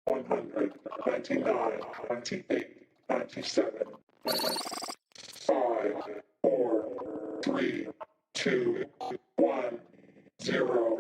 100, 99, 98, 97, 5, 4, 3, 2, 1, 0.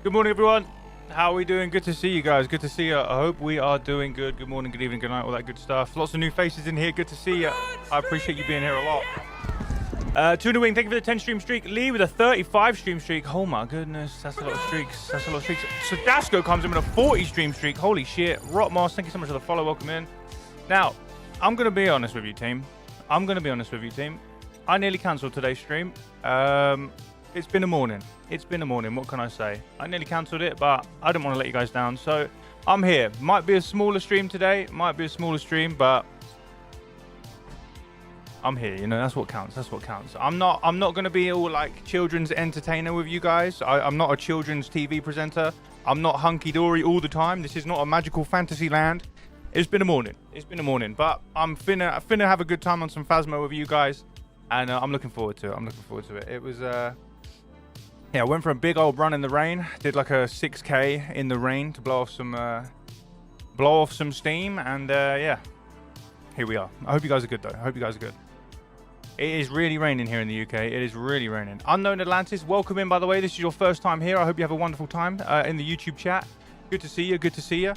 Good morning, everyone. How are we doing? Good to see you guys. Good to see you. I hope we are doing good. Good morning, good evening, good night, all that good stuff. Lots of new faces in here. Good to see you. I appreciate you being here a lot. Tuna Wing, thank you for the 10 stream streak. Lee with a 35 stream streak. Oh my goodness, that's a lot of streaks. That's a lot of streaks. Sadasco comes in with a 40 stream streak. Holy shit. Rotmoss, thank you so much for the follow. Welcome in. Now, I'm going to be honest with you, team. I nearly cancelled today's stream. It's been a morning. What can I say? I nearly cancelled it, but I didn't want to let you guys down. So I'm here. Might be a smaller stream today. Might be a smaller stream, but I'm here. You know, that's what counts. That's what counts. I'm not going to be all like children's entertainer with you guys. I'm not a children's TV presenter. I'm not hunky-dory all the time. This is not a magical fantasy land. It's been a morning. It's been a morning, but I'm finna have a good time on some Phasmo with you guys, and I'm looking forward to it. I'm looking forward to it. It was yeah, I went for a big old run in the rain. Did like a 6K in the rain to blow off some steam, and yeah, here we are. I hope you guys are good though. I hope you guys are good. It is really raining here in the UK. It is really raining. Unknown Atlantis, welcome in, by the way. This is your first time here. I hope you have a wonderful time in the YouTube chat. Good to see you. Good to see you.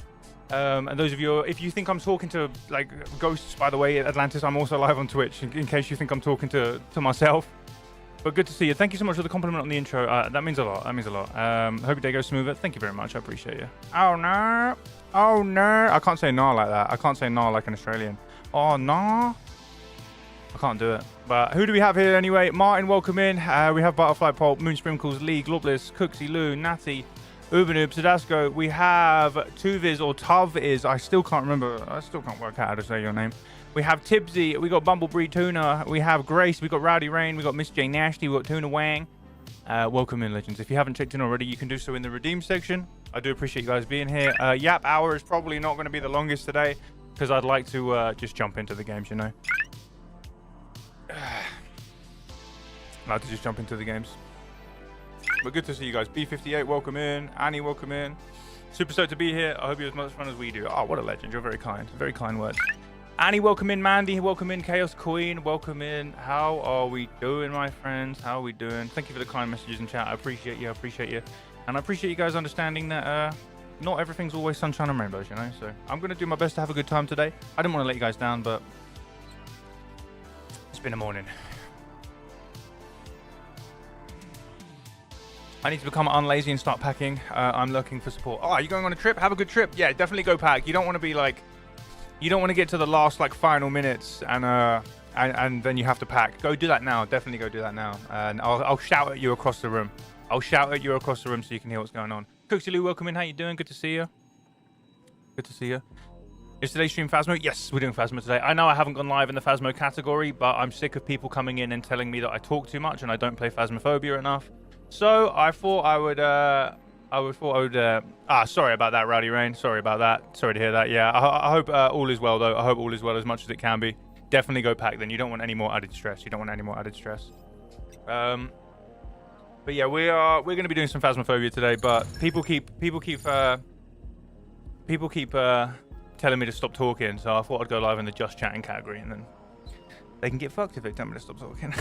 And those of you, if you think I'm talking to like ghosts, by the way, Atlantis, I'm also live on Twitch in case you think I'm talking to myself. But good to see you. Thank you so much for the compliment on the intro. That means a lot. That means a lot. Hope your day goes smoother. Thank you very much. I appreciate you. Oh, no. Oh, no. I can't say no like that. I can't say no like an Australian. Oh, no. I can't do it. But who do we have here anyway? Martin, welcome in. We have Butterfly Pulp, Moon Sprinkles, Lee, Globless, Cooksy Lou, Natty, Ubenoob, Sadasco. We have Tuviz or Taviz. I still can't remember. I still can't work out how to say your name. We have Tibsy, we got Bumblebee Tuna, we have Grace, we got Rowdy Rain, we got Miss J Nasty, we got Tuna Wang. Welcome in, legends. If you haven't checked in already, you can do so in the redeem section. I do appreciate you guys being here. Yap hour is probably not going to be the longest today because I'd like to just jump into the games, you know. I'd like to just jump into the games. But good to see you guys. B58, welcome in. Annie, welcome in. Super stoked to be here. I hope you have as much fun as we do. Oh, what a legend. You're very kind. Very kind words. Annie, welcome in. Mandy, welcome in. Chaos Queen, welcome in. How are we doing, my friends? How are we doing? Thank you for the kind messages in chat. I appreciate you. I appreciate you. And I appreciate you guys understanding that not everything's always sunshine and rainbows, you know? So I'm going to do my best to have a good time today. I didn't want to let you guys down, but it's been a morning. I need to become unlazy and start packing. I'm looking for support. Oh, are you going on a trip? Have a good trip. Yeah, definitely go pack. You don't want to be like... You don't want to get to the last like final minutes and then you have to pack. Go do that now. Definitely go do that now. And I'll shout at you across the room. I'll shout at you across the room so you can hear what's going on. Cooksy Lou, welcome in. How you doing? Good to see you. Good to see you. Is today's stream Phasmo? Yes, we're doing Phasmo today. I know I haven't gone live in the Phasmo category, but I'm sick of people coming in and telling me that I talk too much and I don't play Phasmophobia enough. So I thought I would sorry about that, Rowdy Rain. Sorry about that. Sorry to hear that. Yeah, I hope all is well, though. I hope all is well as much as it can be. Definitely go pack then. You don't want any more added stress. You don't want any more added stress. But yeah, we're going to be doing some Phasmophobia today, but people keep telling me to stop talking, so I thought I'd go live in the just chatting category, and then they can get fucked if they tell me to stop talking.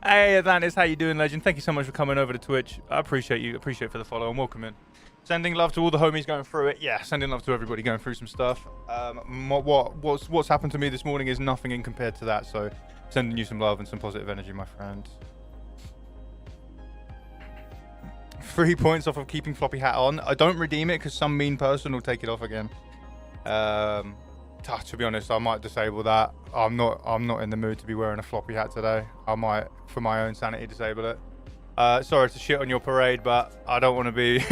Hey, Atlantis, how you doing, legend? Thank you so much for coming over to Twitch. I appreciate you. Appreciate for the follow and welcome in. Sending love to all the homies going through it. Yeah, sending love to everybody going through some stuff. What's happened to me this morning is nothing in compared to that. So, sending you some love and some positive energy, my friend. 3 points off of keeping floppy hat on. I don't redeem it because some mean person will take it off again. To be honest, I might disable that. I'm not in the mood to be wearing a floppy hat today. I might, for my own sanity, disable it. Sorry to shit on your parade, but I don't want to be...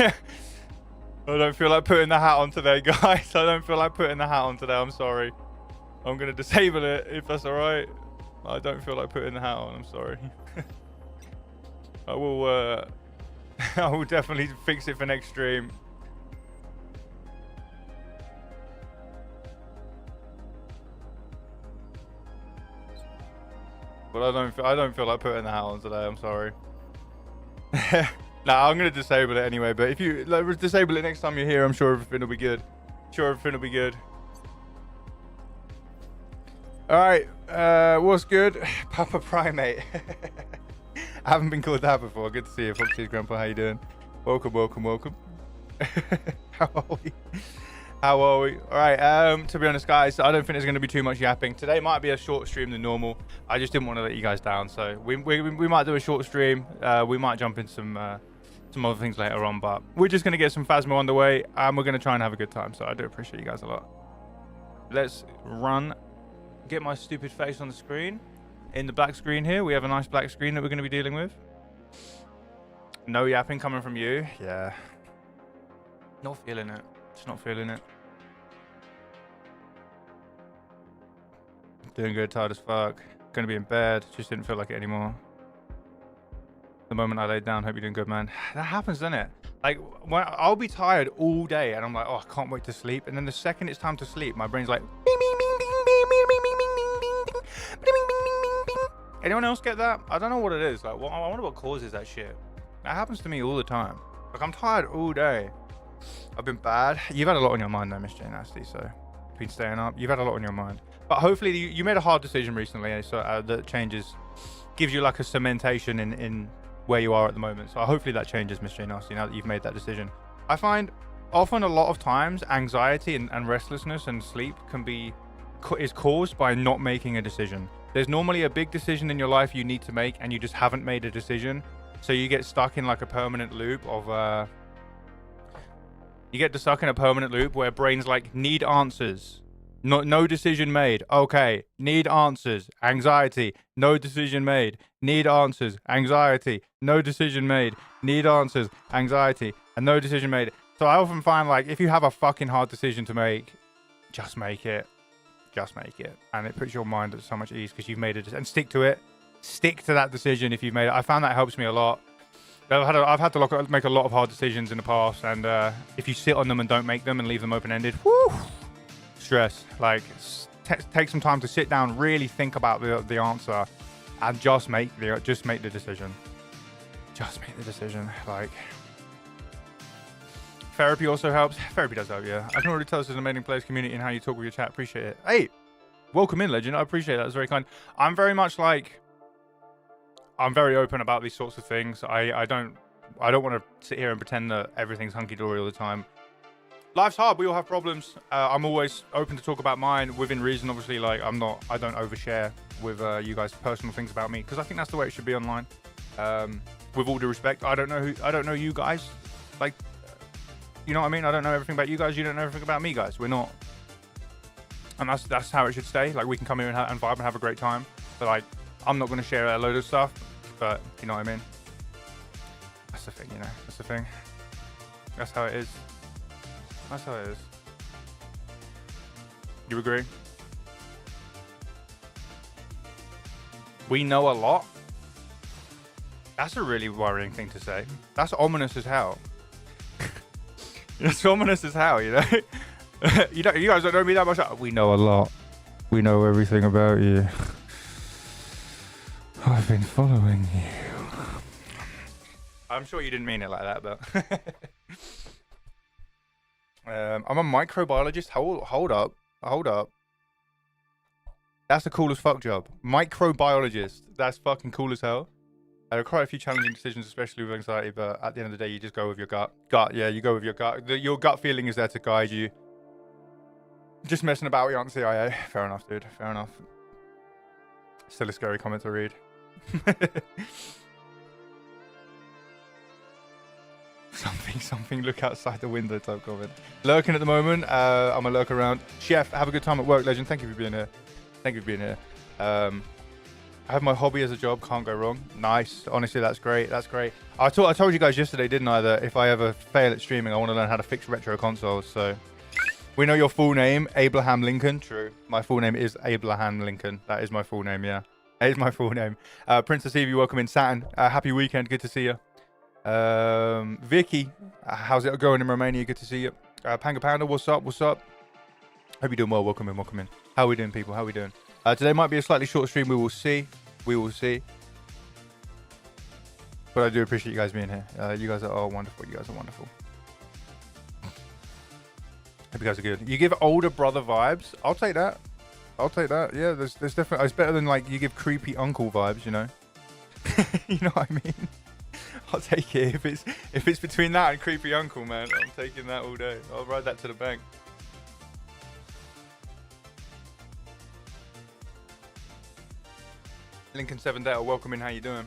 I don't feel like putting the hat on today, guys. I don't feel like putting the hat on today. I'm sorry. I'm going to disable it, if that's all right. I don't feel like putting the hat on. I'm sorry. I will definitely fix it for next stream. But I don't feel like putting the hat on today. I'm sorry. Nah, I'm gonna disable it anyway. But if you disable it next time you're here, I'm sure everything will be good. All right, what's good, Papa Primate? I haven't been called that before. Good to see you, Foxy's Grandpa. How you doing? Welcome. How are we? All right. To be honest, guys, I don't think there's going to be too much yapping. Today might be a short stream than normal. I just didn't want to let you guys down, so we might do a short stream. We might jump in some other things later on, but we're just going to get some Phasmo underway, and we're going to try and have a good time. So I do appreciate you guys a lot. Let's run. Get my stupid face on the screen. In the black screen here, we have a nice black screen that we're going to be dealing with. No yapping coming from you. Yeah. Not feeling it. Just not feeling it. Doing good, tired as fuck. Gonna be in bed. Just didn't feel like it anymore. The moment I laid down, hope you're doing good, man. That happens, doesn't it? Like, when I'll be tired all day and I'm like, oh, I can't wait to sleep. And then the second it's time to sleep, my brain's like, bing, bing, bing, bing, bing, bing, bing, bing, bing, bing, bing, bing, bing, bing, bing, bing. Anyone else get that? I don't know what it is. Like, well, I wonder what causes that shit. That happens to me all the time. Like, I'm tired all day. I've been bad. You've had a lot on your mind though, Miss J Nasty, so you've been staying up. You've had a lot on your mind. But hopefully you made a hard decision recently, so that changes, gives you like a cementation in where you are at the moment. So hopefully that changes, Miss J Nasty, now that you've made that decision. I find often a lot of times anxiety and restlessness and sleep is caused by not making a decision. There's normally a big decision in your life you need to make and you just haven't made a decision. So you get stuck in like a permanent loop of where brain's like, need answers. No decision made. Okay. Need answers. Anxiety. No decision made. Need answers. Anxiety. No decision made. Need answers. Anxiety. And no decision made. So I often find like, if you have a fucking hard decision to make, just make it. Just make it. And it puts your mind at so much ease because you've made it. And stick to it. Stick to that decision if you've made it. I found that helps me a lot. I've had to make a lot of hard decisions in the past. And if you sit on them and don't make them and leave them open-ended, whoo! Stress. Like, take some time to sit down, really think about the answer, and just make the decision. Just make the decision. Like, therapy also helps. Therapy does help, yeah. I can already tell this is an amazing players community and how you talk with your chat. Appreciate it. Hey, welcome in, legend. I appreciate that. That's very kind. I'm very much like, I'm very open about these sorts of things. I don't want to sit here and pretend that everything's hunky-dory all the time. Life's hard. We all have problems. I'm always open to talk about mine within reason. Obviously, like I don't overshare with you guys personal things about me because I think that's the way it should be online. With all due respect, I don't know you guys. Like, you know what I mean? I don't know everything about you guys. You don't know everything about me, guys. We're not, and that's how it should stay. Like, we can come here and vibe and have a great time. But like, I'm not going to share a load of stuff. But you know what I mean? That's the thing, you know. That's the thing. That's how it is. That's how it is. You agree? We know a lot. That's a really worrying thing to say. That's ominous as hell. It's ominous as hell, you know? You guys don't know me that much. We know a lot. We know everything about you. I've been following you. I'm sure you didn't mean it like that, but... I'm a microbiologist. Hold up. That's the coolest fuck job. Microbiologist. That's fucking cool as hell. There are quite a few challenging decisions, especially with anxiety, but at the end of the day, you just go with your gut. Yeah, you go with your gut. Your gut feeling is there to guide you. Just messing about, you aren't CIA. Fair enough, dude. Fair enough. Still a scary comment to read. Something, look outside the window type comment. Lurking at the moment. I'm a lurk around. Chef, have a good time at work, legend. Thank you for being here. I have my hobby as a job. Can't go wrong. Nice. Honestly, that's great. I told you guys yesterday, didn't I, that if I ever fail at streaming, I want to learn how to fix retro consoles. So we know your full name, Abraham Lincoln. True. My full name is Abraham Lincoln. That is my full name, yeah. That is my full name. Princess Evie, welcome in. Saturn, happy weekend. Good to see you. Vicky, how's it going in Romania? Good to see you. Panga Panda, what's up? Hope you're doing well. Welcome in. How are we doing, people? How are we doing? Today might be a slightly short stream. We will see. But I do appreciate you guys being here. You guys are wonderful. Hope you guys are good. You give older brother vibes. I'll take that. Yeah, there's definitely. It's better than like you give creepy uncle vibes. You know. You know what I mean? I'll take it if it's between that and creepy uncle, man. I'm taking that all day. I'll ride that to the bank. Lincoln 7 Data, welcome in. How you doing?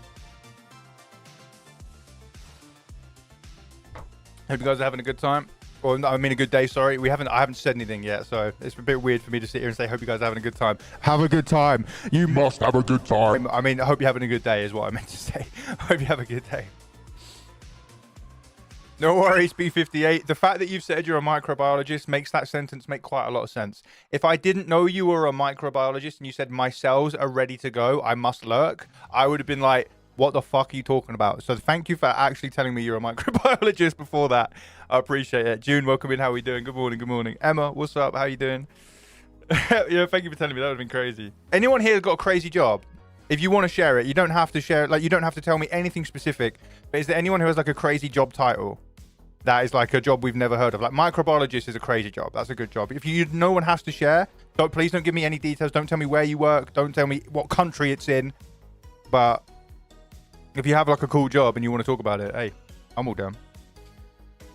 Hope you guys are having a good time. Or I mean a good day, sorry. I haven't said anything yet, so it's a bit weird for me to sit here and say hope you guys are having a good time. Have a good time. You must have a good time. I mean, I hope you're having a good day is what I meant to say. I hope you have a good day. No worries, B58. The fact that you've said you're a microbiologist makes that sentence make quite a lot of sense. If I didn't know you were a microbiologist and you said my cells are ready to go, I must lurk, I would have been like, what the fuck are you talking about? So thank you for actually telling me you're a microbiologist before that. I appreciate it. June, welcome in. How are we doing? Good morning. Good morning. Emma, what's up? How you doing? Yeah, thank you for telling me. That would have been crazy. Anyone here got a crazy job? If you want to share it, you don't have to share it. Like, you don't have to tell me anything specific. But is there anyone who has like a crazy job title that is like a job we've never heard of? Like, microbiologist is a crazy job. That's a good job. If no one has to share, please don't give me any details. Don't tell me where you work. Don't tell me what country it's in. But if you have like a cool job and you want to talk about it, hey, I'm all down.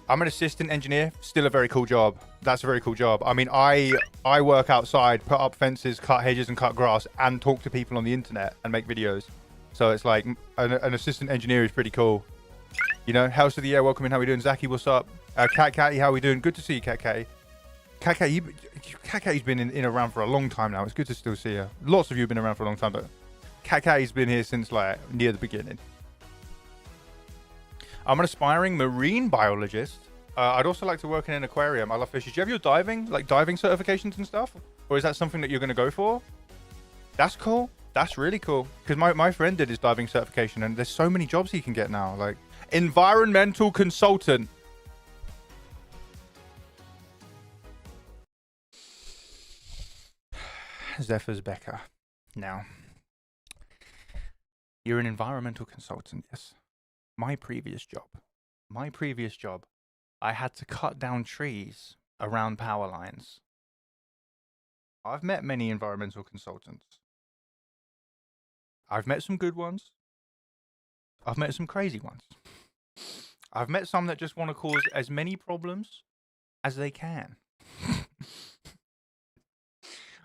I'm an assistant engineer. Still a very cool job. That's a very cool job. I mean, I work outside, put up fences, cut hedges and cut grass, and talk to people on the internet and make videos. So it's like an assistant engineer is pretty cool. You know, House of the Year, welcome in. How we doing? Zaki, what's up? Cat Catty, how we doing? Good to see you, Cat Catty. Cat Catty's been in around for a long time now. It's good to still see her. Lots of you have been around for a long time, but Cat Catty's been here since like near the beginning. I'm an aspiring marine biologist. I'd also like to work in an aquarium. I love fishes. Do you have your diving certifications and stuff? Or is that something that you're going to go for? That's cool. That's really cool. Because my friend did his diving certification, and there's so many jobs he can get now. Like, environmental consultant. Zephyr's Becker. Now, you're an environmental consultant, yes. My previous job, I had to cut down trees around power lines. I've met many environmental consultants. I've met some good ones. I've met some crazy ones. I've met some that just want to cause as many problems as they can.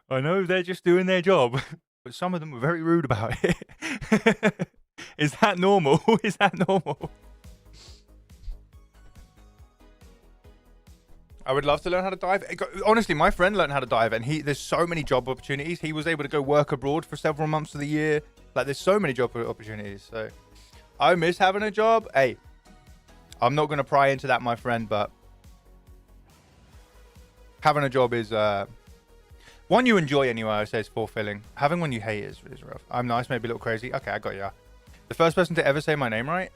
I know they're just doing their job, but some of them were very rude about it. Is that normal? Is that normal? I would love to learn how to dive. Honestly, my friend learned how to dive, and there's so many job opportunities. He was able to go work abroad for several months of the year. Like, there's so many job opportunities. So I miss having a job. Hey, I'm not going to pry into that, my friend, but having a job is one you enjoy anyway. I say it's fulfilling. Having one you hate is rough. I'm nice, maybe a little crazy. Okay, I got you. The first person to ever say my name right?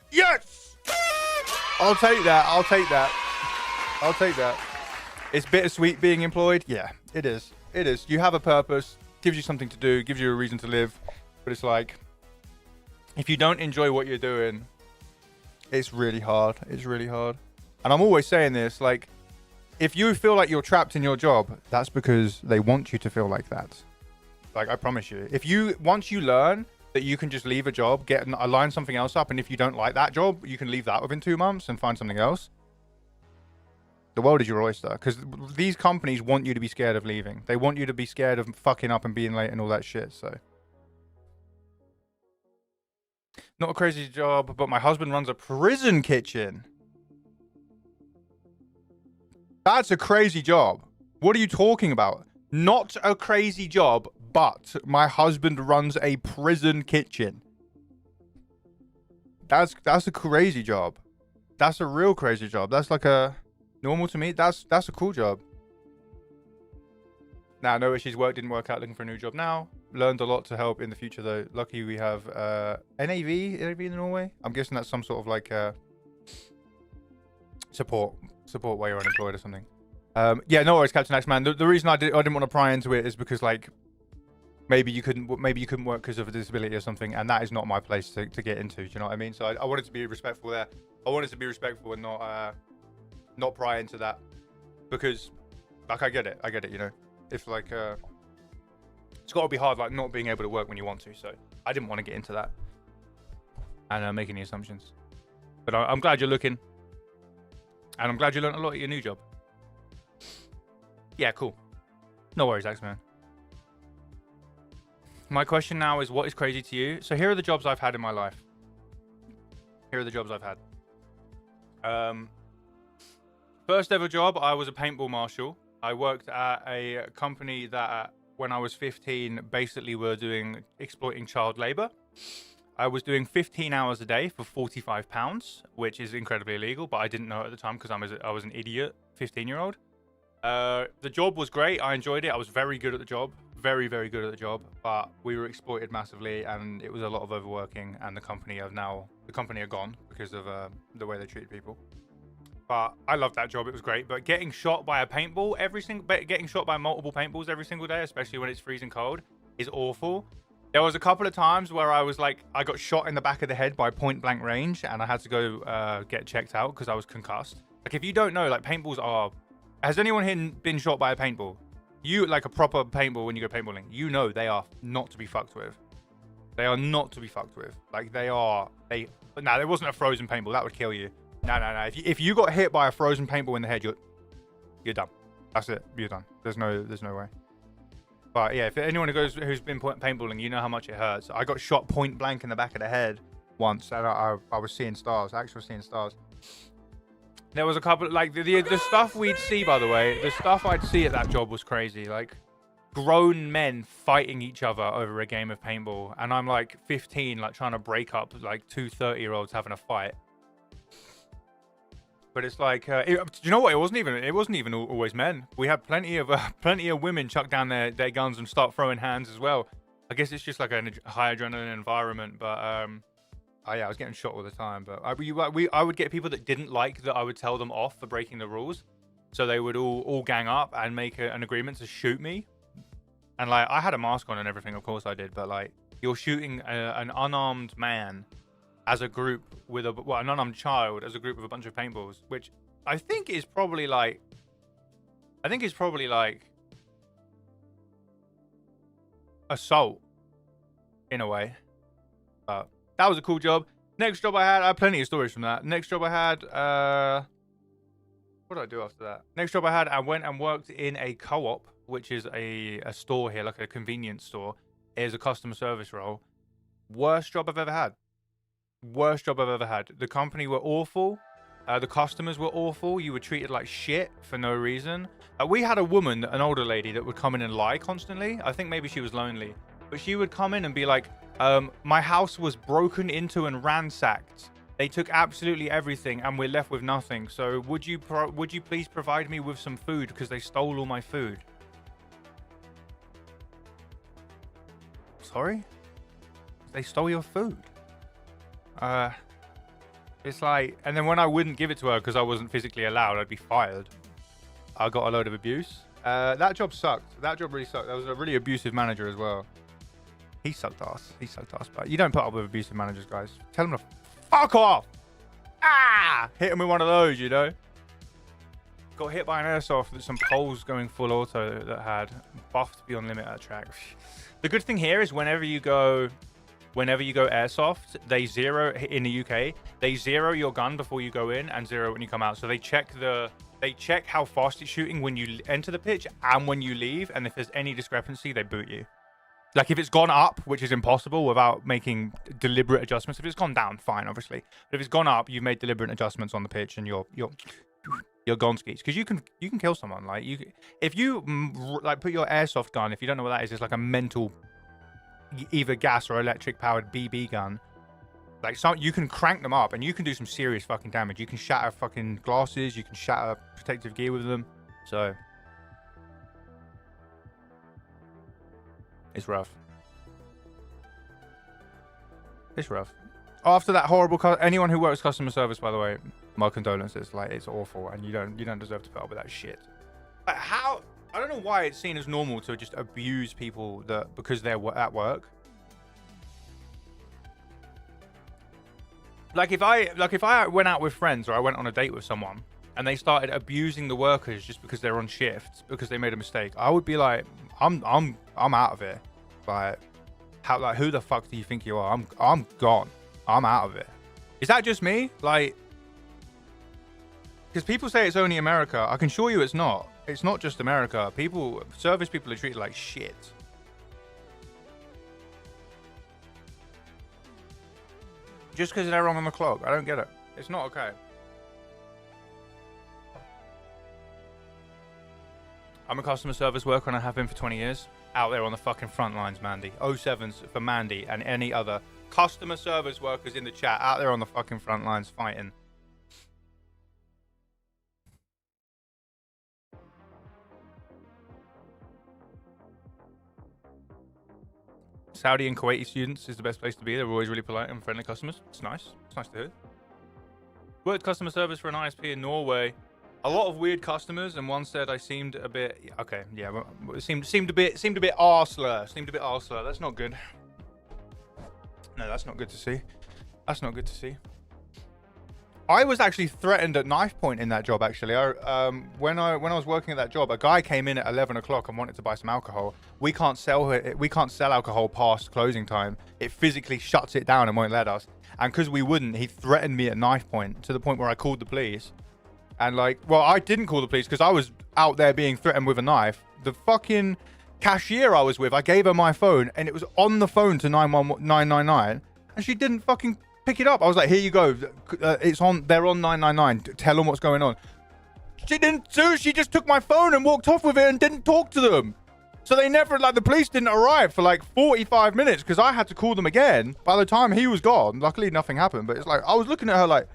Yes! I'll take that. I'll take that. I'll take that. It's bittersweet being employed. Yeah, it is. It is. You have a purpose. Gives you something to do. Gives you a reason to live. But it's like, if you don't enjoy what you're doing, it's really hard. It's really hard. And I'm always saying this, like, if you feel like you're trapped in your job, that's because they want you to feel like that. Like, I promise you. Once you learn that you can just leave a job, line something else up, and if you don't like that job, you can leave that within 2 months and find something else. The world is your oyster, because these companies want you to be scared of leaving. They want you to be scared of fucking up and being late and all that shit, so. Not a crazy job, but my husband runs a prison kitchen. That's a crazy job. What are you talking about? Not a crazy job, but my husband runs a prison kitchen. That's a crazy job. That's a real crazy job. That's like a normal to me. That's a cool job. Now, no issues. Work didn't work out. Looking for a new job now. Learned a lot to help in the future though. Lucky we have NAV in Norway. I'm guessing that's some sort of like support while you're unemployed or something. Yeah, no worries, Captain X Man. The reason I didn't want to pry into it is because like maybe you couldn't work because of a disability or something, and that is not my place to get into. Do you know what I mean? So I wanted to be respectful there. I wanted to be respectful and not pry into that, because like I get it, you know. If like it's got to be hard, like not being able to work when you want to. So I didn't want to get into that and make any assumptions. But I'm glad you're looking, and I'm glad you learned a lot at your new job. Yeah, cool. No worries, X-Man. My question now is, what is crazy to you? So here are the jobs I've had in my life. Here are the jobs I've had. First ever job, I was a paintball marshal. I worked at a company that, when I was 15, basically were exploiting child labor. I was doing 15 hours a day for £45, which is incredibly illegal, but I didn't know at the time because I was an idiot 15-year-old. The job was great. I enjoyed it. I was very good at the job. Very, very good at the job. But we were exploited massively, and it was a lot of overworking. And the company are gone because of the way they treat people. But I loved that job. It was great. But getting shot by a paintball getting shot by multiple paintballs every single day, especially when it's freezing cold, is awful. There was a couple of times where I got shot in the back of the head by point blank range, and I had to go get checked out because I was concussed. Like, if you don't know, like, paintballs are... Has anyone here been shot by a paintball? You, like a proper paintball when you go paintballing, you know they are not to be fucked with. They are not to be fucked with. Like, no, there wasn't a frozen paintball. That would kill you. No. If you got hit by a frozen paintball in the head, you're done. That's it. You're done. There's no way. But yeah, if anyone who's been paintballing, you know how much it hurts. I got shot point blank in the back of the head once, and I was seeing stars. Actually seeing stars. There was a couple, like, the stuff we'd see, by the way, the stuff I'd see at that job was crazy. Like, grown men fighting each other over a game of paintball, and I'm like 15, like trying to break up like two 30-year-olds having a fight. But it's like, do you know what? It wasn't even always men. We had plenty of women chuck down their guns and start throwing hands as well. I guess it's just like a high adrenaline environment. But yeah, I was getting shot all the time. But I would get people that didn't like that I would tell them off for breaking the rules, so they would all gang up and make an agreement to shoot me. And like, I had a mask on and everything, of course I did. But like, you're shooting an unarmed man as a group with an unarmed child as a group with a bunch of paintballs, which I think is probably like assault in a way. But that was a cool job. Next job I had plenty of stories from that. Next job I had, what did I do after that? Next job I went and worked in a co-op, which is a store here, like a convenience store. It is a customer service role. Worst job I've ever had. Worst job I've ever had. The company were awful. The customers were awful. You were treated like shit for no reason. We had a woman, an older lady, that would come in and lie constantly. I think maybe she was lonely. But she would come in and be like, my house was broken into and ransacked. They took absolutely everything and we're left with nothing. So would you please provide me with some food because they stole all my food? Sorry? They stole your food? It's like, and then when I wouldn't give it to her because I wasn't physically allowed, I'd be fired. I got a load of abuse. That job sucked. That job really sucked. That was a really abusive manager as well. He sucked ass. But you don't put up with abusive managers, guys. Tell them to fuck off. Hit him with one of those, you know. Got hit by an airsoft with some poles going full auto that had buffed beyond limit at track. The good thing here is whenever you go airsoft, they zero in the UK. They zero your gun before you go in and zero when you come out. So they check how fast it's shooting when you enter the pitch and when you leave. And if there's any discrepancy, they boot you. Like if it's gone up, which is impossible without making deliberate adjustments. If it's gone down, fine, obviously. But if it's gone up, you've made deliberate adjustments on the pitch and you're gone skis. Because you can kill someone. Like if you like put your airsoft gun, if you don't know what that is, it's like a mental, either gas or electric powered BB gun. Like you can crank them up and you can do some serious fucking damage. You can shatter fucking glasses. You can shatter protective gear with them. So it's rough. It's rough. After that horrible, anyone who works customer service, by the way, my condolences. Like it's awful, and you don't deserve to put up with that shit. How? I don't know why it's seen as normal to just abuse people because they're at work. Like if I went out with friends or I went on a date with someone and they started abusing the workers just because they're on shift because they made a mistake, I would be like, I'm out of it. Like who the fuck do you think you are? I'm gone. I'm out of it. Is that just me? Like, because people say it's only America. I can assure you it's not. It's not just America. Service people are treated like shit. Just because they're wrong on the clock. I don't get it. It's not okay. I'm a customer service worker and I have been for 20 years. Out there on the fucking front lines, Mandy. 07s for Mandy and any other customer service workers in the chat out there on the fucking front lines fighting. Saudi and Kuwaiti students is the best place to be. They're always really polite and friendly customers. It's nice. It's nice to hear. Worked customer service for an ISP in Norway. A lot of weird customers, and one said I seemed a bit. Okay, yeah, it seemed a bit arsler. Seemed a bit arsler. That's not good. No, that's not good to see. That's not good to see. I was actually threatened at knife point in that job. Actually, when I was working at that job, a guy came in at 11 o'clock and wanted to buy some alcohol. We can't sell alcohol past closing time. It physically shuts it down and won't let us. And because we wouldn't, he threatened me at knife point to the point where I called the police. And like, well, I didn't call the police because I was out there being threatened with a knife. The fucking cashier I was with, I gave her my phone and it was on the phone to 999, and she didn't fucking pick it up. I was like, here you go. It's on. They're on 999. Tell them what's going on. She didn't do. She just took my phone and walked off with it and didn't talk to them. So they never, like, the police didn't arrive for like 45 minutes because I had to call them again. By the time he was gone, luckily nothing happened. But it's like, I was looking at her like,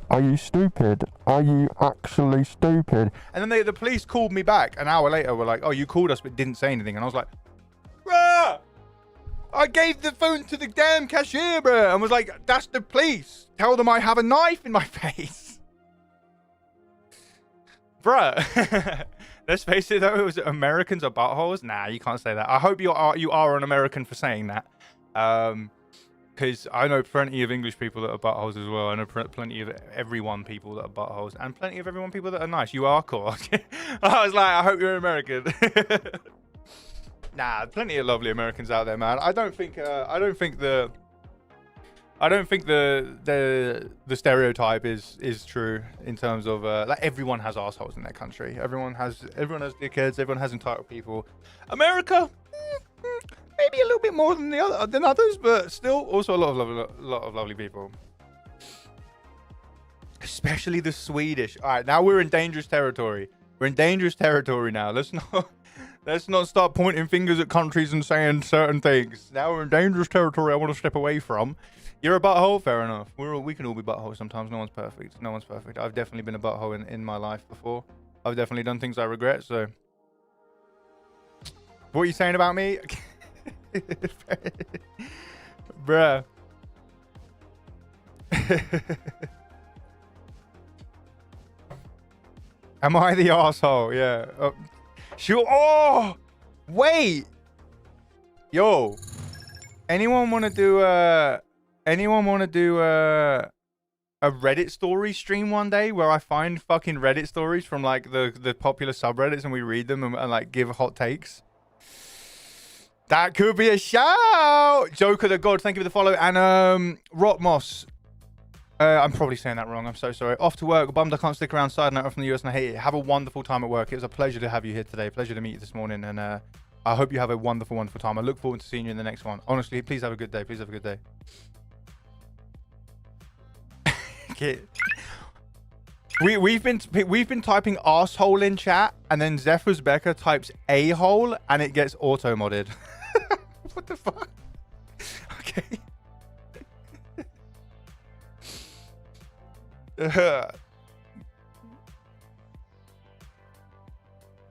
are you stupid? Are you actually stupid? And then the police called me back an hour later. Were like, oh, you called us but didn't say anything. And I was like, bruh, I gave the phone to the damn cashier, bruh. And was like, that's the police. Tell them I have a knife in my face. Bruh. Let's face it though, was it Americans are buttholes? Nah, you can't say that. I hope you are an American for saying that. Because I know plenty of English people that are buttholes as well. I know plenty of everyone people that are buttholes, and plenty of everyone people that are nice. You are cool. I was like, I hope you're American. Nah, plenty of lovely Americans out there, man. I don't think the stereotype is true in terms of like everyone has assholes in their country. Everyone has dickheads. Everyone has entitled people. America. Maybe a little bit more than others, but still also a lot of lovely people. Especially the Swedish. All right, now we're in dangerous territory. We're in dangerous territory now. Let's not start pointing fingers at countries and saying certain things. Now we're in dangerous territory I want to step away from. You're a butthole? Fair enough. We can all be buttholes sometimes. No one's perfect. No one's perfect. I've definitely been a butthole in my life before. I've definitely done things I regret, so. What are you saying about me? Bruh. Am I the asshole? Yeah. Sure. Oh, wait. Yo. Anyone want to do a Reddit story stream one day where I find fucking Reddit stories from like the popular subreddits and we read them and like give hot takes? That could be a shout. Joker the God, thank you for the follow. And Rotmoss. I'm probably saying that wrong. I'm so sorry. Off to work. Bummed I can't stick around. Side note, I'm from the US and I hate it. Have a wonderful time at work. It was a pleasure to have you here today. Pleasure to meet you this morning. And I hope you have a wonderful, wonderful time. I look forward to seeing you in the next one. Honestly, please have a good day. Please have a good day. Okay. We've been typing asshole in chat, and then Zephyr's Becker types a-hole, and it gets auto modded. What the fuck? Okay.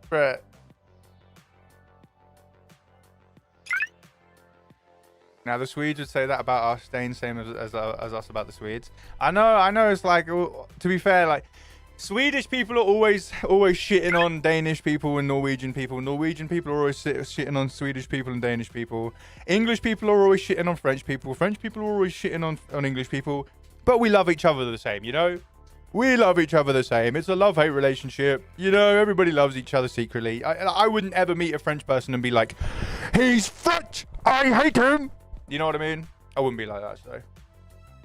Brett. Now the Swedes would say that about us, staying same as us about the Swedes. I know. It's like, to be fair, like Swedish people are always shitting on Danish people and Norwegian people. Norwegian people are always shitting on Swedish people and Danish people. English people are always shitting on French people. French people are always shitting on English people. But we love each other the same, you know? We love each other the same. It's a love-hate relationship. You know, everybody loves each other secretly. I wouldn't ever meet a French person and be like, he's French! I hate him! You know what I mean? I wouldn't be like that, so.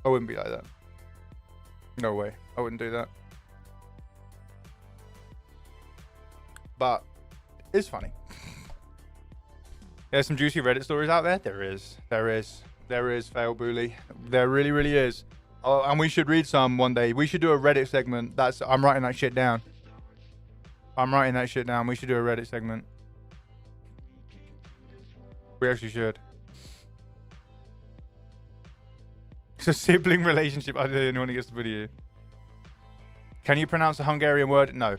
I wouldn't be like that. No way. I wouldn't do that. But it's funny. There's some juicy Reddit stories out there. There is, Fail Bully. There really, really is. Oh, and we should read some one day. We should do a Reddit segment. I'm writing that shit down. We should do a Reddit segment. We actually should. It's a sibling relationship. I don't know when it gets to video. Can you pronounce a Hungarian word? No.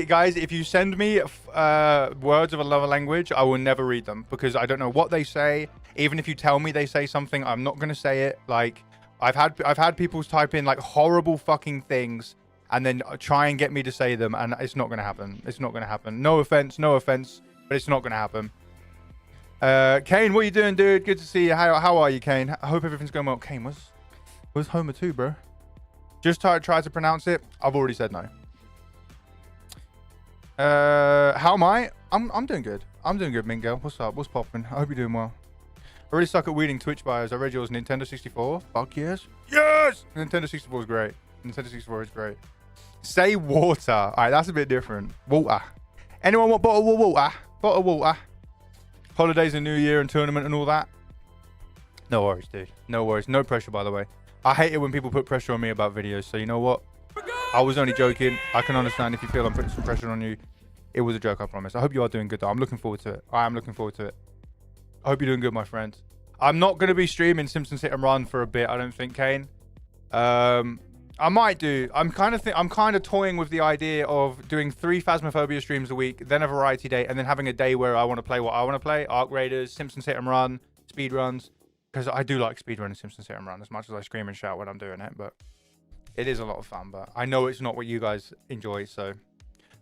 Guys, if you send me words of another language, I will never read them because I don't know what they say. Even if you tell me they say something, I'm not gonna say it. Like I've had people type in like horrible fucking things and then try and get me to say them, and it's not gonna happen. It's not gonna happen. No offense, but it's not gonna happen. Kane, what are you doing, dude? Good to see you. How are you, Kane? I hope everything's going well. Kane, where's Homer 2, bro? Just try to pronounce it. I've already said no. How am I? I'm doing good. I'm doing good, Mingo. What's up? What's popping? I hope you're doing well. I really suck at reading Twitch bios. I read yours. Nintendo 64. Fuck yes. Yes! Nintendo 64 is great. Nintendo 64 is great. Say water. All right, that's a bit different. Water. Anyone want bottle of water? Bottle of water. Holidays and New Year and tournament and all that. No worries, dude. No worries. No pressure, by the way. I hate it when people put pressure on me about videos. So you know what? I was only joking. I can understand if you feel I'm putting some pressure on you. It was a joke, I promise. I hope you are doing good, though. I'm looking forward to it. I am looking forward to it. I hope you're doing good, my friend. I'm not going to be streaming Simpsons Hit and Run for a bit, I don't think, Kane. I might do. I'm kind of toying with the idea of doing 3 Phasmophobia streams a week, then a variety day, and then having a day where I want to play what I want to play. Arc Raiders, Simpsons Hit and Run, speed runs. Because I do like speedrunning Simpsons Hit and Run as much as I scream and shout when I'm doing it. But it is a lot of fun. But I know it's not what you guys enjoy. So,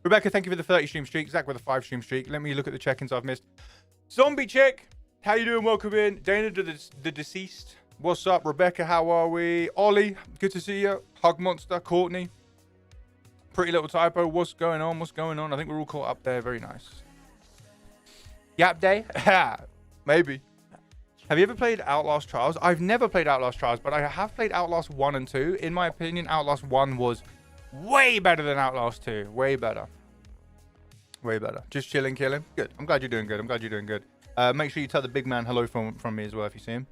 Rebecca, thank you for the 30 stream streak. Zach with a 5 stream streak. Let me look at the check-ins I've missed. Zombie Chick, how you doing? Welcome in. Dana the Deceased. What's up, Rebecca? How are we? Ollie, good to see you. Hug Monster, Courtney. Pretty Little Typo. What's going on? What's going on? I think we're all caught up there. Very nice. Yap Day? Maybe. Have you ever played Outlast Trials? I've never played Outlast Trials, but I have played Outlast 1 and 2. In my opinion, Outlast 1 was way better than Outlast 2. Way better. Way better. Just chilling, killing. Good. I'm glad you're doing good. I'm glad you're doing good. Make sure you tell the big man hello from me as well if you see him.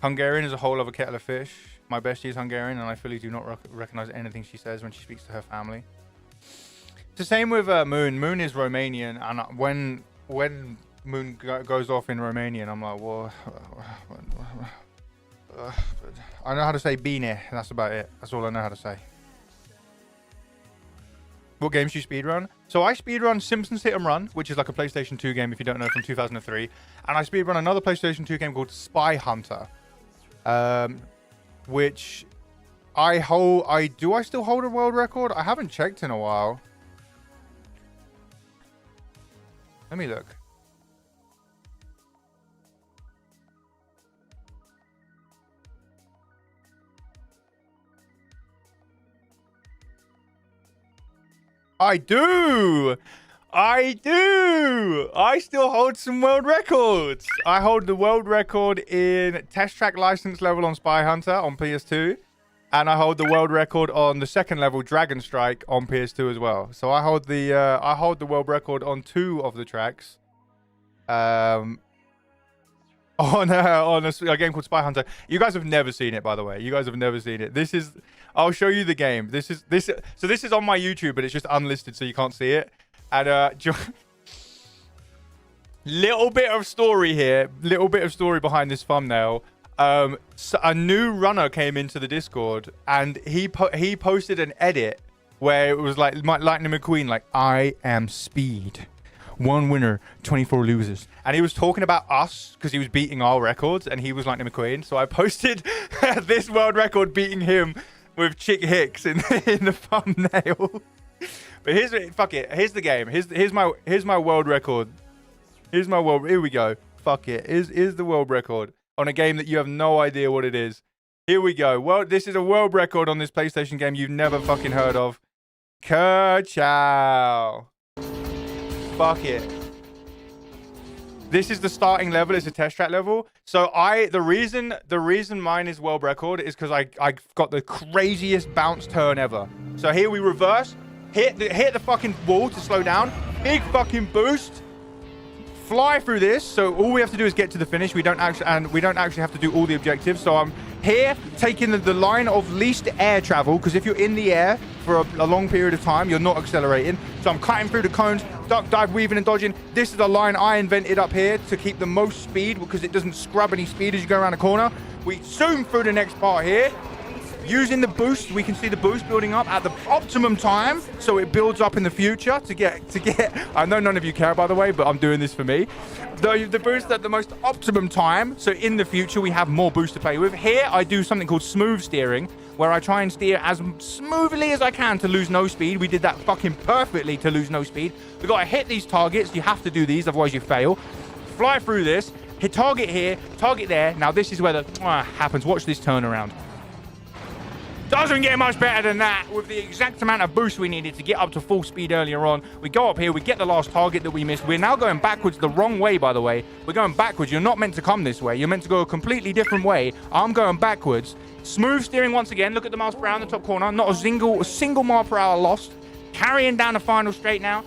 Hungarian is a whole other kettle of fish. My bestie is Hungarian, and I fully do not recognize anything she says when she speaks to her family. It's the same with Moon. Moon is Romanian, and when Moon goes off in Romanian, I'm like, well, I know how to say bine. That's about it. That's all I know how to say. What games do you speedrun? So I speedrun Simpsons Hit and Run, which is like a PlayStation 2 game, if you don't know, from 2003. And I speedrun another PlayStation 2 game called Spy Hunter, which do I still hold a world record? I haven't checked in a while. Let me look. I do. I still hold some world records. I hold the world record in test track license level on Spy Hunter on PS2. And I hold the world record on the second level Dragon Strike on PS2 as well. So I hold the world record on 2 of the tracks. On a game called Spy Hunter. You guys have never seen it, by the way. You guys have never seen it. I'll show you the game. This is on my YouTube, but it's just unlisted, so you can't see it. And little bit of story here. Little bit of story behind this thumbnail. So a new runner came into the Discord, and he posted an edit where it was like Lightning McQueen, like, I am speed. 1 winner, 24 losers. And he was talking about us because he was beating our records, and he was Lightning McQueen. So I posted this world record beating him with Chick Hicks in the thumbnail. But fuck it. Here's the game. Here's my world record. Here we go. Fuck it. Here's the world record on a game that you have no idea what it is. Here we go. Well, this is a world record on this PlayStation game you've never fucking heard of. Ka-chow. Fuck it. This is the starting level. It's a test track level. So the reason mine is world record is because I got the craziest bounce turn ever. So here we reverse, hit the fucking wall to slow down, big fucking boost, fly through this. So all we have to do is get to the finish. We don't actually have to do all the objectives. So I'm here taking the line of least air travel, because if you're in the air for a long period of time, you're not accelerating. So I'm cutting through the cones, duck, dive, weaving and dodging. This is a line I invented up here to keep the most speed because it doesn't scrub any speed as you go around the corner. We zoom through the next part here. Using the boost, we can see the boost building up at the optimum time, so it builds up in the future to get. I know none of you care, by the way, but I'm doing this for me. The boost at the most optimum time, so in the future we have more boost to play with. Here I do something called smooth steering, where I try and steer as smoothly as I can to lose no speed. We did that fucking perfectly to lose no speed. We gotta hit these targets. You have to do these, otherwise you fail. Fly through this, hit target here, target there. Now this is where the happens. Watch this turnaround. Doesn't get much better than that. With the exact amount of boost we needed to get up to full speed earlier on, we go up here, we get the last target that we missed. We're now going backwards the wrong way, by the way. We're going backwards. You're not meant to come this way. You're meant to go a completely different way. I'm going backwards. Smooth steering once again. Look at the miles per hour in the top corner. Not a single mile per hour lost. Carrying down the final straight now.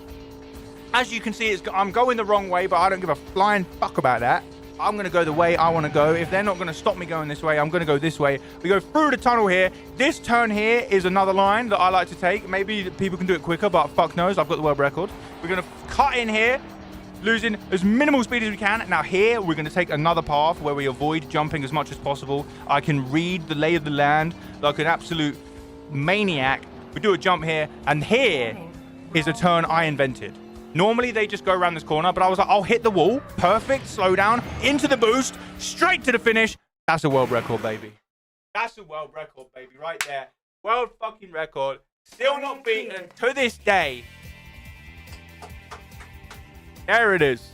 As you can see, I'm going the wrong way, but I don't give a flying fuck about that. I'm going to go the way I want to go. If they're not going to stop me going this way, I'm going to go this way. We go through the tunnel here. This turn here is another line that I like to take. Maybe people can do it quicker, but fuck knows. I've got the world record. We're going to cut in here, losing as minimal speed as we can. Now here, we're going to take another path where we avoid jumping as much as possible. I can read the lay of the land like an absolute maniac. We do a jump here, and here is a turn I invented. Normally, they just go around this corner, but I was like, I'll hit the wall. Perfect. Slow down. Into the boost. Straight to the finish. That's a world record, baby. That's a world record, baby, right there. World fucking record. Still not beaten to this day. There it is.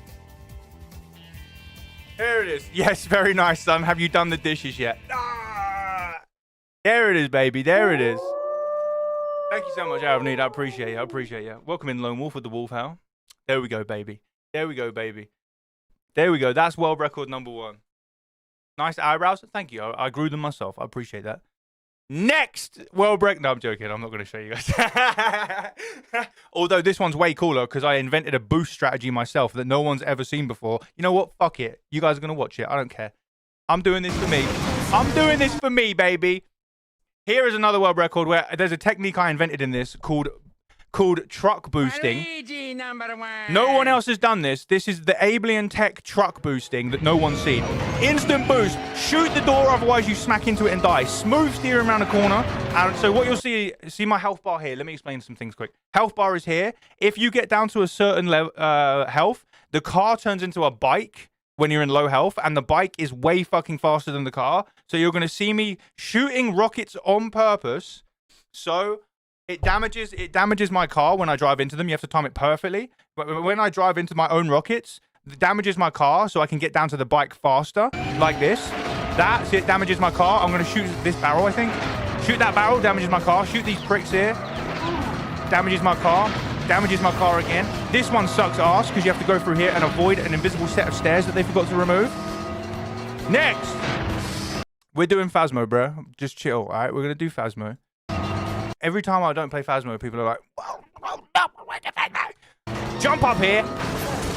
There it is. Yes, very nice, son. Have you done the dishes yet? Ah! There it is, baby. There it is. Thank you so much, Avneed. I appreciate you. I appreciate you. Welcome in, Lone Wolf with the Wolf Howl. There we go, baby. There we go, baby. There we go. That's world record number 1. Nice eyebrows. Thank you. I grew them myself. I appreciate that. Next world record. No, I'm joking. I'm not going to show you guys. Although this one's way cooler because I invented a boost strategy myself that no one's ever seen before. You know what? Fuck it. You guys are going to watch it. I don't care. I'm doing this for me. I'm doing this for me, baby. Here is another world record where there's a technique I invented in this called truck boosting. No one else has done this. This is the Abelian tech truck boosting that no one's seen. Instant boost. Shoot the door, otherwise you smack into it and die. Smooth steering around the corner. And so what you'll see my health bar here. Let me explain some things quick. Health bar is here. If you get down to a certain level health, the car turns into a bike when you're in low health, and the bike is way fucking faster than the car. So you're going to see me shooting rockets on purpose. So it damages my car when I drive into them. You have to time it perfectly. But when I drive into my own rockets, it damages my car so I can get down to the bike faster, like this. That's it, damages my car. I'm going to shoot this barrel, I think. Shoot that barrel, damages my car. Shoot these pricks here. Damages my car. Damages my car again. This one sucks ass because you have to go through here and avoid an invisible set of stairs that they forgot to remove. Next, we're doing Phasmo, bro. Just chill, all right? We're going to do Phasmo. Every time I don't play Phasmo, people are like, whoa, no, jump up here,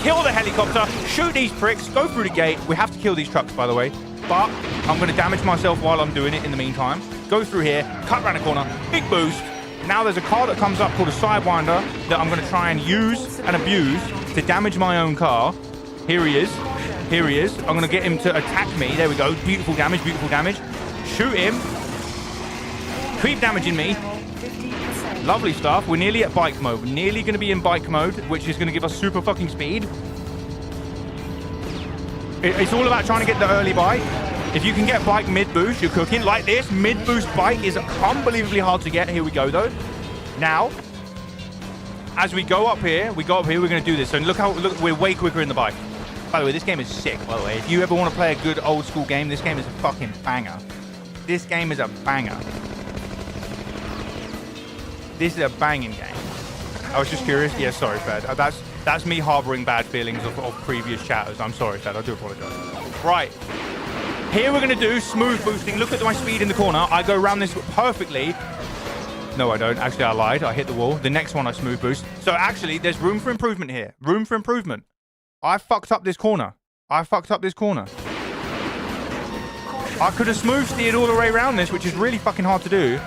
kill the helicopter, shoot these pricks, go through the gate. We have to kill these trucks, by the way. But I'm going to damage myself while I'm doing it in the meantime. Go through here, cut around the corner, big boost. Now there's a car that comes up called a Sidewinder that I'm going to try and use and abuse to damage my own car. Here he is. Here he is. I'm going to get him to attack me. There we go. Beautiful damage, beautiful damage. Shoot him. Keep damaging me. Lovely stuff. We're nearly at bike mode. We're nearly going to be in bike mode, which is going to give us super fucking speed. It's all about trying to get the early bike. If you can get bike mid-boost, you're cooking. Like this, mid-boost bike is unbelievably hard to get. Here we go, though. Now, as we go up here, we're going to do this. So look, we're way quicker in the bike. By the way, this game is sick, by the way. If you ever want to play a good old school game, this game is a fucking banger. This game is a banger. This is a banging game. I was just curious. Yeah, sorry, Fed. That's me harboring bad feelings of previous chatters. I'm sorry, Fed. I do apologize. Right. Here we're going to do smooth boosting. Look at my speed in the corner. I go around this perfectly. No, I don't. Actually, I lied. I hit the wall. The next one I smooth boost. So actually, there's room for improvement here. Room for improvement. I fucked up this corner. I could have smooth steered all the way around this, which is really fucking hard to do.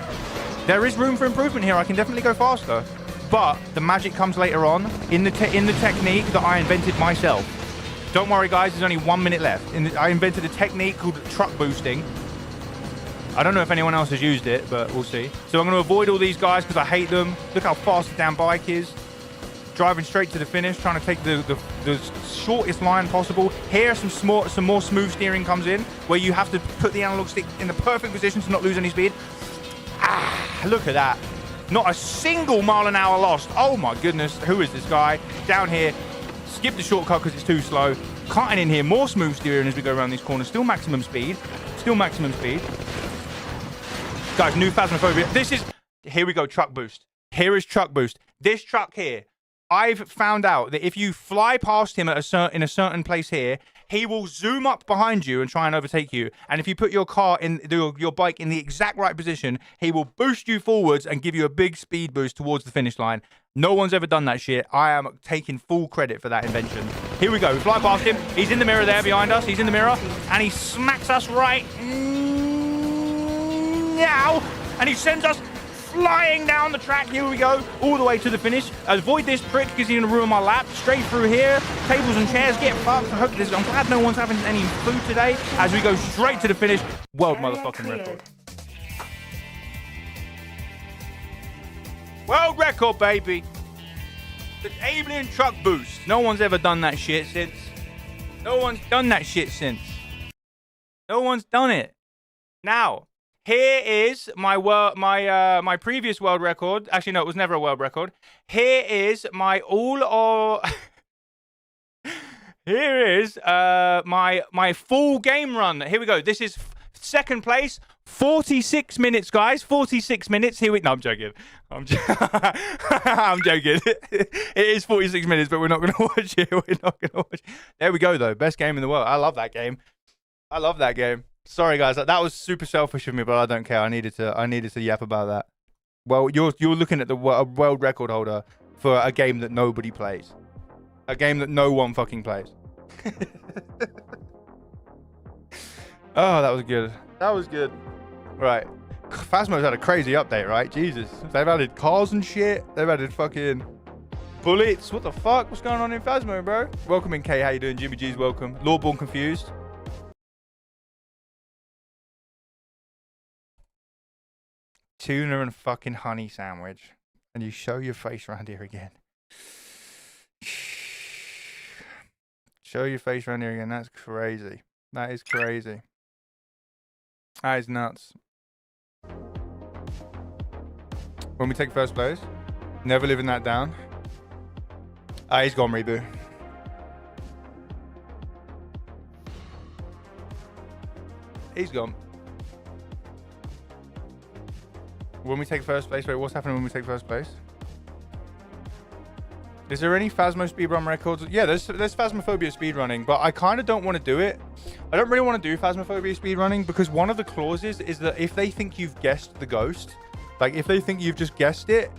There is room for improvement here. I can definitely go faster. But the magic comes later on in the technique that I invented myself. Don't worry, guys. There's only 1 minute left. I invented a technique called truck boosting. I don't know if anyone else has used it, but we'll see. So I'm going to avoid all these guys because I hate them. Look how fast the damn bike is. Driving straight to the finish, trying to take the shortest line possible. Here, some more smooth steering comes in, where you have to put the analog stick in the perfect position to not lose any speed. Ah, look at that. Not a single mile an hour lost. Oh my goodness, who is this guy? Down here, skip the shortcut because it's too slow. Cutting in here, more smooth steering as we go around these corners. Still maximum speed. Still maximum speed. Guys, new Phasmophobia. This is... Here we go, truck boost. Here is truck boost. This truck here, I've found out that if you fly past him at in a certain place here, he will zoom up behind you and try and overtake you. And if you put your car in your bike in the exact right position, he will boost you forwards and give you a big speed boost towards the finish line. No one's ever done that shit. I am taking full credit for that invention. Here we go. We fly past him. He's in the mirror there behind us. He's in the mirror. And he smacks us right now. And he sends us flying down the track. Here we go, all the way to the finish. Avoid this prick because he's gonna ruin my lap. Straight through here, tables and chairs get fucked. I'm glad no one's having any food today as we go straight to the finish. World motherfucking record. World record, baby. The alien truck boost. No one's ever done that shit since. No one's done that shit since. No one's done it. Now, here is my previous world record. Actually, no, it was never a world record. Here is my Here is my full game run. Here we go. This is second place. 46 minutes, guys. 46 minutes. Here we... No, I'm joking. I'm joking. It is 46 minutes, but we're not going to watch it. We're not going to watch it. There we go, though. Best game in the world. I love that game. I love that game. Sorry, guys. That was super selfish of me, but I don't care. I needed to yap about that. Well, you're looking at the world record holder for a game that nobody plays. A game that no one fucking plays. Oh, that was good. That was good. Right. Phasmo's had a crazy update, right? Jesus. They've added cars and shit. They've added fucking bullets. What the fuck? What's going on in Phasmo, bro? Welcome in, K. How you doing? Jimmy G's welcome. Lawborn confused. Tuna and fucking honey sandwich. And you show your face around here again. Show your face around here again. That's crazy. That is crazy. That is nuts. When we take first place, never living that down. Ah, he's gone, Reboot. He's gone. When we take first place, wait, what's happening when we take first place? Is there any Phasmo speedrun records? Yeah, there's Phasmophobia speedrunning, but I kind of don't want to do it. I don't really want to do Phasmophobia speedrunning because one of the clauses is that if they think you've guessed the ghost, like if they think you've just guessed it,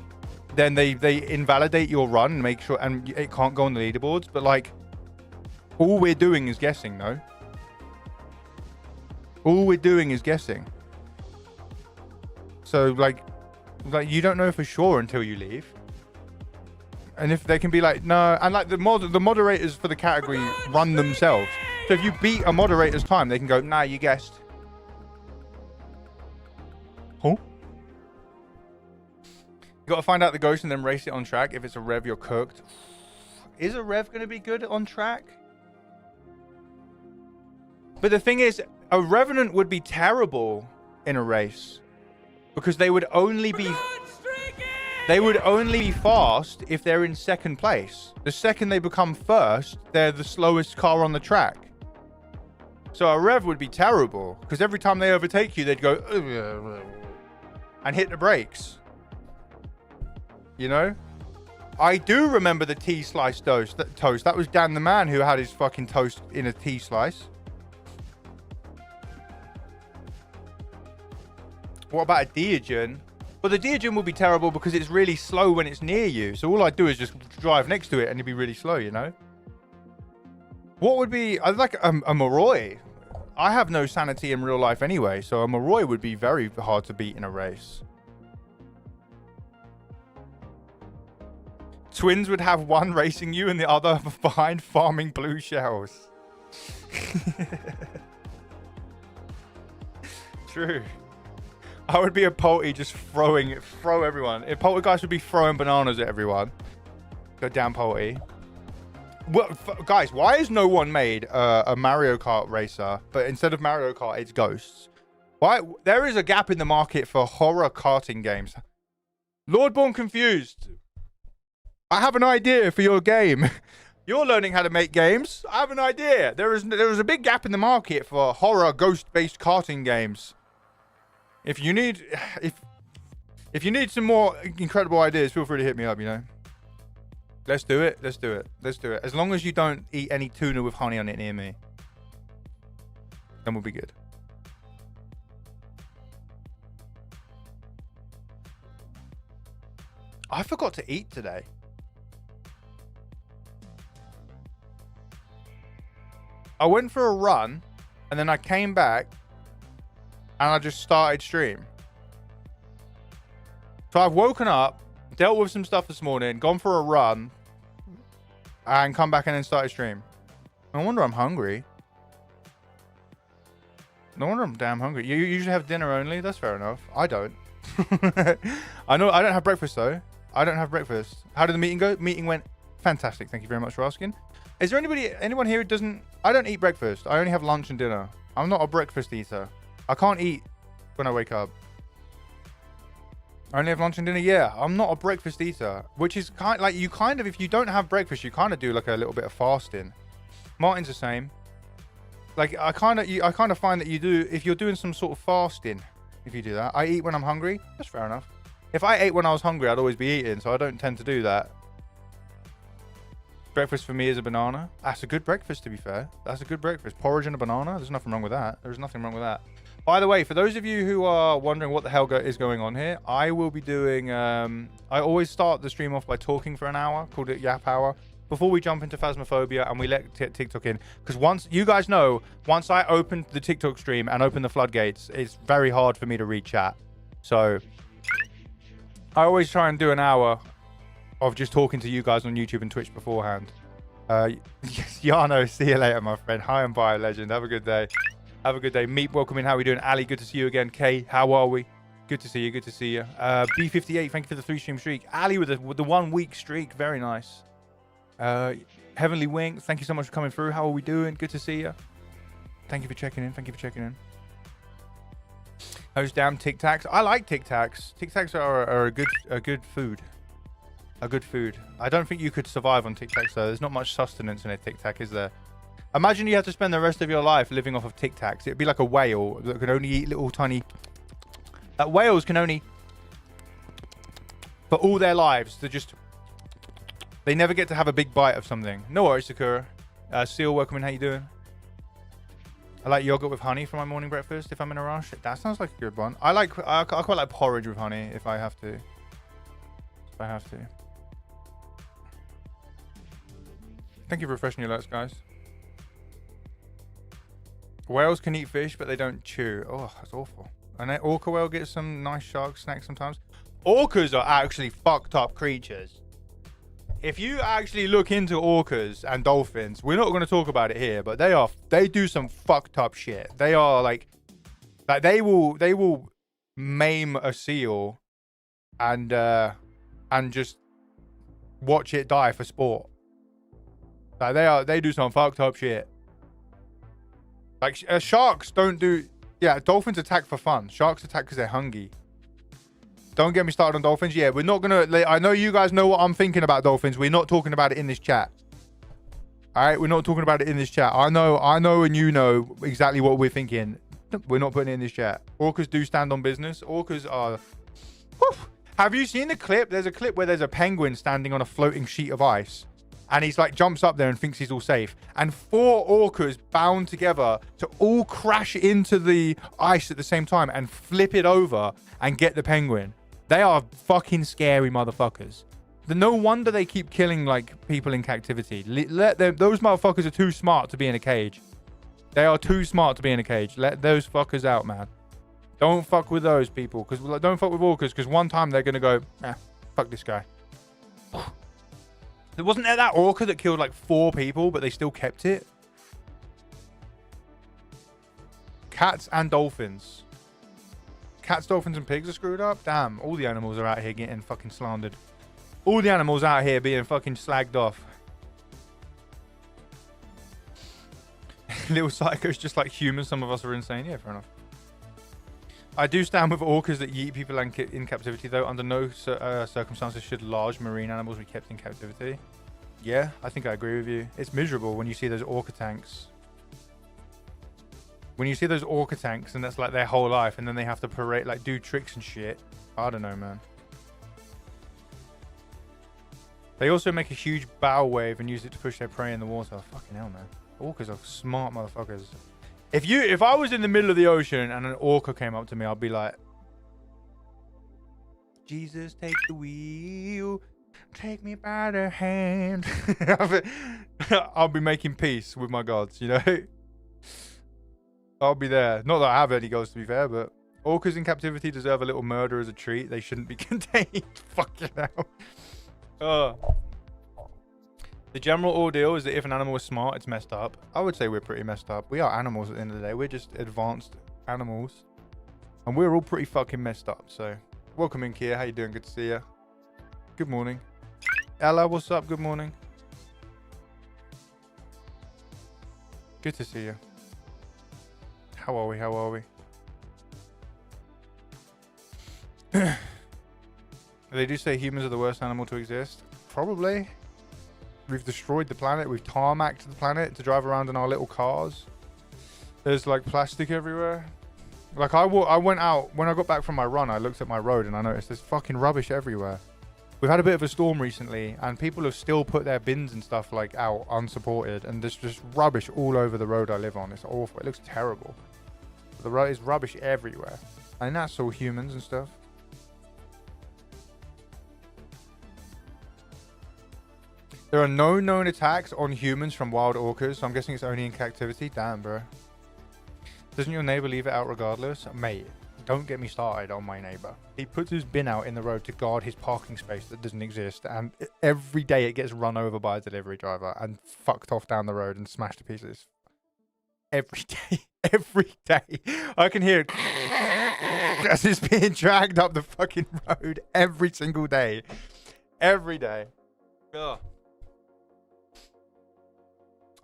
then they invalidate your run and make sure, and it can't go on the leaderboards. But like, all we're doing is guessing, no? All we're doing is guessing. So like you don't know for sure until you leave. And if they can be like, no, and like the moderators for the category run themselves. So if you beat a moderator's time, they can go, nah, you guessed. Huh? You got to find out the ghost and then race it on track. If it's a rev, you're cooked. Is a rev going to be good on track? But the thing is, a revenant would be terrible in a race because they would only be fast if they're in second place. The second they become first, they're the slowest car on the track. So a rev would be terrible because every time they overtake you, they'd go and hit the brakes. You know? I do remember the tea slice toast. That was Dan the man who had his fucking toast in a tea slice. What about a Deogen? Well, the Deogen will be terrible because it's really slow when it's near you. So all I do is just drive next to it and it'd be really slow, you know? What would be... I'd like a Moroi. I have no sanity in real life anyway, so a Moroi would be very hard to beat in a race. Twins would have one racing you and the other behind farming blue shells. True. I would be a polty just throw everyone. If poltergeist would be throwing bananas at everyone. Go down polty. Well, guys, why has no one made a Mario Kart racer, but instead of Mario Kart, it's Ghosts? Why? There is a gap in the market for horror karting games. Lordborn Confused. I have an idea for your game. You're learning how to make games. I have an idea. There is a big gap in the market for horror ghost-based karting games. If you need some more incredible ideas, feel free to hit me up, you know. Let's do it. Let's do it. Let's do it. As long as you don't eat any tuna with honey on it near me, then we'll be good. I forgot to eat today. I went for a run and then I came back and I just started stream. So I've woken up, dealt with some stuff this morning, gone for a run, and come back and then started stream. No wonder I'm hungry. No wonder I'm damn hungry. You usually have dinner only? That's fair enough. I don't. I know I don't have breakfast though. I don't have breakfast. How did the meeting go? Meeting went fantastic. Thank you very much for asking. Is there anyone here who doesn't... I don't eat breakfast. I only have lunch and dinner. I'm not a breakfast eater. I can't eat when I wake up. I only have lunch and dinner. Yeah, I'm not a breakfast eater, which is kind like you kind of, if you don't have breakfast, you kind of do like a little bit of fasting. Martin's the same. Like I kind of find that you do, if you're doing some sort of fasting, if you do that. I eat when I'm hungry. That's fair enough. If I ate when I was hungry, I'd always be eating, so I don't tend to do that. Breakfast for me is a banana. That's a good breakfast, to be fair. That's a good breakfast. Porridge and a banana. There's nothing wrong with that. There's nothing wrong with that. By the way, for those of you who are wondering what the hell is going on here, I will be doing... I always start the stream off by talking for an hour, called it Yap Hour, before we jump into Phasmophobia and we let TikTok in. Because once, you guys know, once I open the TikTok stream and open the floodgates, it's very hard for me to read chat. So I always try and do an hour of just talking to you guys on YouTube and Twitch beforehand. Yes, Yano, see you later, my friend. Hi and bye, legend. Have a good day. Have a good day. Meep, welcome in. How are we doing? Ali, good to see you again. Kay, how are we? Good to see you. Good to see you. B58, thank you for the 3-stream streak. Ali with the 1 week streak. Very nice. Heavenly Wing, thank you so much for coming through. How are we doing? Good to see you. Thank you for checking in. Thank you for checking in. Those damn Tic Tacs. I like Tic Tacs. Tic Tacs are a good food. A good food. I don't think you could survive on Tic Tacs though. There's not much sustenance in a Tic Tac, is there? Imagine you had to spend the rest of your life living off of Tic Tacs. It'd be like a whale that could only eat little tiny... whales can only... For all their lives, they just... They never get to have a big bite of something. No worries, Sakura. Seal, welcome in. How you doing? I like yogurt with honey for my morning breakfast if I'm in a rush. That sounds like a good one. I quite like porridge with honey if I have to. If I have to. Thank you for refreshing your alerts, guys. Whales can eat fish, but they don't chew. Oh, that's awful. And then orca whale gets some nice shark snacks sometimes. Orcas are actually fucked up creatures. If you actually look into orcas and dolphins, we're not going to talk about it here, but they do some fucked up shit. They are like they will maim a seal and just watch it die for sport. Like they do some fucked up shit. Like sharks don't do... Yeah, dolphins attack for fun. Sharks attack because they're hungry. Don't get me started on dolphins. Yeah, we're not going to... I know you guys know what I'm thinking about dolphins. We're not talking about it in this chat. All right? We're not talking about it in this chat. I know and you know exactly what we're thinking. We're not putting it in this chat. Orcas do stand on business. Orcas are... Whew. Have you seen the clip? There's a clip where there's a penguin standing on a floating sheet of ice. And he's like jumps up there and thinks he's all safe. And 4 orcas bound together to all crash into the ice at the same time and flip it over and get the penguin. They are fucking scary motherfuckers. No wonder they keep killing like people in captivity. Let them. Those motherfuckers are too smart to be in a cage. They are too smart to be in a cage. Let those fuckers out, man. Don't fuck with those people. Don't fuck with orcas because one time they're gonna go, fuck this guy. Wasn't there that orca that killed like 4 people, but they still kept it? Cats and dolphins. Cats, dolphins, and pigs are screwed up? Damn, all the animals are out here getting fucking slandered. All the animals out here being fucking slagged off. Little psychos just like humans. Some of us are insane. Yeah, fair enough. I do stand with orcas that eat people in captivity, though. Under no circumstances should large marine animals be kept in captivity. Yeah, I think I agree with you. It's miserable when you see those orca tanks. When you see those orca tanks and that's like their whole life, and then they have to parade, like do tricks and shit. I don't know, man. They also make a huge bow wave and use it to push their prey in the water. Fucking hell, man. Orcas are smart motherfuckers. If I was in the middle of the ocean and an orca came up to me, I'd be like, Jesus, take the wheel, take me by the hand. I'll be making peace with my gods, you know? I'll be there. Not that I have any gods, to be fair, but orcas in captivity deserve a little murder as a treat. They shouldn't be contained. Fucking hell. The general ordeal is that if an animal is smart, it's messed up. I would say we're pretty messed up. We are animals at the end of the day. We're just advanced animals. And we're all pretty fucking messed up. So, welcome in, Kia. How you doing? Good to see you. Good morning. Ella, what's up? Good morning. Good to see you. How are we? How are we? They do say humans are the worst animal to exist. Probably. We've destroyed the planet. We've tarmacked the planet to drive around in our little cars. There's like plastic everywhere. Like I went out, when I got back from my run, I looked at my road and I noticed there's fucking rubbish everywhere. We've had a bit of a storm recently and people have still put their bins and stuff like out unsupported, and there's just rubbish all over the road I live on. It's awful. It looks terrible. The road is rubbish everywhere. And that's all humans and stuff. There are no known attacks on humans from wild orcas, so I'm guessing it's only in captivity. Damn, bro. Doesn't your neighbor leave it out regardless? Mate, don't get me started on my neighbor. He puts his bin out in the road to guard his parking space that doesn't exist, and every day it gets run over by a delivery driver and fucked off down the road and smashed to pieces. Every day. Every day. I can hear it as it's being dragged up the fucking road every single day. Every day. Ugh.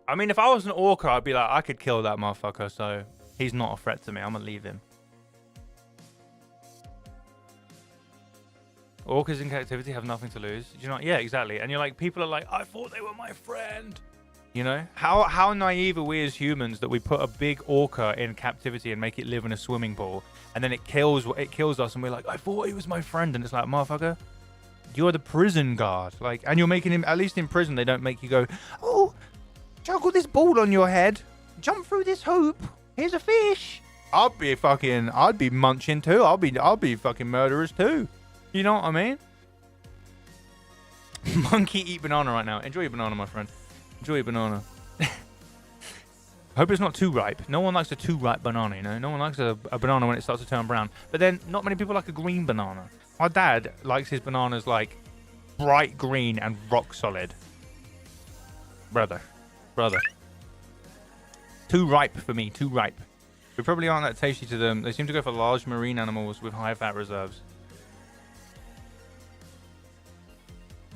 I mean, if I was an orca, I'd be like, I could kill that motherfucker, so he's not a threat to me. I'm gonna leave him. Orcas in captivity have nothing to lose. Do you know? Yeah, exactly. And you're like, people are like, I thought they were my friend. You know? How naive are we as humans that we put a big orca in captivity and make it live in a swimming pool, and then it kills us, and we're like, I thought he was my friend, and it's like, motherfucker, you're the prison guard. Like, and you're making him, at least in prison, they don't make you go, oh, juggle this ball on your head, jump through this hoop, here's a fish. I'd be munching too. I'll be fucking murderers too. You know what I mean? Monkey eat banana right now. Enjoy your banana, my friend. Enjoy your banana. Hope it's not too ripe. No one likes a too ripe banana, you know? No one likes a banana when it starts to turn brown. But then not many people like a green banana. My dad likes his bananas like bright green and rock solid. Brother. Too ripe for me, too ripe. We probably aren't that tasty to them. They seem to go for large marine animals with high fat reserves.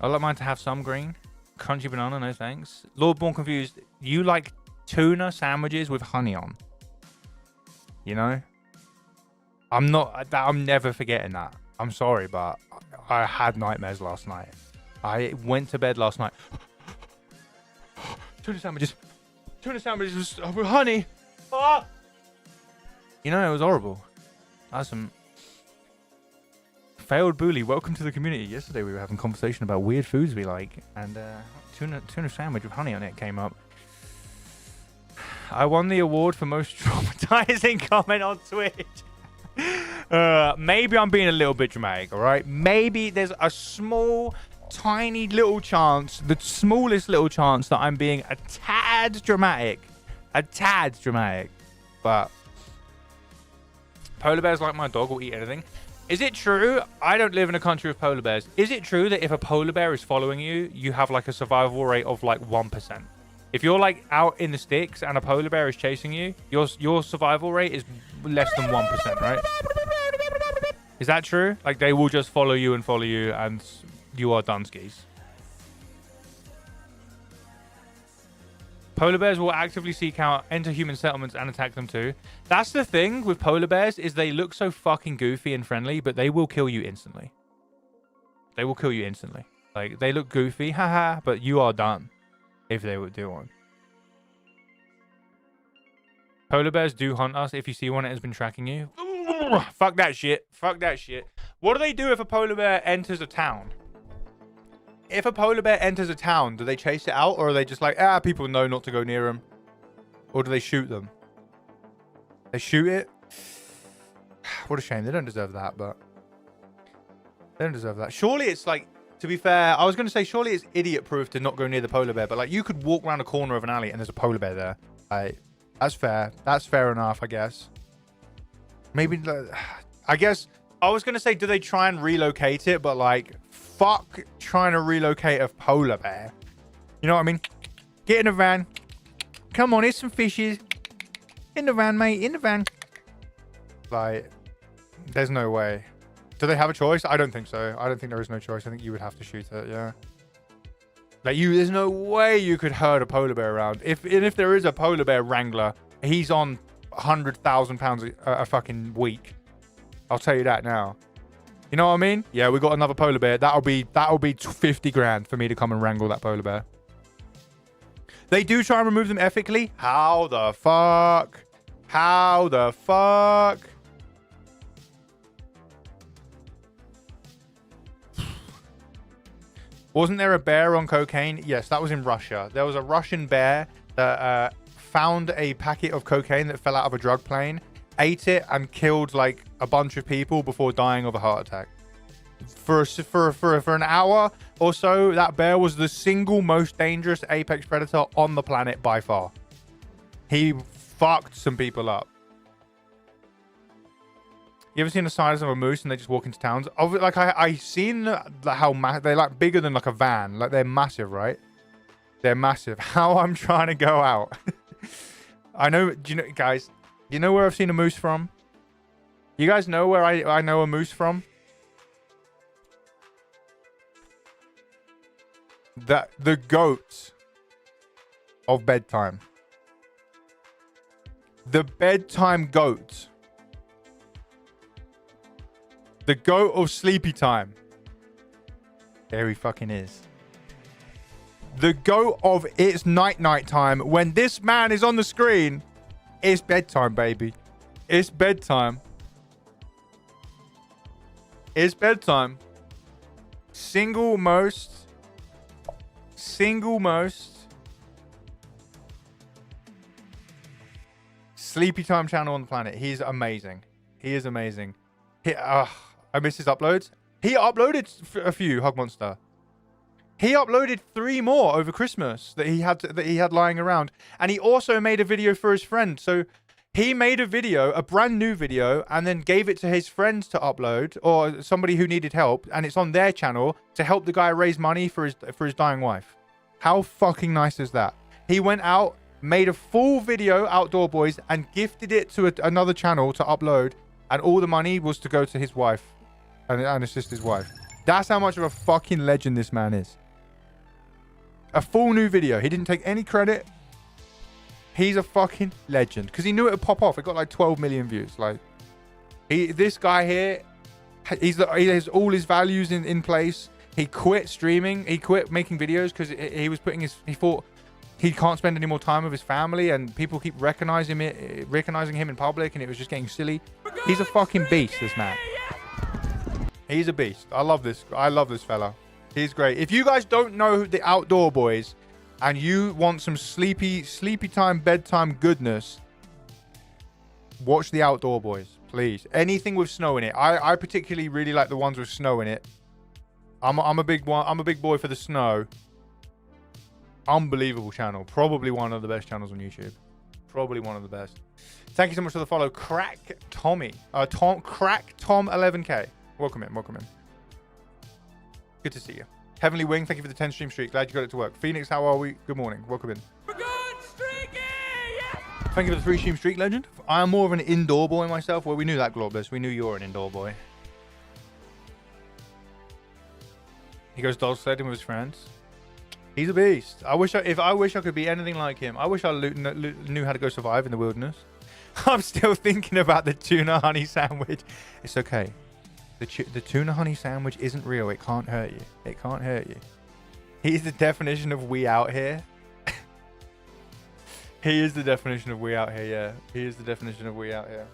I'd like mine to have some green. Crunchy banana, no thanks. Lord Born Confused, you like tuna sandwiches with honey on. You know? I'm never forgetting that. I'm sorry, but I had nightmares last night. I went to bed last night. Tuna sandwiches with honey. Ah! You know, it was horrible. That's some failed bully. Welcome to the community. Yesterday we were having a conversation about weird foods we like, and tuna sandwich with honey on it came up. I won the award for most traumatizing comment on Twitch. Maybe I'm being a little bit dramatic, all right? Maybe there's a small, tiny little chance, the smallest little chance that I'm being a tad dramatic. But polar bears, like my dog, will eat anything. Is it true? I don't live in a country with polar bears. Is it true that if a polar bear is following you, you have like a survival rate of like 1%? If you're like out in the sticks and a polar bear is chasing you, your survival rate is less than 1%, right? Is that true? Like they will just follow you and you are done skis. Polar bears will actively seek out, enter human settlements and attack them too. That's the thing with polar bears is they look so fucking goofy and friendly, but they will kill you instantly. They will kill you instantly. Like they look goofy, haha, but you are done if they would do one. Polar bears do hunt us. If you see one that has been tracking you, fuck that shit. Fuck that shit. What do they do if a polar bear enters a town? If a polar bear enters a town, do they chase it out? Or are they just like, people know not to go near them? Or do they shoot them? They shoot it? What a shame. They don't deserve that, but... They don't deserve that. Surely it's like, to be fair, I was going to say, surely it's idiot-proof to not go near the polar bear. But like, you could walk around a corner of an alley and there's a polar bear there. Like, that's fair. That's fair enough, I guess. Maybe, I guess, I was going to say, do they try and relocate it? But like... Fuck trying to relocate a polar bear. You know what I mean? Get in a van. Come on, here's some fishes. In the van, mate. In the van. Like, there's no way. Do they have a choice? I don't think so. I don't think there is no choice. I think you would have to shoot it, yeah. Like, there's no way you could herd a polar bear around. If there is a polar bear wrangler, he's on 100,000 pounds a fucking week. I'll tell you that now. You know what I mean? Yeah, we got another polar bear. That'll be 50 grand for me to come and wrangle that polar bear. They do try and remove them ethically. How the fuck? How the fuck? Wasn't there a bear on cocaine? Yes, that was in Russia. There was a Russian bear that found a packet of cocaine that fell out of a drug plane, ate it and killed like a bunch of people before dying of a heart attack. For an hour or so, that bear was the single most dangerous apex predator on the planet by far. He fucked some people up. You ever seen the size of a moose and they just walk into towns? Like I seen how they're like bigger than like a van. Like they're massive, right? They're massive. How I'm trying to go out. I know. Do you know, guys? You know where I've seen a moose from? You guys know where I know a moose from? The goat of bedtime. The bedtime goat. The goat of sleepy time. There he fucking is. The goat of it's night time. When this man is on the screen, it's bedtime, baby. It's bedtime. It's bedtime. Single most sleepy time channel on the planet. He's amazing. He is amazing. I miss his uploads. He uploaded a few, Hug Monster. He uploaded 3 more over Christmas that he had lying around, and he also made a video for his friend. So he made a video, a brand new video, and then gave it to his friends to upload, or somebody who needed help, and it's on their channel to help the guy raise money for his dying wife. How fucking nice is that? He went out, made a full video, Outdoor Boys, and gifted it to another channel to upload, and all the money was to go to his wife and assist his wife. That's how much of a fucking legend this man is. A full new video. He didn't take any credit. He's a fucking legend. Because he knew it would pop off. It got like 12 million views. Like, this guy here, he has all his values in place. He quit streaming. He quit making videos because he thought he can't spend any more time with his family, and people keep recognizing him in public, and it was just getting silly. He's a fucking beast, this man. He's a beast. I love this fella. He's great. If you guys don't know the Outdoor Boys and you want some sleepy time, bedtime goodness, watch the Outdoor Boys, please. Anything with snow in it. I particularly really like the ones with snow in it. I'm a big boy for the snow. Unbelievable channel. Probably one of the best channels on YouTube. probably one of the best. Thank you so much for the follow, Crack Tommy. Crack Tom 11K. Welcome in, welcome in. Good to see you. Heavenly Wing, thank you for the 10 stream streak. Glad you got it to work. Phoenix, how are we? Good morning. Welcome in. We're good, streaky! Yeah. Thank you for the 3 stream streak, legend. I am more of an indoor boy myself. Well, we knew that, Globus. We knew you're an indoor boy. He goes dog sledding with his friends. He's a beast. I wish I could be anything like him. I wish I knew how to go survive in the wilderness. I'm still thinking about the tuna honey sandwich. It's okay. The tuna honey sandwich isn't real. It can't hurt you. It can't hurt you. He's the definition of we out here. He is the definition of we out here, yeah. He is the definition of we out here.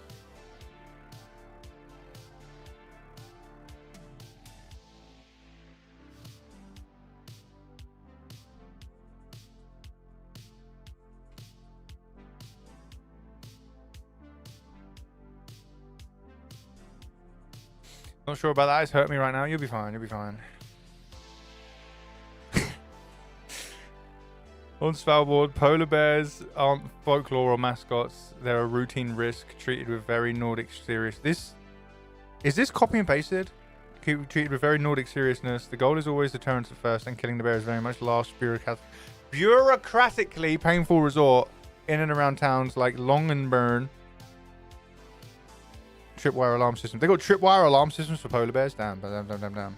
Not sure about that. It's hurt me right now. You'll be fine. You'll be fine. On Svalbard, polar bears aren't folklore or mascots. They're a routine risk treated with very Nordic serious. Is this copy and pasted? Treated with very Nordic seriousness. The goal is always deterrence at first, and killing the bear is very much last bureaucratically painful resort in and around towns like Longenburn. Tripwire alarm system. They got tripwire alarm systems for polar bears. Damn.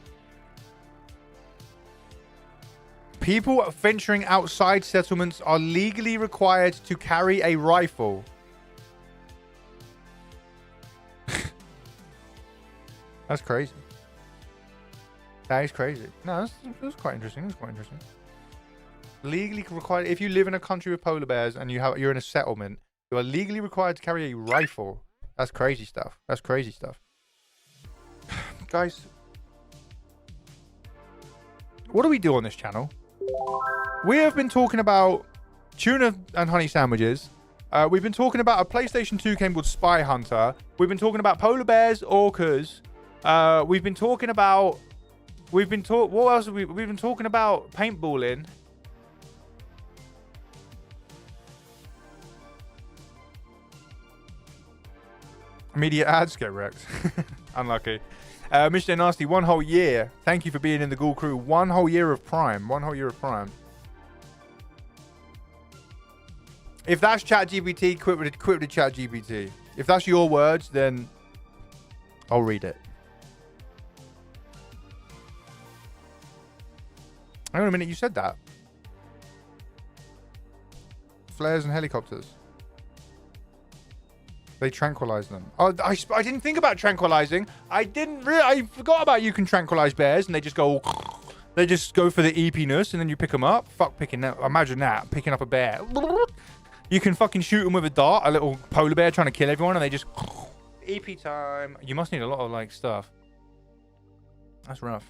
People venturing outside settlements are legally required to carry a rifle. That's crazy. That is crazy. No, that's quite interesting. That's quite interesting. Legally required. If you live in a country with polar bears and you're in a settlement, you are legally required to carry a rifle. That's crazy stuff. That's crazy stuff. Guys, what do we do on this channel? We have been talking about tuna and honey sandwiches. We've been talking about a PlayStation 2 game called Spy Hunter. We've been talking about polar bears, orcas. We've been talking about... what else have we've been talking about paintballing. Immediate ads get wrecked. Unlucky. Mr. Nasty, 1 whole year. Thank you for being in the Ghoul crew. 1 whole year of Prime. 1 whole year of Prime. If that's ChatGPT, quit with the ChatGPT. If that's your words, then I'll read it. Hang on a minute, you said that. Flares and helicopters. They tranquilize them. Oh, I didn't think about tranquilizing. I forgot about you can tranquilize bears and they just go for the eepiness and then you pick them up. Fuck picking that. Imagine that, picking up a bear. You can fucking shoot them with a dart, a little polar bear trying to kill everyone and they just EP time. You must need a lot of like stuff. That's rough.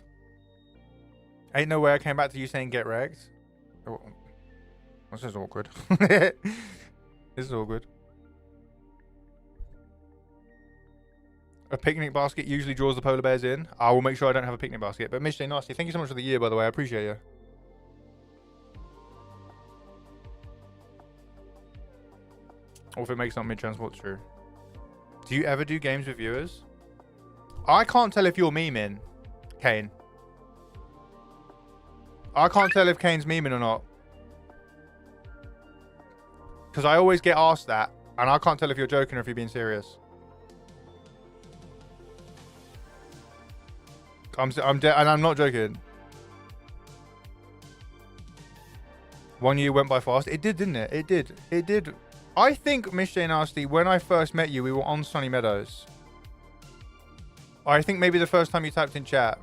Ain't no way I came back to you saying get wrecked. Oh, this is awkward. This is awkward. A picnic basket usually draws the polar bears in. I will make sure I don't have a picnic basket. But Miss J Nasty, thank you so much for the year, by the way. I appreciate you. Or if it makes not mid-transport true. Do you ever do games with viewers? I can't tell if you're memeing, Kane. I can't tell if Kane's memeing or not. Because I always get asked that. And I can't tell if you're joking or if you're being serious. I'm dead, and I'm not joking. 1 year went by fast. It did, didn't it? It did. It did. I think, Miss J Nasty, when I first met you, we were on Sunny Meadows. I think maybe the first time you typed in chat.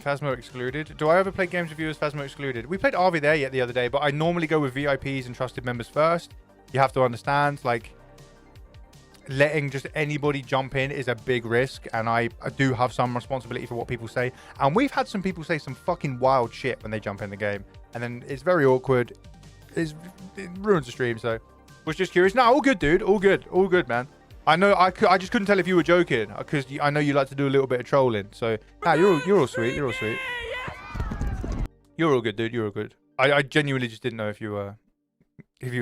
Phasmo excluded. Do I ever play games with you as Phasmo excluded? We played RV there yet the other day, but I normally go with VIPs and trusted members first. You have to understand, like, letting just anybody jump in is a big risk, and I do have some responsibility for what people say. And we've had some people say some fucking wild shit when they jump in the game, and then it's very awkward. It ruins the stream. So was just curious. No, all good, dude. All good, man. I know I just couldn't tell if you were joking because I know you like to do a little bit of trolling. So nah, you're all sweet. You're You're all good, dude. You're all good. I genuinely just didn't know if you were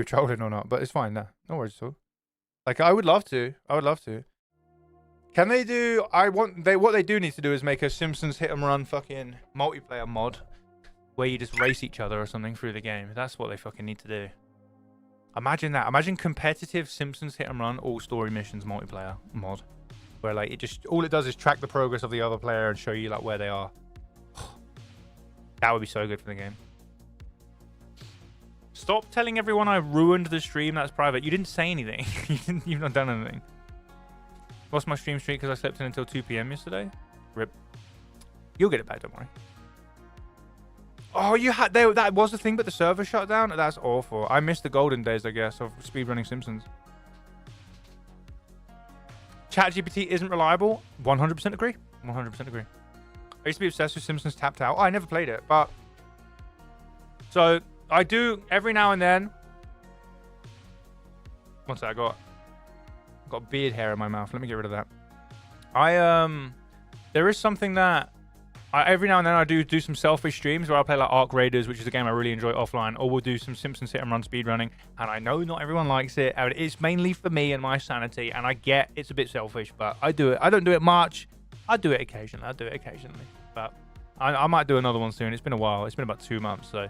trolling or not, but it's fine. No worries at all. Like, I would love to. Can they do? What they do need to do is make a Simpsons hit and run fucking multiplayer mod where you just race each other or something through the game. That's what they fucking need to do. Imagine that. Imagine competitive Simpsons hit and run all story missions multiplayer mod, where like all it does is track the progress of the other player and show you like where they are. That would be so good for the game. Stop telling everyone I ruined the stream. That's private. You didn't say anything. You've not done anything. Lost my stream streak because I slept in until 2 p.m. yesterday. Rip. You'll get it back, don't worry. Oh, that was the thing, but the server shut down? That's awful. I missed the golden days, I guess, of speedrunning Simpsons. ChatGPT isn't reliable. 100% agree. 100% agree. I used to be obsessed with Simpsons Tapped Out. Oh, I never played it, but... So, I do every now and then... What's that I got beard hair in my mouth. Let me get rid of that. There is something that... every now and then I do some selfish streams where I play like Arc Raiders, which is a game I really enjoy offline, or we'll do some Simpsons hit and run speedrunning. And I know not everyone likes it, and it's mainly for me and my sanity, and I get it's a bit selfish, but I do it. I don't do it much. I do it occasionally. But I might do another one soon. It's been a while. It's been about 2 months, so...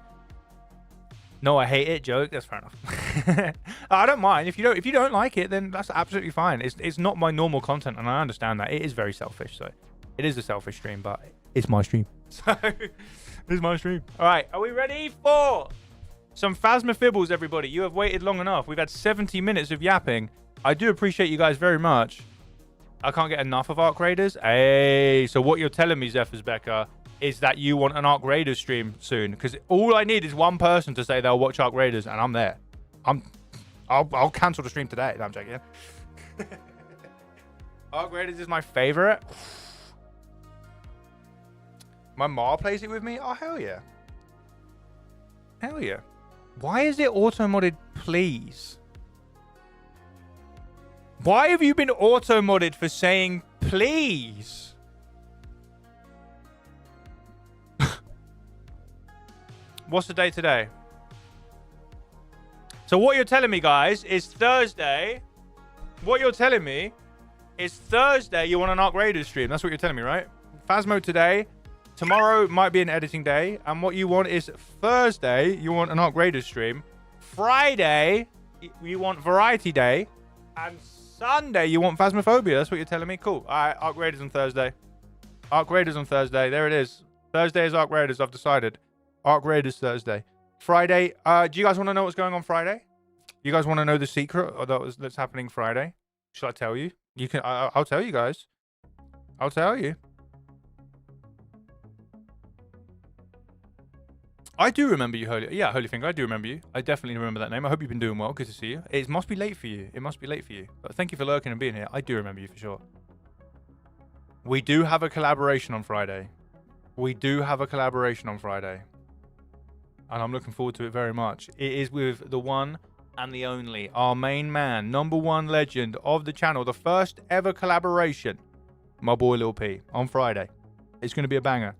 No, I hate it. Joke. That's fair enough. I don't mind. If you don't like it, then that's absolutely fine. It's not my normal content, and I understand that. It is very selfish, so... It is a selfish stream, but it's my stream. So, it's my stream. All right, are we ready for some Phasmophobia, everybody? You have waited long enough. We've had 70 minutes of yapping. I do appreciate you guys very much. I can't get enough of Arc Raiders. Hey, so what you're telling me, Zephyrs Becker, is that you want an Arc Raiders stream soon? Because all I need is one person to say they'll watch Arc Raiders, and I'm there. I'll cancel the stream today. No, I'm joking. Arc Raiders is my favorite. My ma plays it with me? Oh, hell yeah. Hell yeah. Why is it auto-modded, please? Why have you been auto-modded for saying please? What's the date today? So what you're telling me, guys, is Thursday. What you're telling me is Thursday you want an Arc Raiders stream. That's what you're telling me, right? Phasmo today. Tomorrow might be an editing day. And what you want is Thursday, you want an Arc Raiders stream. Friday, you want Variety Day. And Sunday, you want Phasmophobia. That's what you're telling me. Cool. All right, Arc Raiders on Thursday. Arc Raiders on Thursday. There it is. Thursday is Arc Raiders. I've decided. Arc Raiders Thursday. Friday. Do you guys want to know what's going on Friday? You guys want to know the secret that's happening Friday? Shall I tell you? You can. I'll tell you guys. I'll tell you. I do remember you, Holyfinger. I do remember you. I definitely remember that name. I hope you've been doing well. Good to see you. It must be late for you. It must be late for you. But thank you for lurking and being here. I do remember you for sure. We do have a collaboration on Friday. And I'm looking forward to it very much. It is with the one and the only, our main man, #1 legend of the channel, the first ever collaboration, my boy Lil P, on Friday. It's going to be a banger.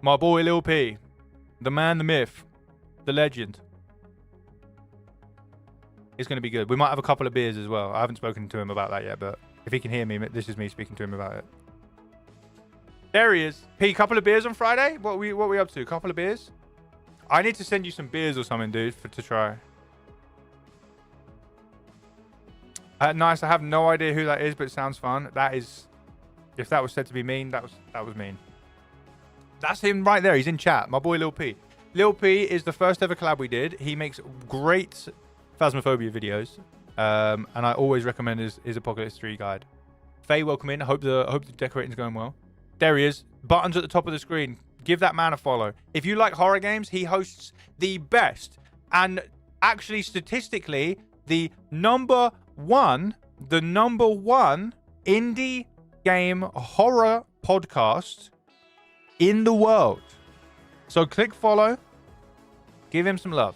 My boy Lil P. The man, the myth, the legend. It's going to be good. We might have a couple of beers as well. I haven't spoken to him about that yet, but if he can hear me, this is me speaking to him about it. There he is. P, couple of beers on Friday? What are we up to? Couple of beers? I need to send you some beers or something, dude, to try. Nice. I have no idea who that is, but it sounds fun. That is... If that was said to be mean, that was mean. That's him right there. He's in chat. My boy Lil P. Lil P is the first ever collab we did. He makes great Phasmophobia videos. And I always recommend his Apocalypse 3 guide. Faye, welcome in. I hope the decorating's going well. There he is. Buttons at the top of the screen. Give that man a follow. If you like horror games, he hosts the best and actually statistically the number one indie game horror podcast in the world. So click follow. Give him some love.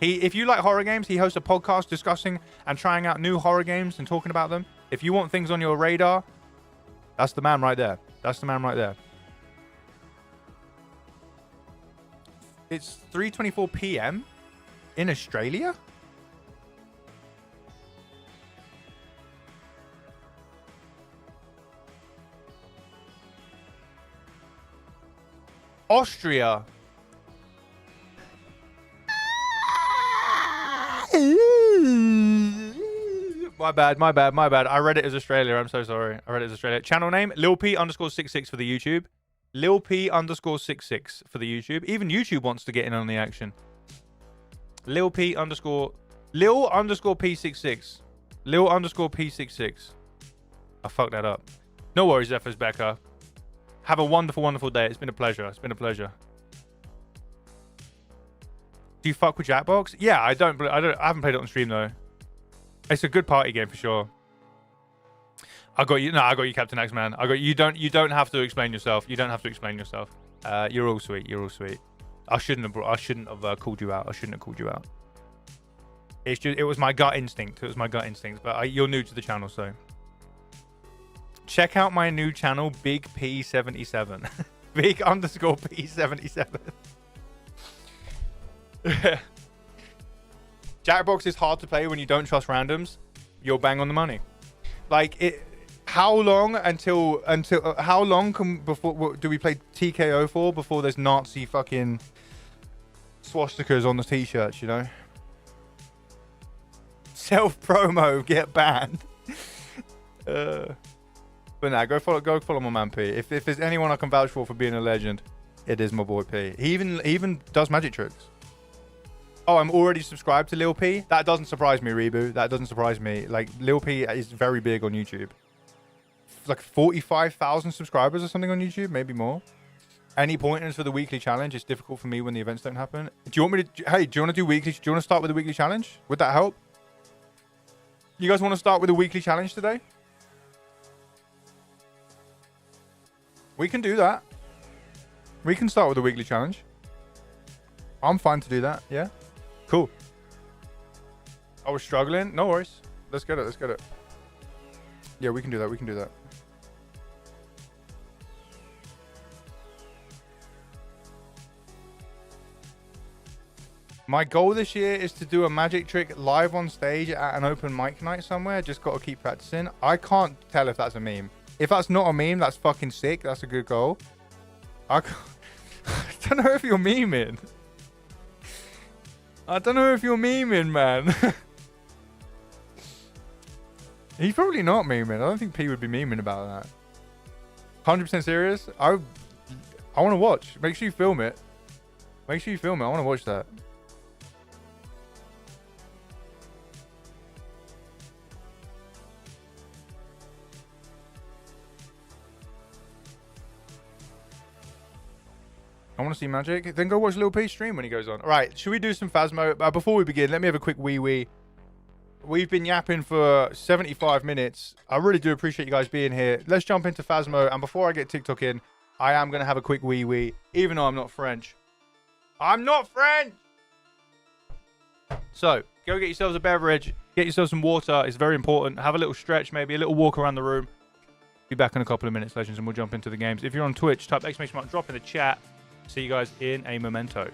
If you like horror games, he hosts a podcast discussing and trying out new horror games and talking about them. If you want things on your radar, that's the man right there. That's the man right there. It's 3:24 p.m. in Australia? Austria. My bad. I read it as Australia. I'm so sorry. I read it as Australia. Channel name, Lil P _66 for the YouTube. Lil P _66 for the YouTube. Even YouTube wants to get in on the action. Lil _P66. Lil _P66. I fucked that up. No worries, Zephyr's Becca. Have a wonderful, wonderful day. It's been a pleasure. It's been a pleasure. Do you fuck with Jackbox? Yeah, I haven't played it on stream though. It's a good party game for sure. I got you. No, I got you, Captain X Man. I got you. You don't have to explain yourself. You don't have to explain yourself. You're all sweet. You're all sweet. I shouldn't have called you out. I shouldn't have called you out. It's just it was my gut instinct. It was my gut instinct. But you're new to the channel, so check out my new channel, Big P77. Big _P77. Jackbox is hard to play when you don't trust randoms. You're bang on the money. Like it. How long until how long do we play TKO for before there's Nazi fucking swastikas on the t-shirts? You know. Self promo, get banned. But nah, go follow my man P. If there's anyone I can vouch for being a legend, it is my boy P. He even does magic tricks. Oh, I'm already subscribed to Lil P. That doesn't surprise me, Reboot. That doesn't surprise me. Like Lil P is very big on YouTube. Like 45,000 subscribers or something on YouTube, maybe more. Any pointers for the weekly challenge? It's difficult for me when the events don't happen. Do you want me to? Hey, do you want to do weekly? Do you want to start with the weekly challenge? Would that help? You guys want to start with a weekly challenge today? We can do that. We can start with a weekly challenge. I'm fine to do that. Yeah. Cool. I was struggling. No worries. Let's get it. Let's get it. Yeah, we can do that. We can do that. My goal this year is to do a magic trick live on stage at an open mic night somewhere. Just got to keep practicing. I can't tell if that's a meme. If that's not a meme, that's fucking sick. That's a good goal. I don't know if you're memeing. I don't know if you're memeing, man. He's probably not memeing. I don't think P would be memeing about that. 100% serious? I want to watch. Make sure you film it. Make sure you film it. I want to watch that. I want to see magic. Then go watch Lil P stream when he goes on. All right, should we do some Phasmo? Before we begin, let me have a quick wee. We've been yapping for 75 minutes. I really do appreciate you guys being here. Let's jump into Phasmo. And before I get TikTok in, I am going to have a quick wee, even though I'm not French. I'm not French! So, go get yourselves a beverage. Get yourself some water. It's very important. Have a little stretch, maybe a little walk around the room. Be back in a couple of minutes, legends, and we'll jump into the games. If you're on Twitch, type exclamation mark, drop in the chat. See you guys in a memento.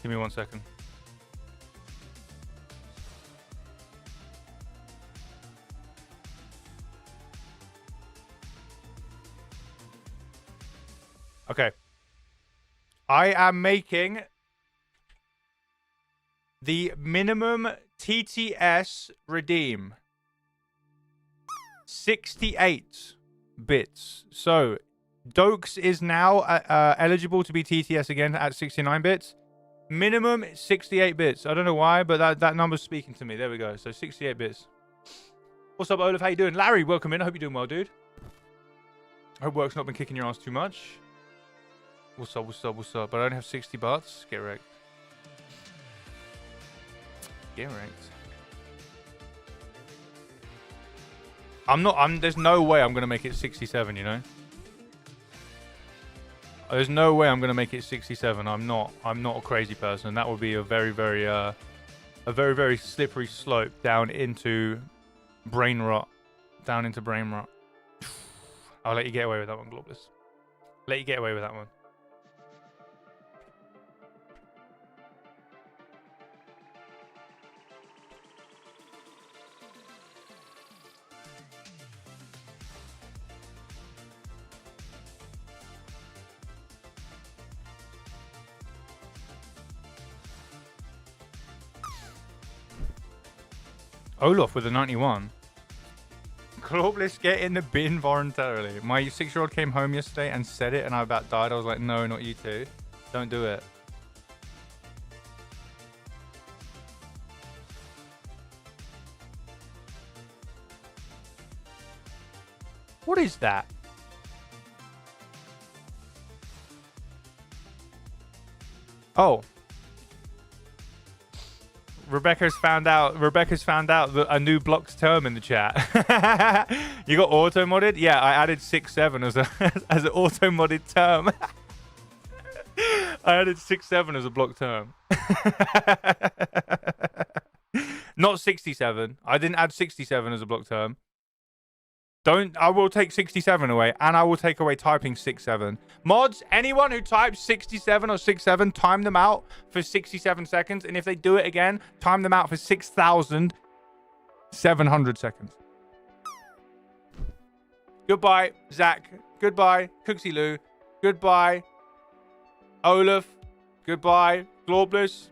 Give me 1 second. Okay. I am making the minimum TTS redeem 68 bits. So Dokes is now eligible to be TTS again at 69 bits. Minimum 68 bits. I don't know why, but that number's speaking to me. There we go. So 68 bits. What's up, Olaf? How you doing? Larry, welcome in. I hope you're doing well, dude. I hope work's not been kicking your ass too much. What's up, what's up, what's up? But I only have 60 bahts. Get wrecked. Get wrecked. There's no way I'm going to make it 67, you know? There's no way I'm going to make it 67. I'm not a crazy person. That would be a very, very slippery slope down into brain rot. Down into brain rot. I'll let you get away with that one, Globus. Let you get away with that one. Olaf with a 91. Globeless, get in the bin voluntarily. My 6-year-old came home yesterday and said it, and I about died. I was like, no, not you too. Don't do it. What is that? Oh. Rebecca's found out that a new blocked term in the chat. You got auto modded? Yeah, I added 6-7 as as an auto modded term. I added 6-7 as a blocked term. Not 67. I didn't add 67 as a blocked term. I will take 67 away, and I will take away typing 6-7. Mods, anyone who types 67 or 6-7, time them out for 67 seconds. And if they do it again, time them out for 6,700 seconds. Goodbye, Zach. Goodbye, Cooksy Lou. Goodbye, Olaf. Goodbye, Globeless.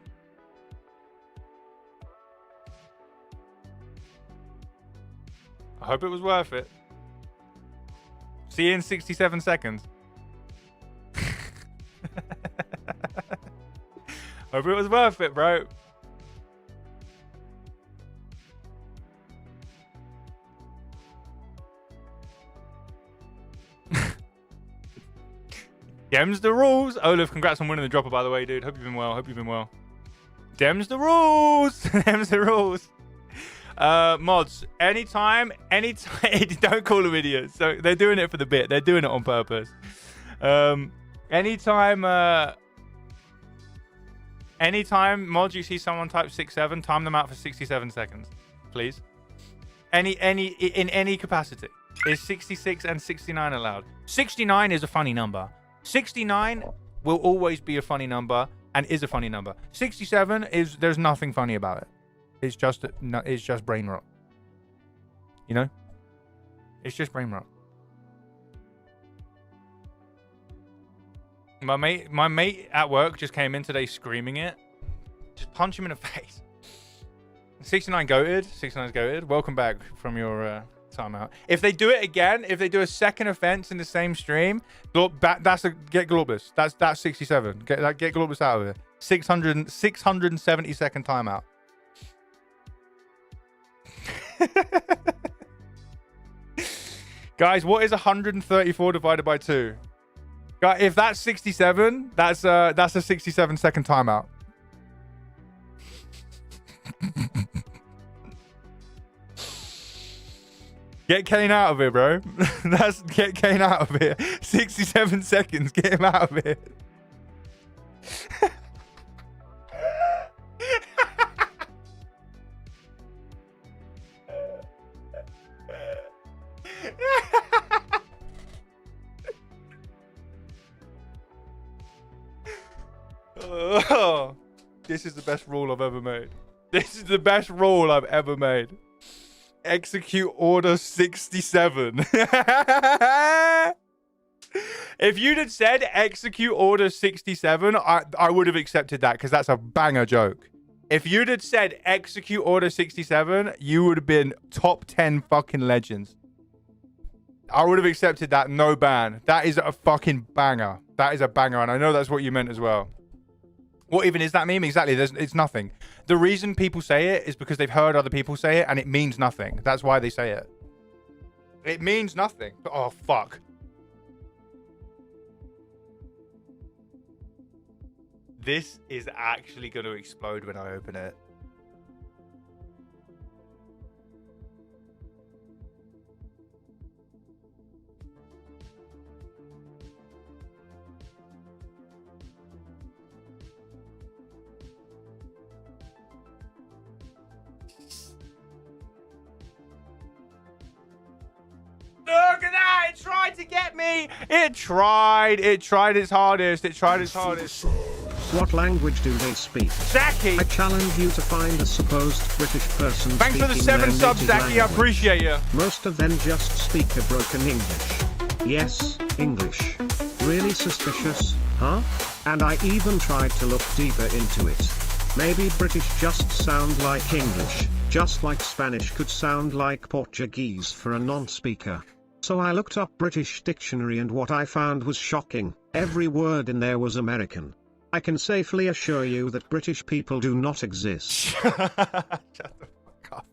I hope it was worth it. See you in 67 seconds. Hope it was worth it, bro. Dems the rules. Olaf, congrats on winning the dropper, by the way, dude. Hope you've been well. Hope you've been well. Dems the rules. Dems the rules. Mods, anytime, don't call them idiots. So they're doing it for the bit. They're doing it on purpose. Anytime, mods, you see someone type 6-7, time them out for 67 seconds, please. In any capacity. Is 66 and 69 allowed? 69 is a funny number. 69 will always be a funny number and is a funny number. 67 is, there's nothing funny about it. It's just brain rot. You know? It's just brain rot. My mate at work just came in today screaming it. Just punch him in the face. 69 goated. 69's goated. Welcome back from your timeout. If they do it again, if they do a second offense in the same stream, get Globus. That's 67. Get Globus out of here. 670 second timeout. Guys, what is 134 divided by 2? Guys, if that's 67, that's a 67 second timeout. Get Kane out of here, bro. Get Kane out of here. 67 seconds. Get him out of here. Oh, this is the best rule I've ever made. This is the best rule I've ever made. Execute order 67. If you'd have said execute order 67, I would have accepted that because that's a banger joke. If you'd have said execute order 67, you would have been top 10 fucking legends. I would have accepted that, no ban. That is a fucking banger. That is a banger, and I know that's what you meant as well. What even is that meme? Exactly, it's nothing. The reason people say it is because they've heard other people say it, and it means nothing. That's why they say it. It means nothing. Oh, fuck. This is actually going to explode when I open it. Look at that! It tried to get me! It tried its hardest. It tried its hardest. What language do they speak? Zaki! I challenge you to find a supposed British person Thanks for the 7 subs, Zaki. I appreciate you. Most of them just speak a broken English. Yes, English. Really suspicious, huh? And I even tried to look deeper into it. Maybe British just sound like English, just like Spanish could sound like Portuguese for a non-speaker. So I looked up British dictionary and what I found was shocking. Every word in there was American. I can safely assure you that British people do not exist. Shut the fuck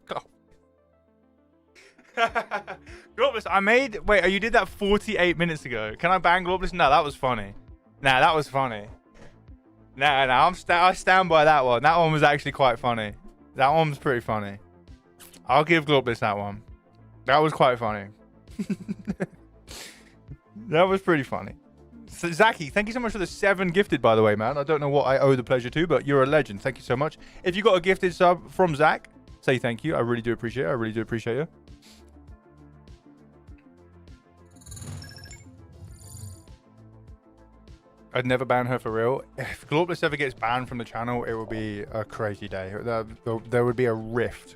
up. Globus, I made... Wait, you did that 48 minutes ago. Can I bang Globus? No, that was funny. Nah, that was funny. Nah, I stand by that one. That one was actually quite funny. That one was pretty funny. I'll give Globus that one. That was quite funny. That was pretty funny. So, Zaki, thank you so much for the 7 gifted, by the way, man. I don't know what I owe the pleasure to, but you're a legend. Thank you so much. If you got a gifted sub from Zach, say thank you. I really do appreciate it. I really do appreciate you. I'd never ban her for real. If Globus ever gets banned from the channel, it will be a crazy day. There would be a rift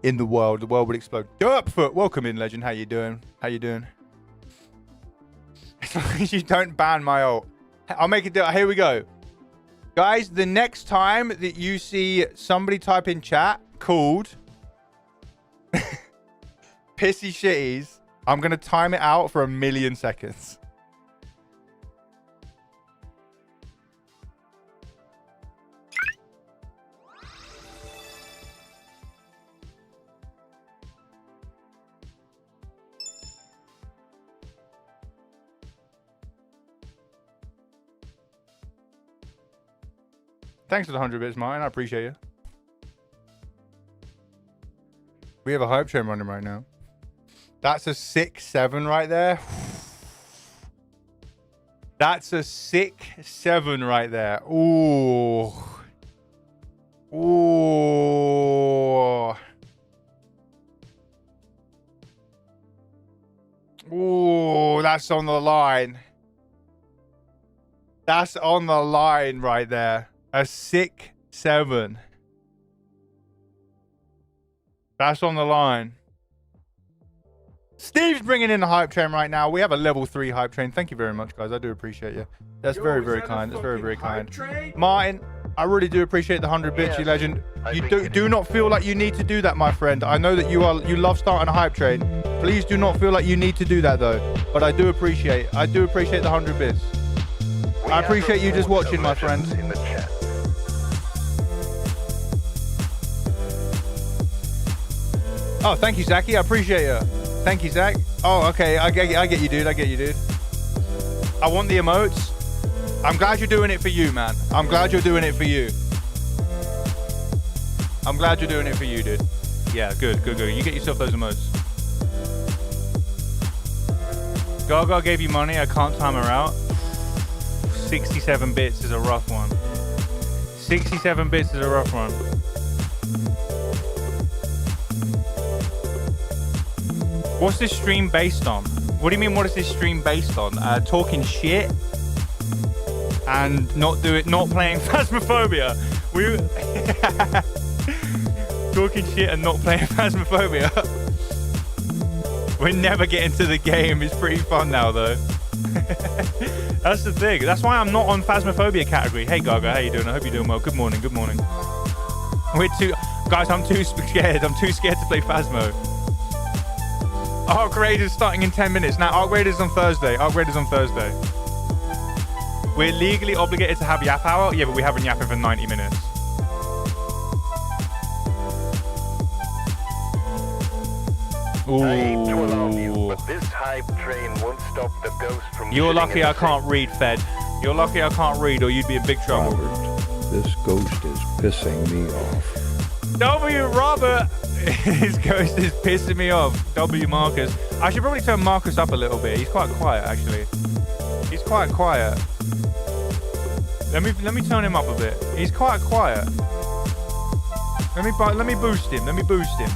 in the world. The world would explode. Derpfoot, welcome in, legend. How you doing? How you doing? As long as you don't ban my ult. I'll make it do. Here we go. Guys, the next time that you see somebody type in chat called Pissy Shitties, I'm going to time it out for 1,000,000 seconds. Thanks for the 100 bits, Martin. I appreciate you. We have a hype train running right now. That's a 6-7 right there. That's a sick 7 right there. Ooh. Ooh. Ooh, that's on the line. That's on the line right there. A sick 7. That's on the line. Steve's bringing in the hype train right now. We have a level 3 hype train. Thank you very much, guys. I do appreciate you. That's very, very kind. That's very, very kind. Martin, I really do appreciate the 100 bits, you legend. You do not feel like you need to do that, my friend. I know that you love starting a hype train. Please do not feel like you need to do that, though. But I do appreciate the 100 bits. I appreciate you just watching, my friend. Oh, thank you, Zaki. I appreciate you. Thank you, Zach. Oh, okay. I get you, dude. I get you, dude. I want the emotes. I'm glad you're doing it for you, man. I'm glad you're doing it for you. I'm glad you're doing it for you, dude. Yeah, good. You get yourself those emotes. Gaga gave you money. I can't time her out. 67 bits is a rough one. 67 bits is a rough one. What's this stream based on? What do you mean, what is this stream based on? Talking shit and not playing Phasmophobia. Talking shit and not playing Phasmophobia. We're never getting to the game. It's pretty fun now, though. That's the thing. That's why I'm not on Phasmophobia category. Hey Gaga, how you doing? I hope you're doing well. Good morning. Good morning. Guys, I'm too scared. I'm too scared to play Phasmo. Arc Raid is starting in 10 minutes. Now, Arc Raid is on Thursday. Arc Raid is on Thursday. We're legally obligated to have Yap Hour. Yeah, but we haven't yapping for 90 minutes. Ooh. I hate to alarm you, but this hype train won't stop the ghost from... You're lucky I can't read, Fed. You're lucky I can't read, or you'd be in big trouble. Robert, this ghost is pissing me off. W. Robert! His ghost is pissing me off. W. Marcus. I should probably turn Marcus up a little bit. He's quite quiet, actually. He's quite quiet. Let me turn him up a bit. He's quite quiet. Let me boost him. Let me boost him.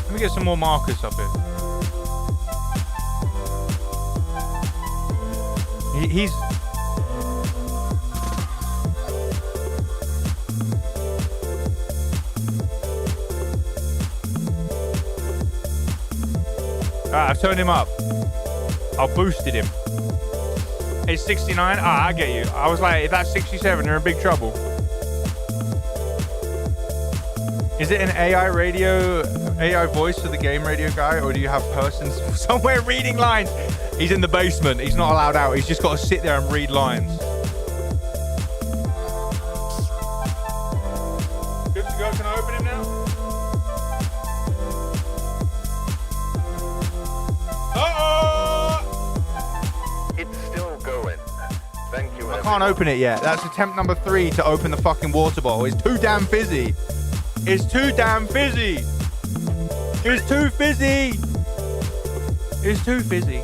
Let me get some more Marcus up here. He's... Alright, I've turned him up. I've boosted him. It's 69. Ah, I get you. I was like, if that's 67, you're in big trouble. Is it an AI radio, AI voice for the game radio guy, or do you have persons somewhere reading lines? He's in the basement. He's not allowed out. He's just got to sit there and read lines. Good to go. Can I open him now? It's still going. Thank you, I can't open it yet. That's attempt number 3 to open the fucking water bottle. It's too damn fizzy. It's too damn fizzy. It's too fizzy. It's too fizzy.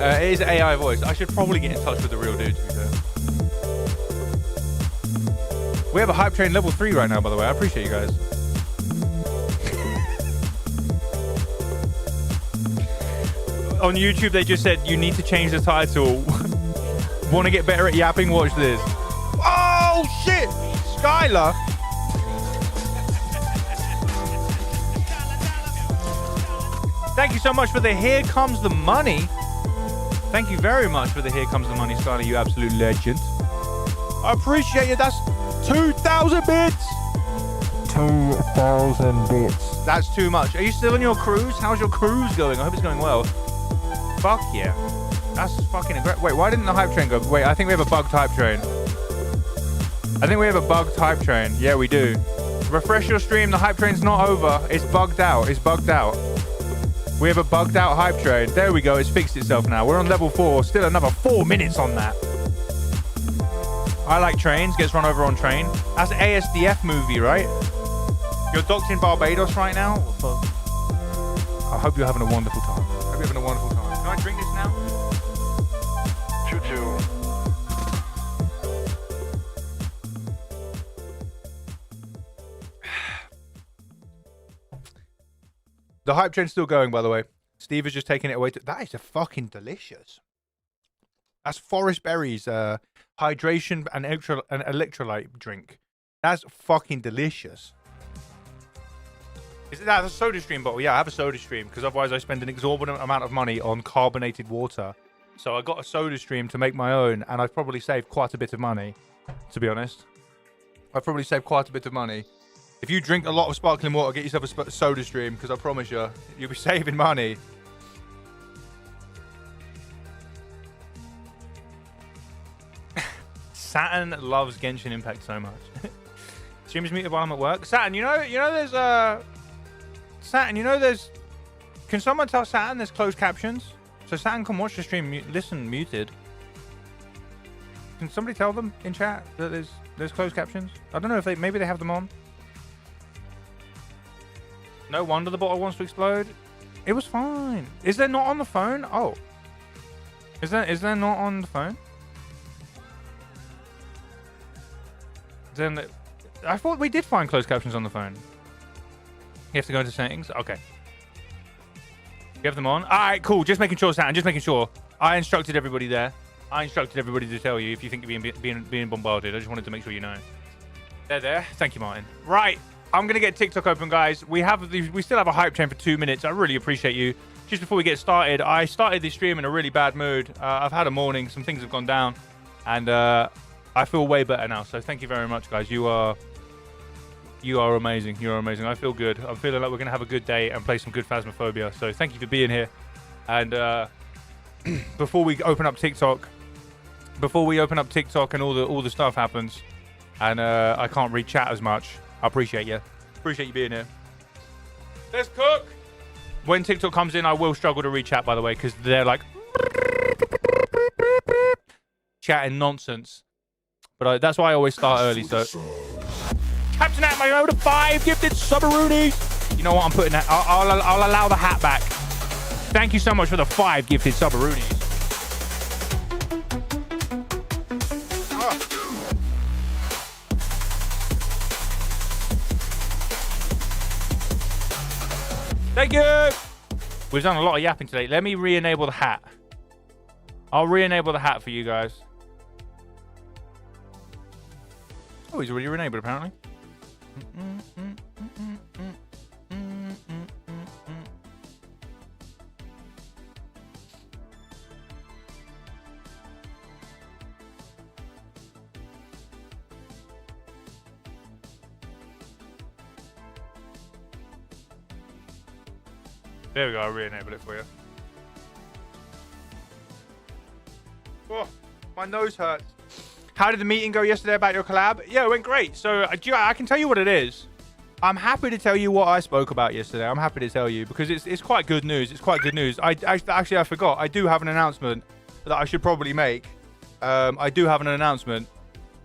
It is an AI voice. I should probably get in touch with the real dude, to be fair. We have a hype train level 3 right now, by the way. I appreciate you guys. On YouTube, they just said, you need to change the title. Want to get better at yapping? Watch this. Oh, shit! Skylar! Thank you so much for the Here Comes the Money. Thank you very much for the Here Comes the Money, Skylar, you absolute legend. I appreciate you. That's 2,000 bits. 2,000 bits. That's too much. Are you still on your cruise? How's your cruise going? I hope it's going well. Fuck yeah. That's fucking great. Wait, why didn't the hype train go? Wait, I think we have a bugged hype train. I think we have a bugged hype train. Yeah, we do. Refresh your stream. The hype train's not over. It's bugged out. It's bugged out. We have a bugged out hype train. There we go. It's fixed itself now. We're on level 4. Still another 4 minutes on that. I like trains. Gets run over on train. That's an ASDF movie, right? You're docked in Barbados right now? I hope you're having a wonderful time. I hope you're having a wonderful time. Can I drink this now? Choo-choo. The hype train's still going, by the way. Steve is just taking it away. That is a fucking delicious. That's Forest Berries, hydration and electrolyte drink. That's fucking delicious. Is that a soda stream bottle? Yeah, I have a soda stream because otherwise I spend an exorbitant amount of money on carbonated water. So I got a soda stream to make my own, and I've probably saved quite a bit of money, to be honest. I've probably saved quite a bit of money. If you drink a lot of sparkling water, get yourself a soda stream, because I promise you, you'll be saving money. Saturn loves Genshin Impact so much. Stream is muted while I'm at work. Saturn, there's can someone tell Saturn there's closed captions? So Saturn can watch the stream, listen muted. Can somebody tell them in chat that there's closed captions? I don't know if maybe they have them on. No wonder the bottle wants to explode. It was fine. Is there not on the phone? Oh. Is there not on the phone? Then I thought we did find closed captions on the phone. You have to go into settings. Okay. You have them on. All right, cool. Just making sure, Saturn. Just making sure. I instructed everybody there. I instructed everybody to tell you if you think you're being bombarded. I just wanted to make sure you know. They're there. Thank you, Martin. Right. I'm going to get TikTok open, guys. We still have a hype train for 2 minutes. I really appreciate you just before we get started, I started this stream in a really bad mood. I've had a morning, some things have gone down, and I feel way better now. So thank you very much, guys. You are amazing. You're amazing. I feel good. I'm feeling like we're gonna have a good day and play some good Phasmophobia. So thank you for being here. And before we open up TikTok, and all the stuff happens, and I can't read chat as much. I appreciate you. Appreciate you being here. Let's cook. When TikTok comes in, I will struggle to read chat, by the way, because they're like chatting nonsense. But that's why I always start early. So, Captain at my own 5 gifted submaroonies. You know what? I'm putting that. I'll allow the hat back. Thank you so much for the 5 gifted submaroonies. Thank you. We've done a lot of yapping today. Let me re-enable the hat. I'll re-enable the hat for you guys. Oh, he's already re-enabled apparently. There we go, I'll re-enable it for you. Oh, my nose hurts. How did the meeting go yesterday about your collab? Yeah, it went great. So I can tell you what it is. I'm happy to tell you what I spoke about yesterday. I'm happy to tell you because it's quite good news. It's quite good news. I forgot. I do have an announcement that I should probably make. I do have an announcement.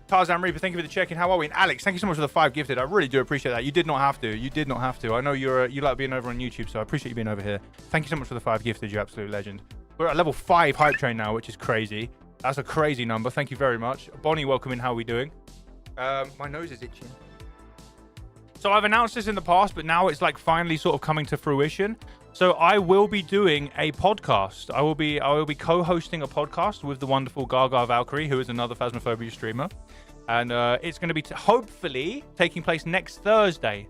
Tarzan Reaper, thank you for the check-in. How are we? And Alex, thank you so much for the 5 gifted. I really do appreciate that. You did not have to. You did not have to. I know you like being over on YouTube, so I appreciate you being over here. Thank you so much for the 5 gifted, you absolute legend. We're at level 5 hype train now, which is crazy. That's a crazy number. Thank you very much. Bonnie, welcome in. How are we doing? My nose is itching. So I've announced this in the past, but now it's like finally sort of coming to fruition. So I will be doing a podcast. I will be co-hosting a podcast with the wonderful Gaga Valkyrie, who is another Phasmophobia streamer. And it's going to be hopefully taking place next Thursday.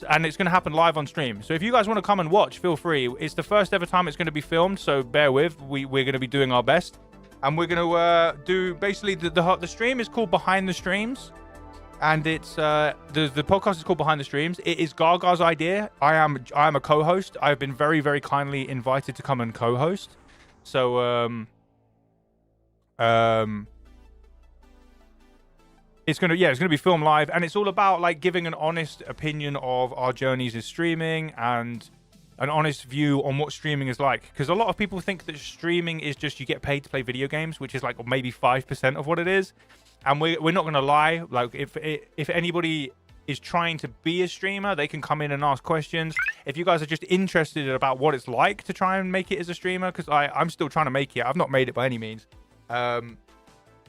And it's going to happen live on stream. So if you guys want to come and watch, feel free. It's the first ever time it's going to be filmed, so bear with. We're going to be doing our best. And we're going to do basically the stream is called Behind the Streams. And it's the podcast is called Behind the Streams. It is Gaga's idea. I am a co-host. I've been very, very kindly invited to come and co-host. So it's gonna be filmed live, and it's all about like giving an honest opinion of our journeys as streaming and an honest view on what streaming is like. Because a lot of people think that streaming is just you get paid to play video games, which is like maybe 5% of what it is. And we're not gonna lie. Like if anybody is trying to be a streamer, they can come in and ask questions. If you guys are just interested about what it's like to try and make it as a streamer, because I'm still trying to make it. I've not made it by any means.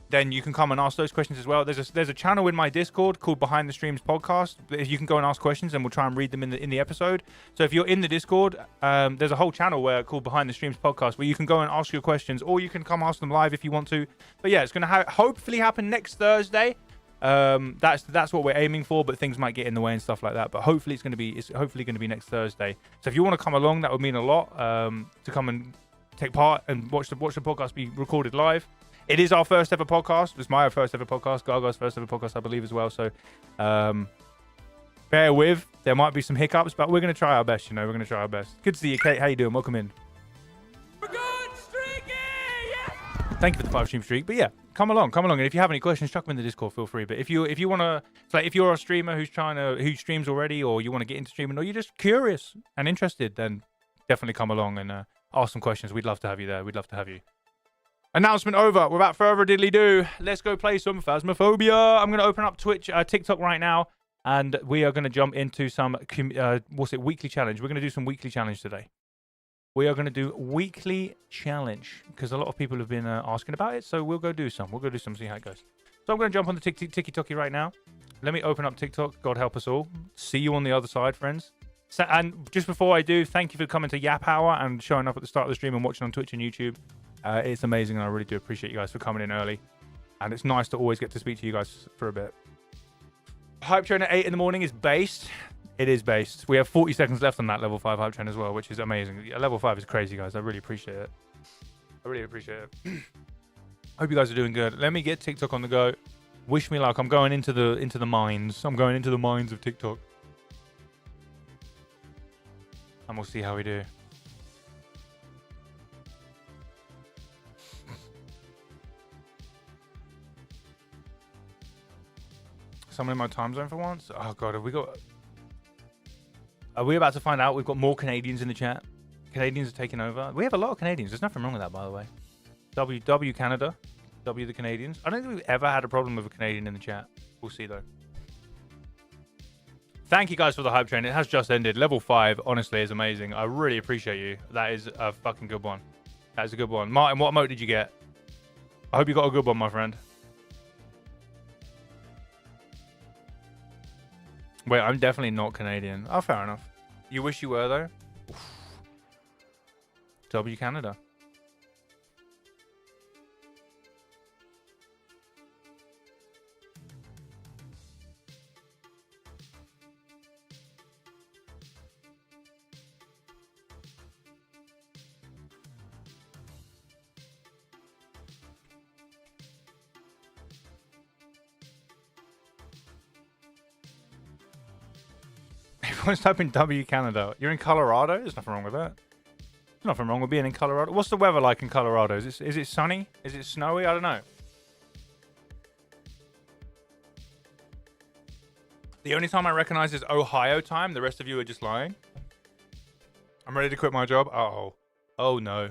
Then you can come and ask those questions as well. There's a channel in my Discord called Behind the Streams Podcast. You can go and ask questions, and we'll try and read them in the episode. So if you're in the Discord, there's a whole channel called Behind the Streams Podcast where you can go and ask your questions, or you can come ask them live if you want to. But yeah, it's going to hopefully happen next Thursday. That's what we're aiming for, but things might get in the way and stuff like that. But hopefully it's hopefully going to be next Thursday. So if you want to come along, that would mean a lot. To come and take part and watch the podcast be recorded live. It is our first ever podcast. It's my first ever podcast. Gaga's first ever podcast, I believe, as well. So, bear with. There might be some hiccups, but we're going to try our best, We're going to try our best. Good to see you, Kate. How you doing? Welcome in. We're good, streaky! Yeah! Thank you for the 5 stream streak. But yeah, come along. And if you have any questions, chuck them in the Discord. Feel free. But if you want to, if you're a streamer who streams already, or you want to get into streaming, or you're just curious and interested, then definitely come along and ask some questions. We'd love to have you there. We'd love to have you. Announcement over. Without further diddly-do, let's go play some Phasmophobia. I'm going to open up TikTok right now, and we are going to jump into some, weekly challenge. We're going to do some weekly challenge today. We are going to do weekly challenge, because a lot of people have been asking about it, so we'll go do some. See how it goes. So I'm going to jump on the Tiki right now. Let me open up TikTok. God help us all. See you on the other side, friends. So, and just before I do, thank you for coming to Yap Hour and showing up at the start of the stream and watching on Twitch and YouTube. It's amazing, and I really do appreciate you guys for coming in early. And it's nice to always get to speak to you guys for a bit. Hype train at 8 in the morning is based. It is based. We have 40 seconds left on that level 5 hype train as well, which is amazing. Yeah, level 5 is crazy, guys. I really appreciate it. I really appreciate it. Hope you guys are doing good. Let me get TikTok on the go. Wish me luck. I'm going into the mines. I'm going into the mines of TikTok. And we'll see how we do. Someone in my time zone for once? Oh god, have we got... Are we about to find out? We've got more Canadians in the chat. Canadians are taking over. We have a lot of Canadians. There's nothing wrong with that, by the way. W Canada. W the Canadians. I don't think we've ever had a problem with a Canadian in the chat. We'll see, though. Thank you guys for the hype train. It has just ended. Level 5, honestly, is amazing. I really appreciate you. That is a fucking good one. That is a good one. Martin, what emote did you get? I hope you got a good one, my friend. Wait, I'm definitely not Canadian. Oh, fair enough. You wish you were, though? Oof. W Canada. Everyone's typing W Canada. You're in Colorado? There's nothing wrong with that. There's nothing wrong with being in Colorado. What's the weather like in Colorado? Is it sunny? Is it snowy? I don't know. The only time I recognize is Ohio time. The rest of you are just lying. I'm ready to quit my job. Uh-oh. Oh, no.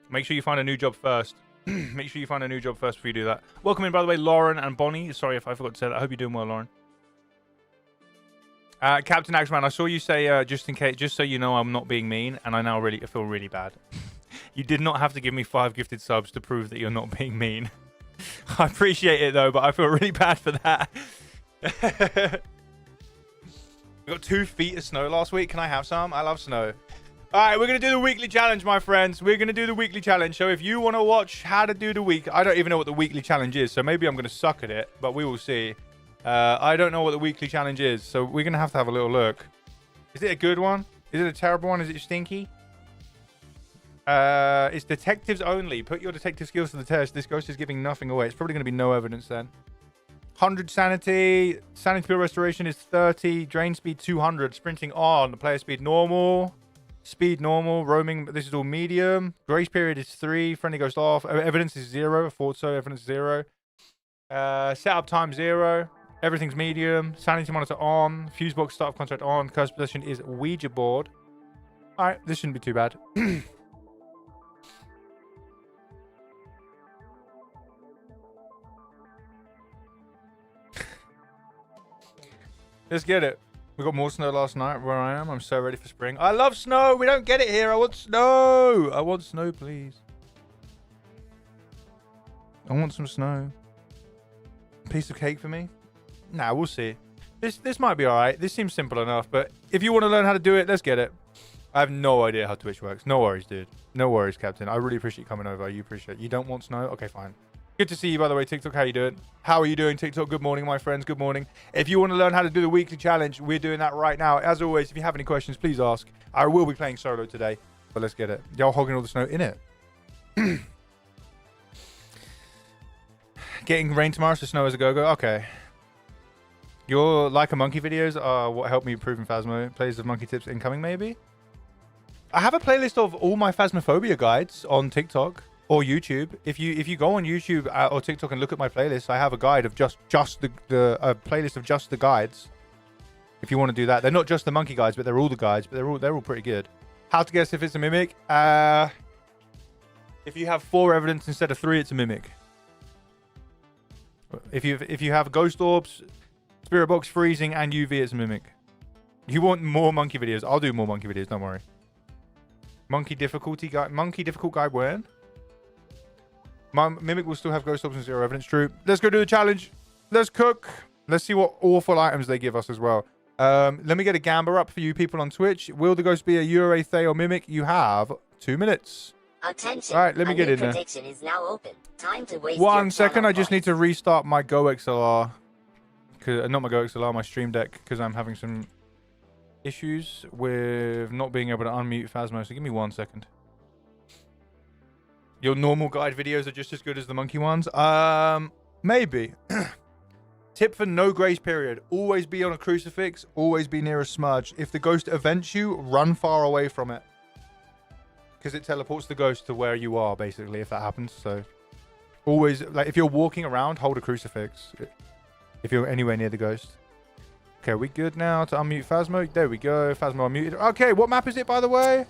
Make sure you find a new job first. Make sure you find a new job first before you do that. Welcome in, by the way, Lauren and Bonnie. Sorry if I forgot to say that. I hope you're doing well, Lauren. Captain Axeman, I saw you say, just in case, just so you know I'm not being mean, and I now feel really bad. You did not have to give me 5 gifted subs to prove that you're not being mean. I appreciate it, though, but I feel really bad for that. We got 2 feet of snow last week. Can I have some? I love snow. All right, we're going to do the weekly challenge, my friends. We're going to do the weekly challenge. So if you want to watch how to do the week, I don't even know what the weekly challenge is, so maybe I'm going to suck at it, but we will see. I don't know what the weekly challenge is, so we're going to have a little look. Is it a good one? Is it a terrible one? Is it stinky? It's detectives only. Put your detective skills to the test. This ghost is giving nothing away. It's probably going to be no evidence then. 100 sanity. Sanity pill restoration is 30. Drain speed 200. Sprinting on. Player speed normal. Speed normal. Roaming. This is all medium. Grace period is 3. Friendly ghost off. Evidence is 0. I thought so. Evidence 0. Setup time 0. Everything's medium. Sanity monitor on. Fuse box start of contract on. Curse possession is Ouija board. Alright, this shouldn't be too bad. Let's get it. We got more snow last night where I am. I'm so ready for spring. I love snow. We don't get it here. I want snow. I want snow, please. I want some snow. Piece of cake for me? Nah, we'll see. This might be alright. This seems simple enough, but if you want to learn how to do it, let's get it. I have no idea how Twitch works. No worries, dude. No worries, Captain. I really appreciate you coming over. You appreciate it. You don't want snow? Okay, fine. Good to see you, by the way, TikTok. How you doing? How are you doing, TikTok? Good morning, my friends. Good morning. If you want to learn how to do the weekly challenge, we're doing that right now. As always, if you have any questions, please ask. I will be playing solo today, but let's get it. Y'all hogging all the snow in it. Getting rain tomorrow, so snow as a go-go. Okay. Your Like a Monkey videos are what helped me improve in Phasmo. Plays of monkey tips incoming, maybe? I have a playlist of all my Phasmophobia guides on TikTok or YouTube. If you go on YouTube or TikTok and look at my playlist, I have a guide of just a playlist of just the guides. If you want to do that, they're not just the monkey guides, but they're all the guides. But they're all pretty good. How to guess if it's a mimic? If you have 4 evidence instead of 3, it's a mimic. If you have ghost orbs, spirit box, freezing, and UV, it's a mimic. You want more monkey videos? I'll do more monkey videos. Don't worry. Monkey difficult guide when? My mimic will still have ghost orbs and 0 evidence. True. Let's go do the challenge. Let's cook. Let's see what awful items they give us as well. Let me get a gamba up for you people on Twitch. Will the ghost be a Ure, Thay, or mimic? You have 2 minutes. Attention. All right, let me get in there. Prediction is now open. Time to waste 1 second. I just need to restart my Go XLR. Not my Go XLR, my Stream Deck, because I'm having some issues with not being able to unmute Phasmo, so give me 1 second. Your normal guide videos are just as good as the monkey ones? Maybe. Tip for no grace period. Always be on a crucifix, always be near a smudge. If the ghost events you, run far away from it. Because it teleports the ghost to where you are, basically, if that happens. So, always, like, if you're walking around, hold a crucifix. If you're anywhere near the ghost. Okay, we good now to unmute Phasmo? There we go. Phasmo unmuted. Okay, what map is it, by the way?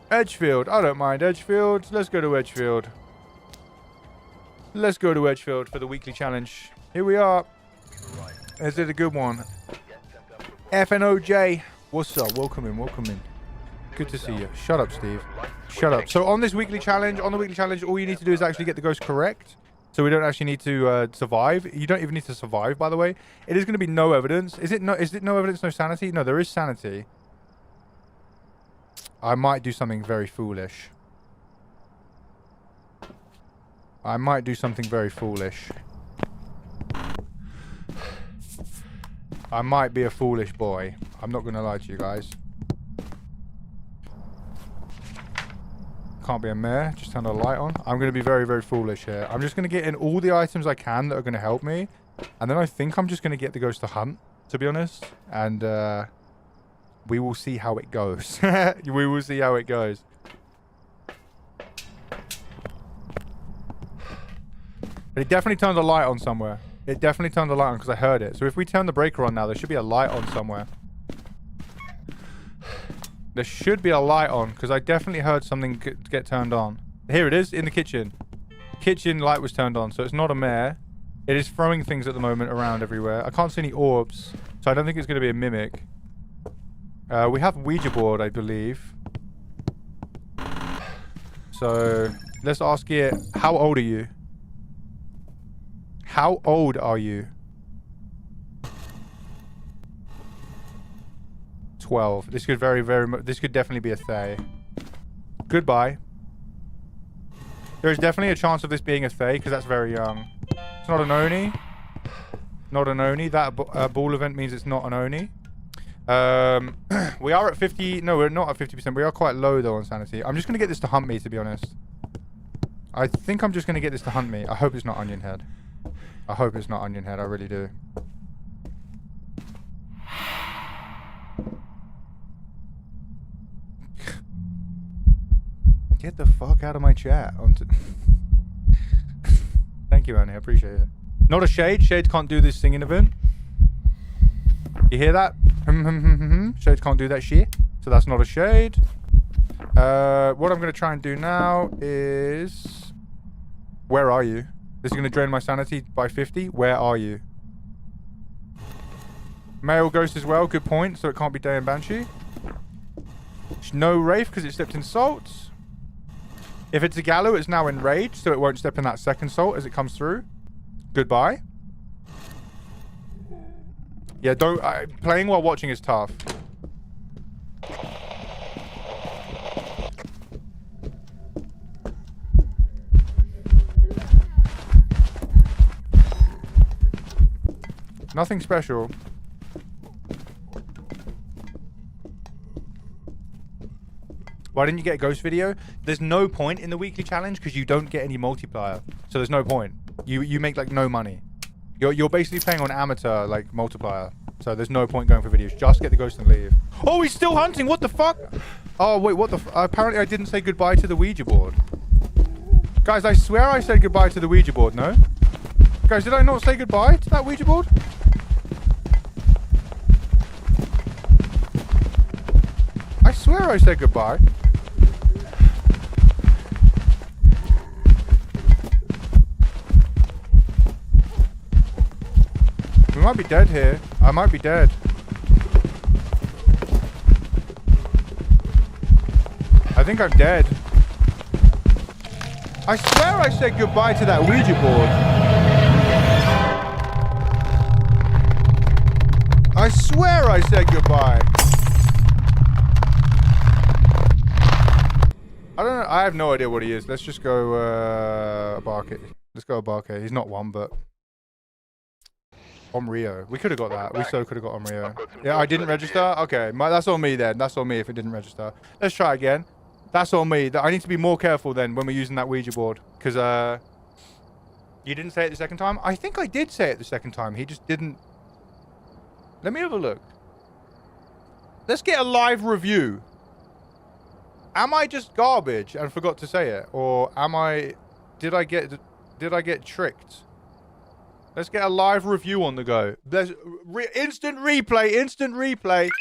Edgefield. I don't mind Edgefield. Let's go to Edgefield. Let's go to Edgefield for the weekly challenge. Here we are. Is it a good one? FNOJ. What's up? Welcome in. Welcome in. Good to see you. Shut up, Steve. Shut up. So on this weekly challenge, all you need to do is actually get the ghost correct. So we don't actually need to survive. You don't even need to survive, by the way. It is going to be no evidence. Is it no evidence, no sanity? No, there is sanity. I might do something very foolish. I might do something very foolish. I might be a foolish boy. I'm not going to lie to you guys. Can't be a mare. Just turn the light on. I'm going to be very, very foolish here. I'm just going to get in all the items I can that are going to help me. And then I think I'm just going to get the ghost to hunt, to be honest. And we will see how it goes. We will see how it goes. But it definitely turned the light on somewhere. It definitely turned the light on because I heard it. So if we turn the breaker on now, there should be a light on somewhere. There should be a light on because I definitely heard something get turned on. Here it is in the kitchen. Kitchen light was turned on, so it's not a mare. It is throwing things at the moment around everywhere. I can't see any orbs, so I don't think it's going to be a mimic. We have Ouija board, I believe. So let's ask it, how old are you? How old are you? 12. This could this could definitely be a Thay. Goodbye. There is definitely a chance of this being a Thay because that's very young. It's not an Oni. Not an Oni. That ball event means it's not an Oni. We are at 50. No, we're not at 50%. We are quite low though on sanity. I'm just going to get this to hunt me, to be honest. I think I'm just going to get this to hunt me. I hope it's not Onion Head. I hope it's not Onion Head. I really do. Get the fuck out of my chat. Thank you, Annie. I appreciate it. Not a shade. Shades can't do this singing event. You hear that? Shades can't do that shit. So that's not a shade. What I'm going to try and do now is... Where are you? This is going to drain my sanity by 50. Where are you? Male ghost as well. Good point. So it can't be Day and Banshee. No Wraith because it stepped in Salt. If it's a Gallo, it's now in Rage. So it won't step in that second Salt as it comes through. Goodbye. Yeah, don't... playing while watching is tough. Nothing special. Why didn't you get a ghost video? There's no point in the weekly challenge because you don't get any multiplier. So there's no point. You make like no money. You're basically playing on amateur like multiplier. So there's no point going for videos. Just get the ghost and leave. Oh, he's still hunting. What the fuck? Oh, wait, what the apparently I didn't say goodbye to the Ouija board. Guys, I swear I said goodbye to the Ouija board, no? Guys, did I not say goodbye to that Ouija board? I swear I said goodbye. We might be dead here. I might be dead. I think I'm dead. I swear I said goodbye to that Ouija board. I swear I said goodbye. I don't know. I have no idea what he is. Let's just go Barkit. Let's go Barkit. He's not one, but... On Rio. We could have got that. We so could have got on Rio. Yeah, I didn't register? Okay, that's on me then. That's on me if it didn't register. Let's try again. That's on me. I need to be more careful then when we're using that Ouija board. Because, you didn't say it the second time? I think I did say it the second time. He just didn't... Let me have a look. Let's get a live review. Am I just garbage and forgot to say it? Or am I... Did I get tricked? Let's get a live review on the go. There's instant replay, instant replay.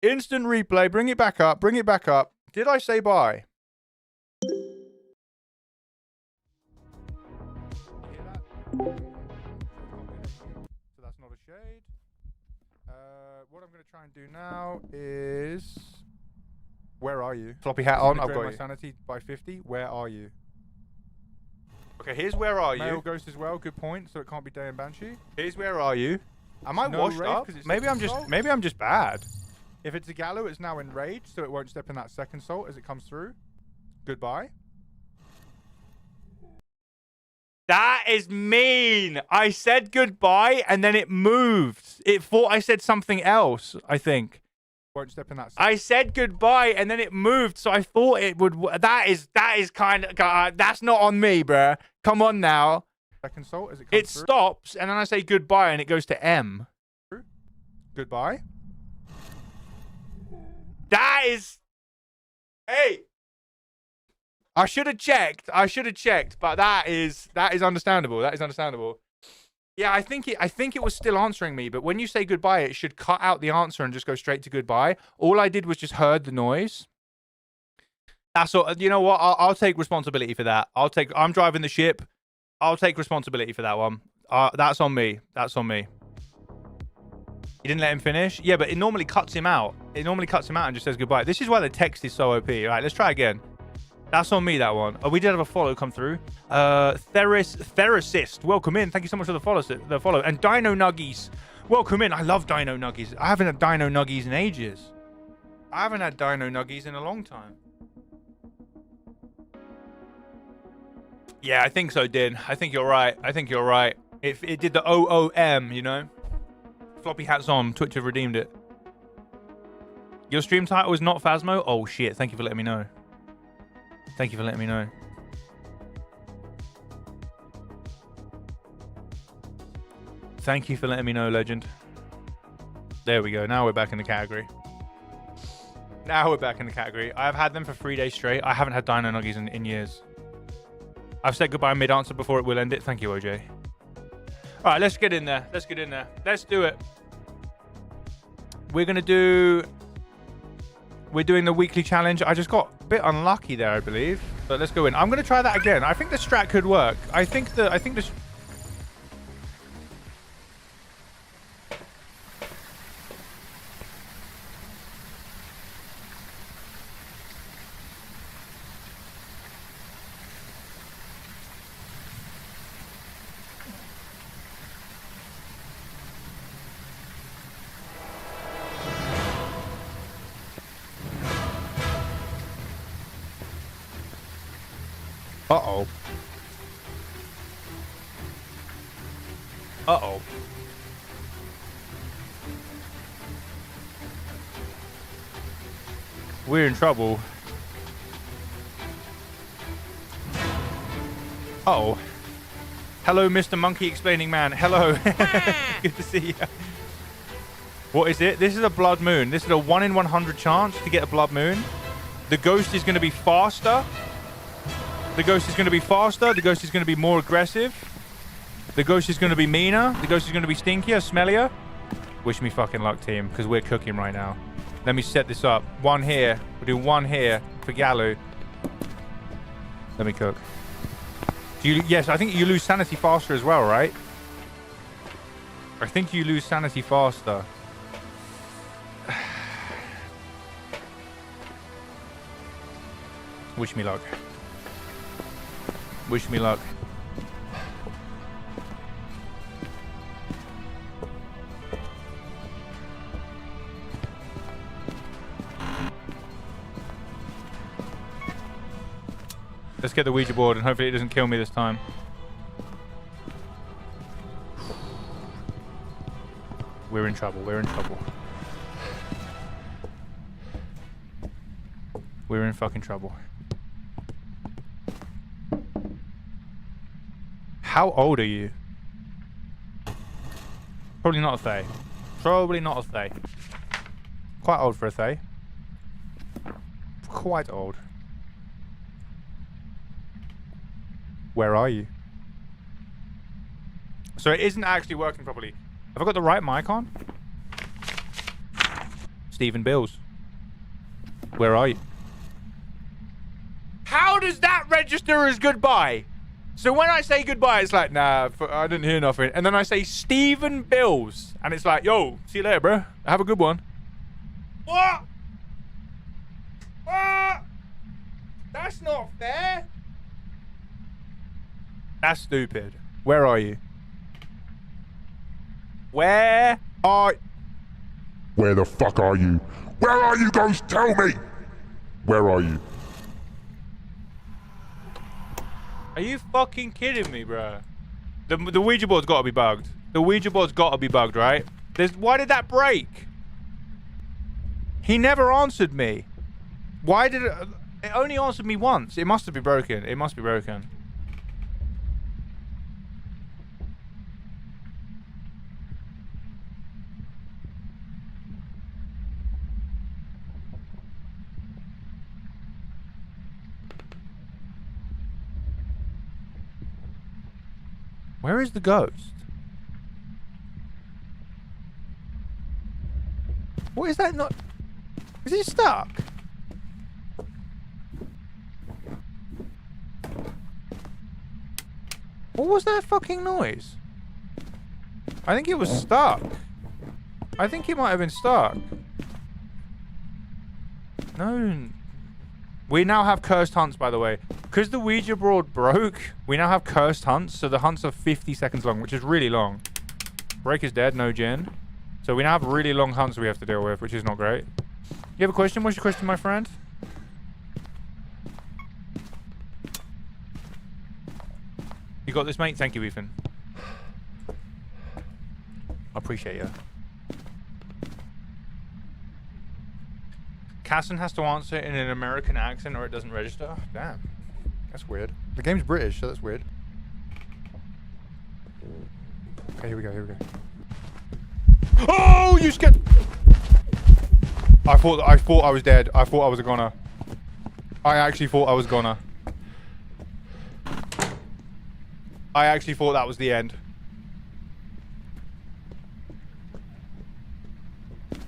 Instant replay. Bring it back up. Bring it back up. Did I say bye? Hear that? So that's not a shade. What I'm going to try and do now is... Where are you? Floppy hat on. I've got my sanity by 50. Where are you? Okay, here's where are you. Male ghost as well. Good point. So it can't be Day and Banshee. Here's where are you. Am I washed up? Maybe I'm just bad. If it's a Gallo, it's now enraged, so it won't step in that second salt as it comes through. Goodbye. That is mean. I said goodbye and then it moved. It thought I said something else, I think. Won't step in that. I said goodbye and then it moved, so I thought it would. That is kind of. That's not on me, bruh. Come on now. Second salt as it stops and then I say goodbye and it goes to M. Goodbye. That is. Hey. I should have checked. But that is understandable. That is understandable. Yeah, I think it was still answering me, but when you say goodbye, it should cut out the answer and just go straight to goodbye. All I did was just heard the noise. That's all. You know what? I'll take responsibility for that. I'm driving the ship. I'll take responsibility for that one. That's on me. That's on me. You didn't let him finish? Yeah, but it normally cuts him out. It normally cuts him out and just says goodbye. This is why the text is so OP. All right, let's try again. That's on me, that one. Oh, we did have a follow come through. Theracist, welcome in. Thank you so much for the follow. And Dino Nuggies, welcome in. I love Dino Nuggies. I haven't had Dino Nuggies in ages. I haven't had Dino Nuggies in a long time. Yeah, I think so, Din. I think you're right. It did the OOM, you know? Floppy hats on. Twitch have redeemed it. Your stream title is not Phasmo? Oh, shit. Thank you for letting me know. Thank you for letting me know. Thank you for letting me know, legend. There we go. Now we're back in the category. I've had them for 3 days straight. I haven't had Dino Nuggies in years. I've said goodbye mid-answer before it will end it. Thank you, OJ. All right, let's get in there. Let's do it. We're doing the weekly challenge. I just got a bit unlucky there, I believe. But let's go in. I'm going to try that again. I think the strat could work. I think the... Uh-oh. Uh-oh. We're in trouble. Uh-oh. Hello, Mr. Monkey Explaining Man. Hello. Good to see you. What is it? This is a blood moon. This is a 1 in 100 chance to get a blood moon. The ghost is going to be faster. The ghost is going to be faster. The ghost is going to be more aggressive. The ghost is going to be meaner. The ghost is going to be stinkier, smellier. Wish me fucking luck, team, because we're cooking right now. Let me set this up. One here. We'll do one here for Gallo. Let me cook. Yes, I think you lose sanity faster as well, right? I think you lose sanity faster. Wish me luck. Wish me luck. Let's get the Ouija board and hopefully it doesn't kill me this time. We're in trouble. We're in trouble. We're in fucking trouble. How old are you? Probably not a Thay. Probably not a Thay. Quite old for a Thay. Quite old. Where are you? So it isn't actually working properly. Have I got the right mic on? Stephen Bills. Where are you? How does that register as goodbye? So when I say goodbye, it's like, nah, I didn't hear nothing. And then I say Stephen Bills. And it's like, yo, see you later, bro. Have a good one. What? What? That's not fair. That's stupid. Where are you? Where are... Where the fuck are you? Where are you, Ghost? Tell me! Where are you? Are you fucking kidding me, bro? The Ouija board's got to be bugged. The Ouija board's got to be bugged, right? Why did that break? He never answered me. Why did it... It only answered me once. It must have been broken. It must be broken. Where is the ghost? What is that not... Is he stuck? What was that fucking noise? I think it was stuck. I think it might have been stuck. No. We now have cursed hunts, by the way. Because the Ouija board broke, we now have cursed hunts. So the hunts are 50 seconds long, which is really long. Break is dead, no gen. So we now have really long hunts we have to deal with, which is not great. You have a question? What's your question, my friend? You got this, mate? Thank you, Ethan. I appreciate you. Casson has to answer in an American accent or it doesn't register. Damn. That's weird. The game's British, so that's weird. Okay, here we go, here we go. Oh, you scared... I thought I was dead. I thought I was a goner. I actually thought I was goner. I actually thought that was the end.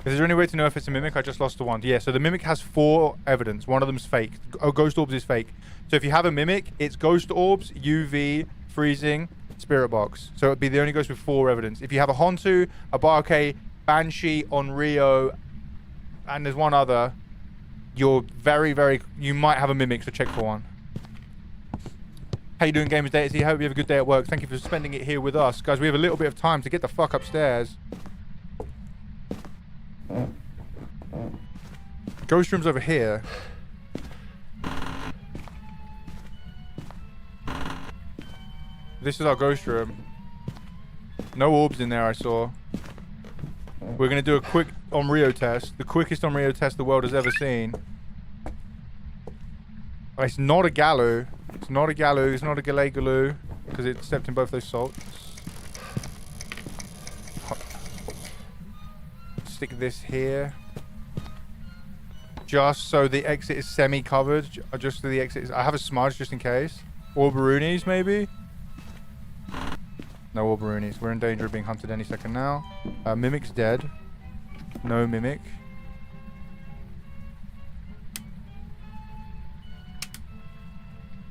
Is there any way to know if it's a mimic? I just lost the one. Yeah, so the mimic has 4 evidence. One of them's fake. Oh, ghost orbs is fake. So if you have a mimic, it's ghost orbs, UV, freezing, spirit box. So it'd be the only ghost with 4 evidence. If you have a Hontu, a Barke, Banshee, Onryo, and there's one other, you're you might have a mimic, so check for one. How you doing, Gamers Day? I hope you have a good day at work. Thank you for spending it here with us. Guys, we have a little bit of time to get the fuck upstairs. Ghost room's over here. This is our ghost room. No orbs in there, I saw. We're going to do a quick Onryo test. The quickest Onryo test the world has ever seen. Oh, it's not a Galoo. It's not a Galoo. It's not a Galoo. Because it stepped in both those salts. Stick this here. Just so the exit is semi-covered. Just so the exit is... I have a smudge just in case. Orberoonies, maybe? No Orberoonies. We're in danger of being hunted any second now. Mimic's dead. No Mimic.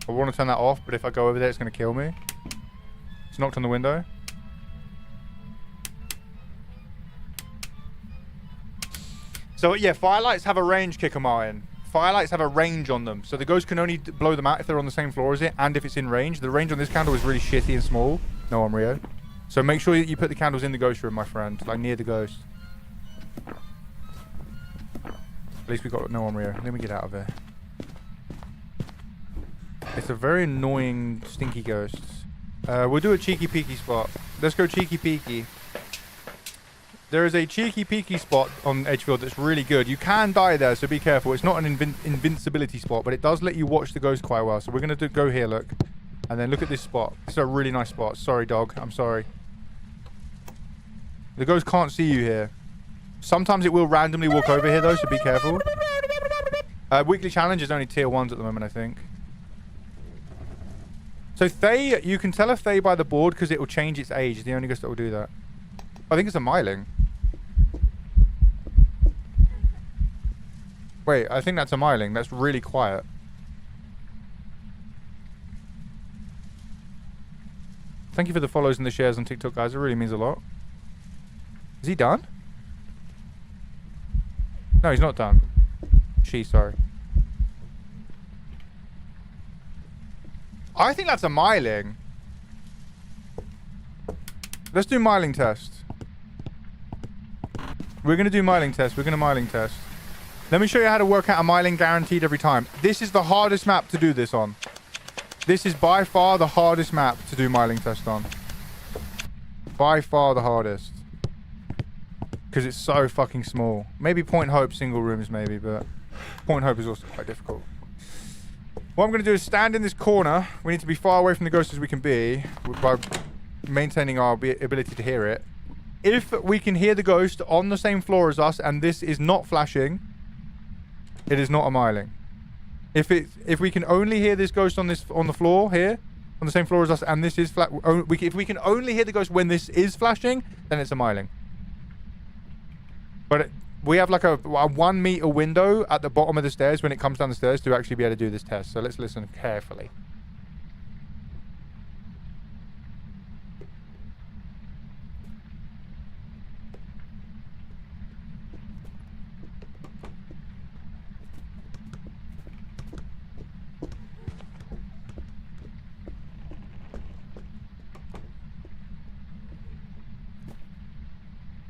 I want to turn that off, but if I go over there, it's going to kill me. It's knocked on the window. So yeah, firelights have a range, Kicker Martin. Firelights have a range on them. So the ghost can only blow them out if they're on the same floor as it, and if it's in range. The range on this candle is really shitty and small. No, I'm Rio. So make sure you put the candles in the ghost room, my friend. Like near the ghost. At least we got no on Rio. Let me get out of here. It's a very annoying, stinky ghost. We'll do a cheeky peeky spot. Let's go cheeky peeky. There is a cheeky peeky spot on Edgefield that's really good. You can die there, so be careful. It's not an invincibility spot, but it does let you watch the ghost quite well. So we're going to go here, look. And then look at this spot. It's a really nice spot. Sorry, dog. I'm sorry. The ghost can't see you here. Sometimes it will randomly walk over here, though, so be careful. Weekly challenge is only tier 1s at the moment, I think. So Thay, you can tell a Thay by the board because it will change its age. It's the only ghost that will do that. I think it's a Myling. Wait, I think that's a Myling. That's really quiet. Thank you for the follows and the shares on TikTok, guys. It really means a lot. Is he done? No, he's not done. Sorry. I think that's a Myling. Let's do Myling test. We're going to do Myling test. We're going to Myling test. Let me show you how to work out a Myling guaranteed every time. This is the hardest map to do this on. This is by far the hardest map to do Myling test on. By far the hardest. Because it's so fucking small. Maybe Point Hope single rooms maybe, but Point Hope is also quite difficult. What I'm going to do is stand in this corner. We need to be far away from the ghost as we can be by maintaining our ability to hear it. If we can hear the ghost on the same floor as us and this is not flashing, it is not a Myling. If we can only hear this ghost on the floor here, on the same floor as us, and this is if we can only hear the ghost when this is flashing, then it's a Myling. But we have like a 1 meter window at the bottom of the stairs when it comes down the stairs to actually be able to do this test. So let's listen carefully.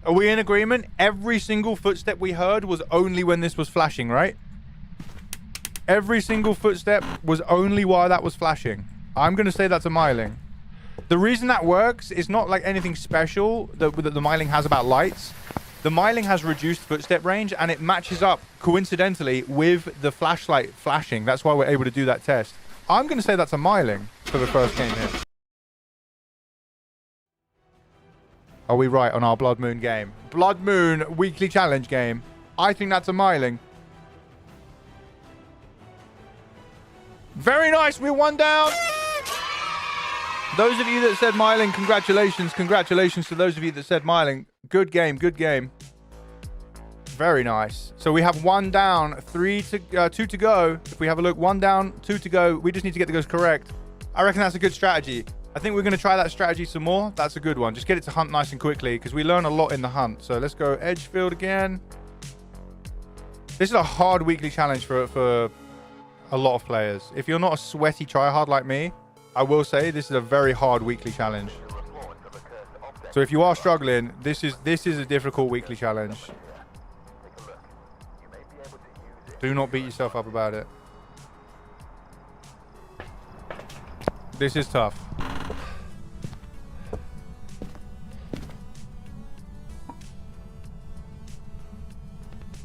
Are we in agreement? Every single footstep we heard was only when this was flashing, right? Every single footstep was only while that was flashing. I'm going to say that's a Myling. The reason that works is not like anything special that the Myling has about lights. The Myling has reduced footstep range and it matches up coincidentally with the flashlight flashing. That's why we're able to do that test. I'm going to say that's a Myling for the first game here. Are we right on our Blood Moon game? Blood Moon weekly challenge game. I think that's a Myling. Very nice. We're 1 down. Those of you that said Myling, congratulations. Congratulations to those of you that said Myling. Good game. Good game. Very nice. So we have 1 down, 2 to go. If we have a look, 1 down, 2 to go. We just need to get the ghost correct. I reckon that's a good strategy. I think we're going to try that strategy some more. That's a good one. Just get it to hunt nice and quickly because we learn a lot in the hunt. So let's go Edgefield again. This is a hard weekly challenge for a lot of players. If you're not a sweaty tryhard like me, I will say this is a very hard weekly challenge. So if you are struggling, this is a difficult weekly challenge. Do not beat yourself up about it. This is tough.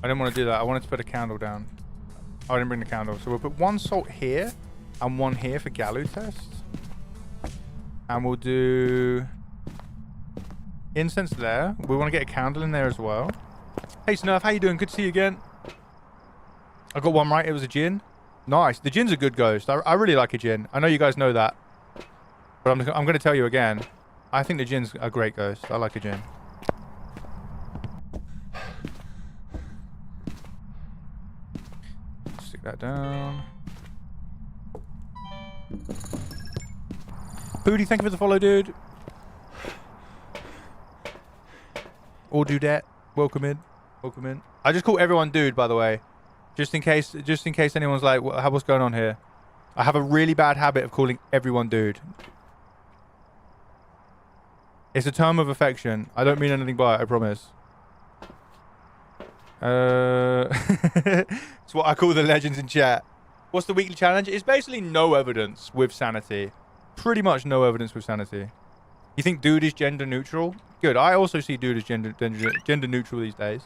I didn't want to do that. I wanted to put a candle down. Oh, I didn't bring the candle. So we'll put 1 salt here and 1 here for Galu test. And we'll do incense there. We want to get a candle in there as well. Hey, Snurf, how you doing? Good to see you again. I got 1 right. It was a Jinn. Nice. The Jinn's a good ghost. I really like a Jinn. I know you guys know that. But I'm going to tell you again. I think the Jinn's a great ghost. I like a Jinn. Stick that down. Booty, thank you for the follow, dude. Or Dudette. Welcome in. Welcome in. I just call everyone dude, by the way. Just in case anyone's like, what's going on here? I have a really bad habit of calling everyone dude. It's a term of affection. I don't mean anything by it, I promise. It's what I call the legends in chat. What's the weekly challenge? It's basically no evidence with sanity. Pretty much no evidence with sanity. You think dude is gender neutral? Good. I also see dude as gender neutral these days.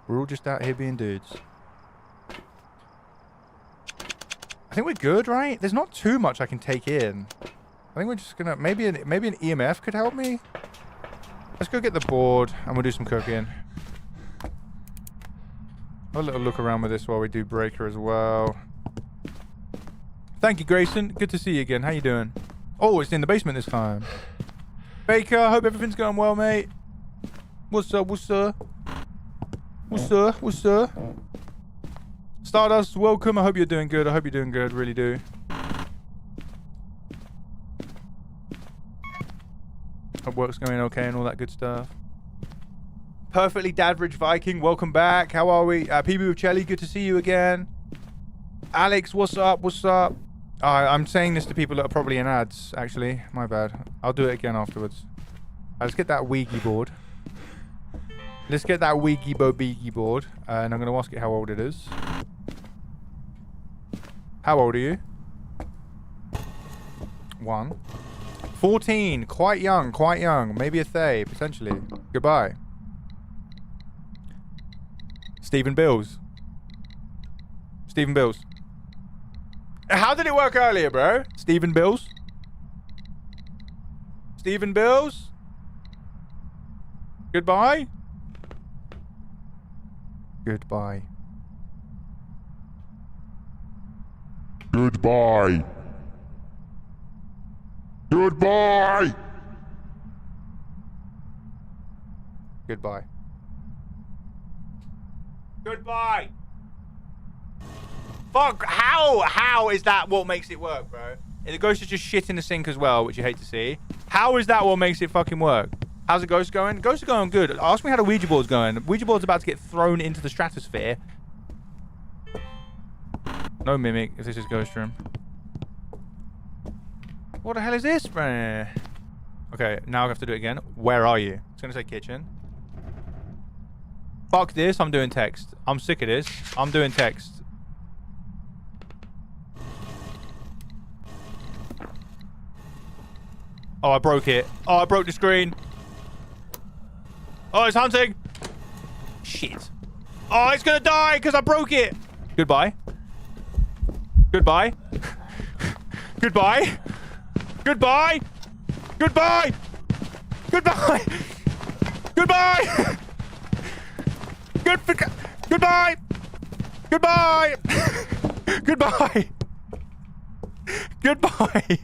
We're all just out here being dudes. I think we're good, right? There's not too much I can take in. I think we're just gonna maybe an EMF could help me. Let's go get the board and we'll do some cooking. Have a little look around with this while we do breaker as well. Thank you, Grayson. Good to see you again. How you doing? Oh, it's in the basement this time. Baker, hope everything's going well, mate. What's up? What's up? What's up? What's up? Stardust, welcome. I hope you're doing good. I hope you're doing good. Really do. Hope work's going okay and all that good stuff. Perfectly Dadridge Viking, welcome back. How are we? PB with Chelly, good to see you again. Alex, what's up? What's up? I'm saying this to people that are probably in ads, actually. My bad. I'll do it again afterwards. Let's get that Ouija board. Let's get that Ouija Bobigi board. And I'm going to ask it how old it is. How old are you? 1. 14. Quite young, quite young. Maybe a Thay, potentially. Goodbye. Stephen Bills. Stephen Bills. How did it work earlier, bro? Stephen Bills? Stephen Bills? Goodbye? Goodbye. Goodbye. Goodbye. Goodbye. Goodbye. Fuck, how is that what makes it work, bro? The ghost is just shit in the sink as well, which you hate to see. How is that what makes it fucking work? How's the ghost going? Ghosts are going good. Ask me how the Ouija board's going. The Ouija board's about to get thrown into the stratosphere. No mimic, if this is ghost room. What the hell is this, bro? Okay, now I have to do it again. Where are you? It's gonna say kitchen. Fuck this, I'm doing text. I'm sick of this. I'm doing text. Oh, I broke it. Oh, I broke the screen. Oh, it's hunting. Shit. Oh, it's gonna die because I broke it. Goodbye. Goodbye. Goodbye. Goodbye. Goodbye. Goodbye. Goodbye. Goodbye. Goodbye. Goodbye. Goodbye.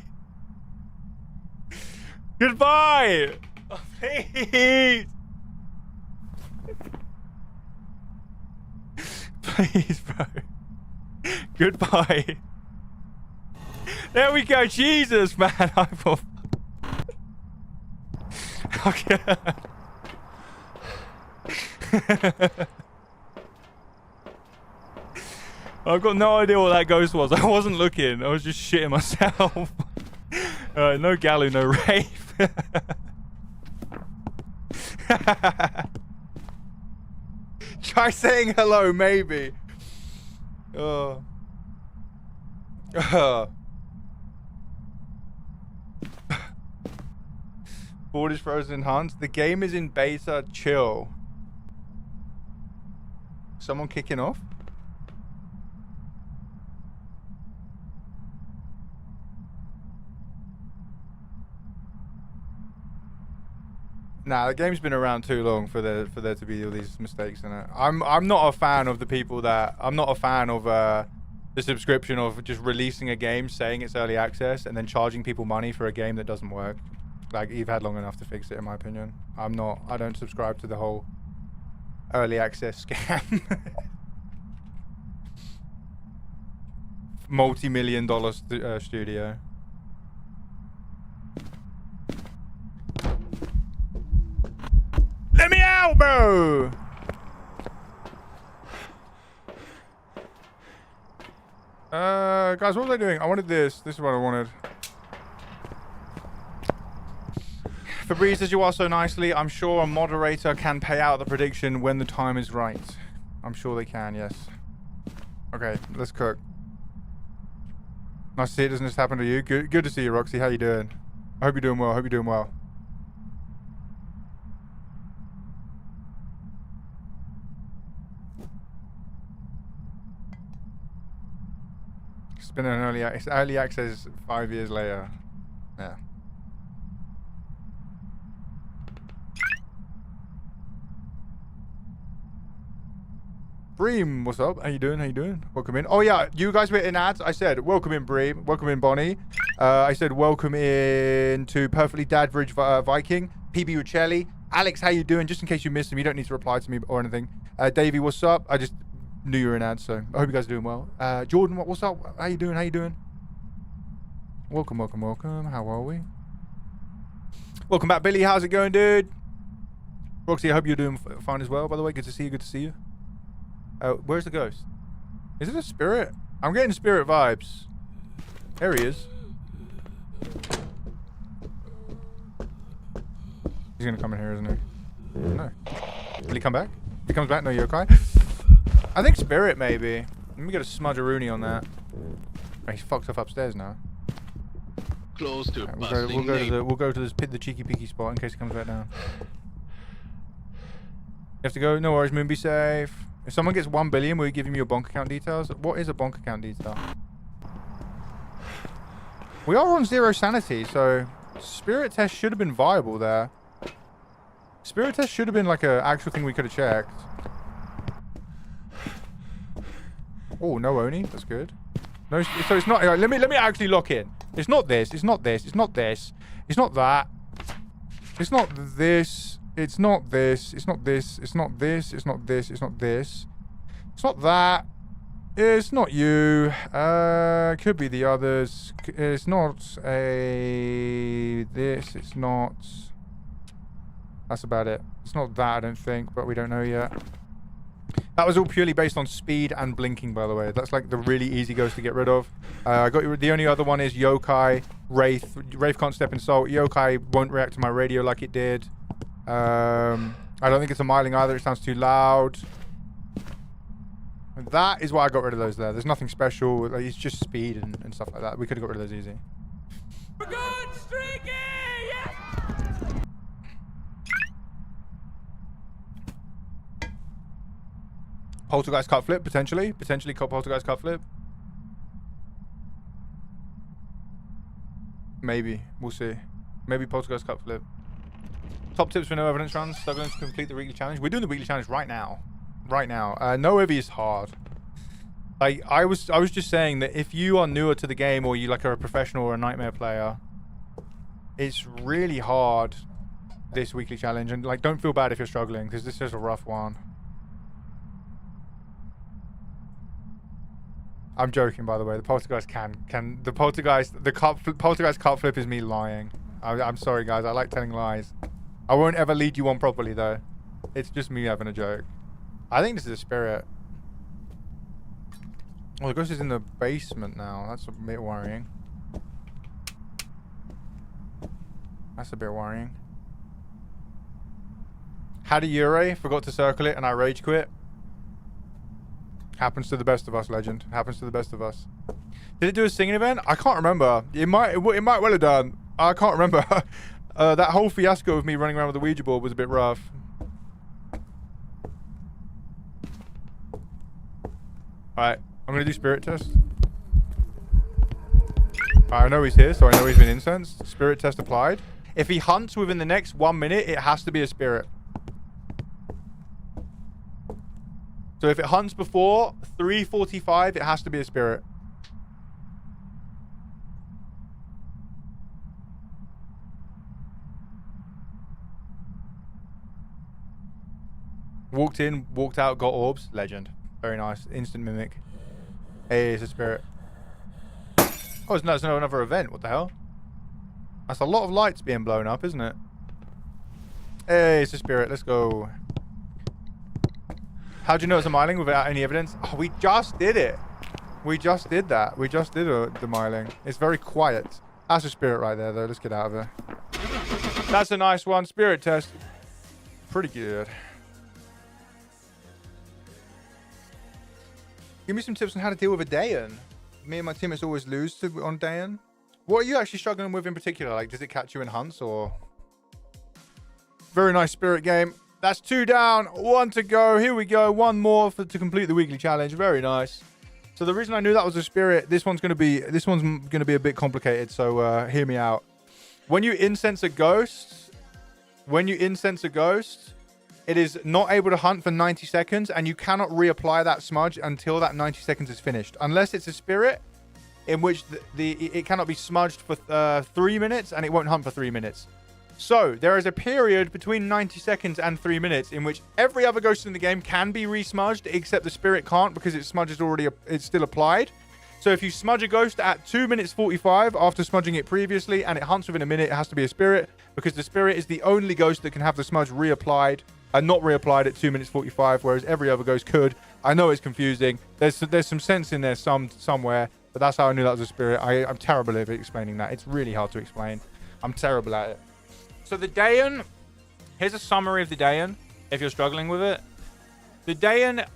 Goodbye. Oh, please. Please, bro. Goodbye. There we go. Jesus, man. I thought... Okay. I've got no idea what that ghost was. I wasn't looking. I was just shitting myself. No Gallu, no Rafe. Try saying hello, maybe. Board is frozen enhanced. The game is in beta. Chill. Someone kicking off? Nah, the game's been around too long for there to be all these mistakes in it. I'm not a fan of the people that... I'm not a fan of the subscription of just releasing a game, saying it's early access, and then charging people money for a game that doesn't work. Like, you've had long enough to fix it, in my opinion. I don't subscribe to the whole early access scam. Multi-million-dollar studio. Let me out, bro! Guys, what was I doing? I wanted this. This is what I wanted. Febreze, as you are so nicely, I'm sure a moderator can pay out the prediction when the time is right. I'm sure they can, yes. Okay, let's cook. Nice to see it doesn't just happen to you. Good to see you, Roxy. How you doing? I hope you're doing well. Hope you're doing well. It's been an it's early access 5 years later. Yeah. Bream, what's up? How you doing? How you doing? Welcome in. Oh yeah, you guys were in ads. I said welcome in Bream. Welcome in Bonnie. I said welcome in to Perfectly Dadbridge Viking. PB Uccelli. Alex, how you doing? Just in case you missed him, you don't need to reply to me or anything. Davey, what's up? I just knew you were in ads, so I hope you guys are doing well. Jordan, what's up? How you doing? How you doing? Welcome, welcome, welcome. How are we? Welcome back, Billy. How's it going, dude? Roxy, I hope you're doing fine as well, by the way. Good to see you. Good to see you. Where's the ghost? Is it a spirit? I'm getting spirit vibes. There he is. He's gonna come in here, isn't he? No. Will he come back? If he comes back, no yokai. I think spirit, maybe. Let me get a smudge-a-rooney on that. Oh, he's fucked off upstairs now. Close to Right, we'll go to the cheeky peeky spot in case he comes back down. You have to go. No worries, Moon. Be safe. If someone gets 1 billion, will you give him your bonk account details? What is a bonk account detail? We are on 0 sanity, so spirit test should have been viable there. Spirit test should have been like an actual thing we could have checked. Oh, no Oni. That's good. No, so it's not. Let me actually lock in. It's not this. It's not this. It's not this. It's not that. It's not this. It's not this. It's not this. It's not this. It's not this. It's not this. It's not that. It's not you. Could be the others. It's not a this. It's not. That's about it. It's not that, I don't think, but we don't know yet. That was all purely based on speed and blinking, by the way. That's like the really easy ghost to get rid of. I got the only other one is yokai, wraith. Wraith can't step in salt. Yokai won't react to my radio like it did. I don't think it's a myling either. It sounds too loud. And that is why I got rid of those there. There's nothing special. Like, it's just speed and stuff like that. We could have got rid of those easy. We're going streaky! Yes! Poltergeist cut flip, potentially. Potentially poltergeist cut flip. Maybe. We'll see. Maybe poltergeist cut flip. Top tips for no evidence runs. Struggling to complete the weekly challenge. We're doing the weekly challenge right now. Right now. No heavy is hard. Like, I was just saying that if you are newer to the game or you like are a professional or a nightmare player, it's really hard, this weekly challenge. And like, don't feel bad if you're struggling, because this is a rough one. I'm joking, by the way. The poltergeist poltergeist cart flip is me lying. I'm sorry, guys. I like telling lies. I won't ever lead you on properly, though. It's just me having a joke. I think this is a spirit. Oh, the ghost is in the basement now. That's a bit worrying. That's a bit worrying. Had a Ure, forgot to circle it, and I rage quit. Happens to the best of us, legend. Happens to the best of us. Did it do a singing event? I can't remember. It might well have done. I can't remember. That whole fiasco of me running around with the Ouija board was a bit rough. Alright, I'm gonna do spirit test. I know he's here, so I know he's been incensed. Spirit test applied. If he hunts within the next 1 minute, it has to be a spirit. So if it hunts before 3:45, it has to be a spirit. Walked in, walked out, got orbs. Legend. Very nice. Instant mimic. Hey, it's a spirit. Oh, it's another event. What the hell? That's a lot of lights being blown up, isn't it? Hey, it's a spirit. Let's go. How'd you know it's a myling without any evidence? Oh, we just did it. We just did that. We just did the myling. It's very quiet. That's a spirit right there, though. Let's get out of here. That's a nice one. Spirit test. Pretty good. Give me some tips on how to deal with a Dayan. me and my teammates always lose on Dayan. What are you actually struggling with in particular? Like, does it catch you in hunts or? Very nice spirit game. That's 2 down, 1 to go. Here we go. 1 more to complete the weekly challenge. Very nice. So the reason I knew that was a spirit, this one's gonna be a bit complicated. So hear me out. When you incense a ghost, it is not able to hunt for 90 seconds, and you cannot reapply that smudge until that 90 seconds is finished, unless it's a spirit, in which it cannot be smudged for 3 minutes, and it won't hunt for 3 minutes. So there is a period between 90 seconds and 3 minutes in which every other ghost in the game can be re-smudged, except the spirit can't because its smudge is it's still applied. So if you smudge a ghost at 2 minutes 45 after smudging it previously and it hunts within a minute, it has to be a spirit, because the spirit is the only ghost that can have the smudge reapplied and not reapplied at 2 minutes 45, whereas every other ghost could. I know it's confusing. There's some sense in there somewhere, but that's how I knew that was a spirit. I'm terrible at explaining that. It's really hard to explain. I'm terrible at it. So the Dayan, here's a summary of the Dayan, if you're struggling with it. The Dayan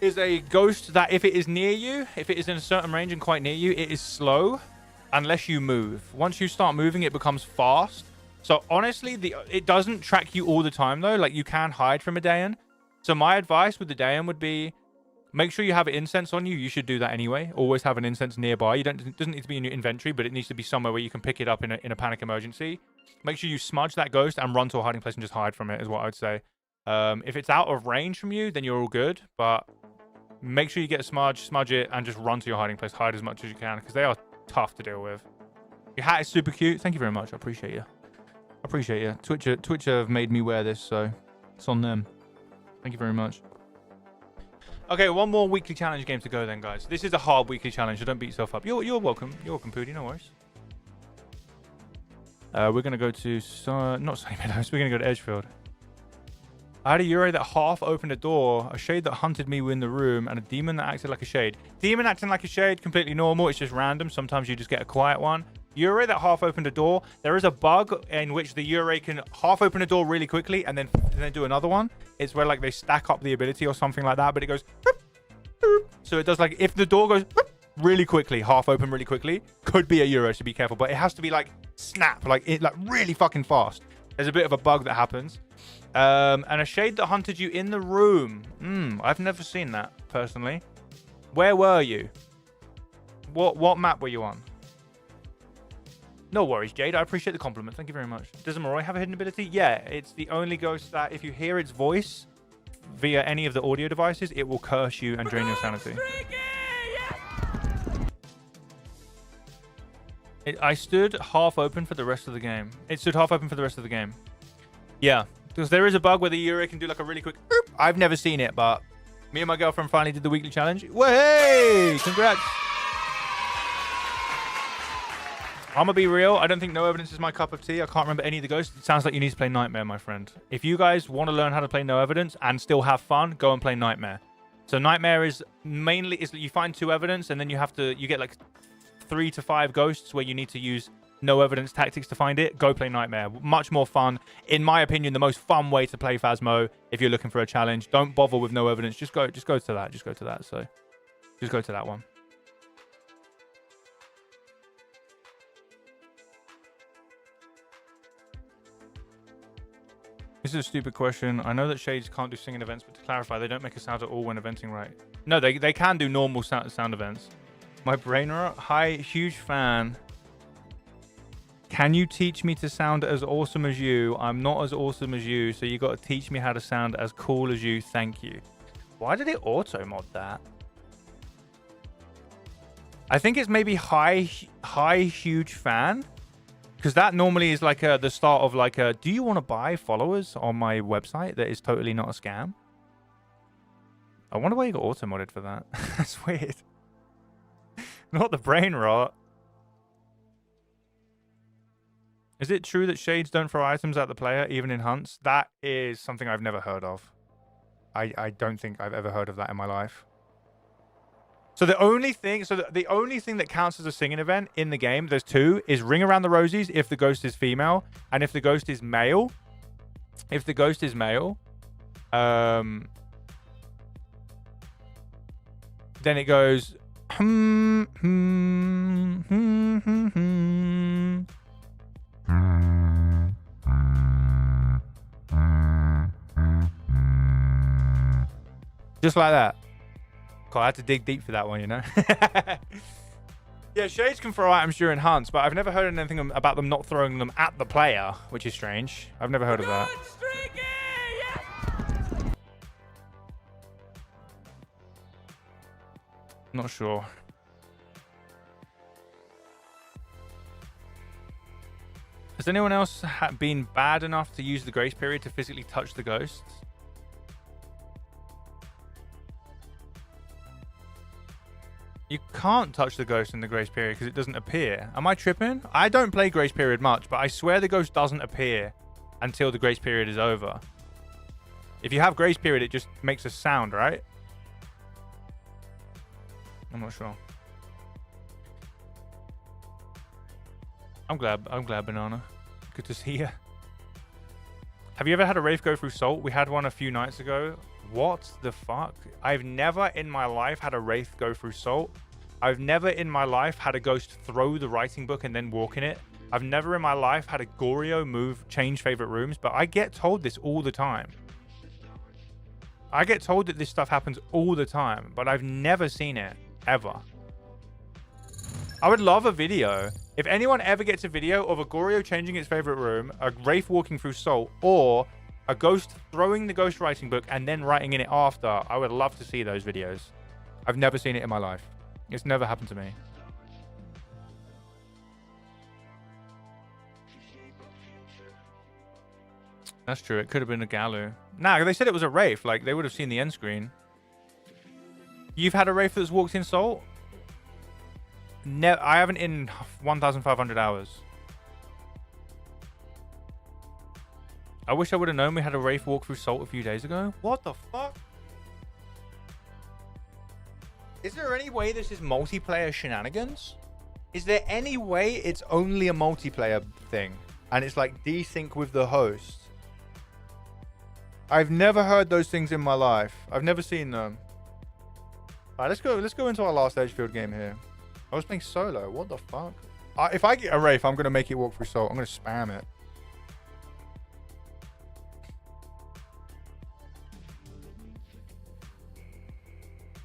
is a ghost that if it is near you, if it is in a certain range and quite near you, it is slow unless you move. Once you start moving, it becomes fast. So honestly, it doesn't track you all the time though. Like, you can hide from a Dayan. So my advice with the Dayan would be, make sure you have incense on you. You should do that anyway. Always have an incense nearby. It doesn't need to be in your inventory, but it needs to be somewhere where you can pick it up in a panic emergency. Make sure you smudge that ghost and run to a hiding place and just hide from it is what I would say. If it's out of range from you, then you're all good. But make sure you get a smudge it, and just run to your hiding place. Hide as much as you can, because they are tough to deal with. Your hat is super cute. Thank you very much. I appreciate you. I appreciate you. Twitch have made me wear this, so it's on them. Thank you very much. Okay, 1 more weekly challenge game to go then, guys. This is a hard weekly challenge, so don't beat yourself up. You're welcome. You're welcome, Pooty. No worries. We're going to go to... not Sunny Meadows. We're going to go to Edgefield. I had a Yurei that half opened a door, a shade that hunted me in the room, and a demon that acted like a shade. Demon acting like a shade, completely normal. It's just random. Sometimes you just get a quiet one. Yurei that half opened a door. There is a bug in which the Yurei can half open a door really quickly and then do another one. It's where like they stack up the ability or something like that, but it goes... So it does like, if the door goes really quickly, half open really quickly, could be a Yurei, so be careful. But it has to be like snap, like really fucking fast. There's a bit of a bug that happens. And a shade that hunted you in the room. I've never seen that personally. Where were you? What map were you on? No worries, Jade. I appreciate the compliment. Thank you very much. Does Moroi have a hidden ability? Yeah, it's the only ghost that if you hear its voice via any of the audio devices, it will curse you and drain your sanity. I stood half open for the rest of the game. It stood half open for the rest of the game. Yeah, because there is a bug where the Yurei can do like a really quick... I've never seen it, but me and my girlfriend finally did the weekly challenge. Way! Congrats. I'm gonna be real. I don't think No Evidence is my cup of tea. I can't remember any of the ghosts. It sounds like you need to play Nightmare, my friend. If you guys want to learn how to play No Evidence and still have fun, go and play Nightmare. So Nightmare is mainly you find 2 evidence, and then you get like 3 to 5 ghosts where you need to use No Evidence tactics to find it. Go play Nightmare. Much more fun. In my opinion, the most fun way to play Phasmo if you're looking for a challenge. Don't bother with No Evidence. Just go to that. Just go to that. So just go to that one. This is a stupid question. I know that shades can't do singing events, but to clarify, they don't make a sound at all when eventing, right? No, they can do normal sound events. My brain rot. Hi, huge fan. Can you teach me to sound as awesome as you? I'm not as awesome as you, so you got to teach me how to sound as cool as you. Thank you. Why did it auto mod that? I think it's maybe hi, huge fan. Because that normally is like the start of like do you want to buy followers on my website that is totally not a scam? I wonder why you got auto-modded for that. That's weird. Not the brain rot. Is it true that shades don't throw items at the player, even in hunts? That is something I've never heard of. I don't think I've ever heard of that in my life. So the only thing that counts as a singing event in the game, there's 2, is Ring Around the Rosies if the ghost is female, and if the ghost is male, then it goes Just like that. God, I had to dig deep for that one, you know? Yeah, shades can throw items during hunts, but I've never heard anything about them not throwing them at the player, which is strange. I've never heard of that. Not sure. Has anyone else been bad enough to use the grace period to physically touch the ghosts? You can't touch the ghost in the grace period because it doesn't appear. Am I tripping? I don't play grace period much, but I swear the ghost doesn't appear until the grace period is over. If you have grace period, it just makes a sound, right? I'm not sure. I'm glad, Banana. Good to see you. Have you ever had a wraith go through salt? We had one a few nights ago. What the fuck? I've never in my life had a wraith go through salt. I've never in my life had a ghost throw the writing book and then walk in it. I've never in my life had a Goryo change favorite rooms, but I get told this all the time. I get told that this stuff happens all the time, but I've never seen it, ever. I would love a video. If anyone ever gets a video of a Goryo changing its favorite room, a wraith walking through salt, or a ghost throwing the ghost writing book and then writing in it after, I would love to see those videos. I've never seen it in my life. It's never happened to me. That's true. It could have been a Galu. Nah, they said it was a wraith. Like, they would have seen the end screen. You've had a wraith that's walked in salt? No, I haven't in 1,500 hours. I wish I would have known we had a wraith walk through salt a few days ago. What the fuck? Is there any way this is multiplayer shenanigans? Is there any way it's only a multiplayer thing? And it's like desync with the host? I've never heard those things in my life. I've never seen them. All right, let's go into our last Edgefield game here. I was playing solo. What the fuck? If I get a wraith, I'm going to make it walk through salt. I'm going to spam it.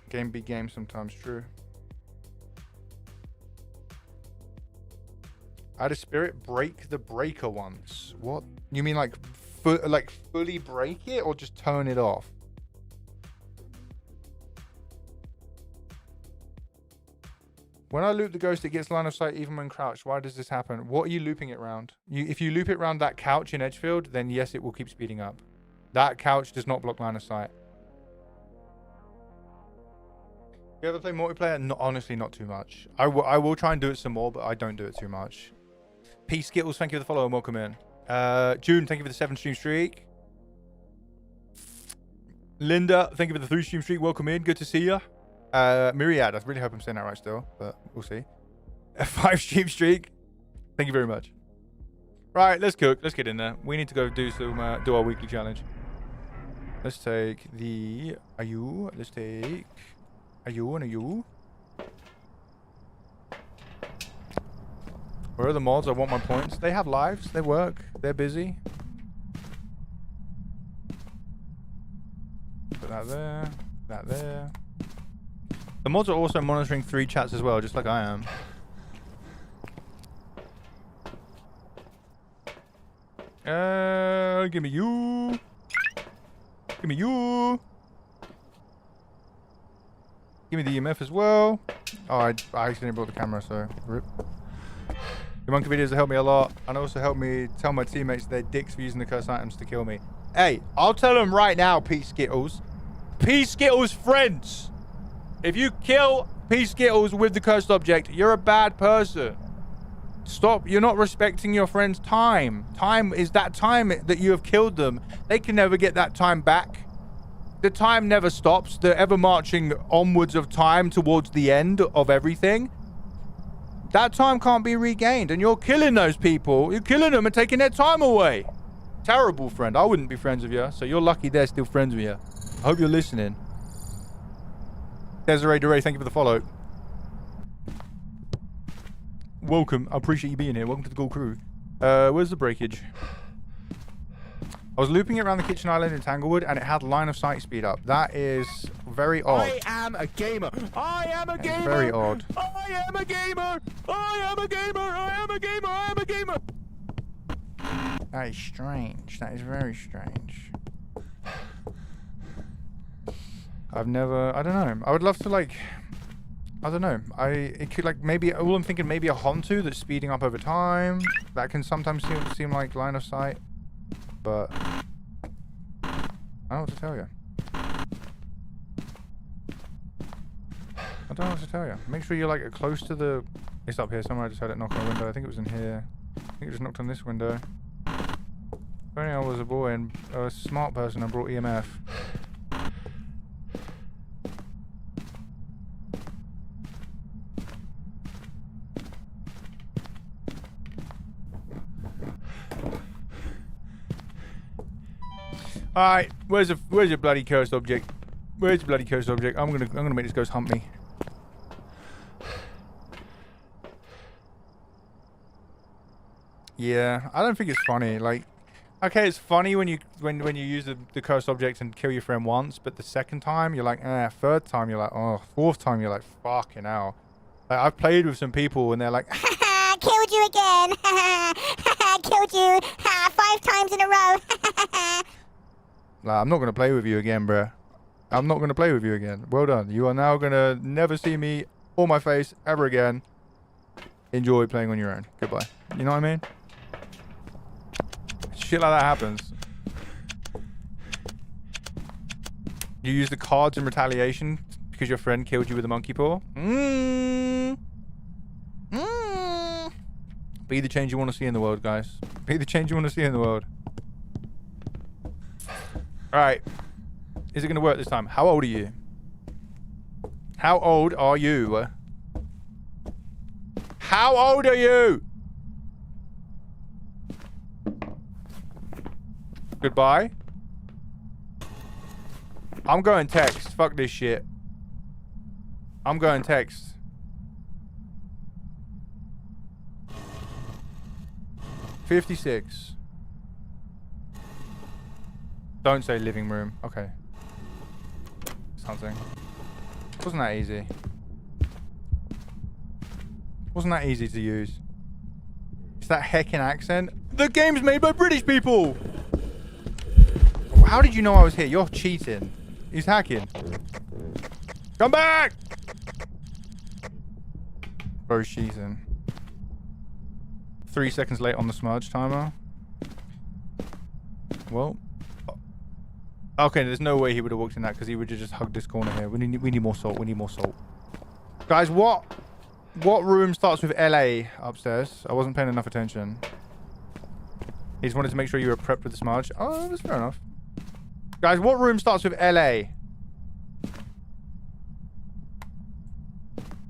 Game be game sometimes, true. I had a spirit break the breaker once. What? You mean like fully break it or just turn it off? When I loop the ghost, it gets line of sight even when crouched. Why does this happen? What are you looping it around? If you loop it around that couch in Edgefield, then yes, it will keep speeding up. That couch does not block line of sight. You ever play multiplayer? No, honestly, not too much. I will try and do it some more, but I don't do it too much. P Skittles, thank you for the follow and welcome in. June, thank you for the 7-stream streak. Linda, thank you for the 3-stream streak. Welcome in. Good to see you. Myriad, I really hope I'm saying that right still, but we'll see. A 5-stream streak. Thank you very much. Right, let's cook. Let's get in there. We need to go do some do our weekly challenge. Let's take the Ayu. Let's take Ayu and Ayu. Where are the mods? I want my points. They have lives. They work. They're busy. Put that there. That there. The mods are also monitoring 3 chats as well, just like I am. Give me you. Give me you. Give me the EMF as well. Oh, I accidentally brought the camera, so rip. The monkey videos have helped me a lot, and also helped me tell my teammates they're dicks for using the cursed items to kill me. Hey, I'll tell them right now, P Skittles. P Skittles friends. If you kill P Skittles with the cursed object, you're a bad person. Stop. You're not respecting your friend's time. Time is that time that you have killed them. They can never get that time back. The time never stops. They're ever marching onwards of time towards the end of everything. That time can't be regained, and you're killing those people. You're killing them and taking their time away. Terrible friend. I wouldn't be friends with you, so you're lucky they're still friends with you. I hope you're listening. Desiree DeRay, thank you for the follow. welcome. I appreciate you being here. Welcome to the Gold Crew. Where's the breakage? I was looping it around the kitchen island in Tanglewood, and it had line of sight speed up. That is very odd. I am a gamer. I am a gamer. Very odd. I am a gamer. I am a gamer. I am a gamer. I am a gamer. That is strange. That is very strange. I've never... I don't know. I would love to, like... I don't know. It could, like, maybe... All I'm thinking, maybe a Hontu that's speeding up over time. That can sometimes seem like line of sight. But... I don't know what to tell you. I don't know what to tell you. Make sure you're, like, close to the... It's up here somewhere. I just had it knock on a window. I think it was in here. I think it just knocked on this window. If only I was a boy and a smart person and brought EMF. Alright, where's your bloody cursed object? Where's your bloody cursed object? I'm gonna make this ghost hump me. Yeah, I don't think it's funny. Like, okay, it's funny when you use the cursed object and kill your friend once, but the second time you're like, third time you're like, oh, fourth time you're like, fucking hell. Like, I've played with some people and they're like, killed you again. Killed you 5 times in a row. like, I'm not gonna play with you again, bruh. I'm not gonna play with you again. Well done. You are now gonna never see me or my face ever again. Enjoy playing on your own. Goodbye. You know what I mean? Shit like that happens. You use the cards in retaliation because your friend killed you with a monkey paw? Be the change you want to see in the world, guys. Be the change you want to see in the world. Alright. Is it going to work this time? How old are you? How old are you? How old are you? Goodbye. I'm going text. Fuck this shit. I'm going text. $56. Don't say living room. Okay. Something. Wasn't that easy? Wasn't that easy to use? It's that heckin' accent. The game's made by British people! How did you know I was here? You're cheating. He's hacking. Come back! Bro's cheating. 3 seconds late on the smudge timer. Well. Okay, there's no way he would have walked in that because he would have just hugged this corner here. We need more salt. We need more salt. Guys, what room starts with LA upstairs? I wasn't paying enough attention. He just wanted to make sure you were prepped with the smudge. Oh, that's fair enough. Guys, what room starts with LA?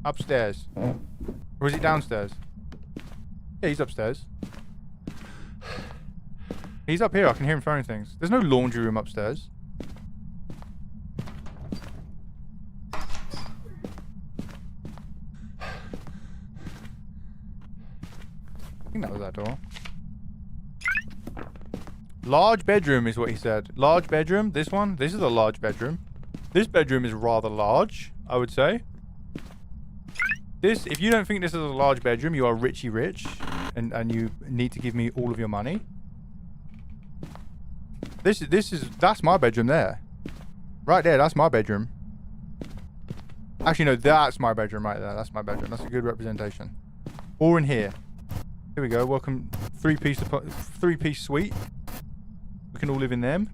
Upstairs. Or is it downstairs? Yeah, he's upstairs. He's up here. I can hear him throwing things. There's no laundry room upstairs. I think that was that door. Large bedroom is what he said. Large bedroom. This one. This is a large bedroom. This bedroom is rather large, I would say. This, if you don't think this is a large bedroom, you are richy rich, and you need to give me all of your money. That's my bedroom there. Right there, that's my bedroom. Actually, no, that's my bedroom right there. That's my bedroom. That's a good representation. Or in here. Here we go. Welcome. Three-piece suite. We can all live in them.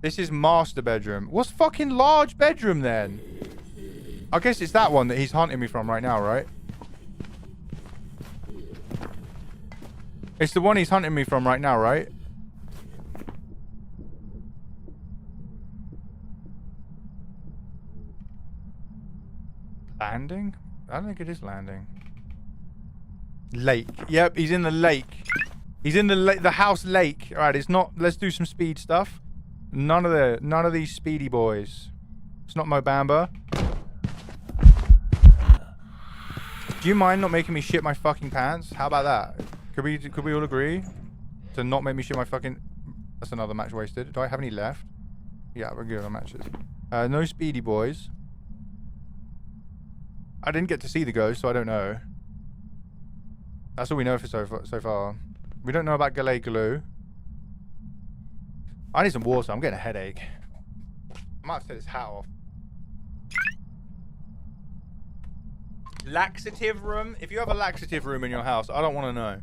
This is master bedroom. What's fucking large bedroom then? I guess it's that one that he's hunting me from right now, right? It's the one he's hunting me from right now, right? Landing? I don't think it is landing. Lake. Yep, he's in the lake. He's in the house lake. All right, it's not. Let's do some speed stuff. None of these speedy boys. It's not Mobamba. Do you mind not making me shit my fucking pants? How about that? Could we all agree to not make me shit my fucking... That's another match wasted. Do I have any left? Yeah, we're good on matches. No speedy boys. I didn't get to see the ghost, so I don't know. That's all we know for so far. We don't know about Galay Glue. I need some water. I'm getting a headache. I might have to take this hat off. Laxative room. If you have a laxative room in your house, I don't want to know.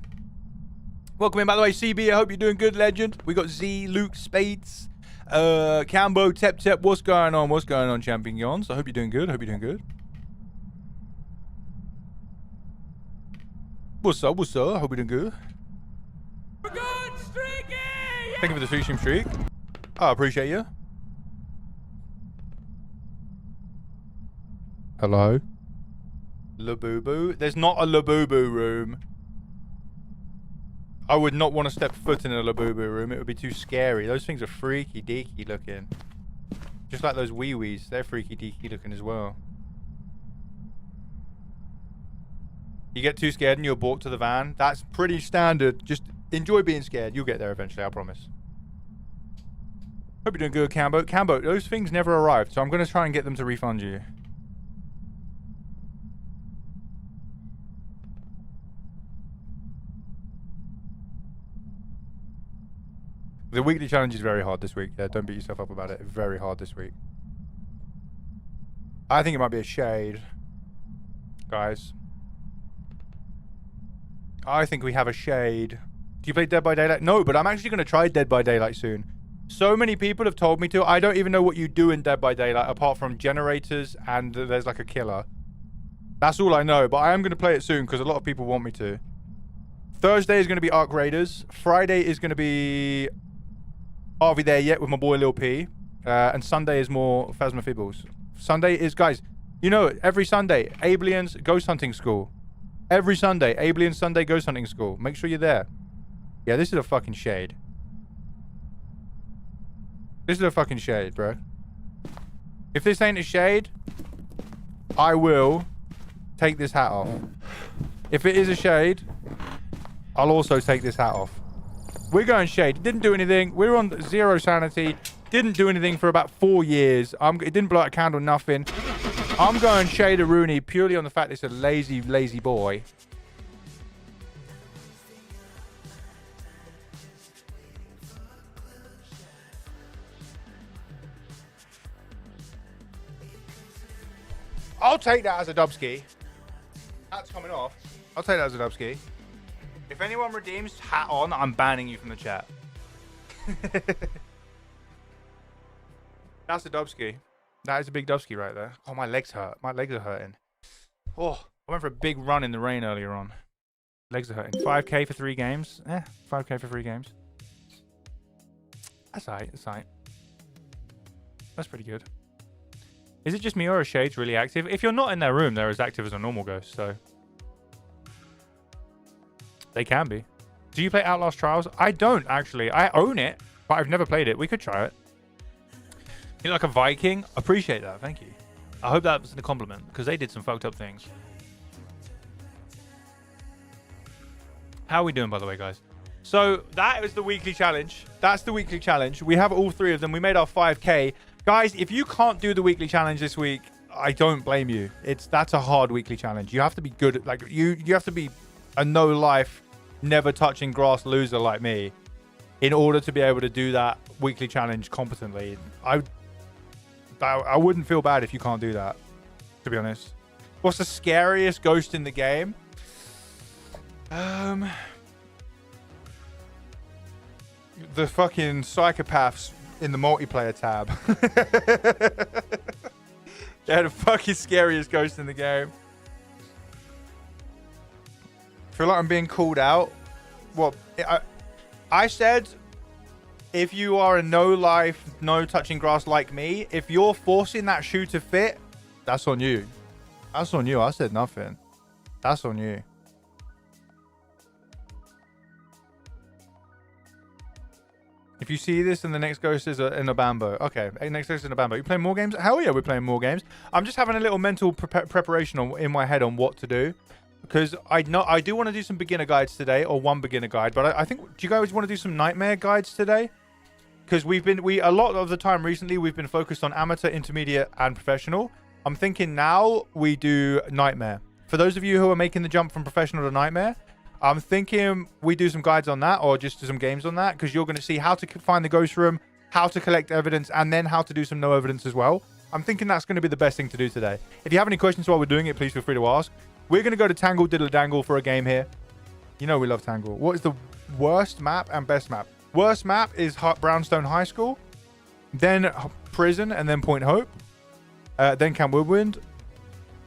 Welcome in, by the way, CB. I hope you're doing good, legend. We got Z, Luke, Spades, Cambo, Tep. What's going on? What's going on, champignons? I hope you're doing good. Hope you're doing good. What's up? What's up? I hope you're doing good. We're good, streaky! Yeah! Thank you for the stream streak. I appreciate you. Hello? Labubu? There's not a Labubu room. I would not want to step foot in a Labubu room. It would be too scary. Those things are freaky deaky looking. Just like those wee-wees. They're freaky deaky looking as well. You get too scared and you're brought to the van. That's pretty standard. Just enjoy being scared. You'll get there eventually, I promise. Hope you're doing good, Cambo. Cambo, those things never arrived, so I'm going to try and get them to refund you. The weekly challenge is very hard this week. Yeah, don't beat yourself up about it. Very hard this week. I think it might be a shade. Guys. I think we have a shade. Do you play Dead by Daylight? No, but I'm actually going to try Dead by Daylight soon. So many people have told me to. I don't even know what you do in Dead by Daylight apart from generators and there's like a killer. That's all I know, but I am going to play it soon because a lot of people want me to. Thursday is going to be Ark Raiders. Friday is going to be... Are we there yet with my boy Lil P? And Sunday is more Phasmophobia. Sunday is, guys, you know, every Sunday, Aliens Ghost Hunting School. Every Sunday, Aliens Sunday Ghost Hunting School. Make sure you're there. Yeah, this is a fucking shade. This is a fucking shade, bro. If this ain't a shade, I will take this hat off. If it is a shade, I'll also take this hat off. We're going shade. Didn't do anything. We're on 0 sanity. Didn't do anything for about 4 years. It didn't blow out a candle, nothing. I'm going Shader Rooney purely on the fact it's a lazy, lazy boy. I'll take that as a dubski. That's coming off. I'll take that as a dubski. If anyone redeems hat on, I'm banning you from the chat. That's a dubski. That is a big dubski right there. Oh, my legs hurt. My legs are hurting. Oh, I went for a big run in the rain earlier on. Legs are hurting. 5k for 3 games. 5k for 3 games. That's alright. That's alright. That's pretty good. Is it just me or are shades really active? If you're not in their room, they're as active as a normal ghost, so... They can be. Do you play Outlast Trials? I don't, actually. I own it, but I've never played it. We could try it. You're like a Viking? Appreciate that. Thank you. I hope that was a compliment, because they did some fucked up things. How are we doing, by the way, guys? So, that is the weekly challenge. That's the weekly challenge. We have all 3 of them. We made our 5k. Guys, if you can't do the weekly challenge this week, I don't blame you. That's a hard weekly challenge. You have to be good at, like, you have to be a no-life, never touching grass loser like me in order to be able to do that weekly challenge competently. I wouldn't feel bad if you can't do that, to be honest. What's the scariest ghost in the game? The fucking psychopaths in the multiplayer tab. They're the fucking scariest ghost in the game. Feel like I'm being called out. Well, I said, if you are a no life, no touching grass like me, if you're forcing that shoe to fit, that's on you. That's on you. I said nothing. That's on you. If you see this and the next ghost is in a bambo. Okay, next ghost is in a bambo. You playing more games? Hell yeah, we're playing more games. I'm just having a little mental preparation in my head on what to do. because I do want to do some beginner guides today, or one beginner guide. But I think, do you guys want to do some nightmare guides today? Because a lot of the time recently we've been focused on amateur, intermediate, and professional. I'm thinking now we do nightmare. For those of you who are making the jump from professional to nightmare, I'm thinking we do some guides on that, or just do some games on that, because you're going to see how to find the ghost room, how to collect evidence, and then how to do some no evidence as well. I'm thinking that's going to be the best thing to do today. If you have any questions while we're doing it, please feel free to ask. We're going to go to Tangle Diddle Dangle for a game here. You know we love Tangle. What is the worst map and best map? Worst map is Brownstone High School, then Prison, and then Point Hope, then Camp Woodwind.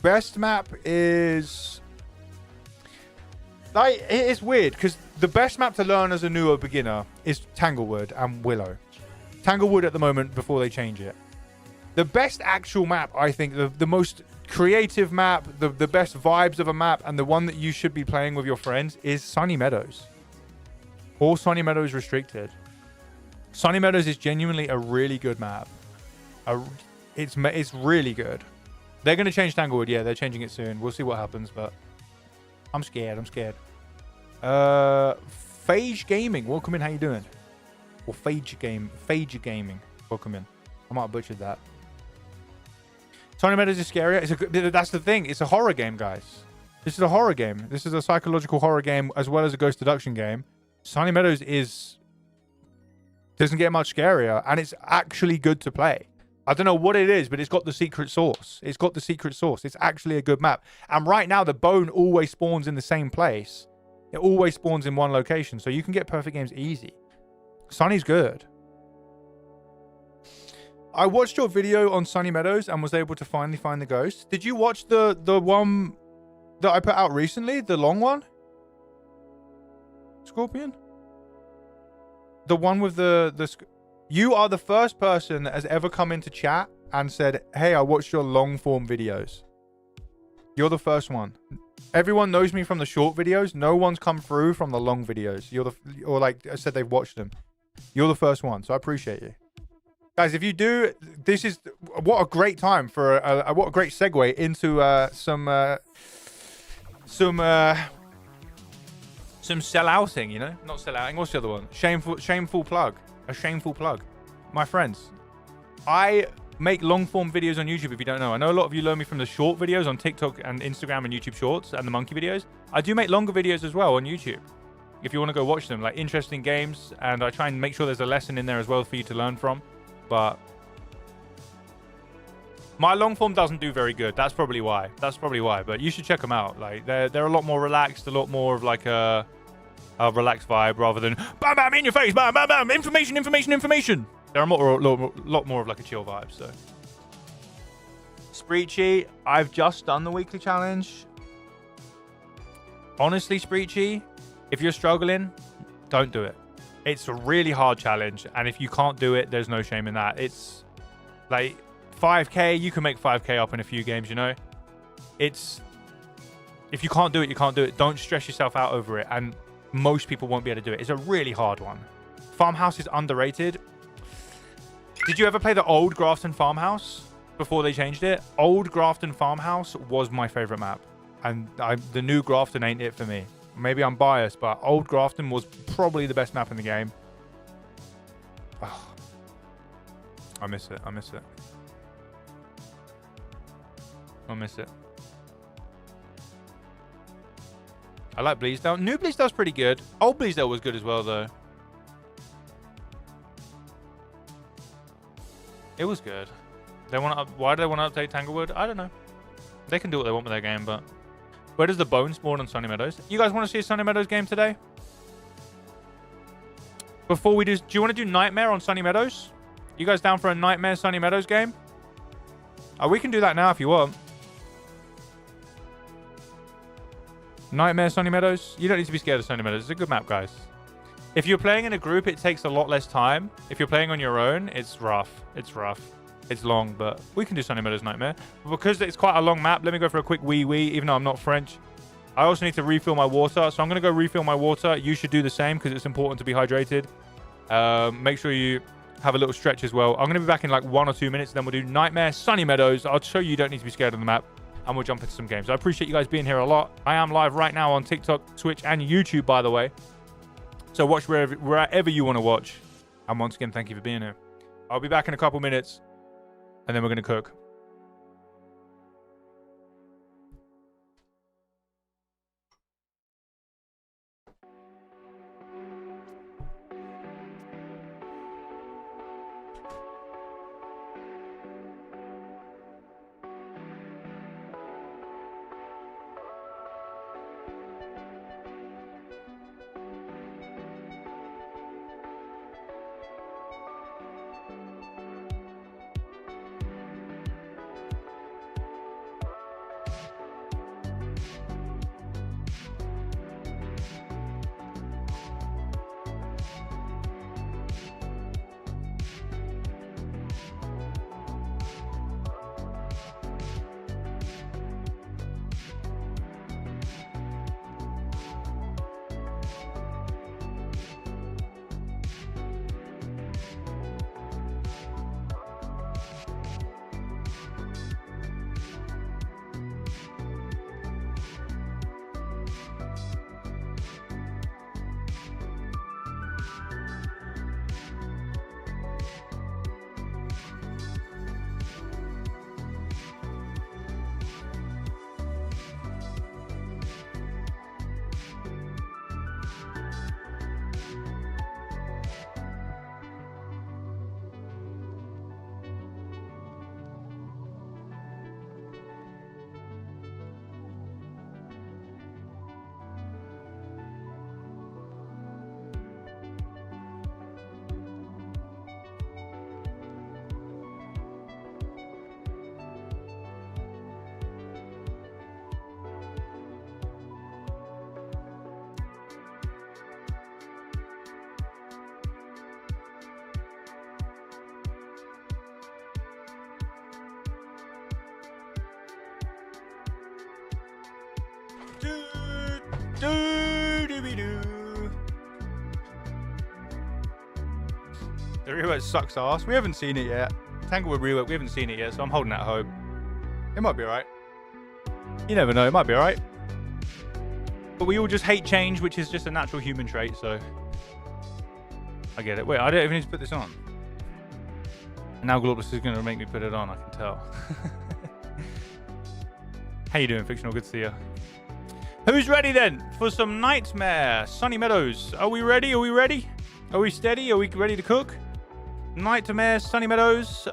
Best map is... it's weird, because the best map to learn as a newer beginner is Tanglewood and Willow. Tanglewood at the moment before they change it. The best actual map, I think, the most creative map, the best vibes of a map, and the one that you should be playing with your friends is Sunny Meadows. Or Sunny Meadows Restricted. Sunny Meadows is genuinely a really good map. It's really good. They're going to change Tanglewood. Yeah, they're changing it soon. We'll see what happens, but I'm scared. Phage Gaming, welcome in. How you doing? Or Phage Gaming, welcome in. I might have butchered that. Sunny Meadows is scarier. That's the thing. It's a horror game, guys. This is a horror game. This is a psychological horror game as well as a ghost deduction game. Sunny Meadows doesn't get much scarier, and it's actually good to play. I don't know what it is, but it's got the secret sauce. It's actually a good map. And right now, the bone always spawns in the same place. It always spawns in one location, so you can get perfect games easy. Sunny's good. I watched your video on Sunny Meadows and was able to finally find the ghost. Did you watch the one that I put out recently? The long one? Scorpion? The one with the... You are the first person that has ever come into chat and said, hey, I watched your long form videos. You're the first one. Everyone knows me from the short videos. No one's come through from the long videos. Or like I said, they've watched them. You're the first one, so I appreciate you. Guys, if you do, this is... What a great time for... what a great segue into some sell-outing, you know? Not sell-outing. What's the other one? Shameful plug. A shameful plug. My friends, I make long-form videos on YouTube, if you don't know. I know a lot of you know me from the short videos on TikTok and Instagram and YouTube Shorts and the monkey videos. I do make longer videos as well on YouTube, if you want to go watch them. Like interesting games, and I try and make sure there's a lesson in there as well for you to learn from. But my long form doesn't do very good. That's probably why. But you should check them out. Like they're a lot more relaxed, a lot more of like a relaxed vibe rather than bam bam in your face, bam bam bam, information. They're a lot more of like a chill vibe. So Spreechy, I've just done the weekly challenge. Honestly, Spreechy, if you're struggling, don't do it. It's a really hard challenge, and if you can't do it, there's no shame in that. It's like 5k, you can make 5k up in a few games, you know? It's... If you can't do it, you can't do it. Don't stress yourself out over it, and most people won't be able to do it. It's a really hard one. Farmhouse is underrated. Did you ever play the old Grafton Farmhouse before they changed it? Old Grafton Farmhouse was my favorite map, and the new Grafton ain't it for me. Maybe I'm biased, but Old Grafton was probably the best map in the game. Oh, I miss it. I miss it. I like Bleasdale. New Bleasdale's pretty good. Old Bleasdale was good as well, though. It was good. Why do they want to update Tanglewood? I don't know. They can do what they want with their game, but... Where does the bone spawn on Sunny Meadows? You guys want to see a Sunny Meadows game today? Before we do you want to do Nightmare on Sunny Meadows? You guys down for a Nightmare Sunny Meadows game? Oh, we can do that now if you want. Nightmare Sunny Meadows? You don't need to be scared of Sunny Meadows. It's a good map, guys. If you're playing in a group, it takes a lot less time. If you're playing on your own, it's rough. It's long, but we can do Sunny Meadows Nightmare. Because it's quite a long map, let me go for a quick wee, even though I'm not French. I also need to refill my water, so I'm going to go refill my water. You should do the same because it's important to be hydrated. Make sure you have a little stretch as well. I'm going to be back in like 1 or 2 minutes, then we'll do Nightmare Sunny Meadows. I'll show you don't need to be scared of the map. and we'll jump into some games. I appreciate you guys being here a lot. I am live right now on TikTok, Twitch, and YouTube, by the way. So watch wherever you want to watch. And once again, thank you for being here. I'll be back in a couple minutes, and then we're going to cook. The rework sucks ass. We haven't seen it yet. Tanglewood rework, we haven't seen it yet, so I'm holding out hope. It might be alright. You never know, it might be alright. But we all just hate change, which is just a natural human trait, so... I get it. Wait, I don't even need to put this on. And now Globus is going to make me put it on, I can tell. How you doing, Fictional? Good to see you. Who's ready then for some Nightmare? Sunny Meadows. Are we ready? Are we ready? Are we steady? Are we ready to cook? Nightmare, Sunny Meadows.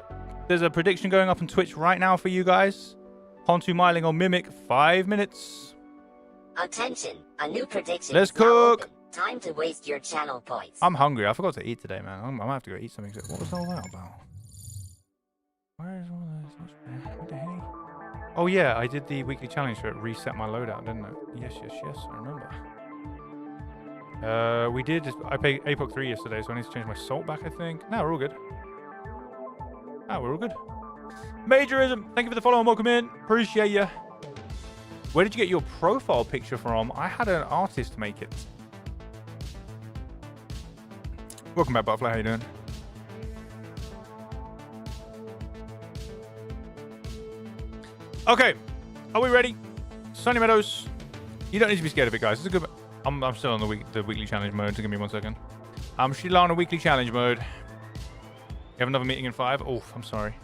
There's a prediction going up on Twitch right now for you guys. Hontu Myling on Mimic, 5 minutes. Attention, a new prediction. Let's is now cook. open. Time to waste your channel points. I'm hungry. I forgot to eat today, man. I'm gonna have to go eat something. What was all that about? Where is all this? What the hell? Oh yeah, I did the weekly challenge for it. Reset my loadout, didn't I? Yes, I remember. We did. I paid APOC 3 yesterday, so I need to change my salt back, I think. No, we're all good. We're all good. Majorism, thank you for the follow and welcome in. Appreciate you. Where did you get your profile picture from? I had an artist make it. Welcome back, Butterfly. How you doing? Okay, are we ready? Sunny Meadows. You don't need to be scared of it, guys. It's a good. I'm still on the weekly challenge mode. So give me 1 second. I'm still on a weekly challenge mode. You have another meeting in 5. Oh, I'm sorry.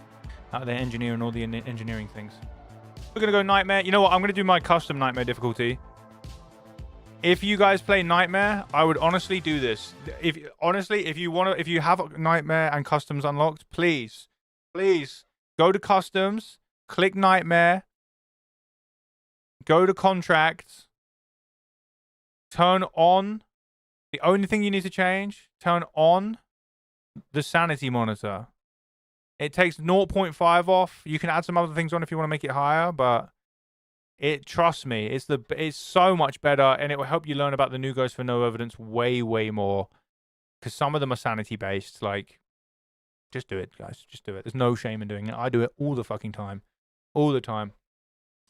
Out there engineering all the engineering things. We're gonna go Nightmare. You know what? I'm gonna do my custom Nightmare difficulty. If you guys play Nightmare, I would honestly do this. If you have Nightmare and customs unlocked, please go to customs, click Nightmare, go to contracts, turn on. The only thing you need to change, turn on the sanity monitor. It takes 0.5 off. You can add some other things on if you want to make it higher, but trust me, it's so much better, and it will help you learn about the new Ghosts for No Evidence way more, because some of them are sanity based. Like, just do it, guys. Just do it. There's no shame in doing it. I do it all the fucking time, all the time.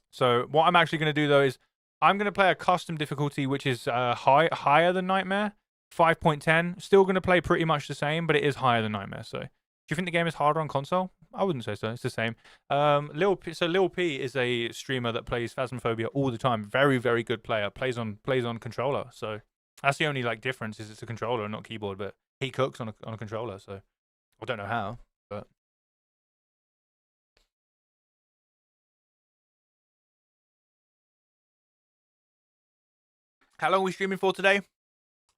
So what I'm actually going to do though is I'm going to play a custom difficulty, which is higher than Nightmare, 5.10. Still going to play pretty much the same, but it is higher than Nightmare. So, do you think the game is harder on console? I wouldn't say so. It's the same. Lil P is a streamer that plays Phasmophobia all the time. Very, very good player. Plays on controller. So that's the only like difference is it's a controller, not keyboard. But he cooks on a controller. So I don't know how, but. How long are we streaming for today?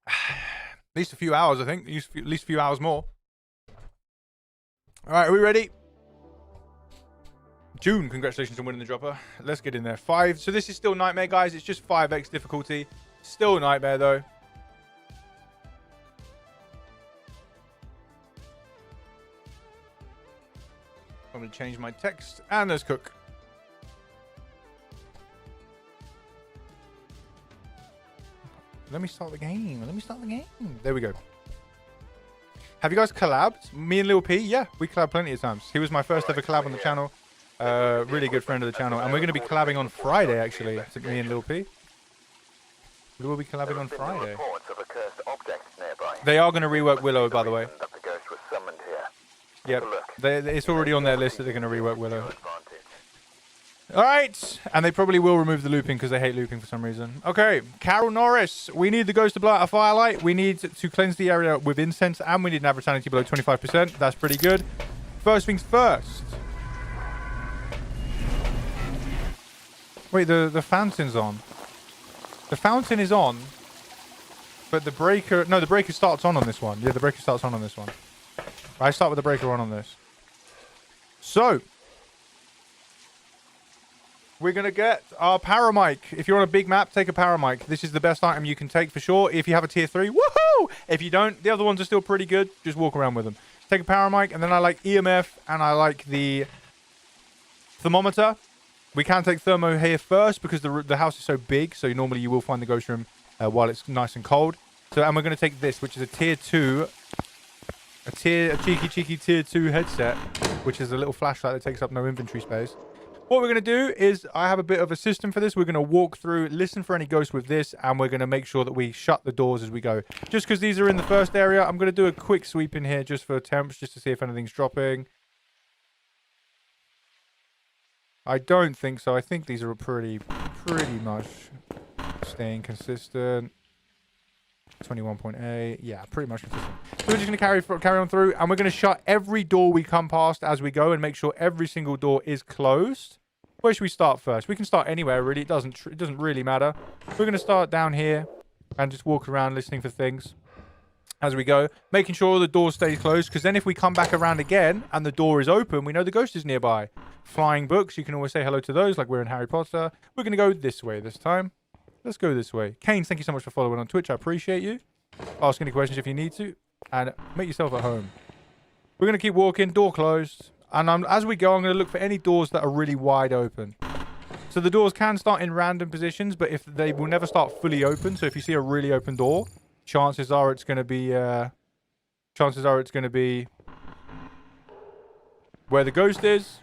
At least a few hours, I think. At least a few hours more. All right, are we ready? June, congratulations on winning the dropper. Let's get in there. 5. So this is still Nightmare, guys. It's just 5x difficulty. Still Nightmare, though. I'm going to change my text. And let's cook. Let me start the game. There we go. Have you guys collabed? Me and Lil P? Yeah, we collabed plenty of times. He was my first ever collab on the channel. Really good friend of the channel. And we're going to be collabing on Friday, actually. Me and Lil P. We will be collabing on Friday. They are going to rework Willow, by the way. Yep. It's already on their list that they're going to rework Willow. Alright, and they probably will remove the looping because they hate looping for some reason. Okay, Carol Norris. We need the ghost to blow out a firelight. We need to cleanse the area with incense, and we need an average sanity below 25%. That's pretty good. First things first. Wait, the fountain's on. The fountain is on, but the breaker... No, the breaker starts on this one. Yeah, the breaker starts on this one. I start with the breaker on this. So... we're going to get our paramic. If you're on a big map, take a paramic. This is the best item you can take for sure. If you have a tier 3, woohoo! If you don't, the other ones are still pretty good. Just walk around with them. Take a paramic, and then I like EMF, and I like the thermometer. We can take thermo here first because the house is so big, so normally you will find the ghost room while it's nice and cold. So, and we're going to take this, which is a tier 2, a cheeky tier 2 headset, which is a little flashlight that takes up no inventory space. What we're going to do is, I have a bit of a system for this. We're going to walk through, listen for any ghosts with this, and we're going to make sure that we shut the doors as we go. Just because these are in the first area, I'm going to do a quick sweep in here just for temps, just to see if anything's dropping. I don't think so. I think these are pretty much staying consistent. 21.8. Yeah, pretty much consistent. So we're just going to carry on through, and we're going to shut every door we come past as we go and make sure every single door is closed. Where should we start first? We can start anywhere, really. It doesn't really matter. We're going to start down here and just walk around listening for things as we go, making sure the door stays closed, because then if we come back around again and the door is open, we know the ghost is nearby. Flying books, you can always say hello to those like we're in Harry Potter. We're going to go this way this time. Let's go this way. Kane, thank you so much for following on Twitch. I appreciate you. Ask any questions if you need to. And make yourself at home. We're going to keep walking. Door closed. And as we go, I'm going to look for any doors that are really wide open. So the doors can start in random positions, but if they will never start fully open. So if you see a really open door, chances are it's going to be... where the ghost is.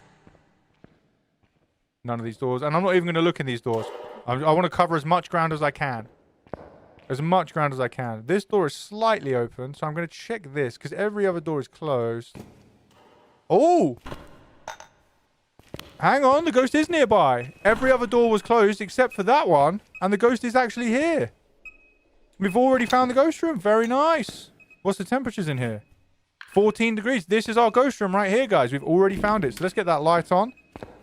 None of these doors. And I'm not even going to look in these doors. I want to cover as much ground as I can. As much ground as I can. This door is slightly open, so I'm going to check this, because every other door is closed. Oh! Hang on, the ghost is nearby. Every other door was closed except for that one, and the ghost is actually here. We've already found the ghost room. Very nice. What's the temperatures in here? 14 degrees. This is our ghost room right here, guys. We've already found it. So let's get that light on.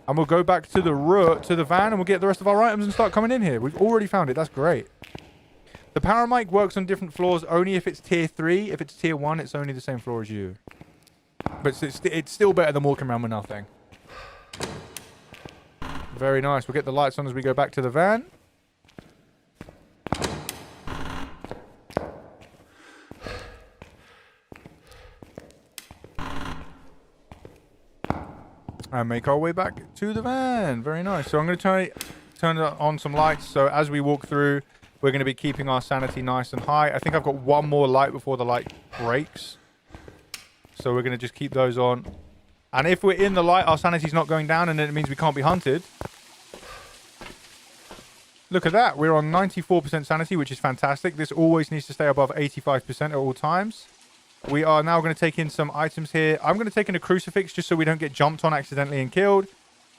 And we'll go back to the van, and we'll get the rest of our items and start coming in here. We've already found it. That's great. The paramic works on different floors only if it's tier 3. If it's tier 1, it's only the same floor as you. But it's still better than walking around with nothing. Very nice. We'll get the lights on as we go back to the van. And make our way back to the van. Very nice. So I'm going to turn on some lights. So as we walk through, we're going to be keeping our sanity nice and high. I think I've got one more light before the light breaks. So we're going to just keep those on. And if we're in the light, our sanity's not going down, and then it means we can't be hunted. Look at that. We're on 94% sanity, which is fantastic. This always needs to stay above 85% at all times. We are now going to take in some items here. I'm going to take in a crucifix just so we don't get jumped on accidentally and killed.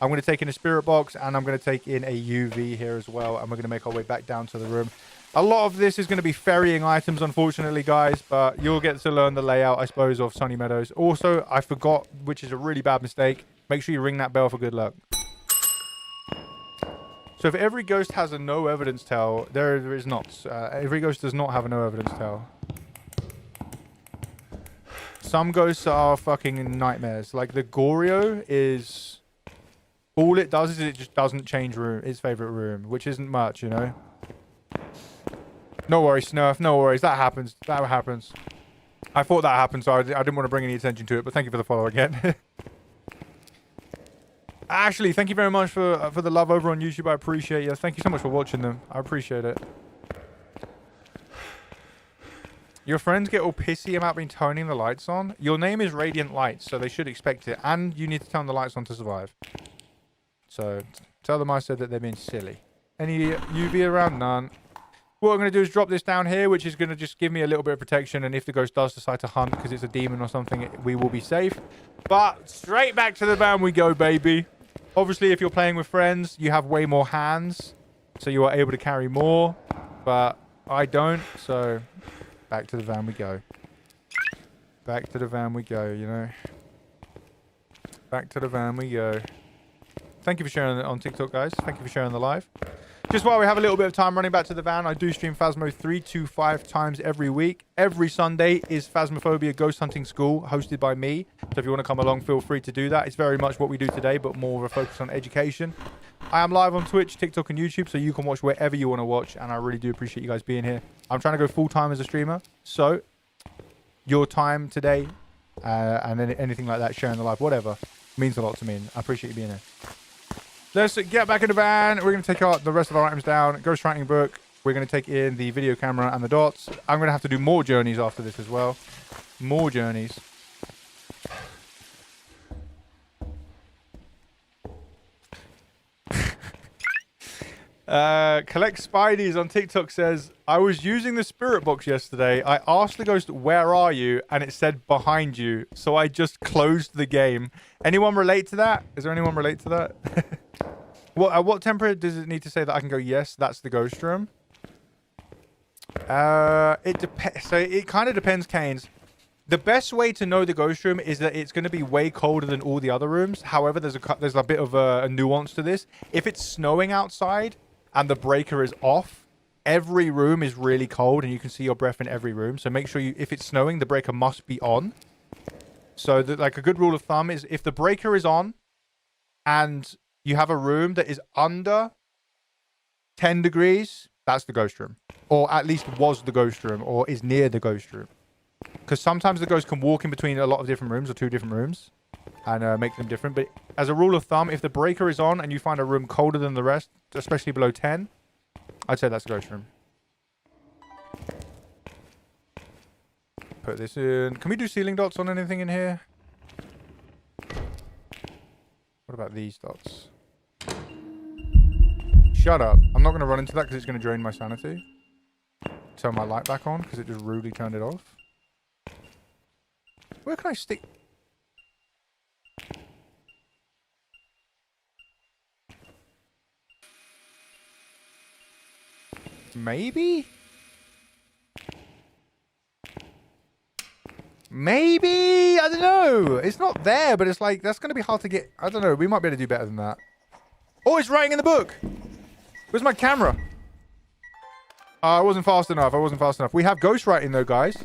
I'm going to take in a spirit box, and I'm going to take in a UV here as well. And we're going to make our way back down to the room. A lot of this is going to be ferrying items, unfortunately, guys. But you'll get to learn the layout, I suppose, of Sunny Meadows. Also, I forgot, which is a really bad mistake. Make sure you ring that bell for good luck. So if every ghost has a no evidence tell, there is not. Every ghost does not have a no evidence tell. Some ghosts are fucking nightmares. Like the Goryo is... All it does is it just doesn't change its favorite room, which isn't much, you know? No worries, Snurf. No worries. That happens. That happens. I thought that happened, so I didn't want to bring any attention to it, but thank you for the follow again. Ashley, thank you very much for the love over on YouTube. I appreciate you. Thank you so much for watching them. I appreciate it. Your friends get all pissy about me turning the lights on. Your name is Radiant Lights, so they should expect it. And you need to turn the lights on to survive. So, tell them I said that they're being silly. Any UV around? None. What I'm going to do is drop this down here, which is going to just give me a little bit of protection. And if the ghost does decide to hunt because it's a demon or something, we will be safe. But straight back to the van we go, baby. Obviously, if you're playing with friends, you have way more hands. So you are able to carry more. But I don't. So back to the van we go. Back to the van we go, you know. Back to the van we go. Thank you for sharing it on TikTok, guys. Thank you for sharing the live. Just while we have a little bit of time running back to the van, I do stream Phasmo 3 to 5 times every week. Every Sunday is Phasmophobia Ghost Hunting School, hosted by me. So if you want to come along, feel free to do that. It's very much what we do today, but more of a focus on education. I am live on Twitch, TikTok, and YouTube, so you can watch wherever you want to watch, and I really do appreciate you guys being here. I'm trying to go full-time as a streamer, so your time today and anything like that, sharing the live, whatever, means a lot to me. I appreciate you being here. Let's get back in the van. We're going to take out the rest of our items down. Ghost writing book. We're going to take in the video camera and the dots. I'm going to have to do more journeys after this as well. More journeys. Collect Spideys on TikTok says, I was using the spirit box yesterday. I asked the ghost, where are you? And it said behind you. So I just closed the game. Anyone relate to that? Is there anyone relate to that? At what temperature does it need to say that I can go, yes, that's the ghost room? It depends. So it kind of depends, Canes. The best way to know the ghost room is that it's going to be way colder than all the other rooms. However, there's a bit of a nuance to this. If it's snowing outside and the breaker is off, every room is really cold and you can see your breath in every room. So make sure if it's snowing, the breaker must be on. So like a good rule of thumb is if the breaker is on and you have a room that is under 10 degrees, that's the ghost room. Or at least was the ghost room or is near the ghost room. Because sometimes the ghost can walk in between a lot of different rooms or 2 different rooms and make them different. But as a rule of thumb, if the breaker is on and you find a room colder than the rest, especially below 10, I'd say that's the ghost room. Put this in. Can we do ceiling dots on anything in here? What about these dots? Shut up. I'm not going to run into that because it's going to drain my sanity. Turn my light back on because it just rudely turned it off. Where can I stick? Maybe? Maybe? I don't know. It's not there, but it's like, that's going to be hard to get. I don't know. We might be able to do better than that. Oh, it's writing in the book. Where's my camera? I wasn't fast enough. I wasn't fast enough. We have ghostwriting though, guys.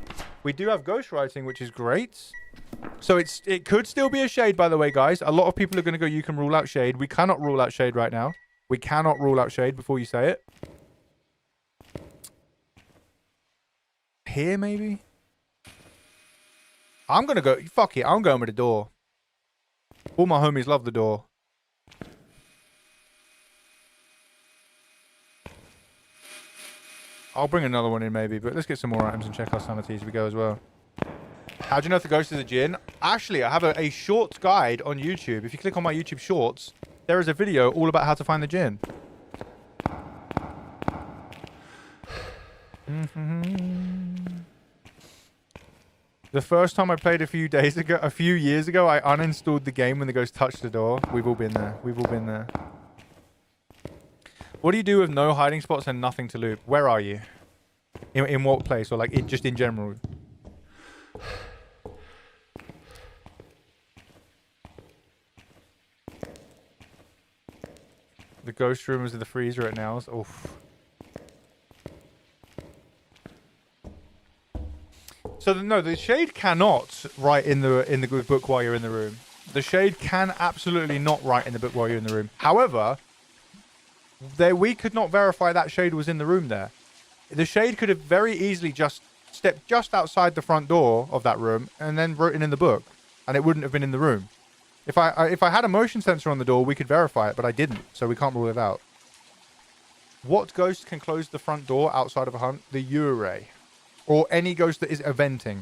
We do have ghostwriting, which is great. So it could still be a shade, by the way, guys. A lot of people are going to go, you can rule out shade. We cannot rule out shade right now. We cannot rule out shade before you say it. Here, maybe? I'm going to go... Fuck it. I'm going with the door. All my homies love the door. I'll bring another one in maybe, but let's get some more items and check our sanity as we go as well. How do you know if the ghost is a djinn? Actually, I have a short guide on YouTube. If you click on my YouTube shorts, there is a video all about how to find the djinn. The first time I played a few years ago, I uninstalled the game when the ghost touched the door. We've all been there. We've all been there. What do you do with no hiding spots and nothing to loot? Where are you? In what place? Or like just in general? The ghost room is in the freezer right now. Oof. So no, the shade cannot write in the book while you're in the room. The shade can absolutely not write in the book while you're in the room. However, we could not verify that shade was in the room there. The shade could have very easily just stepped just outside the front door of that room and then written in the book, and it wouldn't have been in the room. If I had a motion sensor on the door, we could verify it, but I didn't, so we can't rule it out. What ghost can close the front door outside of a hunt? The Ure. Or any ghost that is eventing.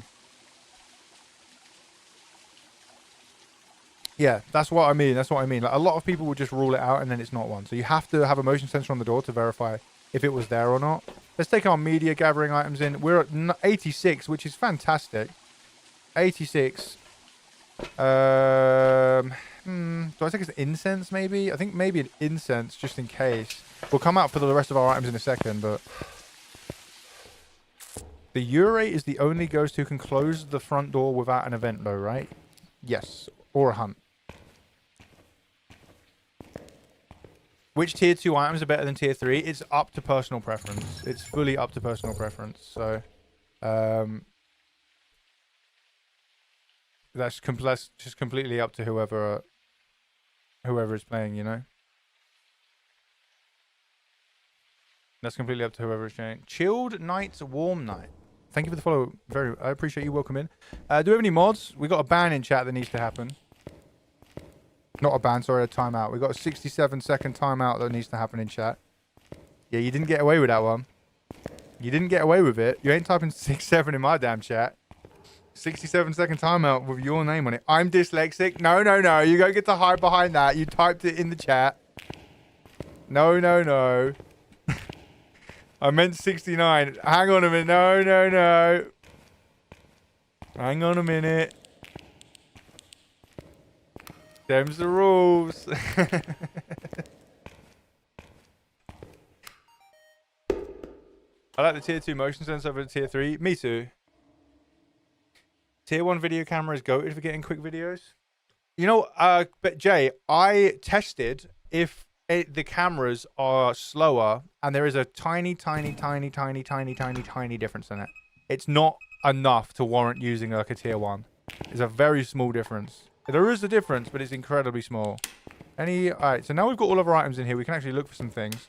Yeah, that's what I mean. That's what I mean. Like, a lot of people will just rule it out and then it's not one. So you have to have a motion sensor on the door to verify if it was there or not. Let's take our media gathering items in. We're at 86, which is fantastic. 86. Do I take an incense maybe? I think maybe an incense just in case. We'll come out for the rest of our items in a second, but... The Ure is the only ghost who can close the front door without an event though, right? Yes. Or a hunt. Which tier 2 items are better than tier 3? It's up to personal preference. It's fully up to personal preference. So, that's just completely up to whoever is playing, you know? That's completely up to whoever is playing. Chilled Nights, Warm Night. Thank you for the follow. I appreciate you. Welcome in. Do we have any mods? We got a ban in chat that needs to happen. Not a ban, sorry, a timeout. We got a 67-second timeout that needs to happen in chat. Yeah, you didn't get away with that one. You didn't get away with it. You ain't typing 6-7 in my damn chat. 67-second timeout with your name on it. I'm dyslexic. No, no, no. You don't get to hide behind that. You typed it in the chat. No, no, no. I meant 69. Hang on a minute. No, no, no. Hang on a minute. Them's the rules. I like the tier 2 motion sensor over the tier 3. Me too. Tier 1 video camera is goated for getting quick videos. You know, but Jay, I tested if the cameras are slower and there is a tiny difference in it. It's not enough to warrant using like a tier 1. It's a very small difference. There is a difference, but it's incredibly small. Alright, so now we've got all of our items in here. We can actually look for some things.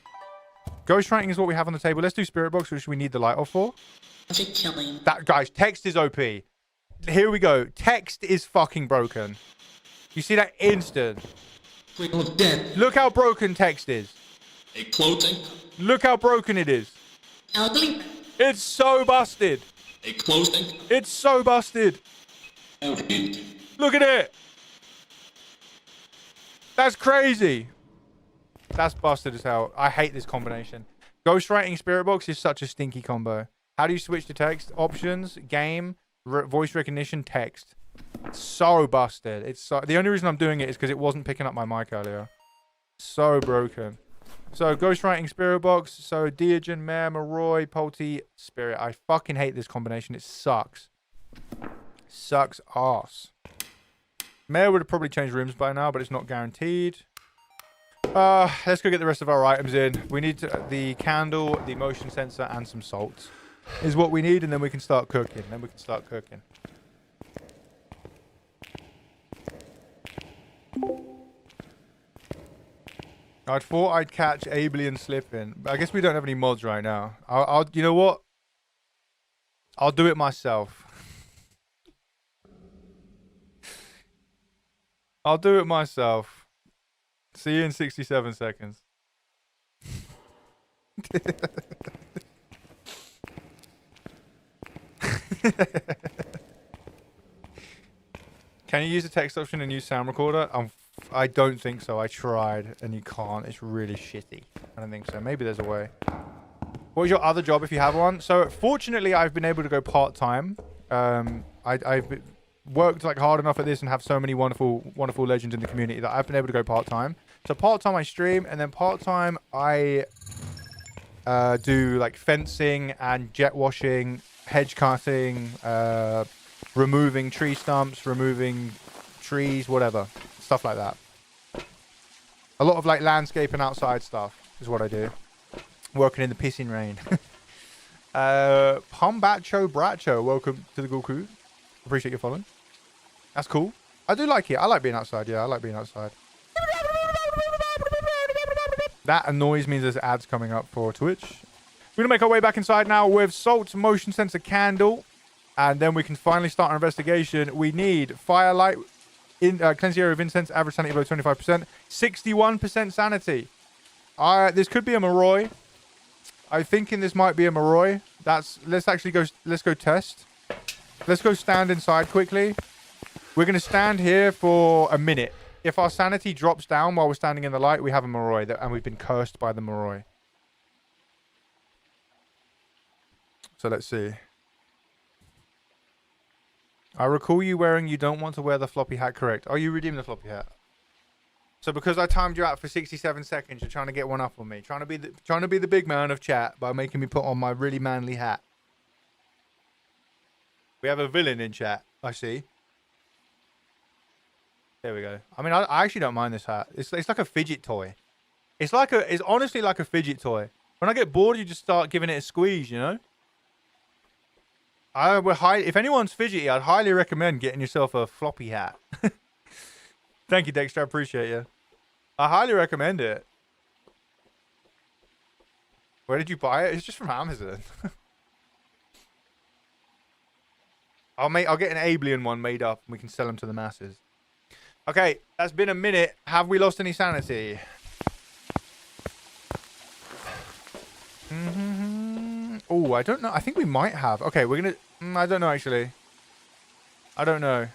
Ghost writing is what we have on the table. Let's do spirit box, which we need the light off for. That, guys, text is OP. Here we go. Text is fucking broken. You see that instant? Look how broken text is. Look how broken it is. It's so busted. It's so busted. Look at it. That's crazy. That's busted as hell. I hate this combination. Ghostwriting Spirit Box is such a stinky combo. How do you switch to text? Options, game, voice recognition, text. So busted. It's so... The only reason I'm doing it is because it wasn't picking up my mic earlier. So broken. So, Ghostwriting Spirit Box. So, Diogen, Mare, Maroy, Polty, Spirit. I fucking hate this combination. It sucks. Sucks ass. Mare would have probably changed rooms by now, but it's not guaranteed. Let's go get the rest of our items in. We need the candle, the motion sensor, and some salt. Is what we need, and then we can start cooking. I thought I'd catch Abelian slipping, but I guess we don't have any mods right now. You know what? I'll do it myself. I'll do it myself. See you in 67 seconds. Can you use the text option and use sound recorder? I don't think so. I tried and you can't. It's really shitty. I don't think so. Maybe there's a way. What was your other job if you have one? So fortunately, I've been able to go part-time. I've worked like hard enough at this and have so many wonderful legends in the community that I've been able to go part-time. So part-time I stream, and then part-time I do like fencing and jet washing, hedge cutting, removing tree stumps, removing trees, whatever. Stuff like that. A lot of like landscape and outside stuff is what I do. Working in the pissing rain. Pombacho Bracho, welcome to the Goku. Appreciate you following. That's cool. I do like it. I like being outside. Yeah, I like being outside. That annoys me. There's ads coming up for Twitch. We're going to make our way back inside now with Salt Motion Sensor Candle. And then we can finally start our investigation. We need Firelight, cleanse the area of incense, average sanity below 25%, 61% sanity. This could be a Moroi. I'm thinking this might be a Moroi. Let's go test. Let's go stand inside quickly. We're going to stand here for a minute. If our sanity drops down while we're standing in the light, we have a Moroi, and we've been cursed by the Moroi. So let's see. I recall you wearing you don't want to wear the floppy hat, correct? Oh, you redeemed the floppy hat. So because I timed you out for 67 seconds, you're trying to get one up on me. Trying to be the big man of chat by making me put on my really manly hat. We have a villain in chat, I see. There we go. I mean, I actually don't mind this hat. It's like a fidget toy. It's honestly like a fidget toy. When I get bored, you just start giving it a squeeze, you know? If anyone's fidgety, I'd highly recommend getting yourself a floppy hat. Thank you, Dexter. I appreciate you. I highly recommend it. Where did you buy it? It's just from Amazon. I'll get an Abelian one made up and we can sell them to the masses. Okay, that's been a minute. Have we lost any sanity? Oh, I don't know. I think we might have. Okay, we're going to... I don't know, actually. I don't know.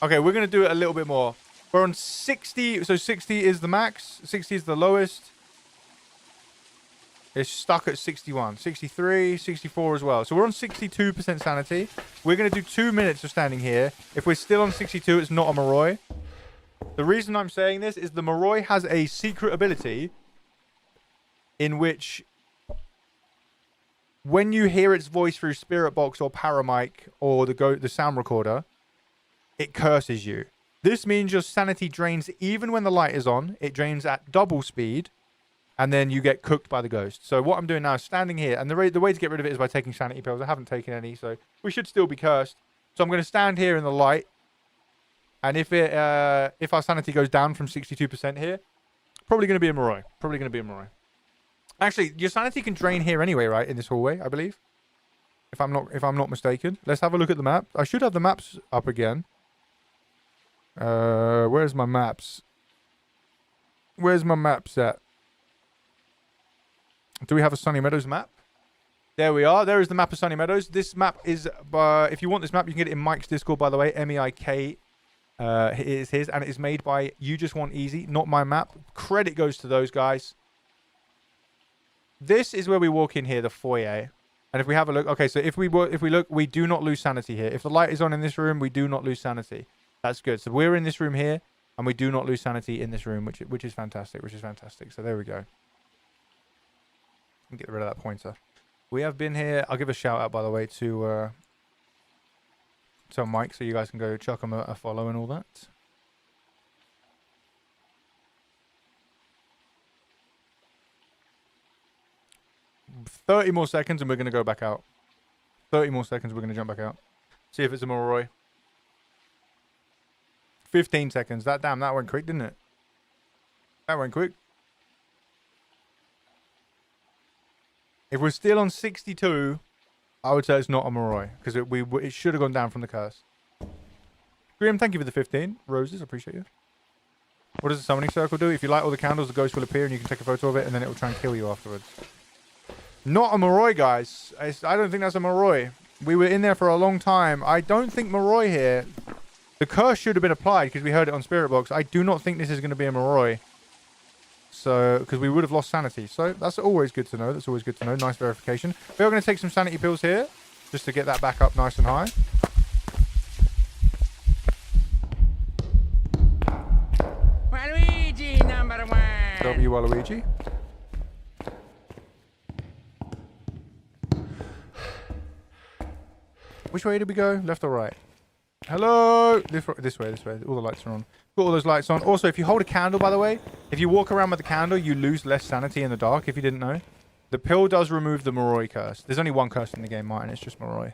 Okay, we're going to do it a little bit more. We're on 60. So 60 is the max. 60 is the lowest. It's stuck at 61. 63, 64 as well. So we're on 62% sanity. We're going to do 2 minutes of standing here. If we're still on 62, it's not a Moroi. The reason I'm saying this is the Moroi has a secret ability in which when you hear its voice through Spirit Box or Paramic or the sound recorder, it curses you. This means your sanity drains even when the light is on. It drains at double speed, and then you get cooked by the ghost. So what I'm doing now is standing here, and the way to get rid of it is by taking sanity pills. I haven't taken any, so we should still be cursed. So I'm going to stand here in the light, and if our sanity goes down from 62% here, probably going to be a Moroi. Probably going to be a Moroi. Actually, your sanity can drain here anyway, right? In this hallway, I believe. If I'm not mistaken. Let's have a look at the map. I should have the maps up again. Where's my maps? Where's my map set? Do we have a Sunny Meadows map? There we are. There is the map of Sunny Meadows. This map is, if you want this map, you can get it in Mike's Discord, by the way. MEIK is his, and it is made by You Just Want Easy, not my map. Credit goes to those guys. This is where we walk in here, the foyer. And if we have a look, okay, so if we look, we do not lose sanity here. If the light is on in this room, we do not lose sanity. That's good. So we're in this room here, and we do not lose sanity in this room, which is fantastic. So there we go. Get rid of that pointer. We have been here. I'll give a shout out, by the way, to Mike, so you guys can go chuck him a follow and all that. $30 more seconds and we're going to go back out. 30 more seconds, we're going to jump back out. See if it's a Moroi. 15 seconds. That went quick, didn't it? That went quick. If we're still on 62, I would say it's not a Moroi, because it should have gone down from the curse. Graham, thank you for the 15 roses. I appreciate you. What does the summoning circle do? If you light all the candles, the ghost will appear and you can take a photo of it, and then it will try and kill you afterwards. Not a Moroi, guys. I don't think that's a Moroi. We were in there for a long time. I don't think Moroi here. The curse should have been applied because we heard it on Spirit Box. I do not think this is going to be a Moroi. So, because we would have lost sanity. So, that's always good to know. That's always good to know. Nice verification. We are going to take some sanity pills here, just to get that back up nice and high. W, Waluigi. Which way did we go? Left or right? Hello? This way. All the lights are on. Got all those lights on. Also, if you hold a candle, by the way, if you walk around with a candle, you lose less sanity in the dark, if you didn't know. The pill does remove the Moroi curse. There's only one curse in the game, Martin. It's just Moroi.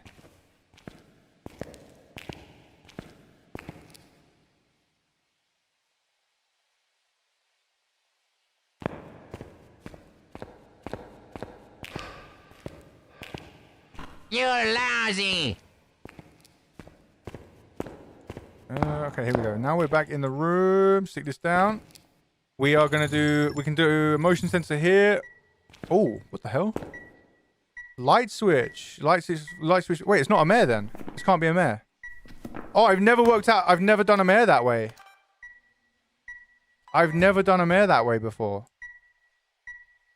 You're lousy. Okay, here we go. Now we're back in the room. Stick this down. We are going to do... We can do a motion sensor here. Oh, what the hell? Light switch. Light switch. Wait, it's not a mare then. This can't be a mare. Oh, I've never worked out... I've never done a mare that way. I've never done a mare that way before.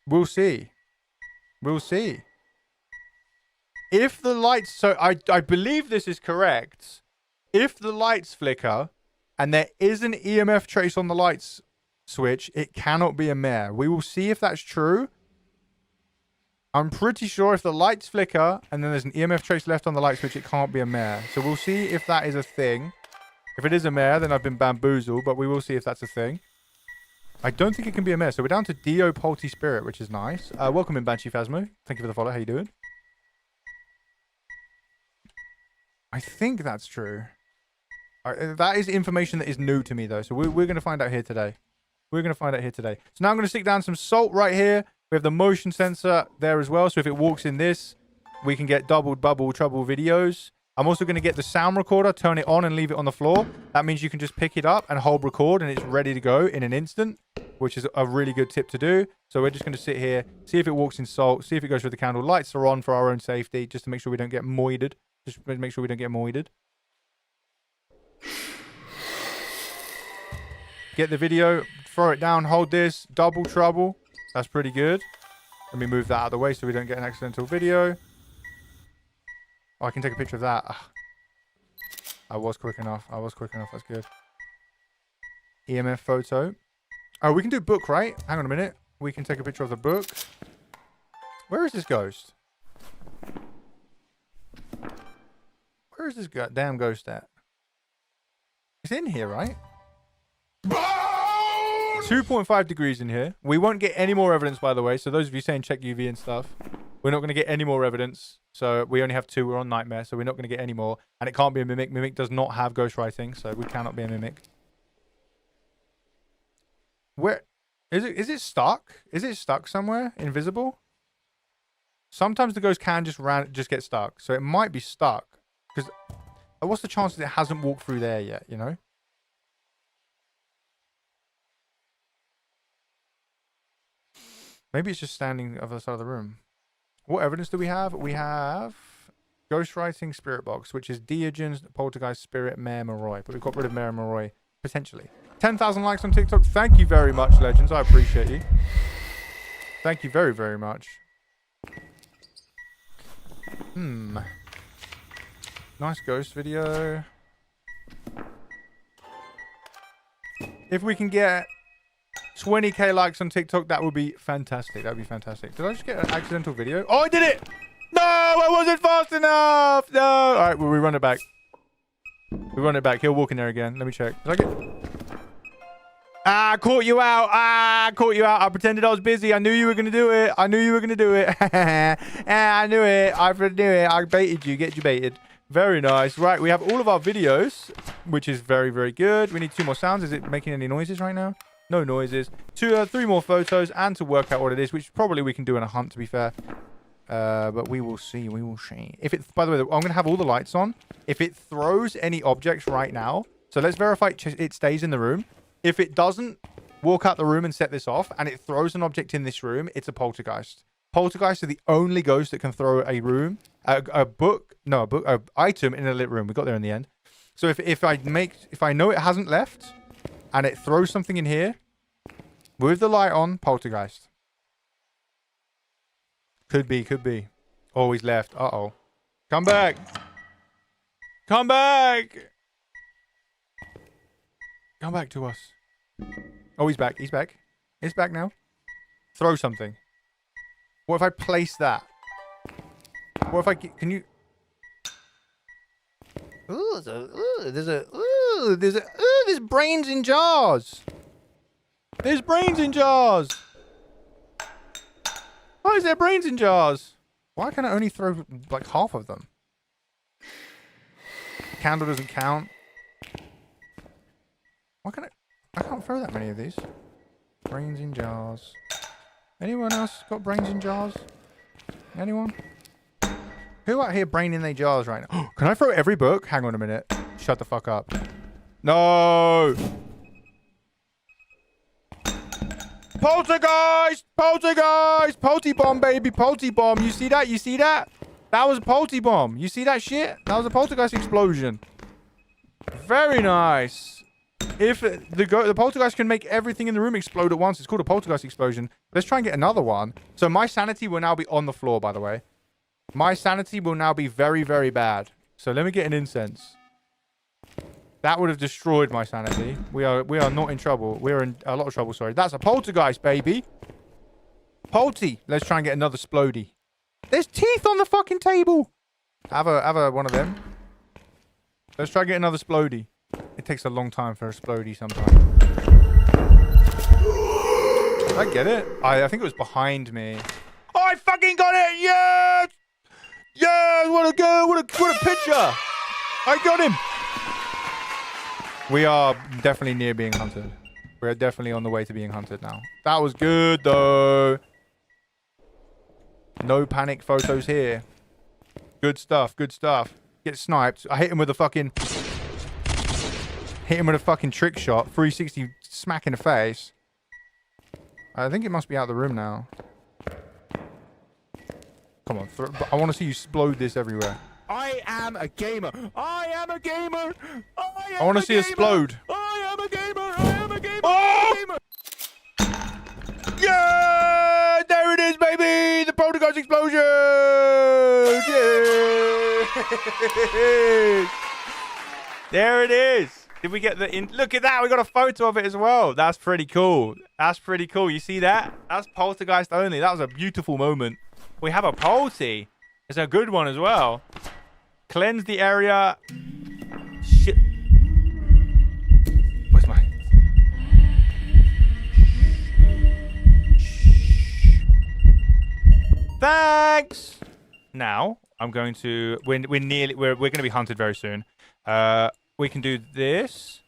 We'll see. We'll see. If the lights... So, I believe this is correct. If the lights flicker and there is an EMF trace on the lights switch, it cannot be a mare. We will see if that's true. I'm pretty sure if the lights flicker and then there's an EMF trace left on the light switch, it can't be a mare. So we'll see if that is a thing. If it is a mare, then I've been bamboozled, but we will see if that's a thing. I don't think it can be a mare. So we're down to Dio Polty Spirit, which is nice. Welcome in, Banshee Phasmo. Thank you for the follow. How you doing? I think that's true. That is information that is new to me, though. So we're going to find out here today. We're going to find out here today. So now I'm going to stick down some salt right here. We have the motion sensor there as well. So if it walks in this, we can get double, bubble, trouble videos. I'm also going to get the sound recorder, turn it on and leave it on the floor. That means you can just pick it up and hold record and it's ready to go in an instant, which is a really good tip to do. So we're just going to sit here, see if it walks in salt, see if it goes through the candle. Lights are on for our own safety, just to make sure we don't get moided. Just make sure we don't get moided. Get the video, throw it down, hold this, double trouble. That's pretty good. Let me move that out of the way so we don't get an accidental video. Oh, I can take a picture of that. Ugh. I was quick enough. That's good. EMF photo. Oh, we can do book, right? Hang on a minute. We can take a picture of the book. Where is this ghost? Where is this damn ghost at? It's in here, right? 2.5 degrees in here. We won't get any more evidence, by the way. So those of you saying check UV and stuff, we're not going to get any more evidence. So we only have 2. We're on Nightmare, so we're not going to get any more. And it can't be a mimic. Mimic does not have ghostwriting, so we cannot be a mimic. Where is it? Is it stuck? Is it stuck somewhere? Invisible? Sometimes the ghost can just get stuck. So it might be stuck. Because what's the chance that it hasn't walked through there yet, you know? Maybe it's just standing on the other side of the room. What evidence do we have? We have ghostwriting spirit box, which is Diogen's poltergeist spirit Mare Moroi. But we've got rid of Mare Moroi, potentially. 10,000 likes on TikTok. Thank you very much, Legends. I appreciate you. Thank you very, very much. Nice ghost video. If we can get 20k likes on TikTok, that would be fantastic. That would be fantastic. Did I just get an accidental video? Oh, I did it! No, I wasn't fast enough! No! Alright, well, we run it back. We run it back. He'll walk in there again. Let me check. Did I get... Ah, caught you out. Ah, caught you out. I pretended I was busy. I knew you were going to do it. I knew you were going to do it. I knew it. I knew it. I baited you. Get you baited. Very nice. Right, we have all of our videos, which is very, very good. We need 2 more sounds. Is it making any noises right now? No noises. 3 more photos and to work out what it is, which probably we can do in a hunt, to be fair. But we will see. We will see. If it, by the way, I'm going to have all the lights on. If it throws any objects right now, so let's verify it stays in the room. If it doesn't walk out the room and set this off, and it throws an object in this room, it's a poltergeist. Poltergeists are the only ghost that can throw a room, an item in a lit room. We got there in the end. So if I know it hasn't left, and it throws something in here, with the light on, poltergeist. Could be. Oh, he's left. Uh-oh. Come back. Come back. Come back to us. Oh, he's back. He's back. It's back now. Throw something. What if I place that? What if I... Can you... Ooh, there's brains in jars. There's brains in jars. Why is there brains in jars? Why can I only throw like half of them? Candle doesn't count. Why can I can't throw that many of these. Brains in jars. Anyone else got brains in jars? Anyone? Who out here brain in their jars right now? Can I throw every book? Hang on a minute. Shut the fuck up. No! Poltergeist! Poltergeist! Polty bomb, baby! Polty bomb! You see that? You see that? That was a polty bomb. You see that shit? That was a poltergeist explosion. Very nice. If the poltergeist can make everything in the room explode at once, it's called a poltergeist explosion. Let's try and get another one. So my sanity will now be on the floor, by the way. My sanity will now be very, very bad. So let me get an incense. That would have destroyed my sanity. We are not in trouble. We're in a lot of trouble, sorry. That's a poltergeist, baby. Polty. Let's try and get another splody. There's teeth on the fucking table. Have a one of them. Let's try and get another splody. It takes a long time for a splody sometimes. Did I get it? I think it was behind me. Oh, I fucking got it! Yes! Yes! What a go! What a picture! I got him! We are definitely near being hunted. We're definitely on the way to being hunted now. That was good, though. No panic photos here. Good stuff, good stuff. Get sniped. I hit him with a fucking... Hit him with a fucking trick shot. 360 smack in the face. I think it must be out of the room now. Come on. I want to see you explode this everywhere. I am a gamer. I am a gamer. I want to see it explode. I am a gamer. I am a gamer. Oh! Yeah! There it is, baby! The poltergeist explosion! Yeah! There it is. Did we get the... Look at that. We got a photo of it as well. That's pretty cool. That's pretty cool. You see that? That's poltergeist only. That was a beautiful moment. We have a polty. It's a good one as well. Cleanse the area. Shit. Where's my... Thanks. Now I'm going to. We're going to be hunted very soon. We can do this.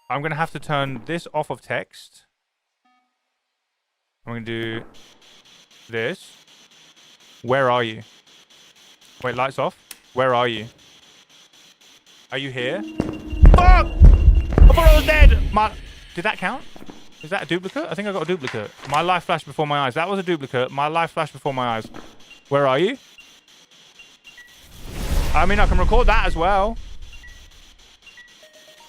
I'm going to have to turn this off of text. I'm going to do this. Where are you? Wait, lights off. Where are you? Are you here? Fuck! I thought I was dead! Did that count? Is that a duplicate? I think I got a duplicate. My life flashed before my eyes. That was a duplicate. My life flashed before my eyes. Where are you? I mean, I can record that as well.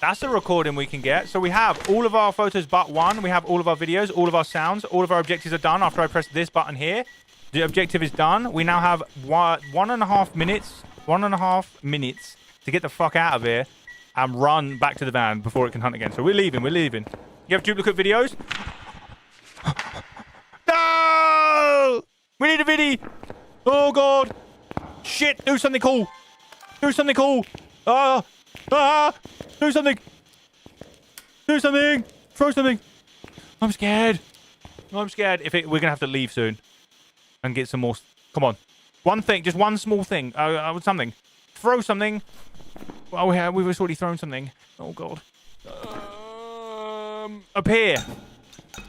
That's a recording we can get. So we have all of our photos but one. We have all of our videos, all of our sounds. All of our objectives are done after I press this button here. The objective is done. We now have 1.5 minutes to get the fuck out of here and run back to the van before it can hunt again. So we're leaving. We're leaving. You have duplicate videos? No! We need a video. Oh, God. Shit. Do something cool. Do something cool. Do something. Do something. Throw something. I'm scared. I'm scared. We're going to have to leave soon. And get some more... Come on. One thing. Just one small thing. Something. Throw something. Oh, yeah. We've already thrown something. Oh, God. Up here.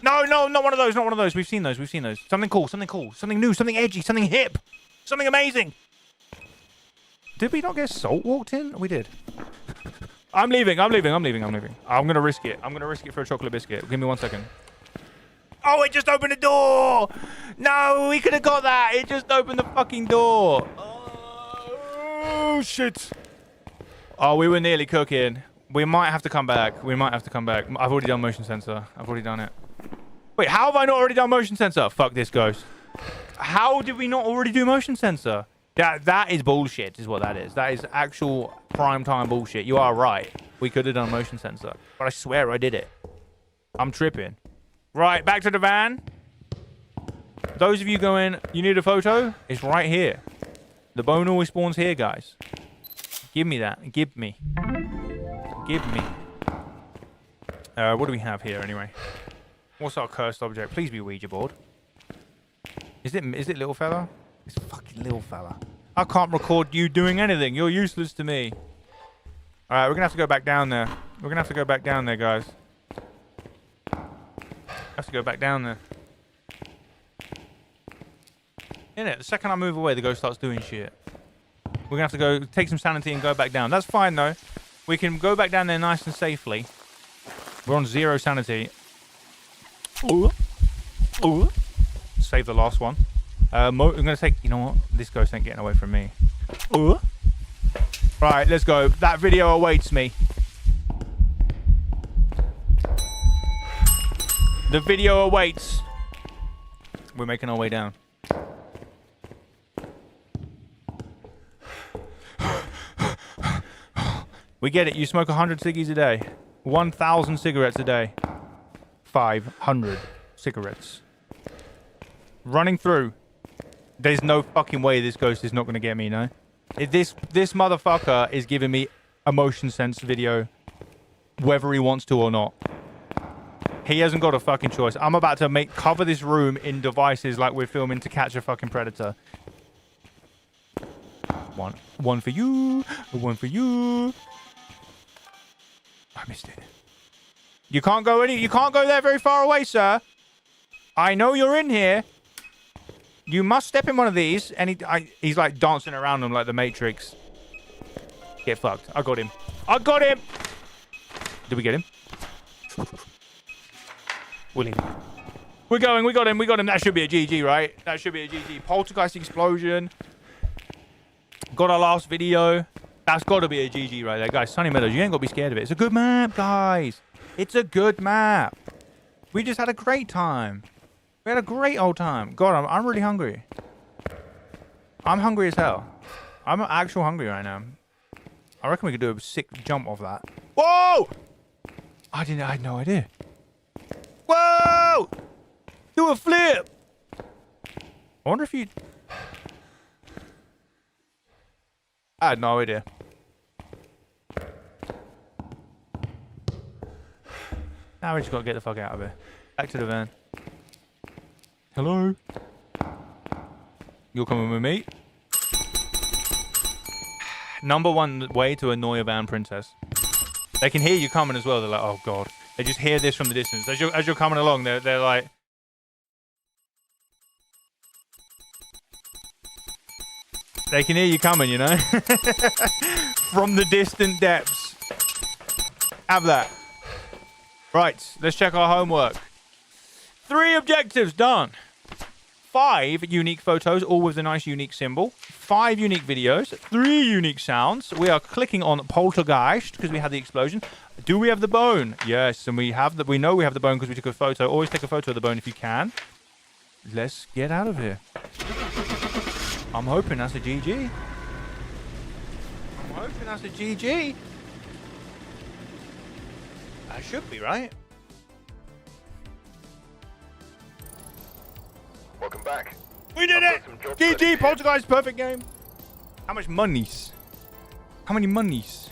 No, not one of those. Not one of those. We've seen those. We've seen those. Something cool. Something cool. Something new. Something edgy. Something hip. Something amazing. Did we not get salt walked in? We did. I'm leaving. I'm leaving. I'm leaving. I'm leaving. I'm going to risk it. I'm going to risk it for a chocolate biscuit. Give me 1 second. Oh, it just opened the door. No, we could have got that. It just opened the fucking door. Oh, shit. Oh, we were nearly cooking. We might have to come back. We might have to come back. I've already done motion sensor. I've already done it. Wait, how have I not already done motion sensor? Fuck this ghost. How did we not already do motion sensor? That is bullshit, is what that is. That is actual prime time bullshit. You are right. We could have done motion sensor. But I swear I did it. I'm tripping. Right, back to the van. Those of you going, you need a photo? It's right here. The bone always spawns here, guys. Give me that. Give me. Give me. What do we have here, anyway? What's our cursed object? Please be Ouija board. Is it little fella? It's fucking little fella. I can't record you doing anything. You're useless to me. Alright, we're gonna have to go back down there. We're gonna have to go back down there, guys. Have to go back down there. Innit? The second I move away, the ghost starts doing shit. We're gonna have to go take some sanity and go back down. That's fine though. We can go back down there nice and safely. We're on 0 sanity. Ooh. Ooh. Save the last one. I'm gonna take. You know what? This ghost ain't getting away from me. Ooh. Right, let's go. That video awaits me. The video awaits. We're making our way down. We get it. You smoke 100 ciggies a day. 1,000 cigarettes a day. 500 cigarettes. Running through. There's no fucking way this ghost is not going to get me, no? This motherfucker is giving me a motion sense video. Whether he wants to or not. He hasn't got a fucking choice. I'm about to cover this room in devices like we're filming To Catch a Fucking Predator. One for you. One for you. I missed it. You can't go there very far away, sir. I know you're in here. You must step in one of these. And he's like dancing around them like the Matrix. Get fucked. I got him. I got him. Did we get him? We'll leave. We're going. We got him. We got him. That should be a GG, right? That should be a GG. Poltergeist explosion. Got our last video. That's got to be a GG right there. Guys, Sunny Meadows, you ain't got to be scared of it. It's a good map, guys. It's a good map. We just had a great time. We had a great old time. God, I'm really hungry. I'm hungry as hell. I'm actual hungry right now. I reckon we could do a sick jump off that. Whoa! I had no idea. Whoa! Do a flip! I wonder if you... I had no idea. Now we just gotta get the fuck out of here. Back to the van. Hello? You're coming with me? Number one way to annoy a van princess. They can hear you coming as well. They're like, oh god. They just hear this from the distance. As you're coming along, they're like... They can hear you coming, you know? From the distant depths. Have that. Right, let's check our homework. 3 objectives done. 5 unique photos, all with a nice unique symbol. 5 unique videos. 3 unique sounds. We are clicking on Poltergeist because we had the explosion. Do we have the bone? Yes, and we know we have the bone because we took a photo. Always take a photo of the bone if you can. Let's get out of here. I'm hoping that's a GG. I'm hoping that's a GG. That should be, right? Welcome back. We did it! GG, Poltergeist, perfect game. How much monies? How many monies?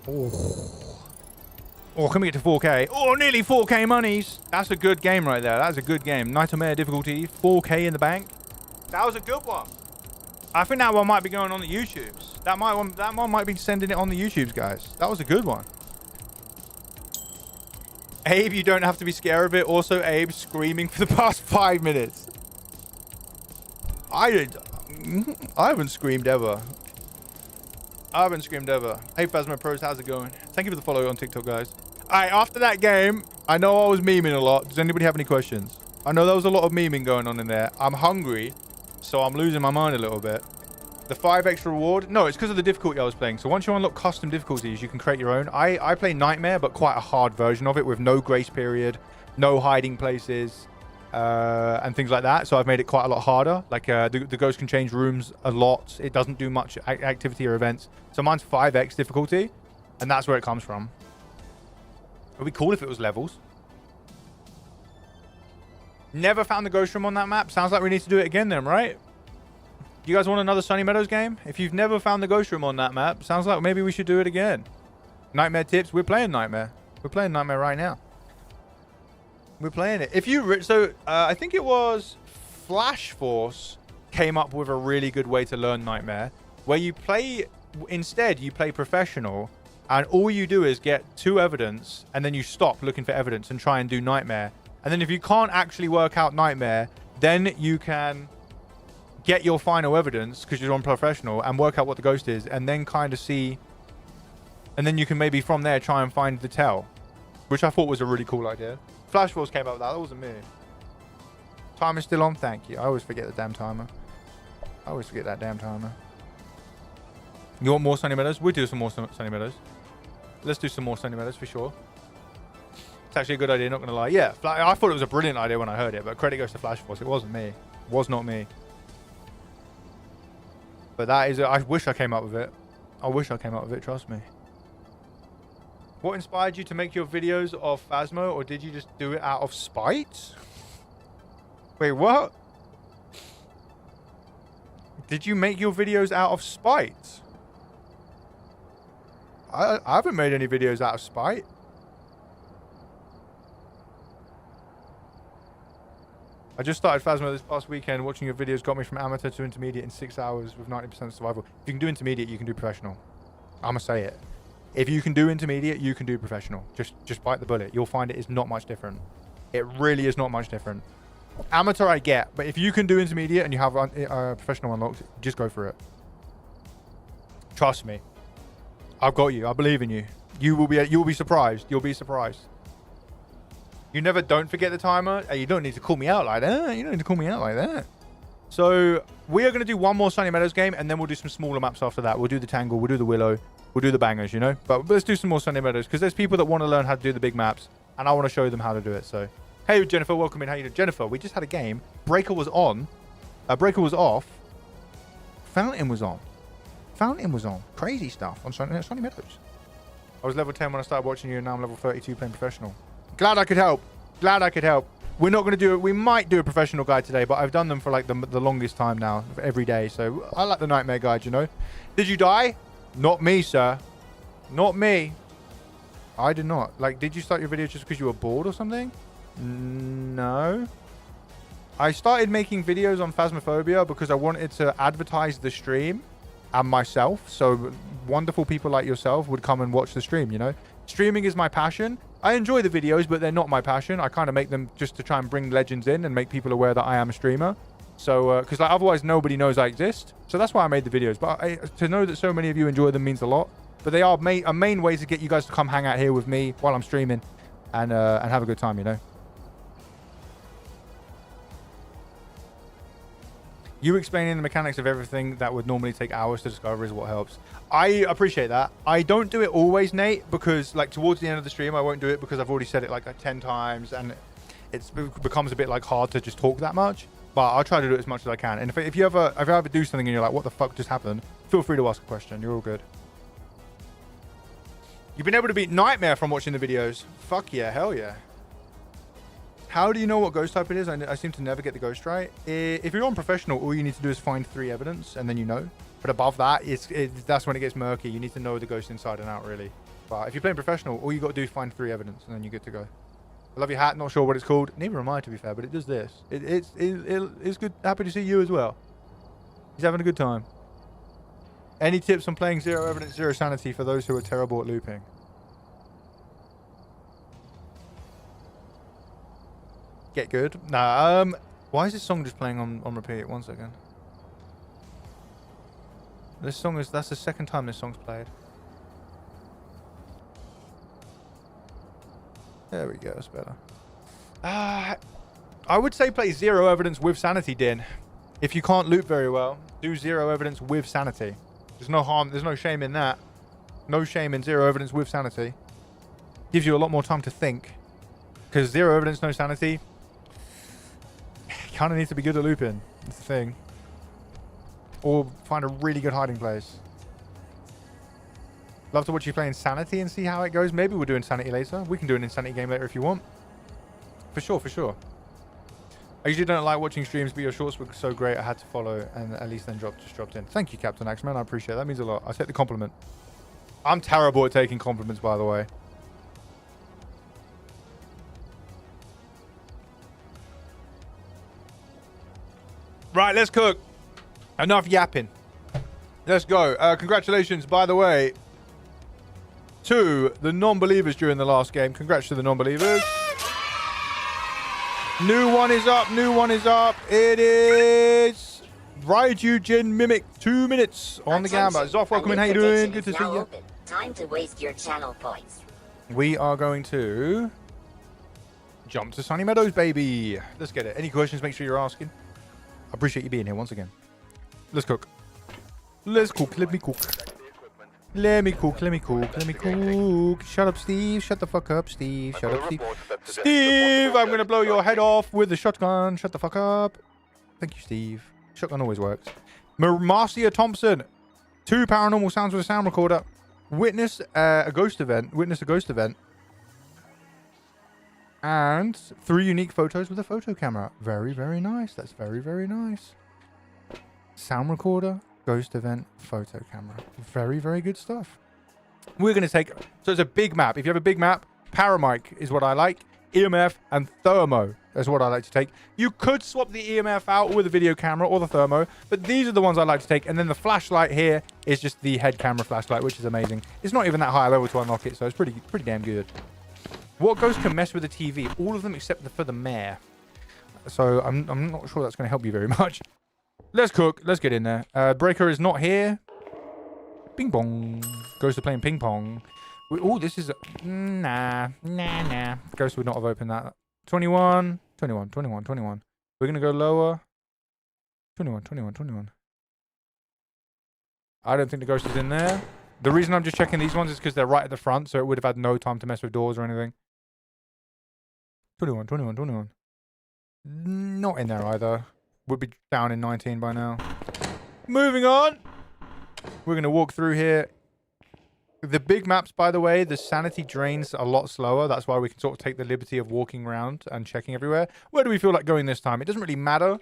Oh, can we get to 4K? Oh, nearly 4K monies. That's a good game right there. That's a good game. Nightmare difficulty, 4K in the bank. That was a good one. I think that one might be going on the YouTubes. That one might be sending it on the YouTubes, guys. That was a good one. Abe, you don't have to be scared of it. Also, Abe screaming for the past 5 minutes. I haven't screamed ever. I haven't screamed ever. Hey, Phasmo Pros, how's it going? Thank you for the follow on TikTok, guys. All right, after that game, I know I was memeing a lot. Does anybody have any questions? I know there was a lot of memeing going on in there. I'm hungry, so I'm losing my mind a little bit. The 5 extra reward? No, it's because of the difficulty I was playing. So once you unlock custom difficulties, you can create your own. I play Nightmare, but quite a hard version of it with no grace period, no hiding places, and things like that. So I've made it quite a lot harder. Like the ghost can change rooms a lot. It doesn't do much activity or events. So mine's 5x difficulty, and that's where it comes from. It'd be cool if it was levels. Never found the ghost room on that map. Sounds like we need to do it again then, right? You guys want another Sunny Meadows game? If you've never found the ghost room on that map, sounds like maybe we should do it again. Nightmare tips. We're playing Nightmare. We're playing Nightmare right now. We're playing it. If you... I think it was Flash Force came up with a really good way to learn Nightmare, where you play... Instead, you play Professional, and all you do is get 2 evidence, and then you stop looking for evidence and try and do Nightmare. And then if you can't actually work out Nightmare, then you can get your final evidence, because you're on Professional, and work out what the ghost is, and then kind of see... And then you can maybe from there try and find the tell, which I thought was a really cool idea. Flash Force came up with that. That wasn't me. Timer's still on? Thank you. I always forget the damn timer. I always forget that damn timer. You want more Sunny Meadows? We'll do some more Sunny Meadows. Let's do some more Sunny Meadows for sure. It's actually a good idea, not going to lie. Yeah, I thought it was a brilliant idea when I heard it, but credit goes to Flash Force. It wasn't me. It was not me. But that is... I wish I came up with it. I wish I came up with it, trust me. What inspired you to make your videos of Phasmo, or did you just do it out of spite? Wait, what? Did you make your videos out of spite? I haven't made any videos out of spite. I just started Phasmo this past weekend. Watching your videos got me from amateur to intermediate in 6 hours with 90% survival. If you can do intermediate, you can do professional. I'm going to say it. If you can do intermediate, you can do professional. Just bite the bullet. You'll find it is not much different. It really is not much different. Amateur I get, but if you can do intermediate and you have professional unlocked, just go for it. Trust me. I've got you. I believe in you. You will be surprised. You'll be surprised. You never don't forget the timer. You don't need to call me out like that. You don't need to call me out like that. So we are going to do one more Sunny Meadows game, and then we'll do some smaller maps after that. We'll do the Tangle. We'll do the Willow. We'll do the bangers, you know. But let's do some more Sunny Meadows, because there's people that want to learn how to do the big maps, and I want to show them how to do it. So, hey, Jennifer, welcome in. How you doing? Jennifer, we just had a game. Breaker was on. Breaker was off. Fountain was on. Fountain was on. Crazy stuff on Sunny Meadows. I was level 10 when I started watching you, and now I'm level 32 playing professional. Glad I could help. Glad I could help. We're not going to do it. We might do a professional guide today, but I've done them for like the longest time now, every day. So I like the Nightmare guide, you know. Did you die? Not me, sir. Not me. I did not. Like, did you start your video just because you were bored or something? No. I started making videos on Phasmophobia because I wanted to advertise the stream and myself. So wonderful people like yourself would come and watch the stream, you know. Streaming is my passion. I enjoy the videos, but they're not my passion. I kind of make them just to try and bring legends in and make people aware that I am a streamer. So, because like, otherwise nobody knows I exist. So that's why I made the videos. But to know that so many of you enjoy them means a lot. But they are a main way to get you guys to come hang out here with me while I'm streaming and have a good time, you know. You explaining the mechanics of everything that would normally take hours to discover is what helps. I appreciate that. I don't do it always, Nate, because like towards the end of the stream, I won't do it because I've already said it like 10 times and it becomes a bit like hard to just talk that much. But I'll try to do it as much as I can. And if you ever do something and you're like, what the fuck just happened? Feel free to ask a question. You're all good. You've been able to beat Nightmare from watching the videos. Fuck yeah, hell yeah. How do you know what ghost type it is? I seem to never get the ghost right. If you're on professional, all you need to do is find 3 evidence and then you know. But above that, that's when it gets murky. You need to know the ghost inside and out, really. But if you're playing professional, all you got to do is find 3 evidence and then you're good to go. I love your hat. Not sure what it's called. Neither am I, to be fair, but it does this. It's good. Happy to see you as well. He's having a good time. Any tips on playing 0 evidence, 0 sanity for those who are terrible at looping? Get good. Nah, why is this song just playing on repeat? 1 second. This song is, that's the second time this song's played. There we go, that's better. I would say play 0 evidence with sanity, Din. If you can't loop very well, do 0 evidence with sanity. There's no harm, there's no shame in that. No shame in 0 evidence with sanity. Gives you a lot more time to think. Because 0 evidence, no sanity, kind of needs to be good at looping. That's the thing. Or find a really good hiding place. Love to watch you play Insanity and see how it goes. Maybe we'll do Insanity later. We can do an Insanity game later if you want. For sure, for sure. I usually don't like watching streams, but your shorts were so great I had to follow and at least then just dropped in. Thank you, Captain Axeman. I appreciate that. That means a lot. I take the compliment. I'm terrible at taking compliments, by the way. Right, let's cook. Enough yapping. Let's go. Congratulations, by the way, to the non-believers during the last game. Congrats to the non-believers. New one is up. New one is up. It is Raiju Jin Mimic. 2 minutes on the gamba. Zoff, welcome in. How you doing? Good to see you. Time to waste your channel points. We are going to jump to Sunny Meadows, baby. Let's get it. Any questions, make sure you're asking. I appreciate you being here once again. Let's cook. Let's cook. Let me cook. Let me cook. Let me cook. Let me cook. Shut up, Steve. Shut the fuck up, Steve. Shut up, Steve. Steve, I'm going to blow your head off with the shotgun. Shut the fuck up. Thank you, Steve. Shotgun always works. Marcia Thompson. 2 paranormal sounds with a sound recorder. Witness a ghost event. Witness a ghost event. And 3 unique photos with a photo camera. Very, very nice. That's very, very nice. Sound recorder, ghost event, photo camera. Very, very good stuff. We're going to take... So it's a big map. If you have a big map, Paramic is what I like. EMF and Thermo is what I like to take. You could swap the EMF out with a video camera or the Thermo, but these are the ones I like to take. And then the flashlight here is just the head camera flashlight, which is amazing. It's not even that high level to unlock it, so it's pretty damn good. What ghost can mess with the TV? All of them except for the mayor. So I'm not sure that's going to help you very much. Let's cook. Let's get in there. Breaker is not here. Ping pong. Ghost are playing ping pong. Oh, this is... Nah. Ghost would not have opened that. 21. We're going to go lower. 21. I don't think the ghost is in there. The reason I'm just checking these ones is because they're right at the front, so it would have had no time to mess with doors or anything. 21. Not in there either. Would be down in 19 by now. Moving on. We're going to walk through here. The big maps, by the way, the sanity drains a lot slower. That's why we can sort of take the liberty of walking around and checking everywhere. Where do we feel like going this time? It doesn't really matter.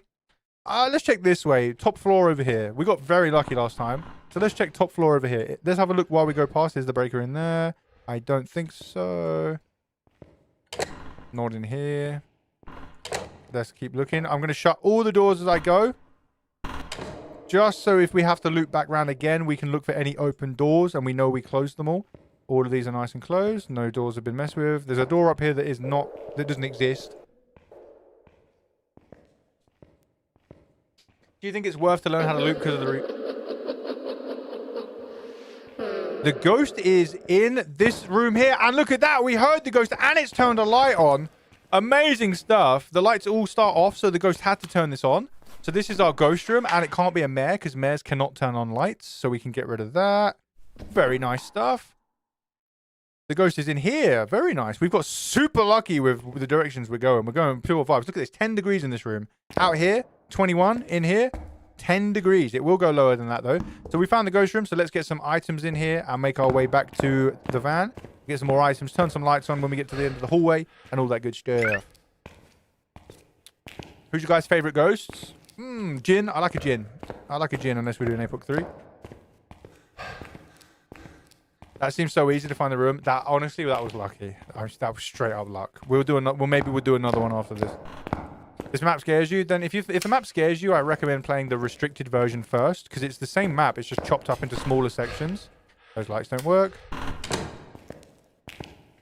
Let's check this way. Top floor over here. We got very lucky last time. So let's check top floor over here. Let's have a look while we go past. Is the breaker in there? I don't think so. Not in here. Let's keep looking. I'm going to shut all the doors as I go. Just so if we have to loop back around again, we can look for any open doors and we know we closed them all. All of these are nice and closed. No doors have been messed with. There's a door up here that is not, that doesn't exist. Do you think it's worth to learn how to loop because of the route? The ghost is in this room here. And look at that. We heard the ghost and it's turned a light on. Amazing stuff. The lights all start off, so the ghost had to turn this on. So this is our ghost room, and it can't be a mare because mares cannot turn on lights. So we can get rid of that. Very nice stuff. The ghost is in here. Very nice. We've got super lucky with the directions we're going. We're going pure vibes. Look at this. 10 degrees in this room. Out here, 21. In here, 10 degrees. It will go lower than that, though. So we found the ghost room. So let's get some items in here and make our way back to the van. Get some more items. Turn some lights on when we get to the end of the hallway and all that good stuff. Who's your guys' favorite ghosts? Gin. I like a gin. I like a gin unless we're doing Epoch 3. That seems so easy to find the room. That honestly, that was lucky. That was straight up luck. We'll do another. Well, maybe we'll do another one after this. This map scares you, then if the map scares you, I recommend playing the restricted version first because it's the same map. It's just chopped up into smaller sections. Those lights don't work.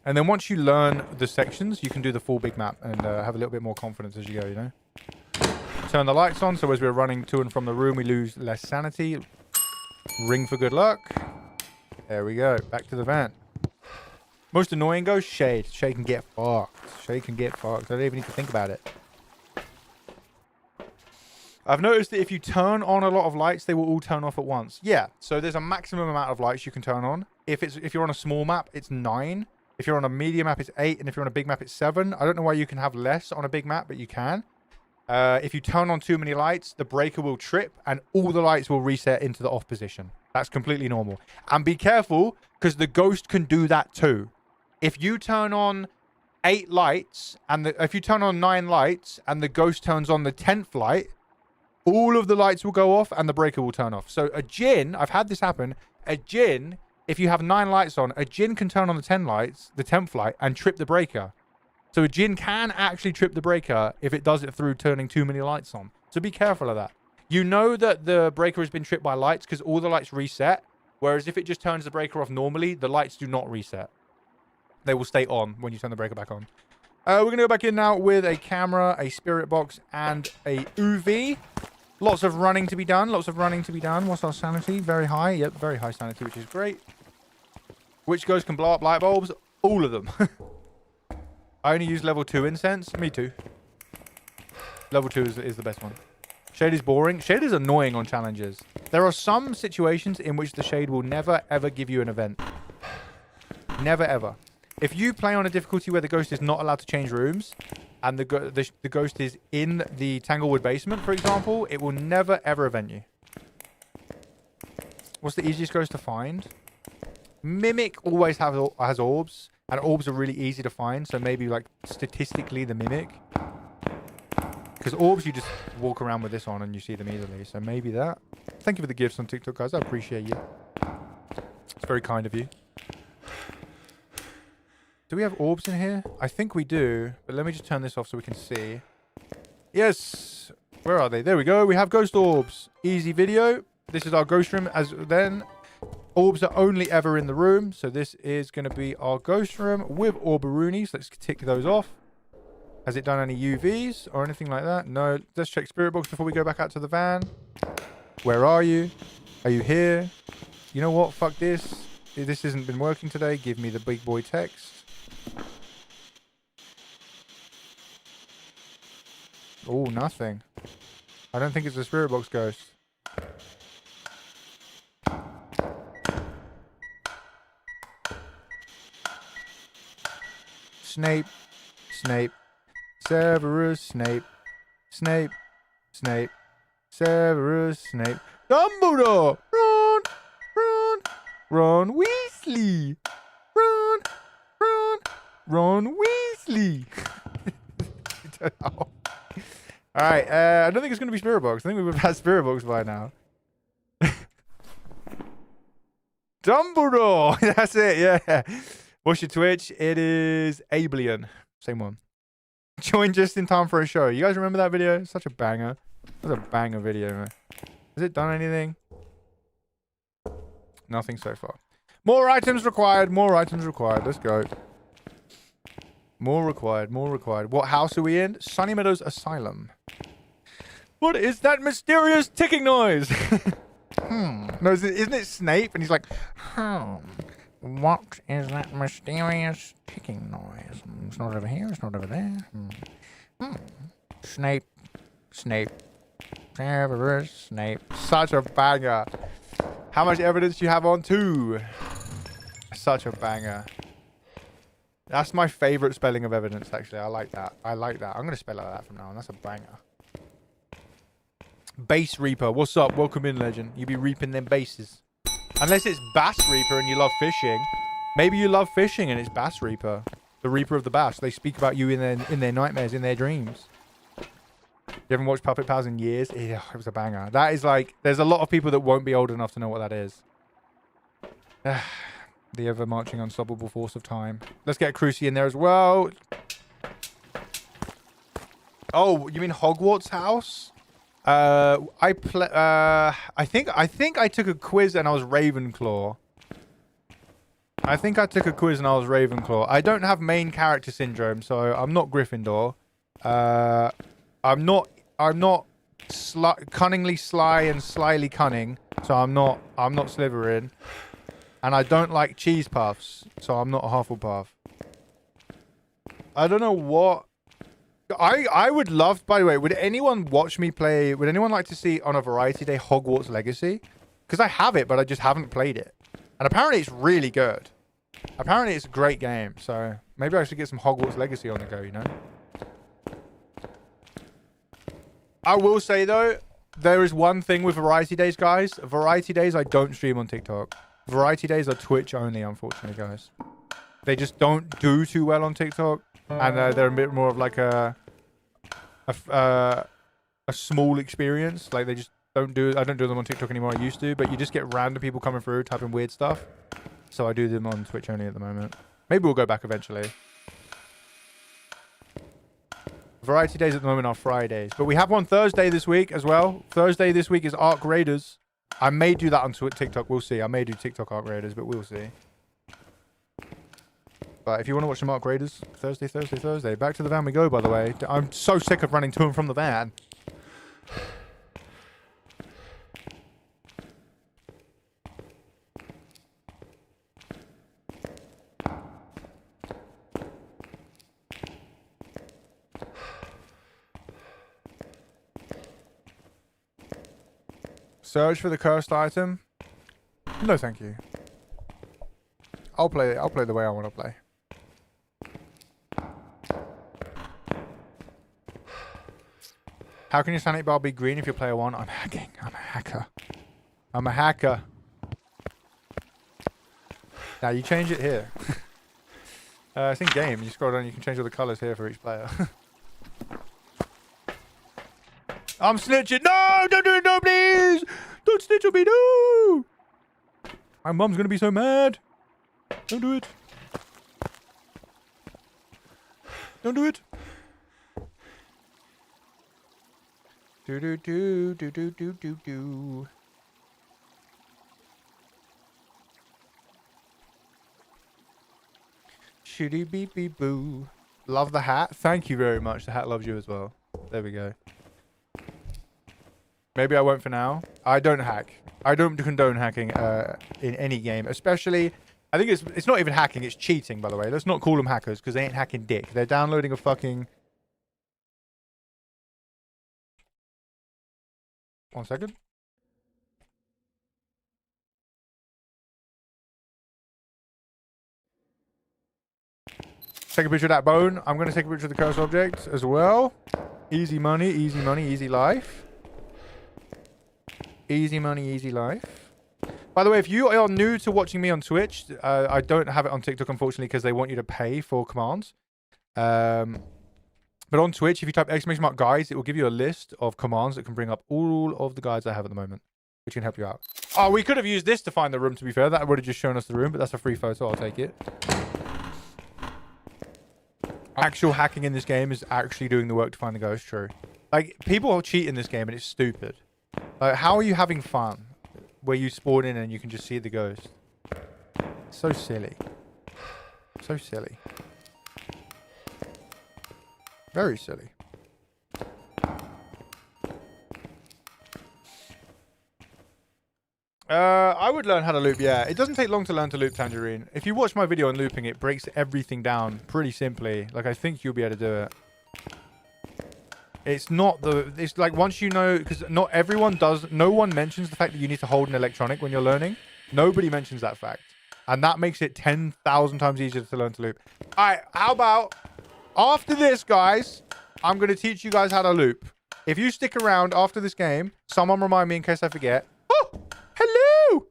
And then once you learn the sections, you can do the full big map and have a little bit more confidence as you go. You know. Turn the lights on, so as we're running to and from the room, we lose less sanity. Ring for good luck. There we go. Back to the van. Most annoying ghost? Shade. Shade can get fucked. Shade can get fucked. I don't even need to think about it. I've noticed that if you turn on a lot of lights, they will all turn off at once. Yeah, so there's a maximum amount of lights you can turn on. If you're on a small map, it's 9. If you're on a medium map, it's 8. And if you're on a big map, it's 7. I don't know why you can have less on a big map, but you can. If you turn on too many lights, the breaker will trip and all the lights will reset into the off position. That's completely normal. And be careful, because the ghost can do that too. If you turn on 8 lights, and if you turn on 9 lights, and the ghost turns on the 10th light, all of the lights will go off, and the breaker will turn off. So a djinn, I've had this happen, a djinn, if you have 9 lights on, a djinn can turn on the 10th light, and trip the breaker. So a djinn can actually trip the breaker if it does it through turning too many lights on. So be careful of that. You know that the breaker has been tripped by lights because all the lights reset. Whereas if it just turns the breaker off normally, the lights do not reset. They will stay on when you turn the breaker back on. We're going to go back in now with a camera, a spirit box, and a UV. Lots of running to be done. Lots of running to be done. What's our sanity? Very high. Yep, very high sanity, which is great. Which ghost can blow up light bulbs? All of them. I only use level 2 incense. Me too. Level 2 is the best one. Shade is boring. Shade is annoying on challenges. There are some situations in which the shade will never, ever give you an event. Never, ever. If you play on a difficulty where the ghost is not allowed to change rooms, and the ghost is in the Tanglewood basement, for example, it will never, ever event you. What's the easiest ghost to find? Mimic always has orbs, and orbs are really easy to find, so maybe, like, statistically, the Mimic. Because orbs, you just walk around with this on and you see them easily. So maybe that. Thank you for the gifts on TikTok, guys. I appreciate you. It's very kind of you. Do we have orbs in here? I think we do. But let me just turn this off so we can see. Yes. Where are they? There we go. We have ghost orbs. Easy video. This is our ghost room. As then, orbs are only ever in the room. So this is going to be our ghost room with orbaroonies. Let's tick those off. Has it done any UVs or anything like that? No. Let's check spirit box before we go back out to the van. Where are you? Are you here? You know what? Fuck this. This hasn't been working today. Give me the big boy text. Oh, nothing. I don't think it's a spirit box ghost. Snape. Snape. Severus Snape. Snape. Snape. Severus Snape. Dumbledore! Ron! Ron! Ron Weasley! Ron! Ron! Ron Weasley! Alright, I don't think it's going to be Spirit Box. I think we've had Spirit Box by now. Dumbledore! That's it, yeah. What's your Twitch? It is Abelian. Same one. Join just in time for a show. You guys remember that video? It's such a banger. That was a banger video, man. Has it done anything? Nothing so far. More items required. More items required. Let's go. More required. More required. What house are we in? Sunny Meadows Asylum. What is that mysterious ticking noise? No, isn't it Snape? And he's like, what is that mysterious ticking noise? It's not over here. It's not over there. Snape. Snape. Severus Snape. Such a banger. How much evidence do you have on 2? Such a banger. That's my favorite spelling of evidence, actually. I like that. I like that. I'm going to spell it like that from now on. That's a banger. Base Reaper. What's up? Welcome in, legend. You be reaping them bases. Unless it's Bass Reaper and you love fishing. Maybe you love fishing and it's Bass Reaper. The Reaper of the Bass. They speak about you in their nightmares, in their dreams. You haven't watched Puppet Pals in years? Yeah, it was a banger. That is like... There's a lot of people that won't be old enough to know what that is. The ever-marching unstoppable force of time. Let's get Cruci in there as well. Oh, you mean Hogwarts house? I think I took a quiz and I was Ravenclaw. I think I took a quiz and I was Ravenclaw. I don't have main character syndrome, so I'm not Gryffindor. I'm not cunningly sly and slyly cunning, so I'm not Slytherin. And I don't like cheese puffs, so I'm not a Hufflepuff. I don't know what... I would love... By the way, would anyone watch me play... Would anyone like to see on a Variety Day Hogwarts Legacy? Because I have it, but I just haven't played it. And apparently it's really good. Apparently it's a great game, so... Maybe I should get some Hogwarts Legacy on the go, you know? I will say, though, There is one thing with Variety Days, guys. Variety Days, I don't stream on TikTok. Variety Days are Twitch only, unfortunately, guys. They just don't do too well on TikTok. And they're a bit more of like a small experience. Like they just don't do... I don't do them on TikTok anymore. I used to. But you just get random people coming through typing weird stuff. So I do them on Twitch only at the moment. Maybe we'll go back eventually. Variety Days at the moment are Fridays. But we have one Thursday this week as well. Thursday this week is Arc Raiders. I may do that on TikTok. We'll see. I may do TikTok Arc Raiders, but we'll see. But if you want to watch some Arc Raiders, Thursday. Back to the van we go, by the way. I'm so sick of running to and from the van. Search for the cursed item. No, thank you. I'll play the way I want to play. How can your sanity bar be green if you're player 1? I'm hacking. I'm a hacker. I'm a hacker. Now you change it here. It's in game. You scroll down, you can change all the colors here for each player. I'm snitching. No, don't do it, no, please. Don't snitch on me, no. My mum's gonna be so mad. Don't do it. Don't do it. Do do do do do do do do. Shitty beep beep boo. Love the hat. Thank you very much. The hat loves you as well. There we go. Maybe I won't for now. I don't hack. I don't condone hacking in any game, especially... I think it's not even hacking, it's cheating, by the way. Let's not call them hackers, because they ain't hacking dick. They're downloading a fucking... 1 second. Take a picture of that bone. I'm going to take a picture of the cursed object as well. Easy money, easy life. Easy money, easy life. By the way, if you are new to watching me on Twitch, I don't have it on TikTok, unfortunately, because they want you to pay for commands. But on Twitch, if you type !guides, it will give you a list of commands that can bring up all of the guides I have at the moment, which can help you out. Oh, we could have used this to find the room, to be fair. That would have just shown us the room, but that's a free photo. I'll take it. Actual hacking in this game is actually doing the work to find the ghost, true. Like, people cheat in this game, and it's stupid. Like, how are you having fun where you spawn in and you can just see the ghost? So silly. So silly. Very silly. I would learn how to loop, yeah. It doesn't take long to learn to loop, Tangerine. If you watch my video on looping, it breaks everything down pretty simply. Like, I think you'll be able to do it. It's not the... It's like once you know... Because not everyone does... No one mentions the fact that you need to hold an electronic when you're learning. Nobody mentions that fact. And that makes it 10,000 times easier to learn to loop. Alright, how about... After this, guys, I'm going to teach you guys how to loop. If you stick around after this game, someone remind me in case I forget. Oh! Hello!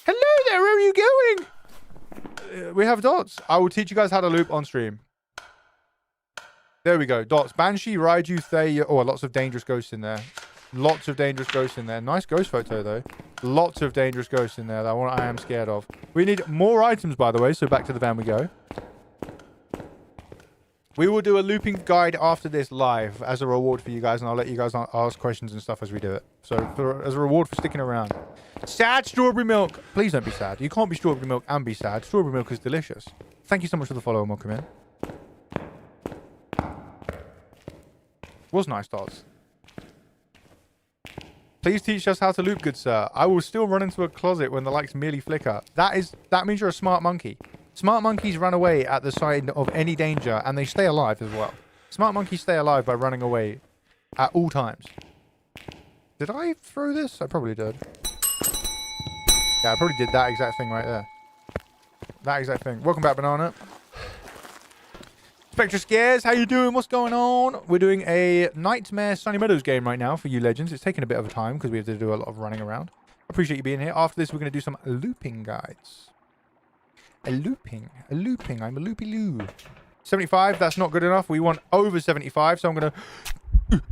Hello there, where are you going? We have dots. I will teach you guys how to loop on stream. There we go. Dots. Banshee, Raiju, Thayer. Oh, lots of dangerous ghosts in there. Lots of dangerous ghosts in there. Nice ghost photo, though. Lots of dangerous ghosts in there. That one I am scared of. We need more items, by the way, so back to the van we go. We will do a looping guide after this live as a reward for you guys, and I'll let you guys ask questions and stuff as we do it. So, as a reward for sticking around. Sad strawberry milk. Please don't be sad. You can't be strawberry milk and be sad. Strawberry milk is delicious. Thank you so much for the follow and welcome in. Was nice, Dots. Please teach us how to loop, good sir. I will still run into a closet when the lights merely flicker. That means you're a smart monkey. Smart monkeys run away at the sight of any danger, and they stay alive as well. Smart monkeys stay alive by running away at all times. Did I throw this? I probably did. Yeah, I probably did that exact thing right there. That exact thing. Welcome back, Banana. Spectre Scares, how you doing? What's going on? We're doing a Nightmare Sunny Meadows game right now for you legends. It's taking a bit of time because we have to do a lot of running around. Appreciate you being here. After this, we're going to do some looping guides. A looping. I'm a loopy loo. 75, that's not good enough. We want over 75, so I'm going to...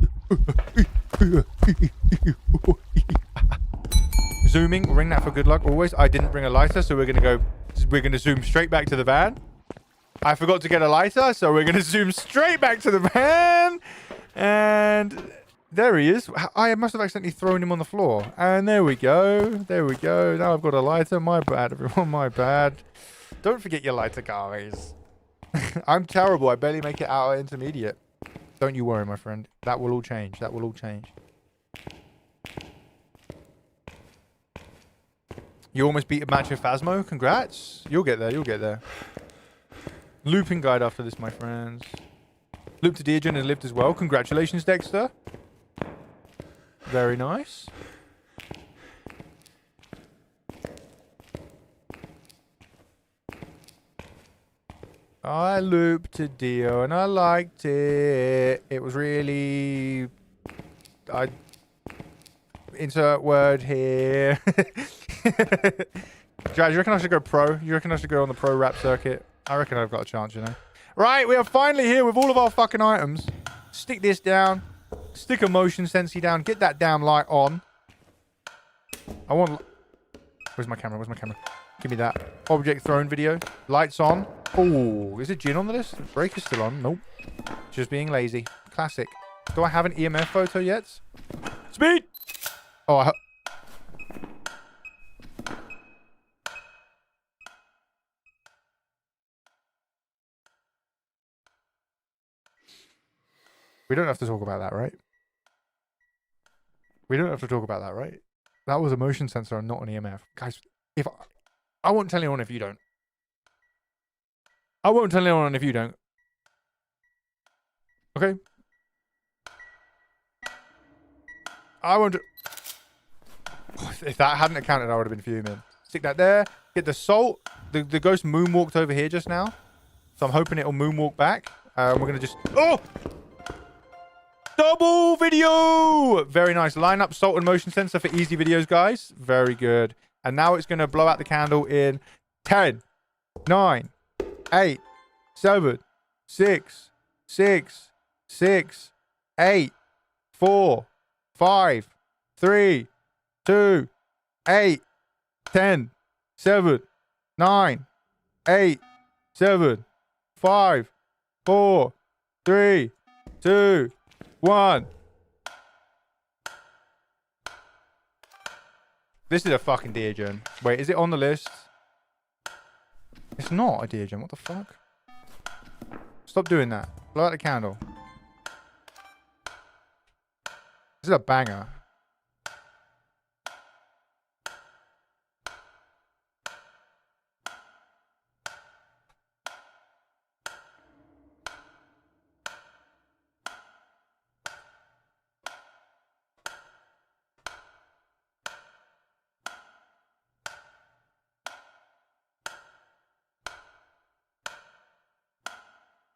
Zooming, ring that for good luck always. I didn't bring a lighter, so we're going to zoom straight back to the van. I forgot to get a lighter, so we're going to zoom straight back to the van. And there he is. I must have accidentally thrown him on the floor. And there we go. There we go. Now I've got a lighter. My bad, everyone. My bad. Don't forget your lighter, guys. I'm terrible. I barely make it out at intermediate. Don't you worry, my friend. That will all change. That will all change. You almost beat a match of Phasmo. Congrats. You'll get there. You'll get there. Looping guide after this, my friends. Loop to Deirdre has lived as well. Congratulations, Dexter. Very nice. I looped to Dio and I liked it. It was really... Insert word here. Guys, you reckon I should go pro? You reckon I should go on the pro rap circuit? I reckon I've got a chance, you know. Right, we are finally here with all of our fucking items. Stick this down. Stick a motion sensor down. Get that damn light on. I want... Where's my camera? Where's my camera? Give me that. Object thrown video. Lights on. Oh, is it Jin on the list? Brake is still on. Nope. Just being lazy. Classic. Do I have an EMF photo yet? Speed! Oh, we don't have to talk about that, right? We don't have to talk about that, right? That was a motion sensor and not an EMF. Guys, if I won't tell anyone if you don't. I won't tell anyone if you don't. Okay? I won't... If that hadn't accounted, I would have been fuming. Stick that there. Get the salt. The ghost moonwalked over here just now. So I'm hoping it'll moonwalk back. We're going to just... Oh! Double video! Very nice. Line up salt and motion sensor for easy videos, guys. Very good. And now it's going to blow out the candle in 10, 9, 8, 7, 6, 6, 6, 8, 4, 5, 3, 2, 8, 10, 7, 9, 8, 7, 5, 4, 3, 2, 1. This is a fucking Deirdre. Wait, is it on the list? It's not a Deirdre. What the fuck? Stop doing that. Blow out the candle. This is a banger.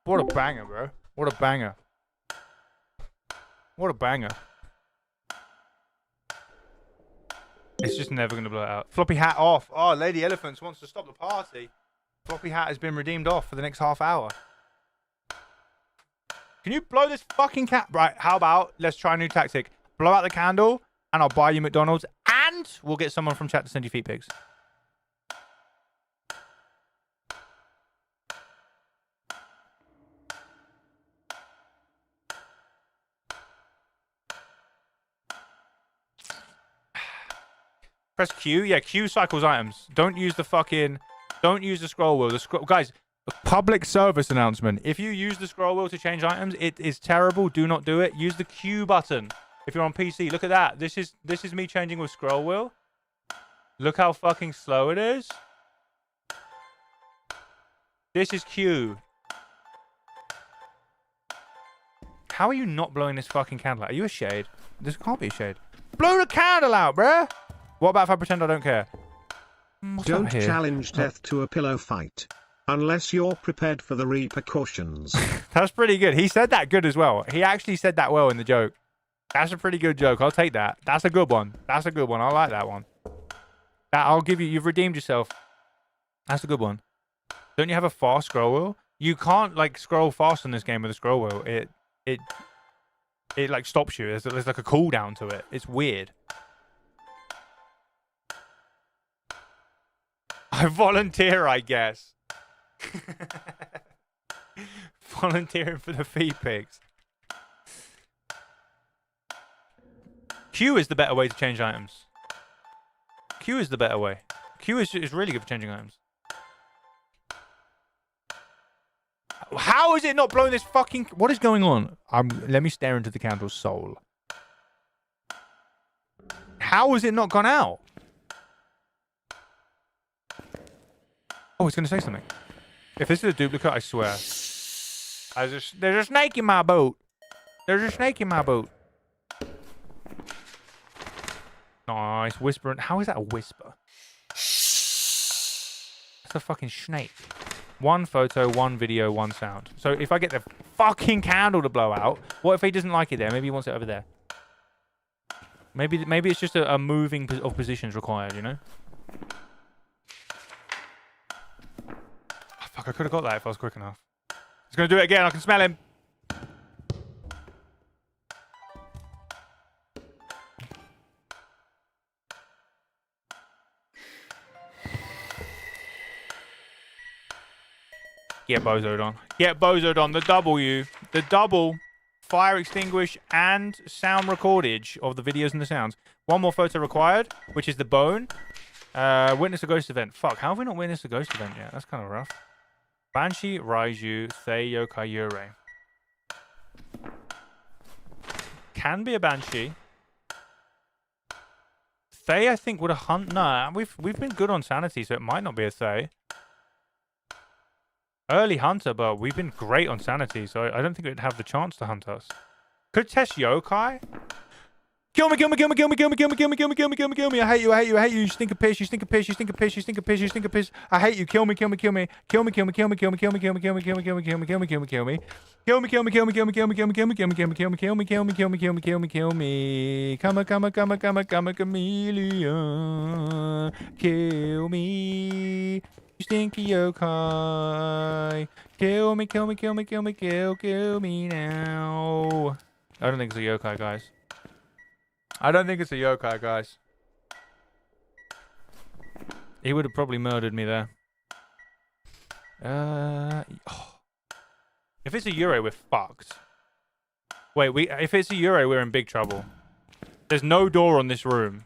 What a banger, bro. What a banger. What a banger. It's just never going to blow it out. Floppy hat off. Oh, Lady Elephants wants to stop the party. Floppy hat has been redeemed off for the next half hour. Can you blow this fucking cat? Right, how about let's try a new tactic. Blow out the candle and I'll buy you McDonald's and we'll get someone from chat to send you feet pics. Press Q. Yeah, Q cycles items. Don't use the fucking... Don't use the scroll wheel. Guys, public service announcement. If you use the scroll wheel to change items, it is terrible. Do not do it. Use the Q button. If you're on PC, look at that. This is me changing with scroll wheel. Look how fucking slow it is. This is Q. How are you not blowing this fucking candle out? Are you a shade? This can't be a shade. Blow the candle out, bruh! What about if I pretend I don't care? Don't challenge death to a pillow fight. unless you're prepared for the repercussions. That's pretty good. He said that good as well. He actually said that well in the joke. That's a pretty good joke. I'll take that. That's a good one. That's a good one. I like that one. I'll give you. You've redeemed yourself. That's a good one. Don't you have a fast scroll wheel? You can't like scroll fast in this game with a scroll wheel. It like stops you. There's like a cooldown to it. It's weird. I volunteer, I guess. Volunteering for the feed pigs. Q is the better way to change items. Q is the better way. Q is really good for changing items. How is it not blowing this fucking... What is going on? Let me stare into the candle's soul. How has it not gone out? Oh, it's going to say something. If this is a duplicate, I swear. There's a snake in my boat. There's a snake in my boat. Nice. Whispering. How is that a whisper? That's a fucking snake. One photo, one video, one sound. So if I get the fucking candle to blow out, what if he doesn't like it there? Maybe he wants it over there. Maybe it's just a moving of positions required, you know? Oh, fuck, I could have got that if I was quick enough. He's going to do it again. I can smell him. Get bozoed on. Get bozoed on. The W. The double fire extinguish and sound recordage of the videos and the sounds. One more photo required, which is the bone. Witness a ghost event. Fuck, how have we not witnessed a ghost event yet? That's kind of rough. Banshee, Raiju, Thay, Yokai, Yurei. Can be a Banshee. Thay, I think, would have hunt. Nah, we've been good on sanity, so it might not be a Thay. Early hunter, but we've been great on sanity, so I don't think it would have the chance to hunt us. Could test yokai. Kill me, kill me, kill me, kill me, kill me, kill me, kill me, kill me, kill me, kill me, kill me. I hate you, I hate you, I hate you. You stink of piss, you stink of piss, you stink of piss, you stink of piss, you stink of piss. I hate you. Kill me, kill me, kill me. Kill me, kill me, kill me, kill me, kill me, kill me, kill me, kill me, kill me, kill me, kill me, kill me, kill me. Kill me, kill me, kill me, kill me, kill me, kill me, kill me, kill me, kill me, kill me, kill me, kill me, kill me, kill me, kill me, kill me. Come a, come a, come a, come a, come a chameleon. Kill me. You stinky yokai. Kill me, kill me, kill me, kill me, kill me now. I don't think it's a yokai, guys. I don't think it's a yokai, guys. He would have probably murdered me there. If it's a Yurei, we're fucked. Wait, if it's a Yurei, we're in big trouble. There's no door on this room.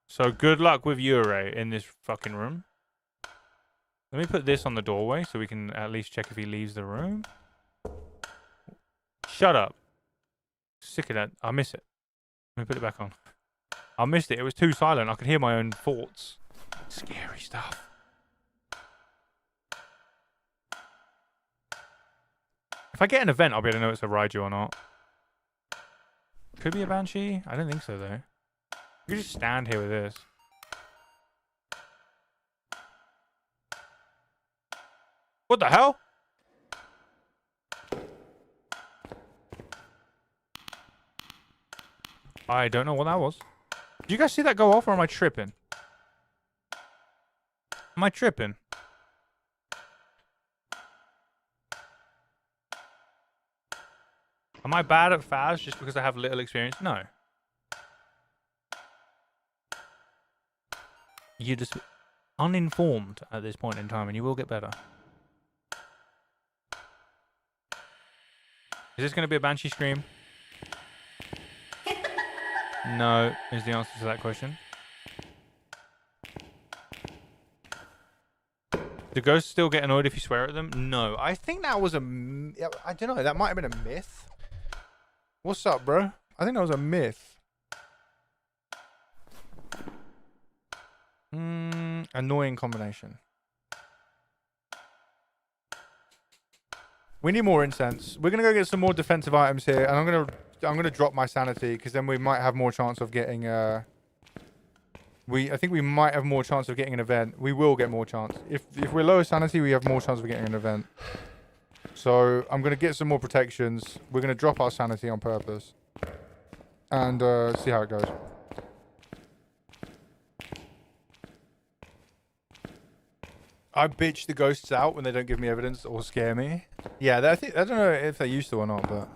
So good luck with Yurei in this fucking room. Let me put this on the doorway so we can at least check if he leaves the room. Shut up. Sick of that. I miss it. Let me put it back on. I missed it. It was too silent. I could hear my own thoughts. Scary stuff. If I get an event, I'll be able to know it's a Raiju or not. Could be a Banshee. I don't think so, though. You can just stand here with this. What the hell? I don't know what that was. Did you guys see that go off, or am I tripping? Am I tripping? Am I bad at Phas just because I have little experience? No. You're just uninformed at this point in time, and you will get better. Is this going to be a Banshee scream? No, is the answer to that question. Do ghosts still get annoyed if you swear at them? No. I think that was a... I don't know. That might have been a myth. What's up, bro? I think that was a myth. Annoying combination. We need more incense. We're gonna go get some more defensive items here, and I'm gonna drop my sanity because then we might have more chance of getting I think we might have more chance of getting an event. We will get more chance. If we're lower sanity, we have more chance of getting an event. So I'm gonna get some more protections. We're gonna drop our sanity on purpose, and see how it goes. I bitch the ghosts out when they don't give me evidence or scare me. Yeah, I don't know if they used to or not, but.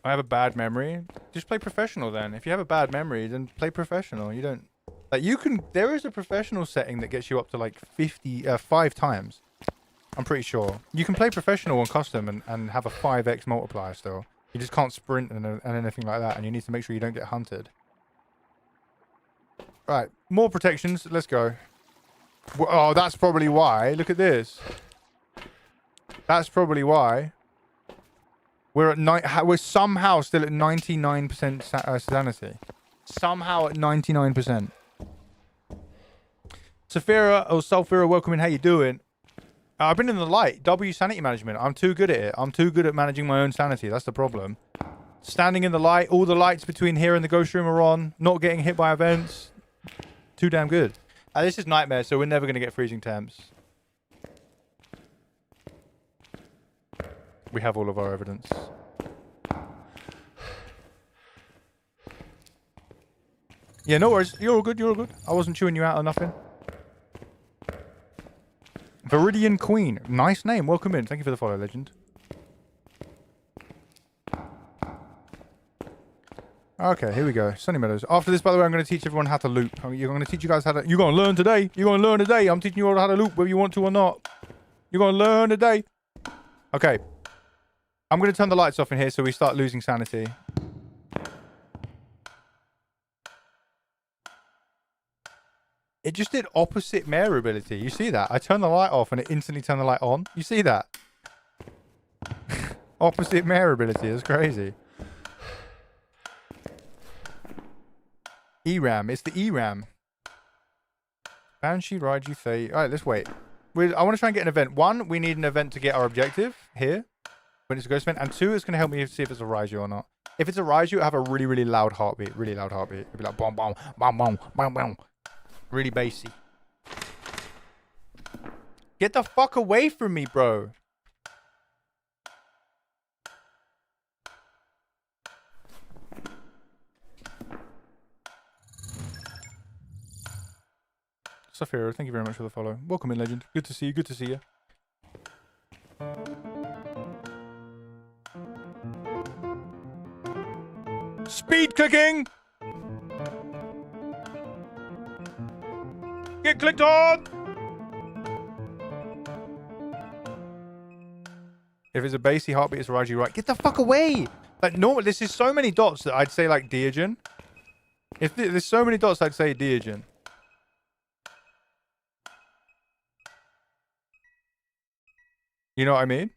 I have a bad memory. Just play professional then. If you have a bad memory, then play professional. You don't like there is a professional setting that gets you up to like 5 times. I'm pretty sure. You can play professional on custom and have a 5x multiplier still. You just can't sprint and anything like that, and you need to make sure you don't get hunted. Right, more protections. Let's go. Oh, that's probably why. Look at this. That's probably why. We're somehow still at 99% sanity. Somehow at 99%. Saphira or Sulphira, welcome in. How you doing? I've been in the light. W sanity management. I'm too good at it. I'm too good at managing my own sanity. That's the problem. Standing in the light. All the lights between here and the ghost room are on. Not getting hit by events. Too damn good. This is nightmare, so we're never going to get freezing temps. We have all of our evidence. Yeah, no worries. You're all good. You're all good. I wasn't chewing you out or nothing. Viridian Queen. Nice name. Welcome in. Thank you for the follow, legend. Okay, here we go. Sunny Meadows. After this, by the way, I'm going to teach everyone how to loop. You're going to teach you guys how to... You're going to learn today. You're going to learn today. I'm teaching you all how to loop, whether you want to or not. You're going to learn today. Okay. I'm going to turn the lights off in here so we start losing sanity. It just did opposite mare ability. You see that? I turned the light off and it instantly turned the light on. You see that? Opposite mare ability. It's crazy. ERAM. It's the ERAM. Banshee, Raiju, Thay. Alright, let's wait. I want to try and get an event. 1, we need an event to get our objective here. When it's a ghost event. And 2, it's going to help me see if it's a Raiju or not. If it's a Raiju, it'll have a really, really loud heartbeat. Really loud heartbeat. It'll be like, bom, bom, bom, bom, bom, bom. Really bassy. Get the fuck away from me, bro. Saphira, thank you very much for the follow. Welcome in, legend. Good to see you. Good to see you. Speed clicking! Get clicked on! If it's a bassy heartbeat, it's Raiju, right? Get the fuck away! Like, normal, this is so many dots that I'd say, like, Deogen. If there's so many dots, I'd say Deogen. You know what I mean?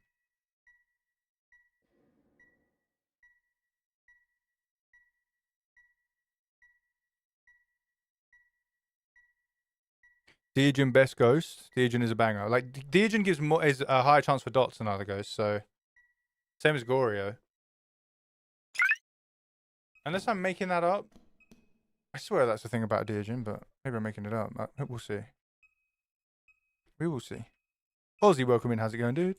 Deogen best ghost. Deogen is a banger. Like Deogen is a higher chance for dots than other ghosts. So same as Goryo. Unless I'm making that up. I swear that's the thing about Deogen, but maybe I'm making it up. We'll see. We will see. Ozzy, welcome in. How's it going, dude?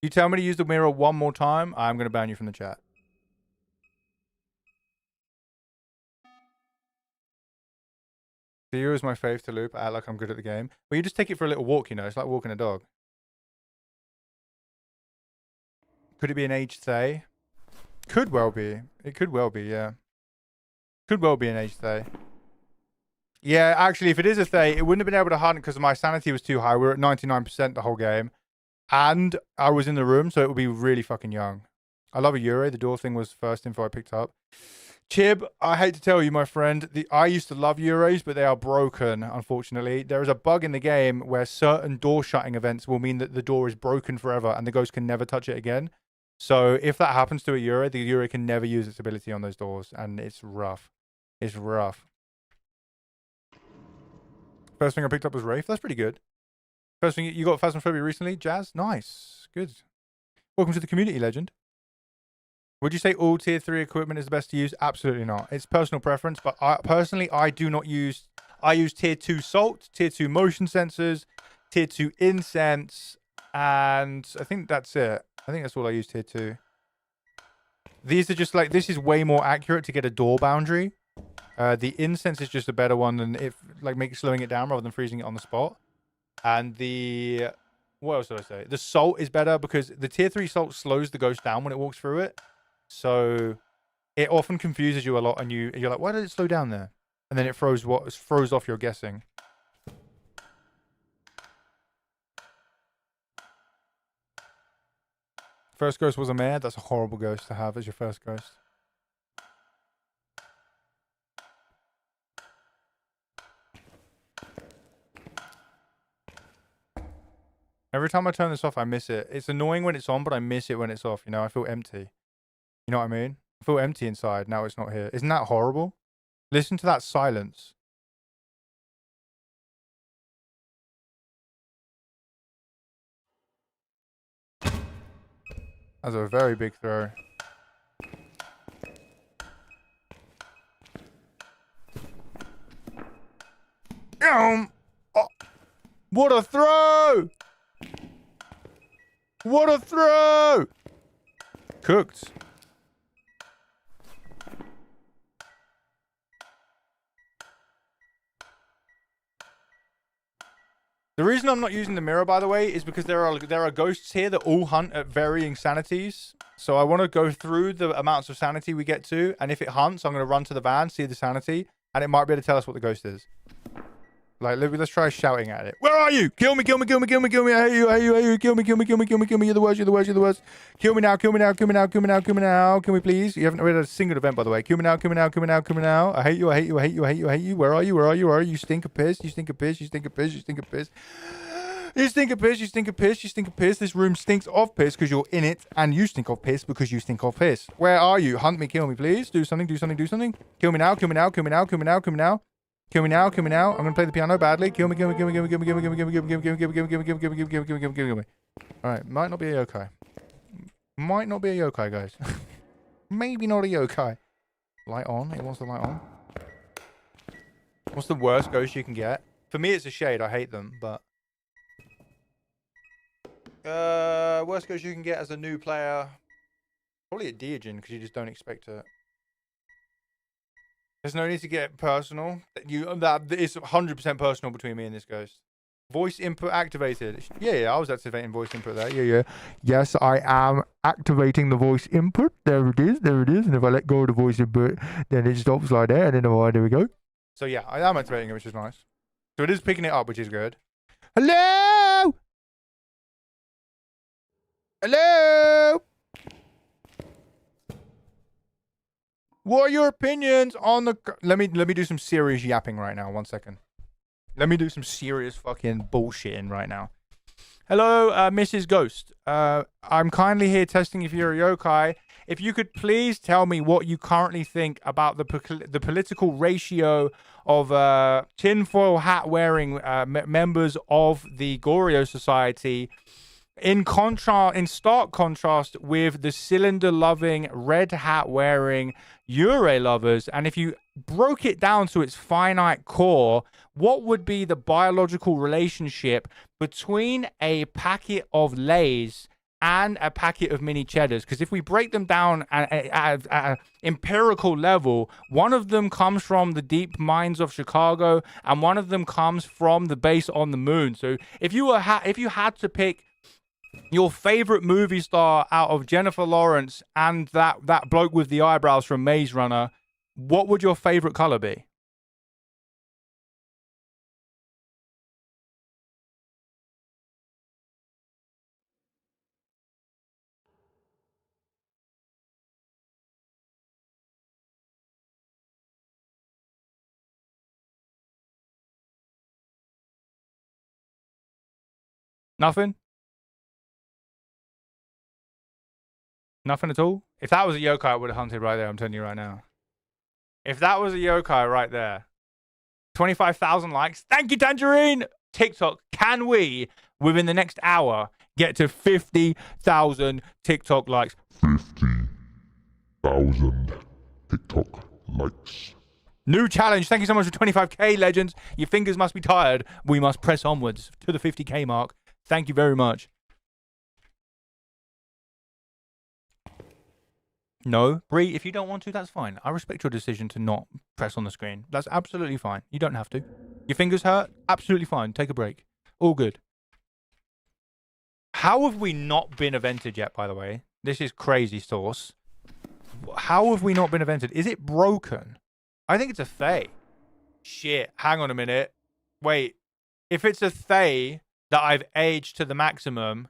You tell me to use the mirror one more time, I'm going to ban you from the chat. Theo is my fave to loop. I act like I'm good at the game. But you just take it for a little walk, you know. It's like walking a dog. Could it be an aged Thay? Could well be. It could well be, yeah. Could well be an aged Thay. Yeah, actually, if it is a Thay, it wouldn't have been able to hunt because my sanity was too high. We were at 99% the whole game. And I was in the room, so it would be really fucking young. I love a Yurei. The door thing was first info I picked up. Chib, I hate to tell you, my friend, I used to love Euros, but they are broken, unfortunately. There is a bug in the game where certain door shutting events will mean that the door is broken forever and the ghost can never touch it again. So if that happens to a Euro, the Euro can never use its ability on those doors, and it's rough. It's rough. First thing I picked up was Wraith. That's pretty good. First thing, you got Phasmophobia recently? Jazz? Nice. Good. Welcome to the community, legend. Would you say all tier 3 equipment is the best to use? Absolutely not. It's personal preference, but I do not use... I use tier 2 salt, tier 2 motion sensors, tier 2 incense, and I think that's it. I think that's all I use tier 2. These are just like... This is way more accurate to get a door boundary. The incense is just a better one than if... Like, slowing it down rather than freezing it on the spot. And the... What else did I say? The salt is better because the tier 3 salt slows the ghost down when it walks through it. So it often confuses you a lot, and you're like, why did it slow down there? And then it throws off your guessing. First ghost was a mare. That's a horrible ghost to have as your first ghost. Every time I turn this off, I miss it. It's annoying when it's on, but I miss it when it's off. You know, I feel empty. You know what I mean? I feel empty inside now it's not here. Isn't that horrible? Listen to that silence. That's a very big throw. Oh, what a throw! What a throw! Cooked. The reason I'm not using the mirror, by the way, is because there are ghosts here that all hunt at varying sanities. So I want to go through the amounts of sanity we get to, and if it hunts, I'm going to run to the van, see the sanity, and it might be able to tell us what the ghost is. Like, let's try shouting at it. Where are you? Kill me, kill me, kill me, kill me, kill me. I hate you, I hate you, I hate you. Kill me, kill me, kill me, kill me, kill me. You're the worst, you're the worst, you're the worst. Kill me now, kill me now, kill me now, kill me now, kill me now. Can we please? You haven't read a single event, by the way. Kill me now, kill me now, kill me now, kill me now. I hate you, I hate you, I hate you, I hate you, I hate you. Where are you? Where are you? Where are you? You stink of piss. You stink of piss. You stink of piss. You stink of piss. You stink of piss, you stink of piss, you stink of piss. This room stinks of piss because you're in it, and you stink of piss because you stink of piss. Where are you? Hunt me, kill me, please. Do something, do something, do something. Kill me now, kill me now, kill me now, kill me now, kill me now. Kill me now, kill me now. I'm gonna play the piano badly. Kill me, kill me, kill me, kill me, kill me, kill me, kill me, kill me, kill me, kill me, kill me, kill me, kill me, kill me, kill me, kill me, kill me, kill me. Alright, might not be a yokai. Might not be a yokai, guys. Maybe not a yokai. Light on. It wants the light on. What's the worst ghost you can get? For me, it's a shade. I hate them, but... worst ghost you can get as a new player... Probably a Deogen, because you just don't expect it. There's no need to get personal. It's 100% personal between me and this ghost. Voice input activated. Yeah, I was activating voice input there. Yeah. Yes, I am activating the voice input. There it is. And if I let go of the voice input, then it stops like that. And then there we go. So yeah, I am activating it, which is nice. So it is picking it up, which is good. Hello? Hello? What are your opinions on the... Let me do some serious yapping right now. 1 second. Let me do some serious fucking bullshitting right now. Hello, Mrs. Ghost. I'm kindly here testing if you're a yokai. If you could please tell me what you currently think about the political ratio of tinfoil hat wearing members of the Goryo Society in stark contrast with the cylinder loving, red hat wearing Ure lovers. And if you broke it down to its finite core, what would be the biological relationship between a packet of Lays and a packet of mini cheddars? Because if we break them down at an empirical level, one of them comes from the deep mines of Chicago, and one of them comes from the base on the moon. So if you had to pick your favorite movie star out of Jennifer Lawrence and that bloke with the eyebrows from Maze Runner, what would your favorite color be? Nothing? Nothing at all? If that was a yokai, I would have hunted right there. I'm telling you right now. If that was a yokai right there. 25,000 likes. Thank you, Tangerine! TikTok. Can we, within the next hour, get to 50,000 TikTok likes? 50,000 TikTok likes. New challenge. Thank you so much for 25k, legends. Your fingers must be tired. We must press onwards to the 50k mark. Thank you very much. No, Bree, if you don't want to, that's fine. I respect your decision to not press on the screen. That's absolutely fine. You don't have to. Your fingers hurt? Absolutely fine. Take a break. All good. How have we not been evented yet, by the way? This is crazy sauce. How have we not been evented? Is it broken? I think it's a Thay. Shit. Hang on a minute. Wait. If it's a Thay that I've aged to the maximum,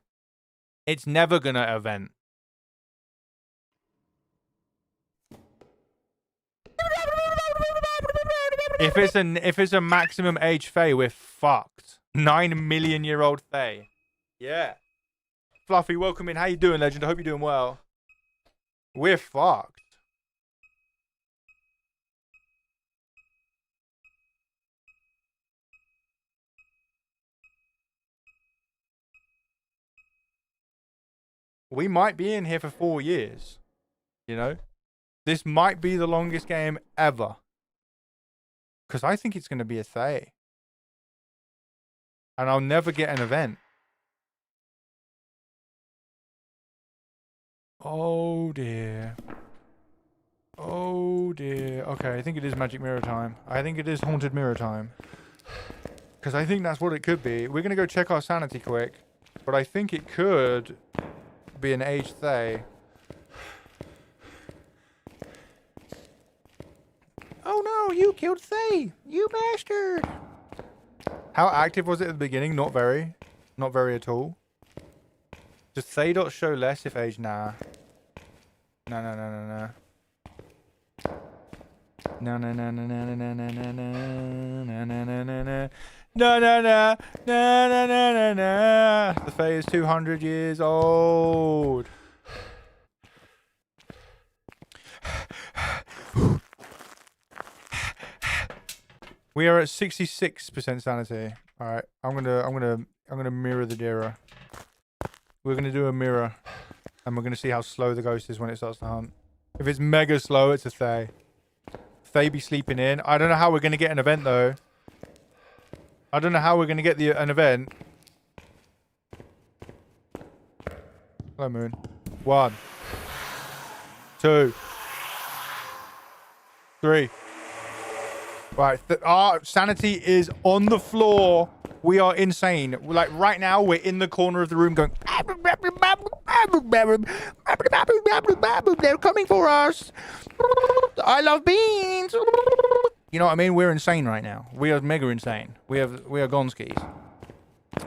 it's never going to event. If it's a maximum age Thay, we're fucked. 9 million year old Thay. Yeah. Fluffy, welcome in. How you doing, legend? I hope you're doing well. We're fucked. We might be in here for 4 years. You know? This might be the longest game ever. Because I think it's going to be a Thay. And I'll never get an event. Oh dear. Oh dear. Okay, I think it is magic mirror time. I think it is haunted mirror time. Because I think that's what it could be. We're going to go check our sanity quick. But I think it could be an aged Thay. Oh no, you killed Thay! You bastard! How active was it at the beginning? Not very. Not very at all. Does Thay dot show less if age? Nah. No. No. No. The Thay is 200 years old. We are at 66% sanity. All right, I'm gonna mirror the Dira. We're gonna do a mirror, and we're gonna see how slow the ghost is when it starts to hunt. If it's mega slow, it's a Thay. Thay be sleeping in. I don't know how we're gonna get an event though. I don't know how we're gonna get an event. Hello, Moon. 1, 2, 3. Right, our sanity is on the floor. We are insane. Like right now, we're in the corner of the room going. They're coming for us. I love beans. You know what I mean? We're insane right now. We are mega insane. We are gonskis.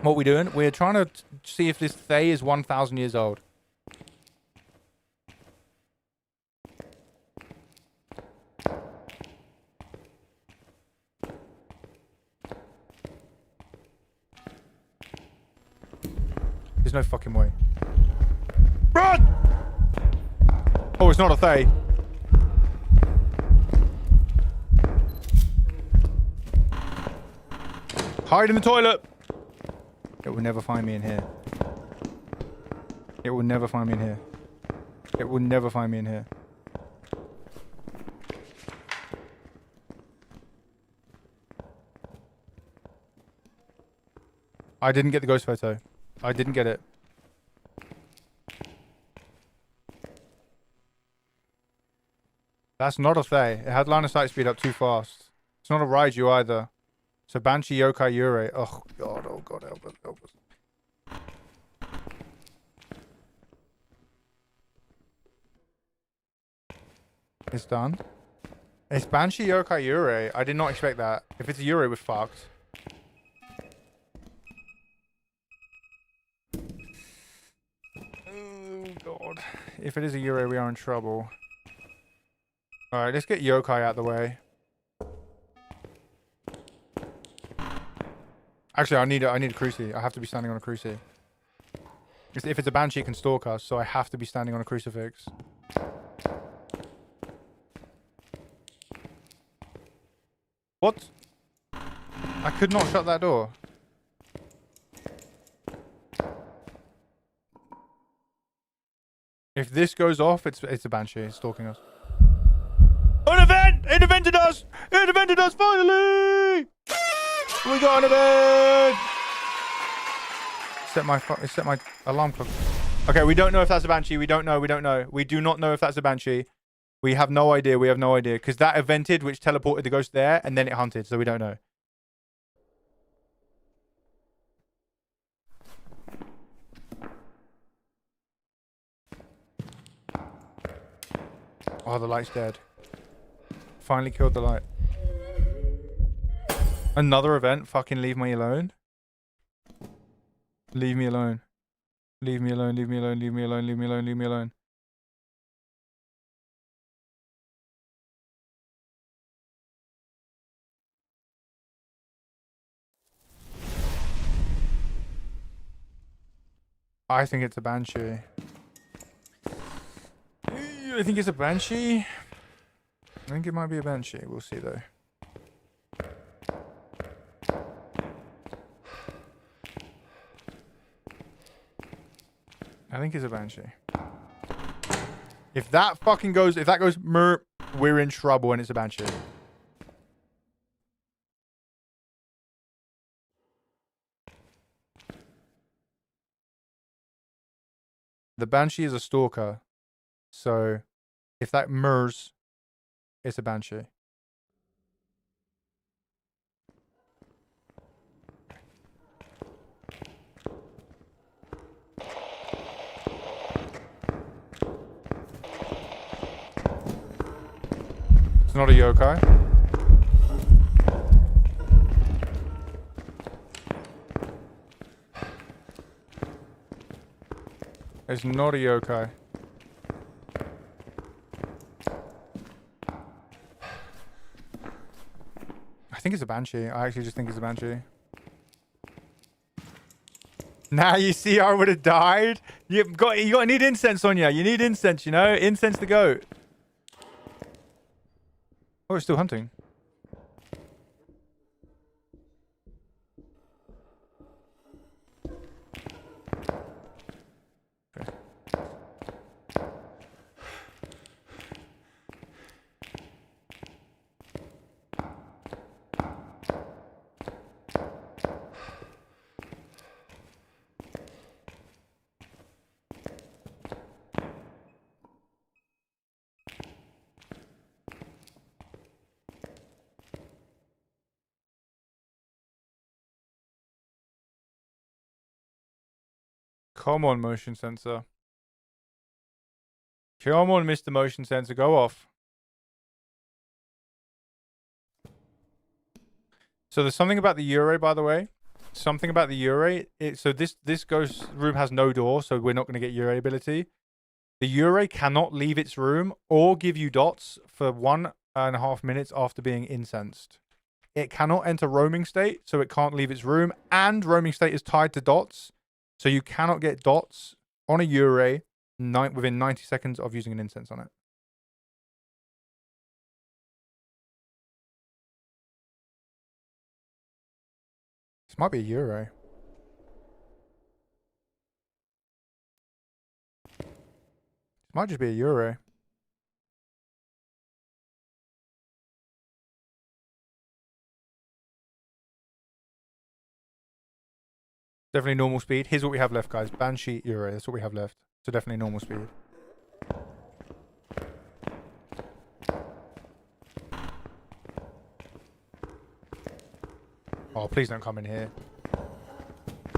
What we doing? We're trying to see if this Thay is 1,000 years old. There's no fucking way. Run! Oh, it's not a Thay. Hide in the toilet. It will never find me in here. It will never find me in here. It will never find me in here. I didn't get the ghost photo. I didn't get it. That's not a Thay. It had line of sight speed up too fast. It's not a Raiju either. It's a Banshee Yokai Yurei. Oh god, help us. It's done. It's Banshee Yokai Yurei. I did not expect that. If it's a Yurei, we're fucked. God. If it is a Yurei, we are in trouble. Alright, let's get Yokai out the way. Actually, I need a cruci. I have to be standing on a cruci. If it's a Banshee, it can stalk us, so I have to be standing on a crucifix. What? I could not shut that door. If this goes off, it's a banshee. It's stalking us. An event! It invented us! It invented us finally! We got an event! Set my alarm clock. Okay, we don't know if that's a banshee. We don't know. We do not know if that's a banshee. We have no idea. Because that evented, which teleported the ghost there, and then it hunted, so we don't know. Oh, the light's dead. Finally killed the light. Another event? Fucking leave me alone. Leave me alone. Leave me alone, leave me alone, leave me alone, leave me alone, leave me alone. I think it's a banshee. I think it's a banshee. I think it might be a banshee. We'll see though. I think it's a banshee. If that fucking goes, if that goes merp, we're in trouble and it's a banshee. The banshee is a stalker. So if that mers, it's a banshee. It's not a yokai. It's not a yokai. I think it's a banshee. I actually just think it's a banshee. Now you see I would have died. You need incense on you. You need incense, you know? Incense the goat. Oh, it's still hunting. Okay. Come on, motion sensor. Come on, Mr. Motion Sensor, go off. So there's something about the Ure, by the way. Something about the Ure. So this ghost room has no door, so we're not going to get Ure ability. The Ure cannot leave its room or give you dots for 1.5 minutes after being incensed. It cannot enter roaming state, so it can't leave its room, and roaming state is tied to dots. So you cannot get dots on a Ure within 90 seconds of using an incense on it. This might be a Ure. This might just be a Ure. Definitely normal speed. Here's what we have left, guys. Banshee, Ure. That's what we have left. So definitely normal speed. Oh, please don't come in here.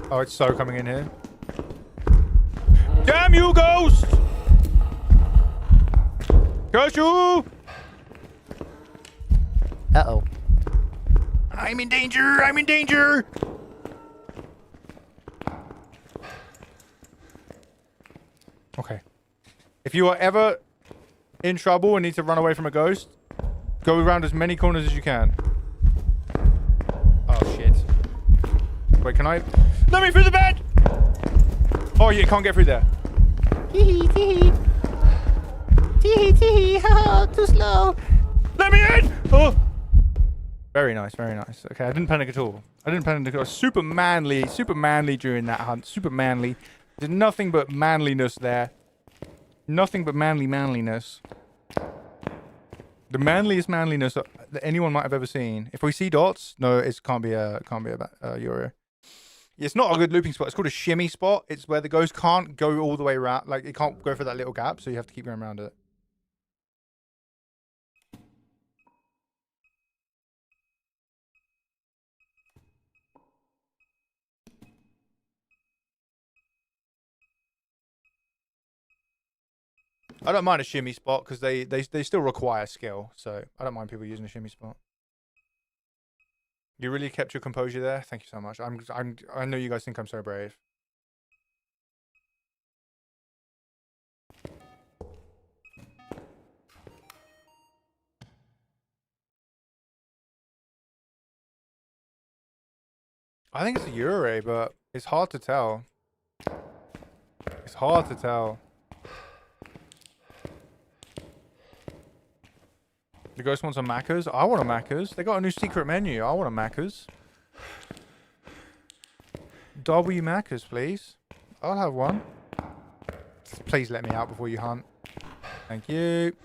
Oh, it's so coming in here. Damn you, ghost! Curse you! Uh-oh. I'm in danger! I'm in danger! Okay. If you are ever in trouble and need to run away from a ghost, go around as many corners as you can. Oh, shit. Wait, can I... Let me through the bed! Oh, you can't get through there. Tee-hee, tee-hee. Tee-hee, tee-hee. Oh, too slow. Let me in! Oh! Very nice, very nice. Okay, I didn't panic at all. I didn't panic at all. Super manly during that hunt. Super manly. There's nothing but manliness there. Nothing but manliness. The manliest manliness that anyone might have ever seen. If we see dots, no, it can't be a Euro. It's not a good looping spot. It's called a shimmy spot. It's where the ghost can't go all the way around. Like, it can't go for that little gap, so you have to keep going around it. I don't mind a shimmy spot because they still require skill, so I don't mind people using a shimmy spot. You really kept your composure there. Thank you so much. I know you guys think I'm so brave. I think it's a Yurei, but it's hard to tell. It's hard to tell. The ghost wants a Macca's. I want a Macca's. They got a new secret menu. I want a Macca's. W Macca's, please. I'll have one. Please let me out before you hunt. Thank you.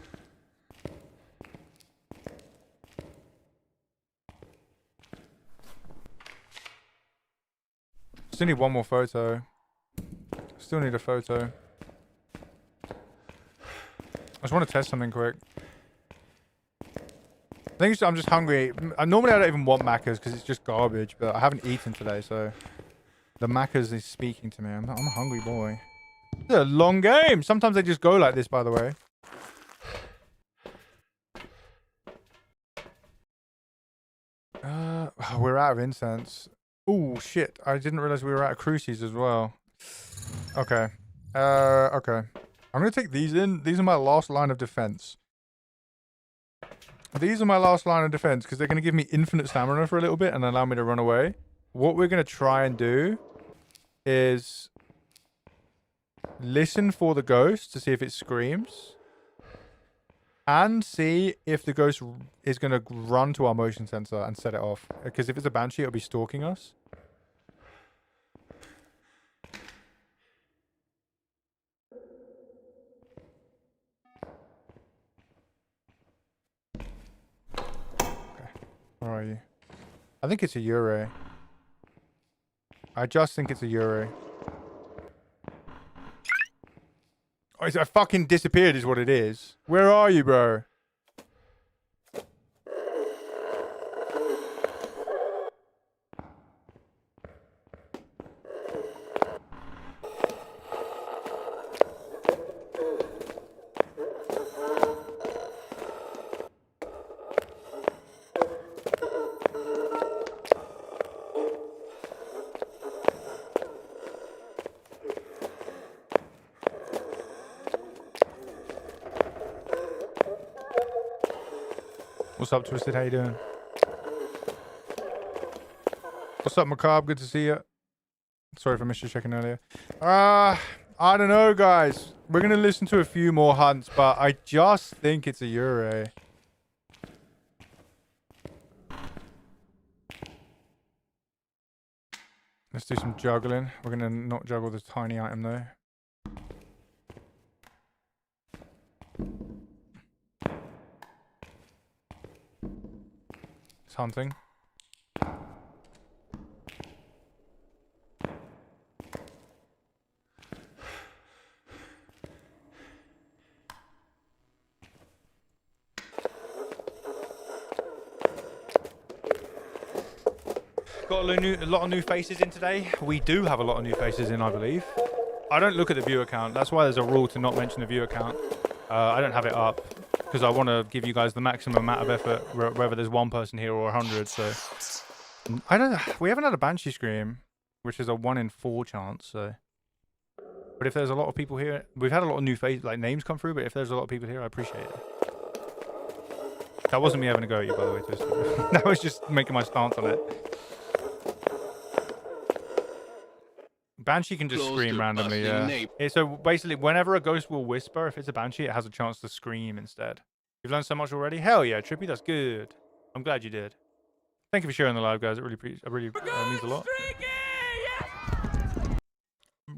Still need one more photo. Still need a photo. I just want to test something quick. I think I'm just hungry. Normally I don't even want Macca's because it's just garbage, but I haven't eaten today, so the Macca's is speaking to me. I'm a hungry boy. It's a long game. Sometimes they just go like this, by the way. We're out of incense. Oh shit! I didn't realize we were out of cruces as well. Okay. Okay. I'm gonna take these in. These are my last line of defense. These are my last line of defense because they're going to give me infinite stamina for a little bit and allow me to run away. What we're going to try and do is listen for the ghost to see if it screams and see if the ghost is going to run to our motion sensor and set it off. Because if it's a banshee, it'll be stalking us. Where are you? I think it's a Yurei. I just think it's a Yurei. Oh, I fucking disappeared is what it is. Where are you, bro? What's up, Twisted? How you doing? What's up, Macabre? Good to see you. Sorry if I missed your check-in earlier. I don't know, guys. We're going to listen to a few more hunts, but I just think it's a Yurei. Let's do some juggling. We're going to not juggle this tiny item, though. Hunting. Got a lot of new faces in today. We do have a lot of new faces in, I believe. I don't look at the viewer count. That's why there's a rule to not mention the viewer count. I don't have it up. Because I want to give you guys the maximum amount of effort, whether there's one person here or 100. So we haven't had a Banshee Scream, which is a 1 in 4 chance. So, but if there's a lot of people here, we've had a lot of new names come through. But if there's a lot of people here, I appreciate it. That wasn't me having a go at you, by the way. That was just making my stance on it. Banshee can just scream randomly, yeah. So basically, whenever a ghost will whisper, if it's a Banshee, it has a chance to scream instead. You've learned so much already? Hell yeah, Trippy, that's good. I'm glad you did. Thank you for sharing the live, guys. It really means a lot.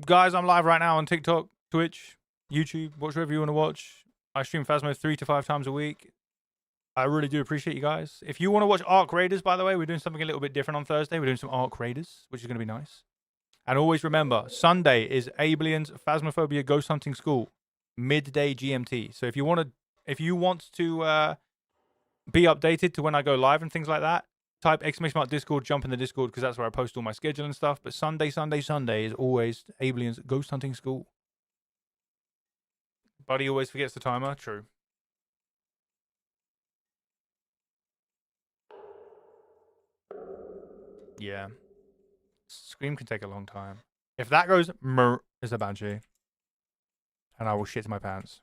Guys, I'm live right now on TikTok, Twitch, YouTube, watch whatever you want to watch. I stream Phasmo 3 to 5 times a week. I really do appreciate you guys. If you want to watch Arc Raiders, by the way, we're doing something a little bit different on Thursday. We're doing some Arc Raiders, which is going to be nice. And always remember, Sunday is Abelian's Phasmophobia Ghost Hunting School, midday GMT. So if you want to be updated to when I go live and things like that, type !Discord, jump in the Discord, because that's where I post all my schedule and stuff. But Sunday is always Abelian's Ghost Hunting School. Buddy always forgets the timer. True. Yeah. Scream can take a long time. If that goes murr, is a banshee. And I will shit my pants.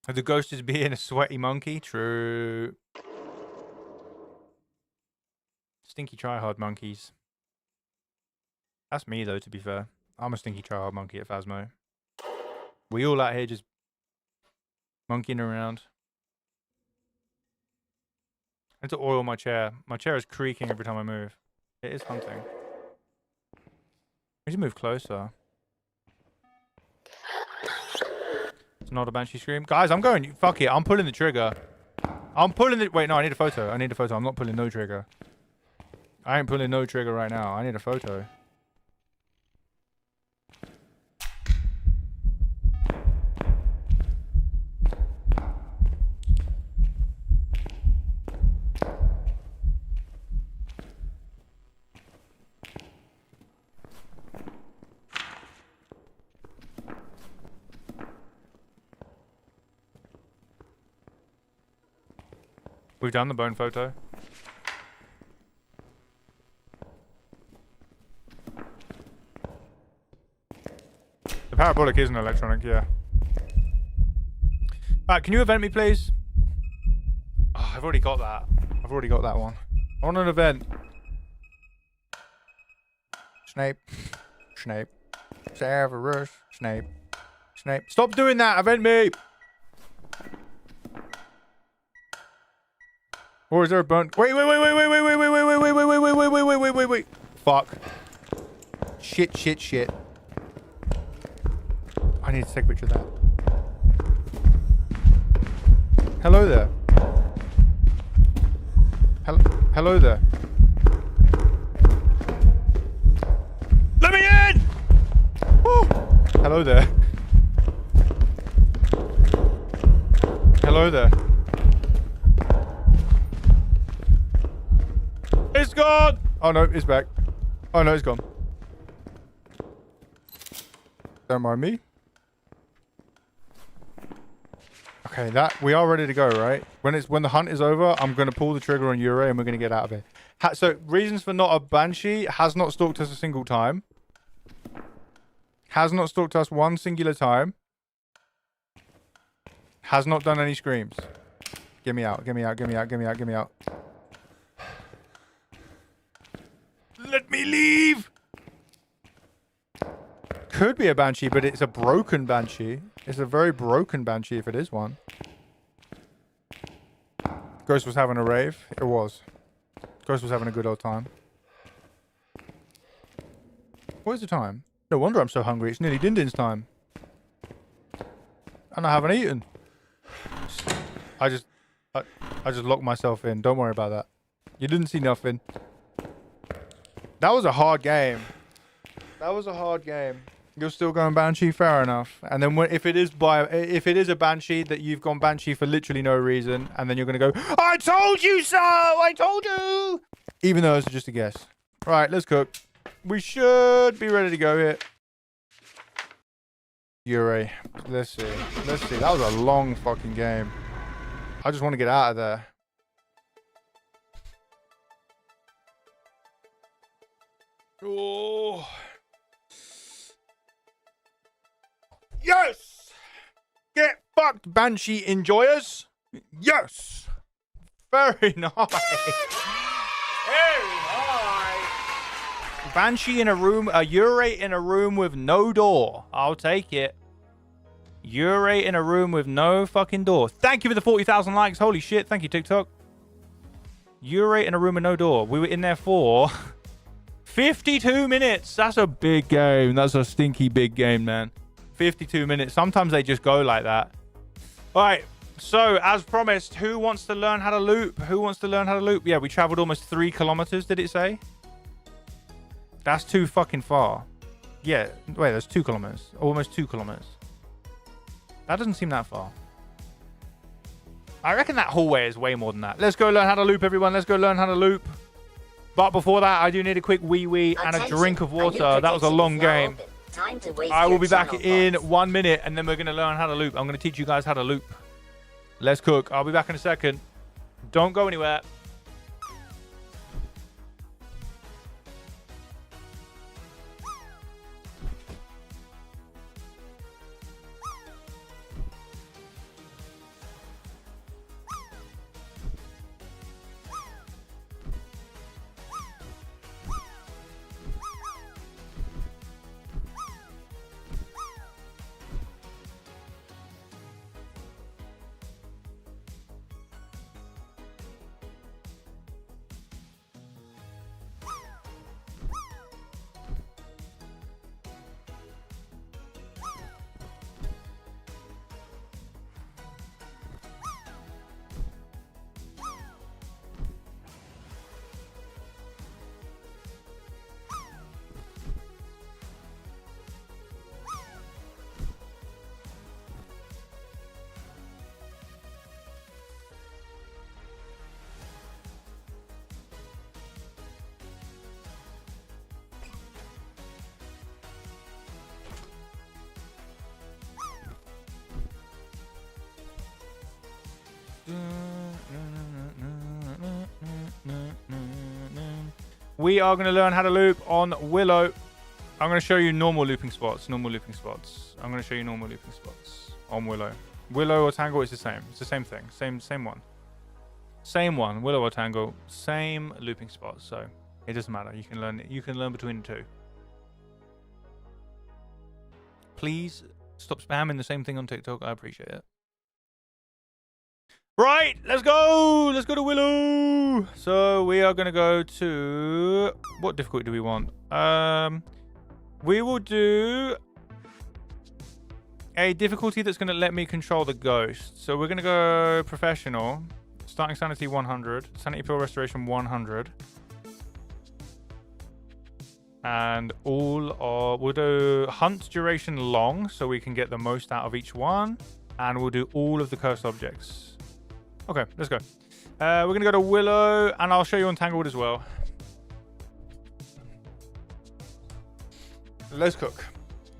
The ghost is being a sweaty monkey. True. Stinky tryhard monkeys. That's me though, to be fair. I'm a stinky tryhard monkey at Phasmo. We all out here just monkeying around. I need to oil my chair. My chair is creaking every time I move. It is hunting. I need to move closer. It's not a banshee scream. Guys, I'm going. Fuck it. I'm pulling the trigger. I'm pulling the... Wait, no. I need a photo. I need a photo. I'm not pulling no trigger. I ain't pulling no trigger right now. I need a photo. We've done the bone photo. The parabolic is an electronic, yeah. Alright, can you event me, please? Oh, I've already got that. I've already got that one. I want an event. Snape. Snape. Severus. Snape. Snape. Stop doing that! Event me! Or is there a burn? Wait. Fuck. Shit. I need to take a picture of that. Hello there. Hello there. Let me in! Woo! Hello there. Hello there. It's gone! Oh no, it's back. Oh no, it's gone. Don't mind me. Okay, we are ready to go, right? When the hunt is over, I'm gonna pull the trigger on Ure and we're gonna get out of here. So reasons for not a banshee: has not stalked us a single time. Has not stalked us one singular time. Has not done any screams. Get me out. Let me leave! Could be a banshee, but it's a broken banshee. It's a very broken banshee if it is one. Ghost was having a rave. It was. Ghost was having a good old time. What is the time? No wonder I'm so hungry. It's nearly Din-Din's time. And I haven't eaten. I just locked myself in. Don't worry about that. You didn't see nothing. That was a hard game. You're still going banshee, fair enough. And then if it is a banshee that you've gone banshee for literally no reason, and then you're gonna go, I told you so! I told you! Even though it's just a guess. Right, let's cook. We should be ready to go here. Ure. Let's see. That was a long fucking game. I just want to get out of there. Oh. Yes! Get fucked, banshee enjoyers. Yes! Very nice. Very nice. Banshee in a room, a Ure in a room with no door. I'll take it. Ure in a room with no fucking door. Thank you for the 40,000 likes. Holy shit. Thank you, TikTok. Ure in a room with no door. We were in there for 52 minutes. That's a big game. That's a stinky big game, man. 52 minutes. Sometimes they just go like that. All right. So, as promised, who wants to learn how to loop? Who wants to learn how to loop? Yeah, we traveled almost 3 kilometers, did it say? That's too fucking far. Yeah. Wait, that's 2 kilometers. Almost 2 kilometers. That doesn't seem that far. I reckon that hallway is way more than that. Let's go learn how to loop, everyone. Let's go learn how to loop. But before that, I do need a quick wee and a drink of water. That was a long game. I will be back in 1 minute, and then we're going to learn how to loop. I'm going to teach you guys how to loop. Let's cook. I'll be back in a second. Don't go anywhere. We are going to learn how to loop on Willow. I'm going to show you normal looping spots. I'm going to show you normal looping spots on Willow. Willow or Tangle is the same. It's the same thing. Same one. Same one. Willow or Tangle. Same looping spots. So it doesn't matter. You can learn between the two. Please stop spamming the same thing on TikTok. I appreciate it. Right, let's go. Let's go to Willow. So we are going to go to... What difficulty do we want? We will do a difficulty that's going to let me control the ghost. So we're going to go professional. Starting sanity 100. Sanity pill restoration 100. And we'll do hunt duration long so we can get the most out of each one. And we'll do all of the cursed objects. Okay, let's go. We're going to go to Willow, and I'll show you Untangled as well. Let's cook.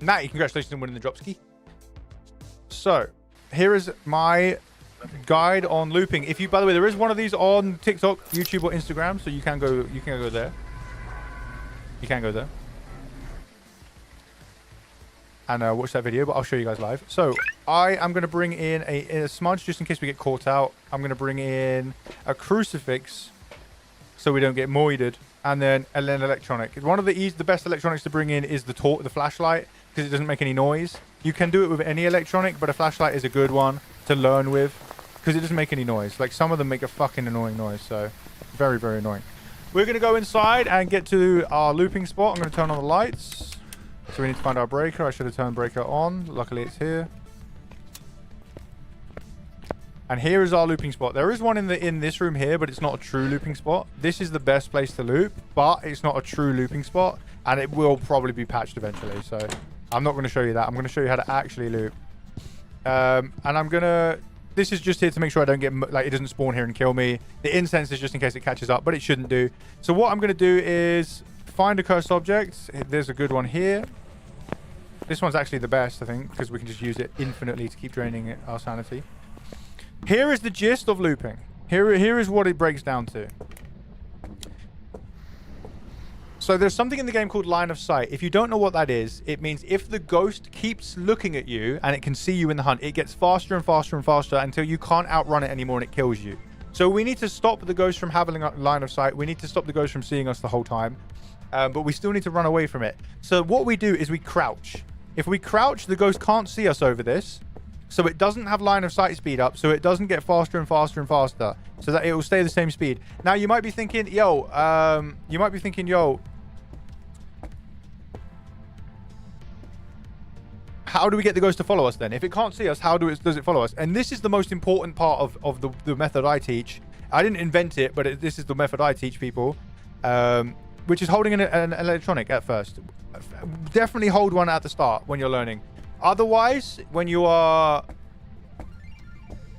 Natty, congratulations on winning the dropski. So, here is my guide on looping. If you, by the way, there is one of these on TikTok, YouTube, or Instagram, so you can go there. You can go there. And watch that video, but I'll show you guys live. So I am going to bring in a smudge just in case we get caught out. I'm going to bring in a crucifix so we don't get moided, and then electronic. One of the best electronics to bring in is the flashlight, because it doesn't make any noise. You can do it with any electronic, but a flashlight is a good one to learn with because it doesn't make any noise. Like, some of them make a fucking annoying noise, so very, very annoying. We're going to go inside and get to our looping spot. I'm going to turn on the lights. So we need to find our breaker. I should have turned breaker on. Luckily, it's here. And here is our looping spot. There is one in this room here, but it's not a true looping spot. This is the best place to loop, but it's not a true looping spot, and it will probably be patched eventually. So I'm not going to show you that. I'm going to show you how to actually loop. And I'm going to... This is just here to make sure I don't get... Like, it doesn't spawn here and kill me. The incense is just in case it catches up, but it shouldn't do. So what I'm going to do is find a cursed object. There's a good one here. This one's actually the best, I think, because we can just use it infinitely to keep draining our sanity. Here is the gist of looping. Here is what it breaks down to. So there's something in the game called line of sight. If you don't know what that is, it means if the ghost keeps looking at you and it can see you in the hunt, it gets faster and faster and faster until you can't outrun it anymore and it kills you. So we need to stop the ghost from having a line of sight. We need to stop the ghost from seeing us the whole time. But we still need to run away from it. So what we do is we crouch. If we crouch, the ghost can't see us over this. So it doesn't have line of sight speed up. So it doesn't get faster and faster and faster. So that it will stay the same speed. Now you might be thinking, yo, how do we get the ghost to follow us then? If it can't see us, how does it follow us? And this is the most important part of the method I teach. I didn't invent it, but this is the method I teach people, which is holding an electronic at first. Definitely hold one at the start when you're learning. Otherwise, when you are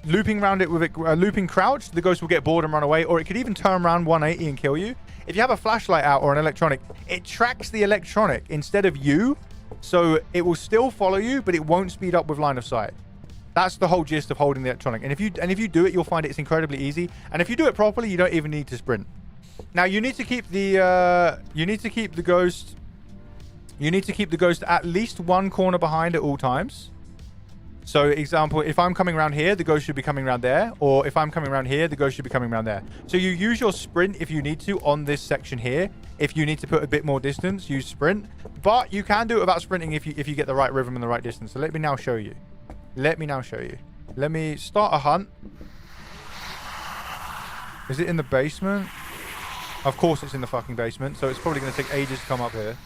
looping around it with a looping crouch, the ghost will get bored and run away, or it could even turn around 180 and kill you. If you have a flashlight out or an electronic, it tracks the electronic instead of you, so it will still follow you, but it won't speed up with line of sight. That's the whole gist of holding the electronic. And if you do it, you'll find it's incredibly easy. And if you do it properly, you don't even need to sprint. Now you need to keep the ghost at least one corner behind at all times. So example, if I'm coming around here, the ghost should be coming around there. Or if I'm coming around here, the ghost should be coming around there. So you use your sprint if you need to on this section here. If you need to put a bit more distance, use sprint. But you can do it without sprinting if you get the right rhythm and the right distance. So let me now show you. Let me start a hunt. Is it in the basement? Of course it's in the fucking basement. So it's probably going to take ages to come up here.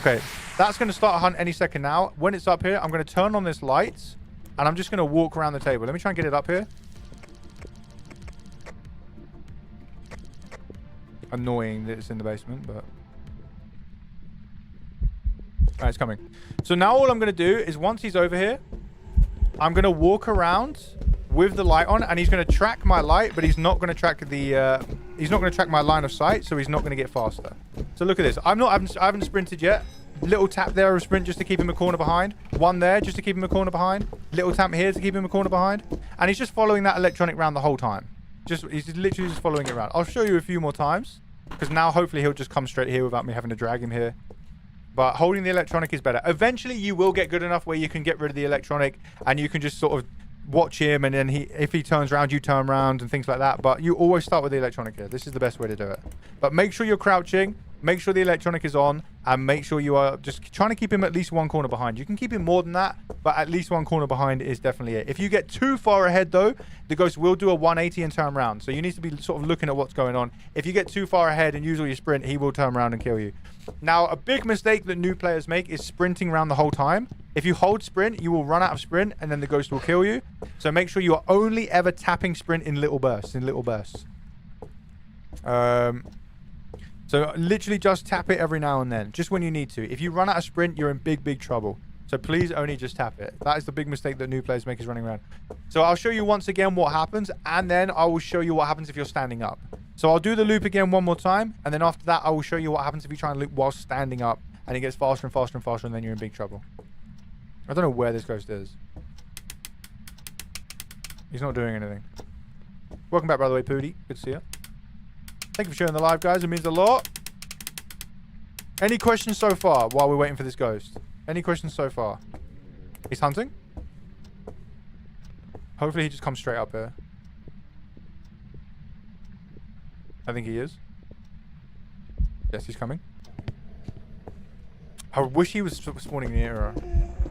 Okay, that's going to start a hunt any second now. When it's up here, I'm going to turn on this light. And I'm just going to walk around the table. Let me try and get it up here. Annoying that it's in the basement, but... Alright, it's coming. So now all I'm going to do is once he's over here, I'm going to walk around with the light on, and he's going to track my light, but he's not going to track the he's not going to track my line of sight, so he's not going to get faster. So look at this. I haven't sprinted yet. Little tap there of sprint just to keep him a corner behind. One there just to keep him a corner behind. Little tap here to keep him a corner behind. And he's just following that electronic round the whole time. He's literally just following it around. I'll show you a few more times, because now hopefully he'll just come straight here without me having to drag him here. But holding the electronic is better. Eventually, you will get good enough where you can get rid of the electronic and you can just sort of watch him, and then if he turns around, you turn around and things like that. But you always start with the electronic here. This is the best way to do it. But make sure you're crouching, make sure the electronic is on, and make sure you are just trying to keep him at least one corner behind. You can keep him more than that, but at least one corner behind is definitely it. If you get too far ahead, though, the ghost will do a 180 and turn around. So you need to be sort of looking at what's going on. If you get too far ahead and use all your sprint, he will turn around and kill you. Now, a big mistake that new players make is sprinting around the whole time. If you hold sprint, you will run out of sprint, and then the ghost will kill you. So make sure you are only ever tapping sprint in little bursts, So literally just tap it every now and then, just when you need to. If you run out of sprint, you're in big trouble. So please only just tap it. That is the big mistake that new players make, is running around. So I'll show you once again what happens, and then I will show you what happens if you're standing up. So I'll do the loop again one more time, and then after that, I will show you what happens if you try and loop while standing up, and it gets faster and faster and faster, and then you're in big trouble. I don't know where this ghost is. He's not doing anything. Welcome back, by the way, Pooty. Good to see you. Thank you for sharing the live, guys. It means a lot. Any questions so far while we're waiting for this ghost? Any questions so far? He's hunting? Hopefully he just comes straight up here. I think he is. Yes, he's coming. I wish he was spawning near her.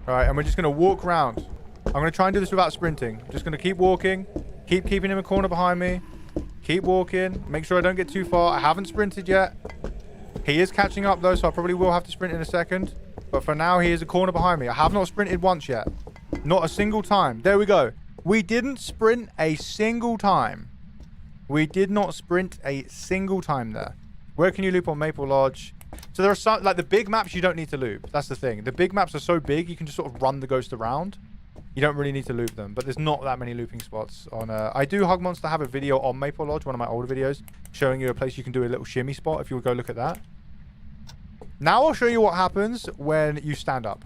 Alright, and we're just going to walk around. I'm going to try and do this without sprinting. I'm just going to keep walking. Keep keeping him a corner behind me. Keep walking. Make sure I don't get too far. I haven't sprinted yet. He is catching up though, so I probably will have to sprint in a second. But for now, he is a corner behind me. I have not sprinted once yet. Not a single time. There we go. We didn't sprint a single time. We did not sprint a single time there. Where can you loop on Maple Lodge? So there are some, like the big maps, you don't need to loop. That's the thing. The big maps are so big, you can just sort of run the ghost around. You don't really need to loop them, but there's not that many looping spots on. I do Hug Monster have a video on Maple Lodge, one of my older videos, showing you a place you can do a little shimmy spot if you would go look at that. Now I'll show you what happens when you stand up.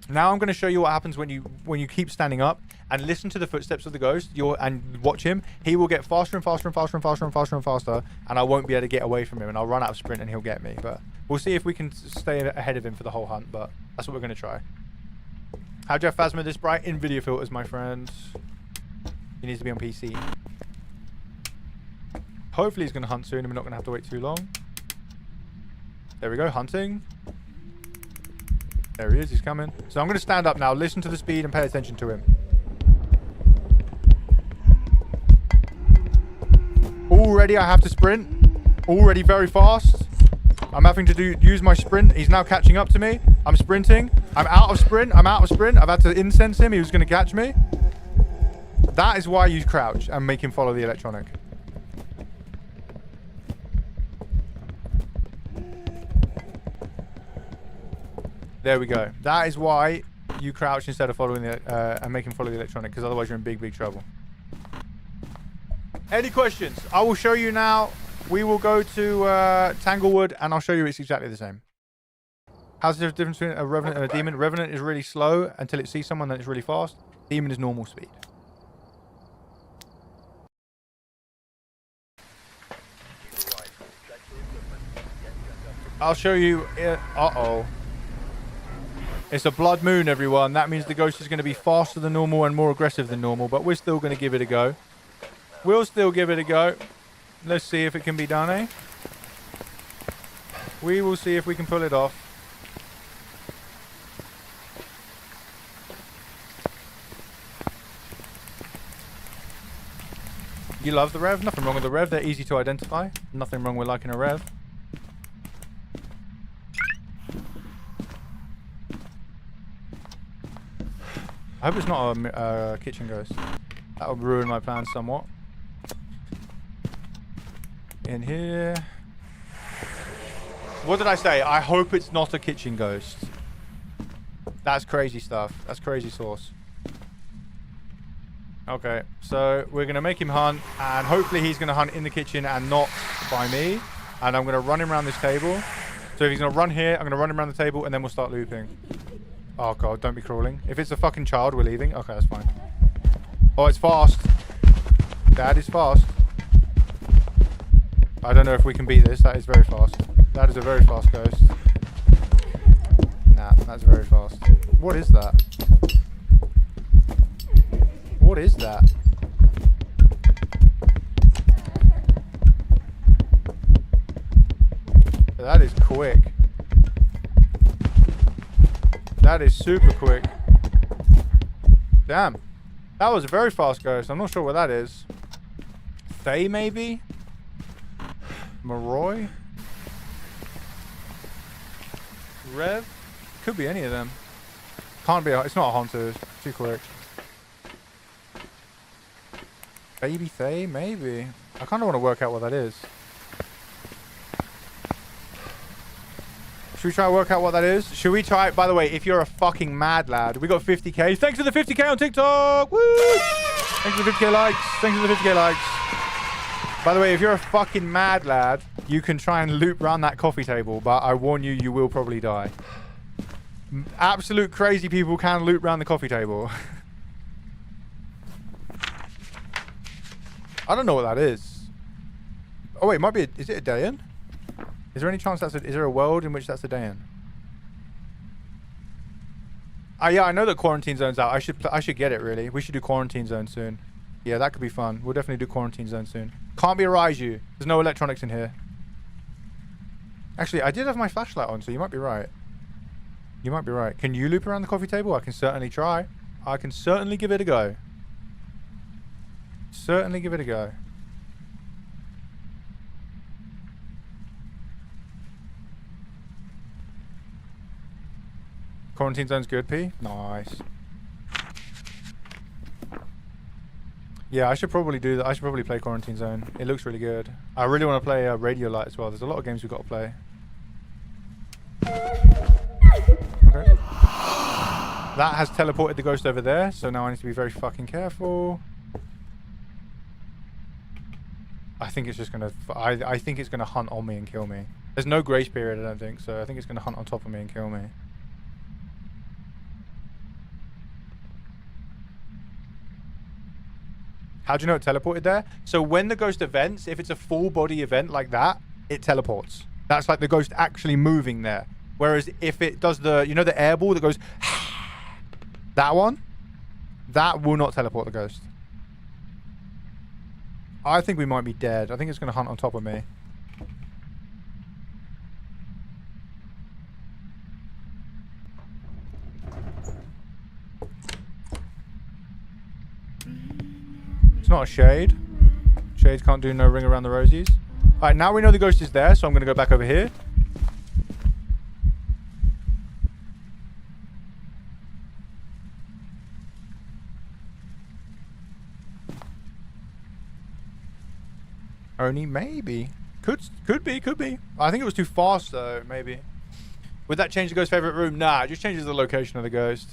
Now I'm going to show you what happens when you keep standing up and listen to the footsteps of the ghost. And watch him. He will get faster and faster and faster and faster and faster and faster, and I won't be able to get away from him, and I'll run out of sprint and he'll get me. But we'll see if we can stay ahead of him for the whole hunt. But that's what we're going to try. How'd you have Phasma this bright? NVIDIA filters, my friend. He needs to be on PC. Hopefully he's going to hunt soon and we're not going to have to wait too long. There we go, hunting. There he is, he's coming. So I'm going to stand up now, listen to the speed and pay attention to him. Already I have to sprint. Already very fast. I'm having to use my sprint. He's now catching up to me. I'm sprinting. I'm out of sprint. I've had to incense him. He was going to catch me. That is why you crouch and make him follow the electronic. There we go. That is why you crouch instead of following the and make him follow the electronic, because otherwise you're in big trouble. Any questions? I will show you now. We will go to Tanglewood, and I'll show you it's exactly the same. How's the difference between a Revenant and a Demon? Revenant is really slow until it sees someone, then it's really fast. Demon is normal speed. I'll show you. Uh-oh. It's a blood moon, everyone. That means the ghost is going to be faster than normal and more aggressive than normal, but we're still going to give it a go. We'll still give it a go. Let's see if it can be done, eh? We will see if we can pull it off. You love the Rev? Nothing wrong with the Rev. They're easy to identify. Nothing wrong with liking a Rev. I hope it's not a kitchen ghost. That'll ruin my plans somewhat. In here. What did I say? I hope it's not a kitchen ghost. That's crazy stuff. That's crazy sauce. Okay, so we're going to make him hunt, and hopefully he's going to hunt in the kitchen and not by me. And I'm going to run him around this table. So if he's going to run here, I'm going to run him around the table, and then we'll start looping. Oh god, don't be crawling. If it's a fucking child, we're leaving. Okay, that's fine. Oh, it's fast. That is fast. I don't know if we can beat this. That is very fast. That is a very fast ghost. Nah, that's very fast. What is that? What is that? That is quick. That is super quick. Damn. That was a very fast ghost. I'm not sure what that is. Faye, maybe? Maroy? Rev? Could be any of them. Can't be. It's not a Hunter. It's too quick. Baby Faye? Maybe. I kind of want to work out what that is. Should we try to work out what that is? Should we try? By the way, if you're a fucking mad lad, we got 50k. Thanks for the 50k on TikTok. Woo! Thanks for the 50k likes. Thanks for the 50k likes. By the way, if you're a fucking mad lad, you can try and loop around that coffee table, but I warn you, you will probably die. Absolute crazy people can loop around the coffee table. I don't know what that is. Oh wait, it might be. Is it a Dayan? Is there any chance that's is there a world in which that's a Dayan? Yeah, I know that Quarantine Zone's out. I should get it, really. We should do Quarantine Zone soon. Yeah, that could be fun. We'll definitely do Quarantine Zone soon. Can't be a Raiju. There's no electronics in here. Actually, I did have my flashlight on, so you might be right. You might be right. Can you loop around the coffee table? I can certainly try. I can certainly give it a go. Certainly give it a go. Quarantine Zone's good, P? Nice. Yeah, I should probably do that. I should probably play Quarantine Zone. It looks really good. I really want to play Radio Light as well. There's a lot of games we've got to play. Okay. That has teleported the ghost over there, so now I need to be very fucking careful. I think it's just gonna... I think it's gonna hunt on me and kill me. There's no grace period, I don't think, so I think it's gonna hunt on top of me and kill me. How do you know it teleported there? So when the ghost events, if it's a full body event like that, it teleports. That's like the ghost actually moving there. Whereas if it does the, you know, the air ball that goes, that one, that will not teleport the ghost. I think we might be dead. I think it's going to hunt on top of me. It's not a shade. Shades can't do no ring around the rosies. Alright, now we know the ghost is there, so I'm going to go back over here. Only maybe. Could be. I think it was too fast though, maybe. Would that change the ghost's favorite room? Nah, it just changes the location of the ghost.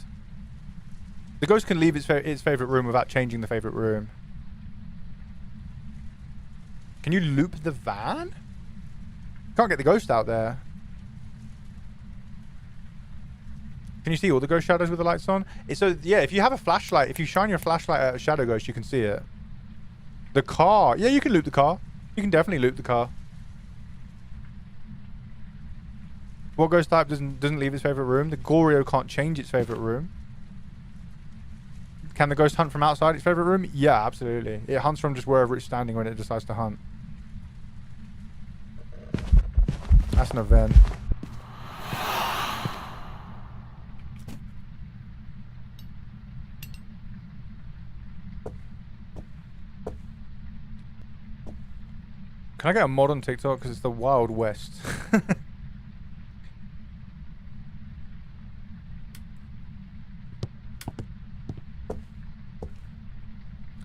The ghost can leave its favorite room without changing the favorite room. Can you loop the van? Can't get the ghost out there. Can you see all the ghost shadows with the lights on? So yeah, if you have a flashlight, if you shine your flashlight at a shadow ghost, you can see it. The car. Yeah, you can loop the car. You can definitely loop the car. What ghost type doesn't leave its favorite room? The Goreo can't change its favorite room. Can the ghost hunt from outside its favorite room? Yeah, absolutely. It hunts from just wherever it's standing when it decides to hunt. That's an event. Can I get a mod on TikTok? Because it's the Wild West.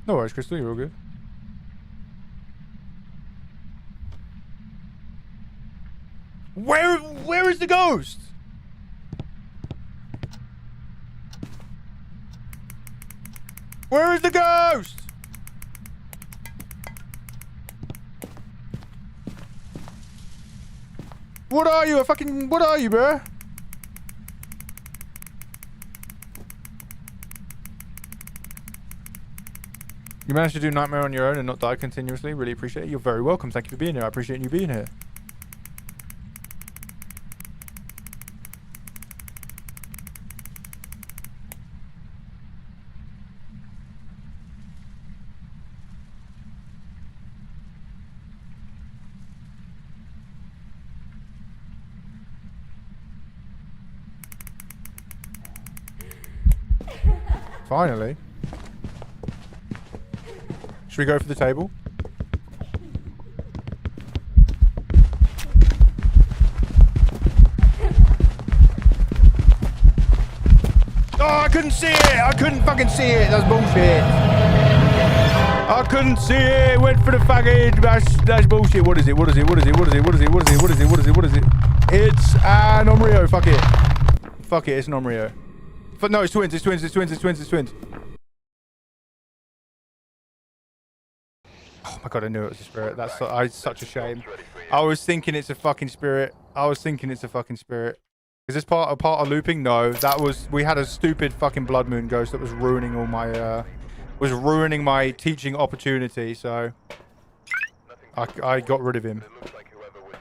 No worries, Crystal. You're all good. Where is the ghost? Where is the ghost? What are you? What are you, bruh? You managed to do Nightmare on your own and not die continuously. Really appreciate it. You're very welcome. Thank you for being here. I appreciate you being here. Finally. Should we go for the table? Oh, I couldn't see it! I couldn't fucking see it! That's bullshit! I couldn't see it! Went for the fucking... That's bullshit. What is it? What is it? What is it? What is it? What is it? What is it? What is it? What is it? What is it? It's an Omrio. Fuck it. Fuck it. It's an Omrio. No, it's twins. It's twins. It's twins. It's twins. It's twins. Oh my god, I knew it was a spirit. That's such a shame. I was thinking it's a fucking spirit. Because this part of looping? No, that was... We had a stupid fucking blood moon ghost that was ruining all my... was ruining my teaching opportunity, so... I got rid of him.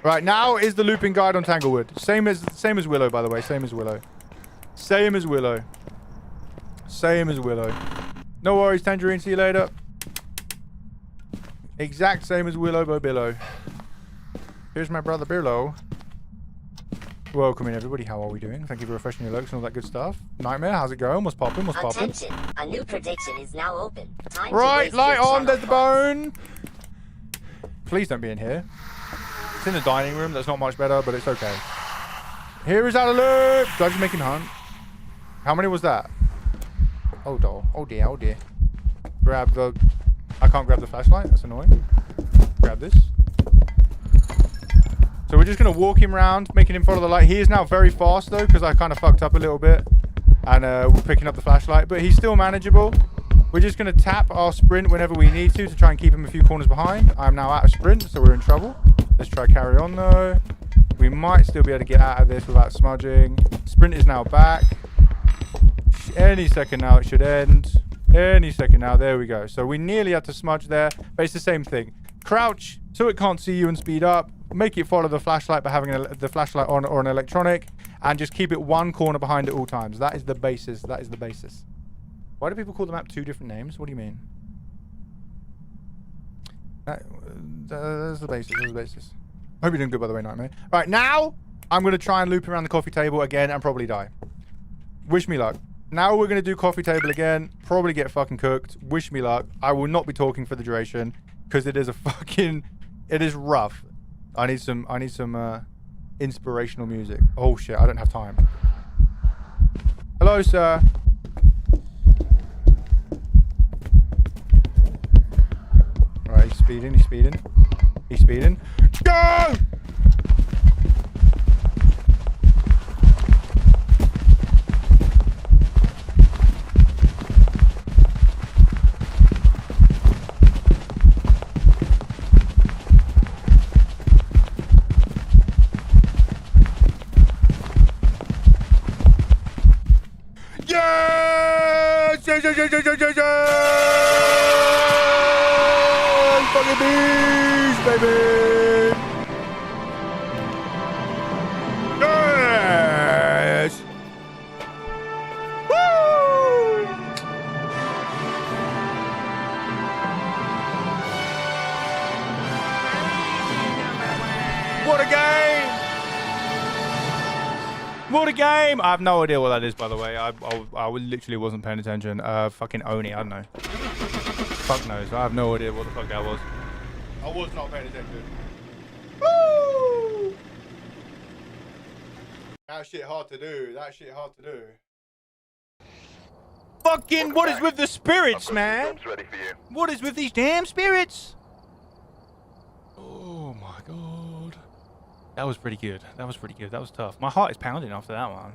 Right, now is the looping guide on Tanglewood. Same as Willow, by the way. Same as Willow. Same as Willow. Same as Willow. No worries, Tangerine. See you later. Exact same as Willow by Billow. Here's my brother Billow. Welcome in, everybody. How are we doing? Thank you for refreshing your looks and all that good stuff. Nightmare, how's it going? What's popping? What's popping? Attention! A new prediction is now open. Time right, to light your on. There's the channel bone. Please don't be in here. It's in the dining room. That's not much better, but it's okay. Here is out of loop. Judge making hunt. How many was that? Oh, doll. Oh dear. Oh dear. Grab the... I can't grab the flashlight. That's annoying. Grab this. So we're just going to walk him around, making him follow the light. He is now very fast, though, because I kind of fucked up a little bit. And we're picking up the flashlight. But he's still manageable. We're just going to tap our sprint whenever we need to try and keep him a few corners behind. I'm now out of sprint, so we're in trouble. Let's try carry on, though. We might still be able to get out of this without smudging. Sprint is now back. Any second now it should end. Any second now. There we go. So we nearly had to smudge there, but it's the same thing. Crouch so it can't see you and speed up. Make it follow the flashlight by having the flashlight on or an electronic, and just keep it one corner behind at all times. That is the basis. That is the basis. Why do people call the map two different names? What do you mean? That's the basis. That's the basis. Hope you're doing good, by the way, Nightmare. Right, now I'm going to try and loop around the coffee table again and probably die. Wish me luck. Now we're going to do coffee table again. Probably get fucking cooked. Wish me luck. I will not be talking for the duration because it is a fucking... It is rough. I need some inspirational music. Oh shit, I don't have time. Hello, sir. Right, he's speeding, he's speeding. He's speeding. Go! Yes! Yes, yes, yes, yes, yes, yes, yes! Fucking beast, baby! Yes! Woo! What a game! What a game! I have no idea what that is, by the way. I literally wasn't paying attention. Fucking Oni, I don't know. Fuck knows. I have no idea what the fuck that was. I was not paying attention. Woo! That shit hard to do. That shit hard to do. Fucking what is with the spirits, man? Ready for you. What is with these damn spirits? Oh my god. That was pretty good. That was pretty good. That was tough. My heart is pounding after that one.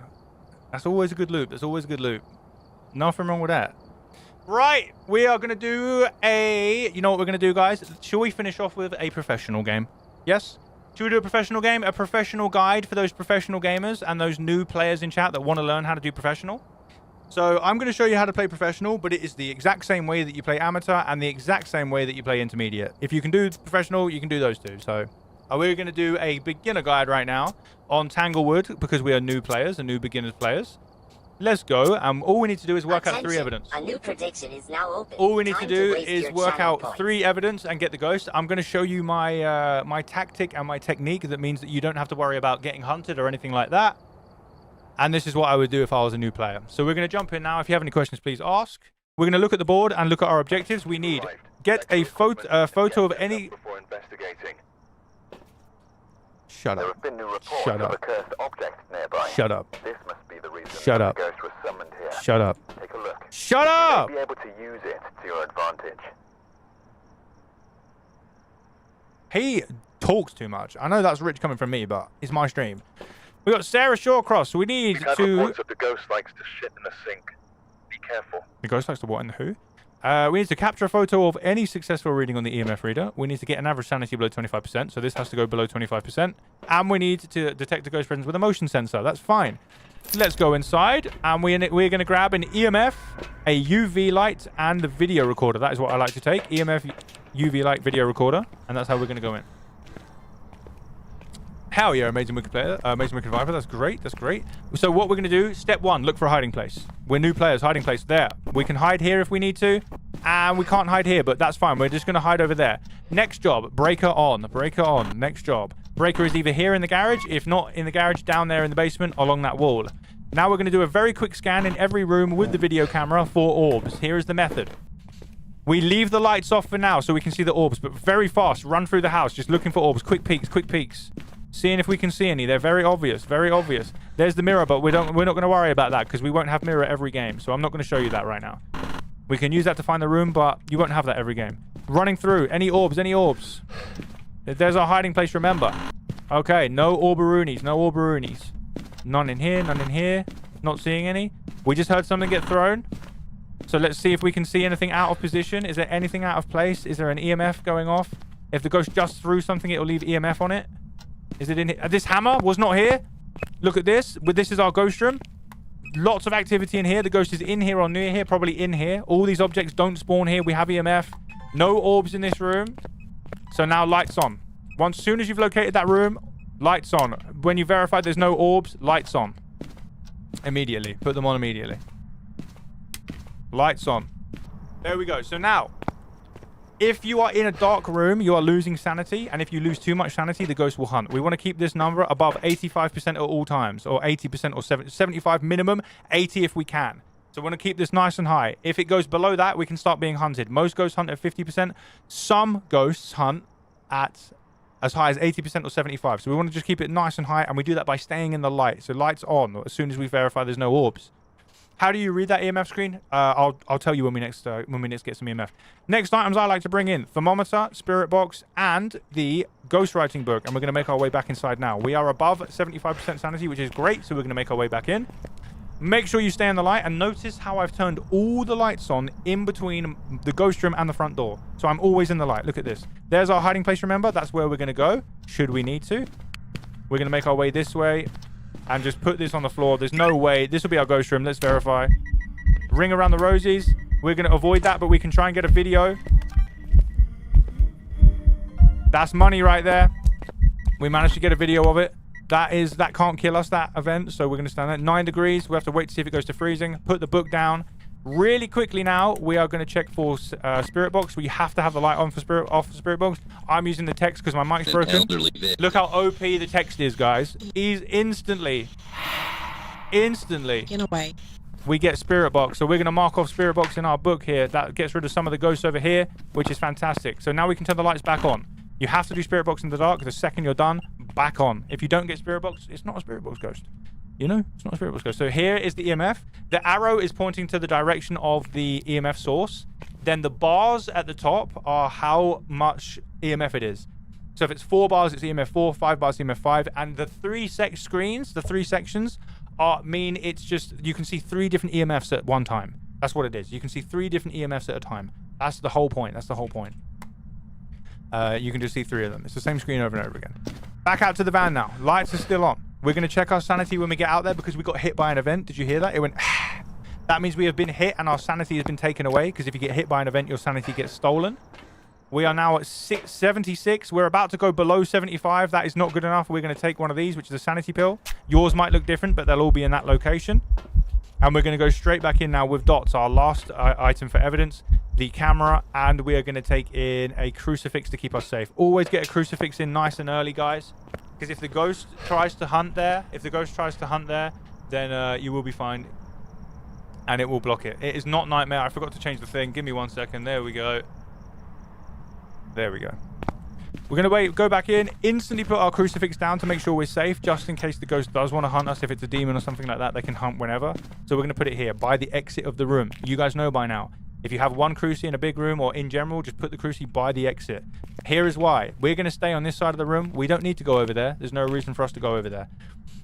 That's always a good loop. That's always a good loop. Nothing wrong with that. Right. We are going to do a... You know what we're going to do, guys? Shall we finish off with a professional game? Yes? Should we do a professional game? A professional guide for those professional gamers and those new players in chat that want to learn how to do professional? So I'm going to show you how to play professional, but it is the exact same way that you play amateur and the exact same way that you play intermediate. If you can do professional, you can do those two. So... we're going to do a beginner guide right now on Tanglewood because we are new players and new beginners players. Let's go. All we need to do is work out 3 evidence. A new prediction is now open. All we need to Time do waste is your work channel out points. 3 evidence and get the ghost. I'm going to show you my my tactic and my technique. That means that you don't have to worry about getting hunted or anything like that. And this is what I would do if I was a new player. So we're going to jump in now. If you have any questions, please ask. We're going to look at the board and look at our objectives. We need get a photo of any... Before investigating. Shut There up. have been new reports Shut of up. a cursed object nearby. Shut up. This must be the reason Shut the up. ghost was summoned here. Shut up. Take a look. Shut up! You may be able to use it to your advantage. He talks too much. I know that's rich coming from me, but it's my stream. We got Sarah Shawcross. So we need We've had to... reports that the ghost likes to shit in the sink. Be careful. The ghost likes to what in the who? We need to capture a photo of any successful reading on the EMF reader. We need to get an average sanity below 25%, so this has to go below 25%. And we need to detect a ghost presence with a motion sensor. That's fine. Let's go inside, and we're going to grab an EMF, a UV light, and the video recorder. That is what I like to take. EMF, UV light, video recorder, and that's how we're going to go in. Hell yeah, amazing wicked player, amazing wicked viper. That's great. That's great. So what we're going to do, step 1, look for a hiding place. We're new players, hiding place there. We can hide here if we need to, and we can't hide here, but that's fine. We're just going to hide over there. Next job, breaker on. Breaker on. Next job. Breaker is either here in the garage, if not in the garage, down there in the basement along that wall. Now we're going to do a very quick scan in every room with the video camera for orbs. Here is the method. We leave the lights off for now so we can see the orbs, but very fast, run through the house, just looking for orbs. Quick peeks, quick peeks. Seeing if we can see any. They're very obvious, very obvious. There's the mirror, but we're not going to worry about that because we won't have mirror every game. So I'm not going to show you that right now. We can use that to find the room, but you won't have that every game. Running through. Any orbs, any orbs. There's our hiding place, remember. Okay, no orbaroonies, no orbaroonies. None in here, none in here. Not seeing any. We just heard something get thrown. So let's see if we can see anything out of position. Is there anything out of place? Is there an EMF going off? If the ghost just threw something, it will leave EMF on it. Is it in here? This hammer was not here. Look at this. This is our ghost room. Lots of activity in here. The ghost is in here or near here. Probably in here. All these objects don't spawn here. We have EMF. No orbs in this room. So now lights on. Once soon as you've located that room, lights on. When you verify there's no orbs, lights on. Immediately. Put them on immediately. Lights on. There we go. So now... if you are in a dark room, you are losing sanity, and if you lose too much sanity, the ghost will hunt. We want to keep this number above 85% at all times, or 80% or 75 minimum, 80 if we can. So we want to keep this nice and high. If it goes below that, we can start being hunted. Most ghosts hunt at 50%. Some ghosts hunt at as high as 80% or 75. So we want to just keep it nice and high, and we do that by staying in the light. So lights on as soon as we verify there's no orbs. How do you read that EMF screen? I'll tell you when we next get some EMF. Next items I like to bring in: thermometer, spirit box, and the ghostwriting book. And we're going to make our way back inside now. We are above 75% sanity, which is great. So we're going to make our way back in. Make sure you stay in the light, and notice how I've turned all the lights on in between the ghost room and the front door. So I'm always in the light. Look at this. There's our hiding place, remember? That's where we're going to go, should we need to. We're going to make our way this way and just put this on the floor. There's no way. This will be our ghost room. Let's verify. Ring around the rosies. We're going to avoid that, but we can try and get a video. That's money right there. We managed to get a video of it. That can't kill us, that event, so we're going to stand there. 9 degrees. We have to wait to see if it goes to freezing. Put the book down. Really quickly now, we are going to check for spirit box. We have to have the light on for spirit box. I'm using the text because my mic's broken. Look how OP the text is, guys. Instantly, in a way, we get spirit box. So we're going to mark off spirit box in our book here. That gets rid of some of the ghosts over here, which is fantastic. So now we can turn the lights back on. You have to do spirit box in the dark. The second you're done, back on. If you don't get spirit box, it's not a spirit box ghost. You know, it's not a spirit box ghost. So here is the EMF. The arrow is pointing to the direction of the EMF source. Then the bars at the top are how much EMF it is. So if it's 4 bars, it's EMF 4, 5 bars, EMF 5. And the 3 screens, the 3 sections, mean it's just, you can see 3 different EMFs at one time. That's what it is. You can see 3 different EMFs at a time. That's the whole point. That's the whole point. You can just see 3 of them. It's the same screen over and over again. Back out to the van now. Lights are still on. We're going to check our sanity when we get out there because we got hit by an event. Did you hear that? It went... That means we have been hit and our sanity has been taken away, because if you get hit by an event, your sanity gets stolen. We are now at 76. We're about to go below 75. That is not good enough. We're going to take one of these, which is a sanity pill. Yours might look different, but they'll all be in that location. And we're going to go straight back in now with dots, our last item for evidence, the camera, and we are going to take in a crucifix to keep us safe. Always get a crucifix in nice and early, guys, because if the ghost tries to hunt there, then you will be fine, and it will block it. It is not Nightmare. I forgot to change the thing. Give me 1 second. There we go. There we go. We're going to go back in, instantly put our crucifix down to make sure we're safe, just in case the ghost does want to hunt us. If it's a demon or something like that, they can hunt whenever. So we're going to put it here, by the exit of the room. You guys know by now. If you have one cruci in a big room or in general, just put the cruci by the exit. Here is why. We're going to stay on this side of the room. We don't need to go over there. There's no reason for us to go over there.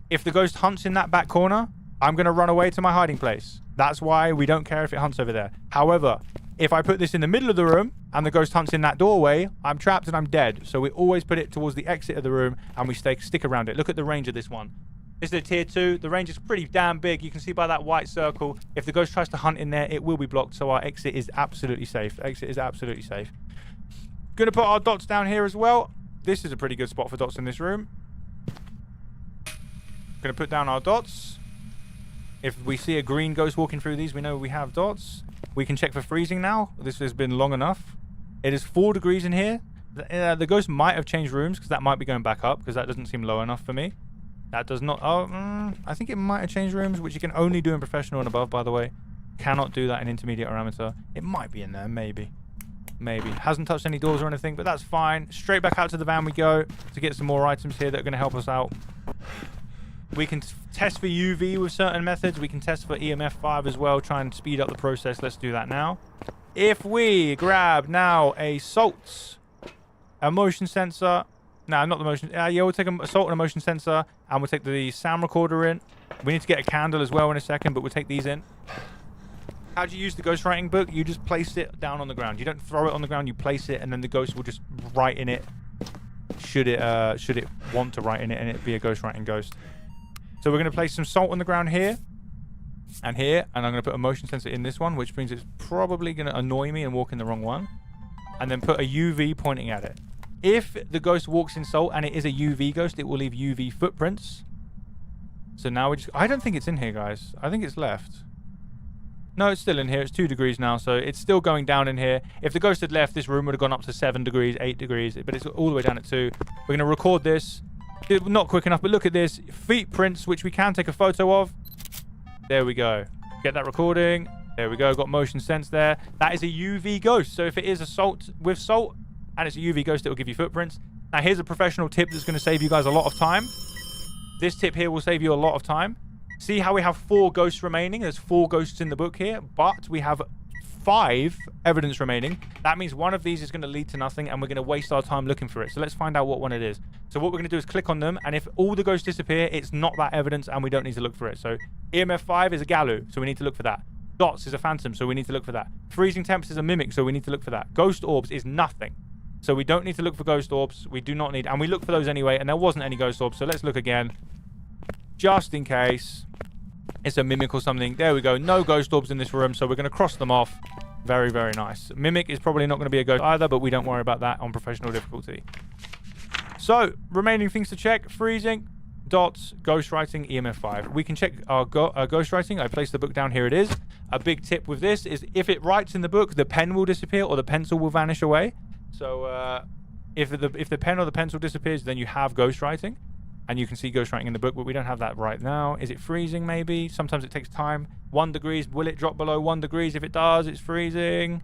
If the ghost hunts in that back corner, I'm going to run away to my hiding place. That's why we don't care if it hunts over there. However, if I put this in the middle of the room and the ghost hunts in that doorway, I'm trapped and I'm dead. So we always put it towards the exit of the room and we stick around it. Look at the range of this one. This is a tier 2. The range is pretty damn big. You can see by that white circle. If the ghost tries to hunt in there, it will be blocked. So our exit is absolutely safe. Exit is absolutely safe. Gonna put our dots down here as well. This is a pretty good spot for dots in this room. Gonna put down our dots. If we see a green ghost walking through these, we know we have dots. We can check for freezing now. This has been long enough. It is 4 degrees in here. The ghost might have changed rooms, because that might be going back up, because that doesn't seem low enough for me. That does not... I think it might have changed rooms, which you can only do in professional and above, by the way. Cannot do that in intermediate or amateur. It might be in there, maybe. Maybe. Hasn't touched any doors or anything, but that's fine. Straight back out to the van we go to get some more items here that are going to help us out. We can test for UV with certain methods. We can test for EMF 5 as well, try and speed up the process. Let's do that now. If we grab now a salt, a motion sensor... No, not the motion... yeah, we'll take a salt and a motion sensor, and we'll take the sound recorder in. We need to get a candle as well in a second, but we'll take these in. How do you use the ghostwriting book? You just place it down on the ground. You don't throw it on the ground, you place it, and then the ghost will just write in it. Should it want to write in it, and it be a ghostwriting ghost. So we're going to place some salt on the ground here and here, and I'm going to put a motion sensor in this one, which means it's probably going to annoy me and walk in the wrong one. And then put a UV pointing at it. If the ghost walks in salt and it is a UV ghost, it will leave UV footprints. So now we just... I don't think it's in here, guys. I think it's left. No, it's still in here. It's 2 degrees now, so it's still going down in here. If the ghost had left, this room would have gone up to 7 degrees, 8 degrees, but it's all the way down at 2. We're going to record this. Not quick enough, but look at this. Feet prints, which we can take a photo of. There we go. Get that recording. There we go. Got motion sense there. That is a UV ghost. So if it is a salt with salt and it's a UV ghost, it will give you footprints. Now here's a professional tip that's going to save you guys a lot of time. This tip here will save you a lot of time. See how we have 4 ghosts remaining? There's 4 ghosts in the book here, but we have 5 evidence remaining. That means one of these is going to lead to nothing, and we're going to waste our time looking for it. So let's find out what one it is. So what we're going to do is click on them, and if all the ghosts disappear, it's not that evidence, and we don't need to look for it. So EMF 5 is a Galu, so we need to look for that. Dots is a phantom, so we need to look for that. Freezing temps is a mimic, so we need to look for that. Ghost orbs is nothing. So we don't need to look for ghost orbs. We do not need, and we look for those anyway, and there wasn't any ghost orbs, so let's look again. Just in case it's a mimic or something. There we go. No ghost orbs in this room, so we're going to cross them off. Very, very nice. Mimic is probably not going to be a ghost either, but we don't worry about that on professional difficulty. So, remaining things to check. Freezing, dots, ghostwriting, EMF 5. We can check our ghostwriting. I placed the book down. Here it is. A big tip with this is if it writes in the book, the pen will disappear or the pencil will vanish away. So, if the pen or the pencil disappears, then you have ghostwriting. And you can see ghostwriting in the book, but we don't have that right now. Is it freezing, maybe? Sometimes it takes time. 1 degrees. Will it drop below 1 degrees? If it does, it's freezing.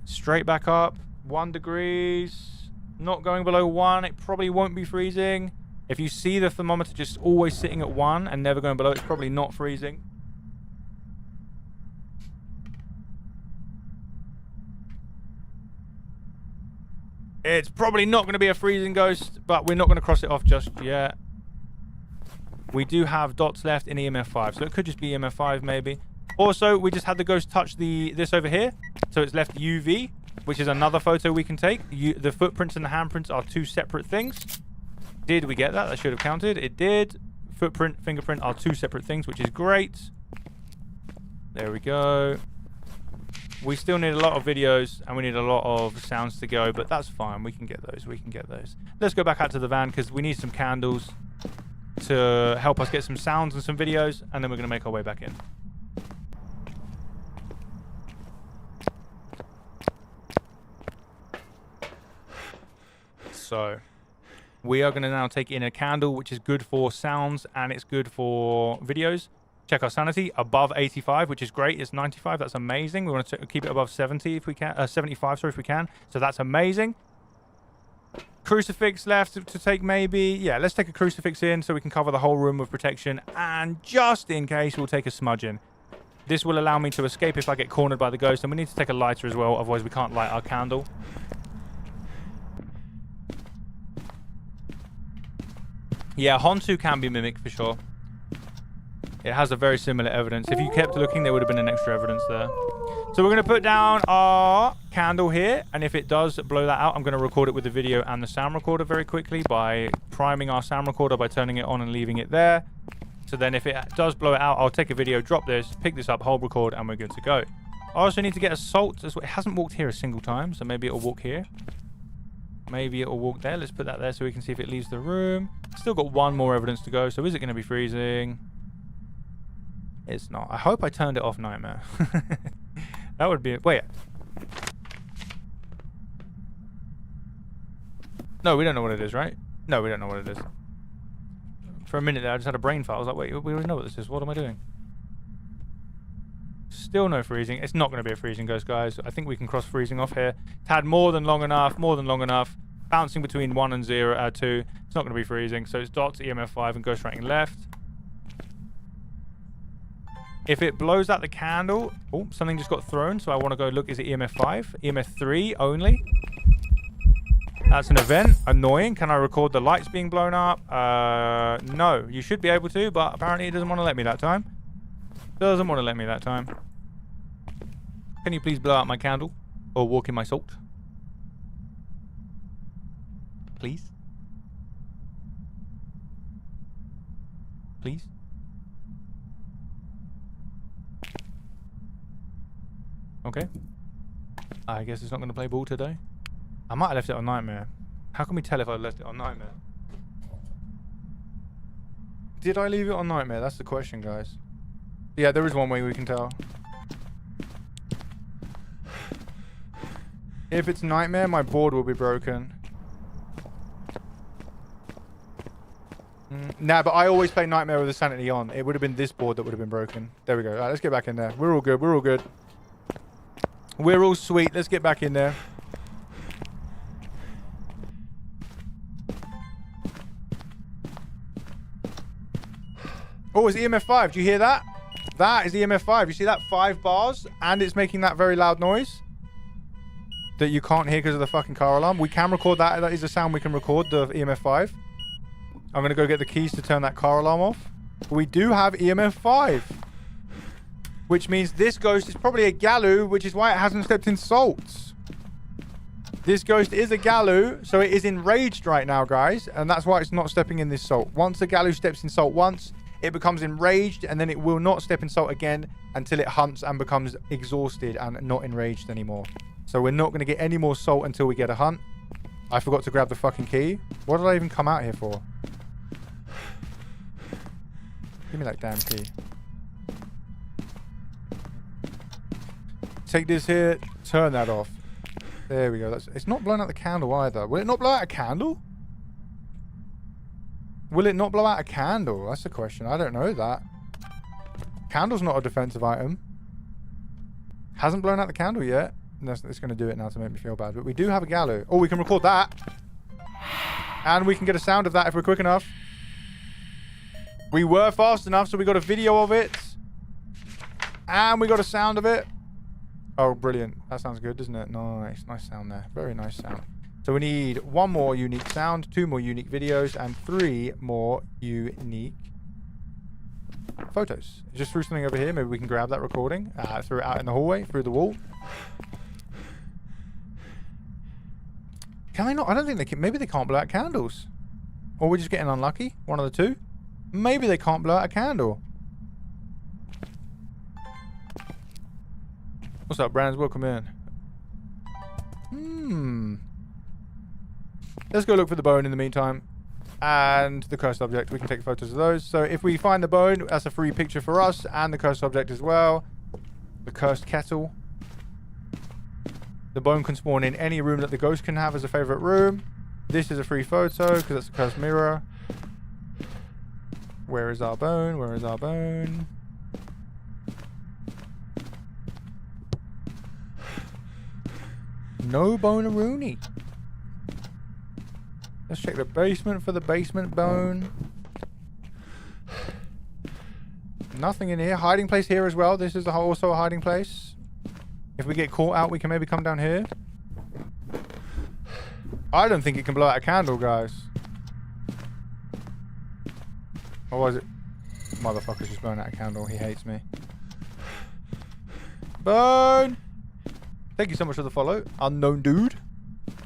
Straight back up. 1 degrees. Not going below 1. It probably won't be freezing. If you see the thermometer just always sitting at 1 and never going below, it's probably not freezing. It's probably not going to be a freezing ghost, but we're not going to cross it off just yet. We do have dots left in EMF 5, so it could just be EMF 5 maybe. Also, we just had the ghost touch this over here, so it's left UV, which is another photo we can take. The footprints and the handprints are 2 separate things. Did we get that? That should have counted. It did. Footprint, fingerprint are 2 separate things, which is great. There we go. We still need a lot of videos and we need a lot of sounds to go, but that's fine. We can get those. We can get those. Let's go back out to the van because we need some candles to help us get some sounds and some videos, and then we're going to make our way back in. So we are going to now take in a candle, which is good for sounds and it's good for videos. Check our sanity above 85, which is great. It's 95. That's amazing. We want to keep it above 70 if we can. 75, sorry, if we can. So that's amazing. Crucifix left to take maybe. Yeah, let's take a crucifix in so we can cover the whole room with protection. And just in case, we'll take a smudge in. This will allow me to escape if I get cornered by the ghost. And we need to take a lighter as well. Otherwise, we can't light our candle. Yeah, Hontu can be mimicked for sure. It has a very similar evidence. If you kept looking, there would have been an extra evidence there. So we're going to put down our candle here. And if it does blow that out, I'm going to record it with the video and the sound recorder very quickly by priming our sound recorder by turning it on and leaving it there. So then if it does blow it out, I'll take a video, drop this, pick this up, hold record, and we're good to go. I also need to get a salt as well. It hasn't walked here a single time, so maybe it'll walk here. Maybe it'll walk there. Let's put that there so we can see if it leaves the room. Still got 1 more evidence to go. So is it going to be freezing? It's not. I hope I turned it off, Nightmare. That would be... Wait. No, we don't know what it is, right? No, we don't know what it is. For a minute there, I just had a brain fart. I was like, wait, we already know what this is. What am I doing? Still no freezing. It's not going to be a freezing ghost, guys. I think we can cross freezing off here. It's had more than long enough. More than long enough. Bouncing between 1 and 0, 2. It's not going to be freezing. So it's dots, EMF 5, and ghostwriting left. If it blows out the candle... Oh, something just got thrown, so I want to go look. Is it EMF 5? EMF 3 only? That's an event. Annoying. Can I record the lights being blown up? No. You should be able to, but apparently it doesn't want to let me that time. Doesn't want to let me that time. Can you please blow out my candle? Or walk in my salt? Please? Please? Okay. I guess it's not going to play ball today. I might have left it on Nightmare. How can we tell if I left it on Nightmare? Did I leave it on Nightmare? That's the question, guys. Yeah, there is one way we can tell. If it's Nightmare, my board will be broken. Nah, but I always play Nightmare with the sanity on. It would have been this board that would have been broken. There we go. Alright, let's get back in there. We're all good. We're all good. We're all sweet. Let's get back in there. Oh, it's EMF 5. Do you hear that? That is EMF 5. You see that? 5 bars, and it's making that very loud noise that you can't hear because of the fucking car alarm. We can record that. That is a sound we can record, the EMF 5. I'm going to go get the keys to turn that car alarm off. We do have EMF 5. Which means this ghost is probably a Galoo, which is why it hasn't stepped in salts. This ghost is a Galoo, so it is enraged right now, guys. And that's why it's not stepping in this salt. Once the Galoo steps in salt once, it becomes enraged, and then it will not step in salt again until it hunts and becomes exhausted and not enraged anymore. So we're not going to get any more salt until we get a hunt. I forgot to grab the fucking key. What did I even come out here for? Give me that damn key. Take this here, turn that off. There we go. It's not blowing out the candle either. Will it not blow out a candle? Will it not blow out a candle? That's the question. I don't know that. Candle's not a defensive item. Hasn't blown out the candle yet. It's going to do it now to make me feel bad. But we do have a Galoo. Oh, we can record that. And we can get a sound of that if we're quick enough. We were fast enough, so we got a video of it. And we got a sound of it. Oh, brilliant. That sounds good, doesn't it? Nice. Nice sound there. Very nice sound. So we need 1 more unique sound, 2 more unique videos, and 3 more unique photos. Just threw something over here. Maybe we can grab that recording. Threw it out in the hallway, through the wall. Can they not? I don't think they can. Maybe they can't blow out candles. Or we're just getting unlucky. One of the two. Maybe they can't blow out a candle. What's up, Brands? Welcome in. Let's go look for the bone in the meantime. And the cursed object. We can take photos of those. So if we find the bone, that's a free picture for us. And the cursed object as well. The cursed kettle. The bone can spawn in any room that the ghost can have as a favorite room. This is a free photo because it's a cursed mirror. Where is our bone? Where is our bone? No bone-a-rooney. Let's check the basement for the basement bone. Nothing in here. Hiding place here as well. This is also a hiding place. If we get caught out, we can maybe come down here. I don't think it can blow out a candle, guys. Or was it? Motherfucker's just blowing out a candle. He hates me. Bone! Thank you so much for the follow. Unknown dude.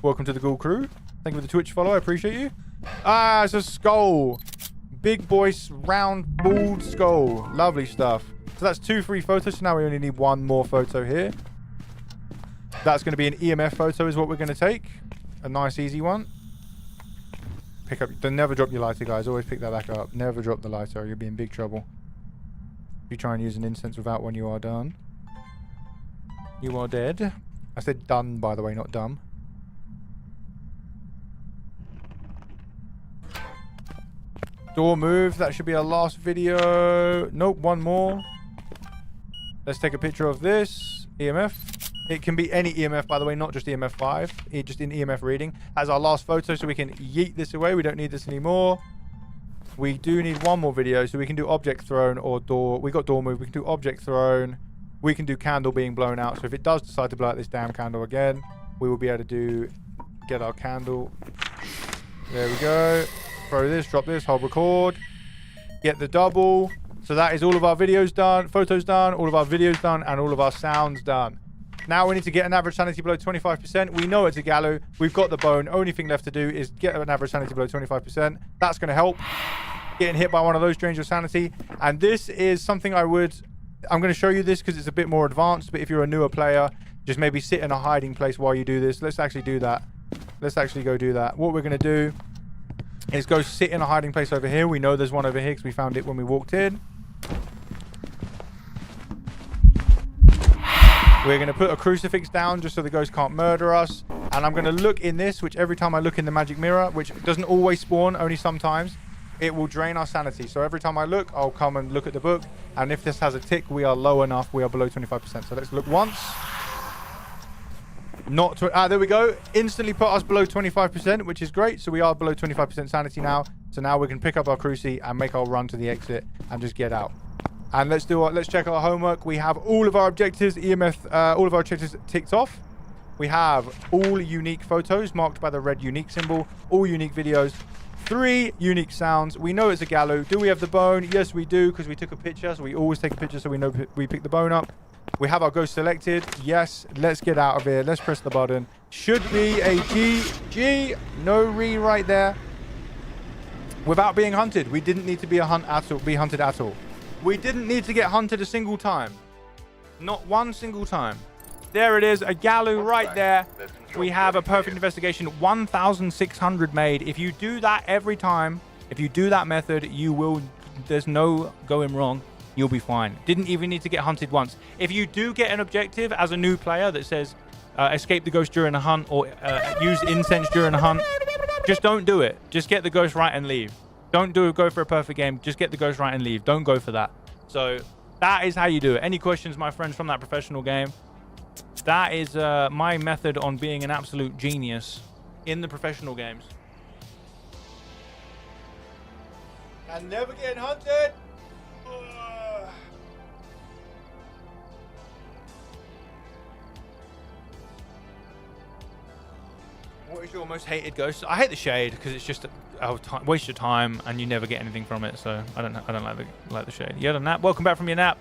Welcome to the Ghoul crew. Thank you for the Twitch follow. I appreciate you. Ah, it's a skull. Big boy, round, bald skull. Lovely stuff. So that's 2 free photos. So now we only need 1 more photo here. That's going to be an EMF photo is what we're going to take. A nice, easy one. Pick up. Don't never drop your lighter, guys. Always pick that back up. Never drop the lighter. You'll be in big trouble. If you try and use an incense without one, you are done. You are dead. I said done, by the way, not dumb. Door move. That should be our last video. Nope, 1 more. Let's take a picture of this. EMF. It can be any EMF, by the way, not just EMF 5. Just in EMF reading. As our last photo, so we can yeet this away. We don't need this anymore. We do need 1 more video, so we can do object thrown or door. We got door move. We can do object thrown. We can do candle being blown out. So if it does decide to blow out this damn candle again, we will be able to get our candle. There we go. Throw this, drop this, hold record. Get the double. So that is all of our videos done, photos done, all of our videos done, and all of our sounds done. Now we need to get an average sanity below 25%. We know it's a Galoo. We've got the bone. Only thing left to do is get an average sanity below 25%. That's going to help. Getting hit by one of those drains your sanity. And this is something I'm going to show you this because it's a bit more advanced. But if you're a newer player, just maybe sit in a hiding place while you do this. Let's actually do that. Let's actually go do that. What we're going to do is go sit in a hiding place over here. We know there's one over here because we found it when we walked in. We're going to put a crucifix down just so the ghost can't murder us. And I'm going to look in this, which every time I look in the magic mirror, which doesn't always spawn, only sometimes, it will drain our sanity. So every time I look, I'll come and look at the book. And if this has a tick, we are low enough. We are below 25%. So let's look once. Not there we go. Instantly put us below 25%, which is great. So we are below 25% sanity now. So now we can pick up our crucie and make our run to the exit and just get out. And let's check our homework. We have all of our objectives, all of our objectives ticked off. We have all unique photos marked by the red unique symbol, all unique videos, 3 unique sounds. We know it's a gallo. Do we have the bone? Yes, we do, because we took a picture. So we always take a picture so we know we picked the bone up. We have our ghost selected. Yes, let's get out of here. Let's press the button. Should be a GG. No re right there. Without being hunted. We didn't need to be hunted at all. We didn't need to get hunted a single time. Not one single time. There it is, a gallo right there. We have a perfect investigation, 1,600 made. If you do that every time, if you do that method, there's no going wrong. You'll be fine. Didn't even need to get hunted once. If you do get an objective as a new player that says escape the ghost during a hunt or use incense during a hunt, just don't do it. Just get the ghost right and leave. Don't go for a perfect game. Just get the ghost right and leave. Don't go for that. So that is how you do it. Any questions, my friends, from that professional game? That is my method on being an absolute genius in the professional games. And never getting hunted. What is your most hated ghost? I hate the shade because it's just a waste of time and you never get anything from it. So I don't like the shade. Yeah, nap. Welcome back from your nap.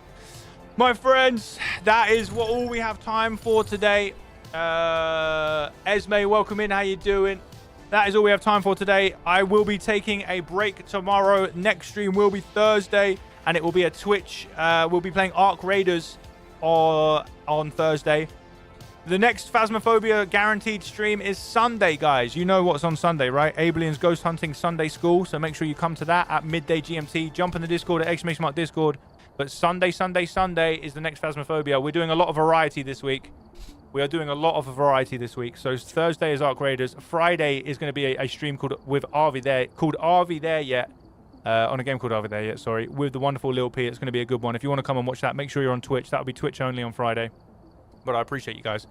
My friends, that is all we have time for today. Esme, welcome in. How you doing? That is all we have time for today. I will be taking a break tomorrow. Next stream will be Thursday, and it will be a Twitch. We'll be playing Ark Raiders on Thursday. The next Phasmophobia guaranteed stream is Sunday, guys. You know what's on Sunday, right? Abelian's Ghost Hunting Sunday School. So make sure you come to that at midday GMT. Jump in the Discord at !Discord. But Sunday is the next Phasmophobia. We're doing a lot of variety this week. We are doing a lot of variety this week. So Thursday is Ark Raiders. Friday is going to be a stream called Are We There Yet? On a game called Are We There Yet, sorry. With the wonderful Lil P. It's going to be a good one. If you want to come and watch that, make sure you're on Twitch. That'll be Twitch only on Friday. But I appreciate you guys.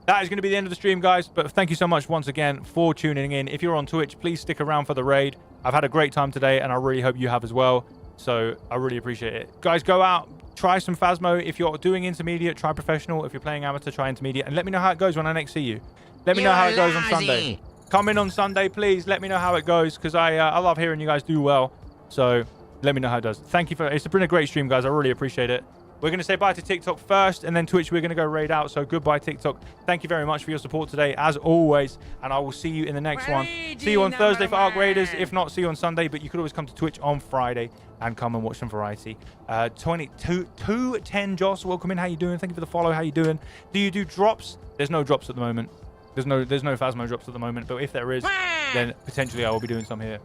That is going to be the end of the stream, guys. But thank you so much once again for tuning in. If you're on Twitch, please stick around for the raid. I've had a great time today, and I really hope you have as well. So I really appreciate it. Guys, go out, try some Phasmo. If you're doing intermediate, try professional. If you're playing amateur, try intermediate. And let me know how it goes when I next see you. Let me know how it goes on Sunday. Come in on Sunday, please. Let me know how it goes, because I love hearing you guys do well. So let me know how it does. Thank you for it's been a great stream, guys. I really appreciate it. We're going to say bye to TikTok first, and then Twitch, we're going to go raid out. So goodbye, TikTok. Thank you very much for your support today, as always. And I will see you in the next one. See you on Thursday for Ark Raiders. If not, see you on Sunday. But you could always come to Twitch on Friday and come and watch some variety. 210 Joss, welcome in. How you doing? Thank you for the follow. How you doing? Do you do drops? There's no drops at the moment. There's no Phasmo drops at the moment. But if there is, then potentially I will be doing some here.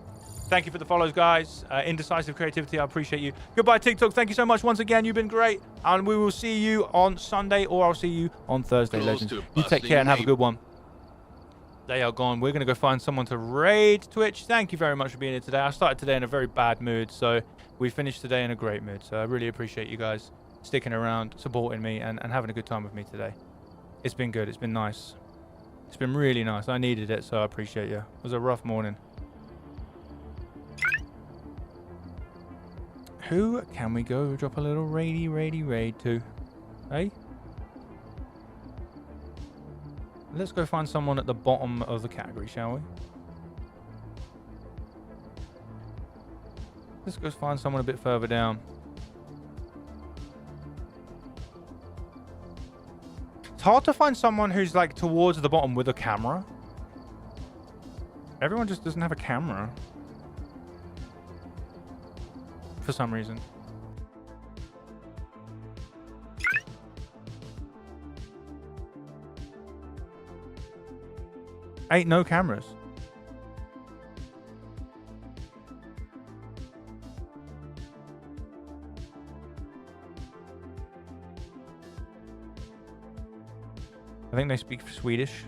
Thank you for the follows, guys. Indecisive creativity, I appreciate you. Goodbye, TikTok. Thank you so much once again. You've been great. And we will see you on Sunday, or I'll see you on Thursday, legends. You take care and have a good one. They are gone. We're going to go find someone to raid Twitch. Thank you very much for being here today. I started today in a very bad mood, so we finished today in a great mood. So I really appreciate you guys sticking around, supporting me, and having a good time with me today. It's been good. It's been nice. It's been really nice. I needed it, so I appreciate you. It was a rough morning. Who can we go drop a little raid to? Hey? Let's go find someone at the bottom of the category, shall we? Let's go find someone a bit further down. It's hard to find someone who's like towards the bottom with a camera. Everyone just doesn't have a camera. For some reason. Ain't no cameras. I think they speak Swedish.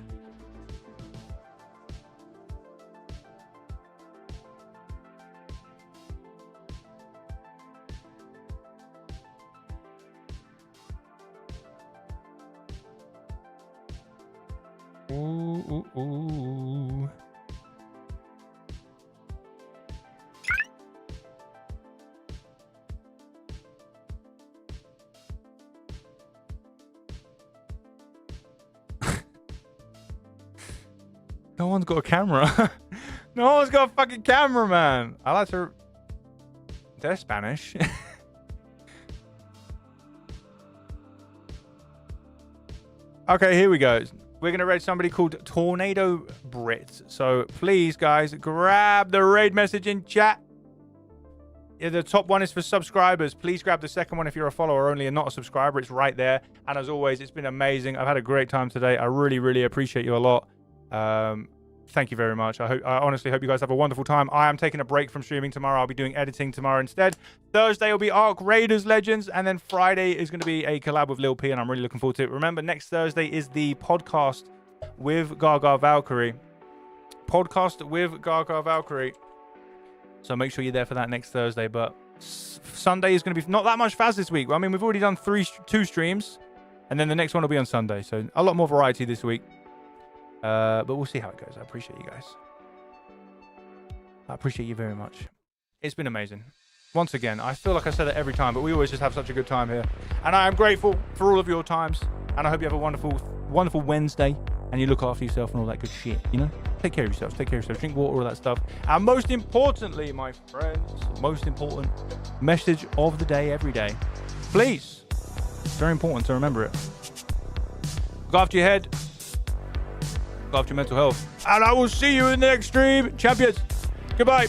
Ooh, ooh, ooh. No one's got a camera. No one's got a fucking camera, man. I like to... They're Spanish. Okay, here we go. We're going to raid somebody called Tornado Brit. So please, guys, grab the raid message in chat. Yeah, the top one is for subscribers. Please grab the second one if you're a follower only and not a subscriber. It's right there. And as always, it's been amazing. I've had a great time today. I really, really appreciate you a lot. Thank you very much. I honestly hope you guys have a wonderful time. I am taking a break from streaming tomorrow. I'll be doing editing tomorrow instead. Thursday will be Ark Raiders Legends. And then Friday is going to be a collab with Lil P. And I'm really looking forward to it. Remember, next Thursday is the podcast with Gaga Valkyrie. Podcast with Gaga Valkyrie. So make sure you're there for that next Thursday. But Sunday is going to be not that much Phaz this week. I mean, we've already done two streams. And then the next one will be on Sunday. So a lot more variety this week. But we'll see how it goes. I appreciate you guys. I appreciate you very much. It's been amazing. Once again, I feel like I say that every time, but we always just have such a good time here. And I am grateful for all of your times. And I hope you have a wonderful, wonderful Wednesday. And you look after yourself and all that good shit, you know? Take care of yourselves. Take care of yourselves. Drink water, all that stuff. And most importantly, my friends, most important message of the day, every day. Please. It's very important to remember it. Look after your head. Look after your mental health. And I will see you in the next stream. Champions. Goodbye.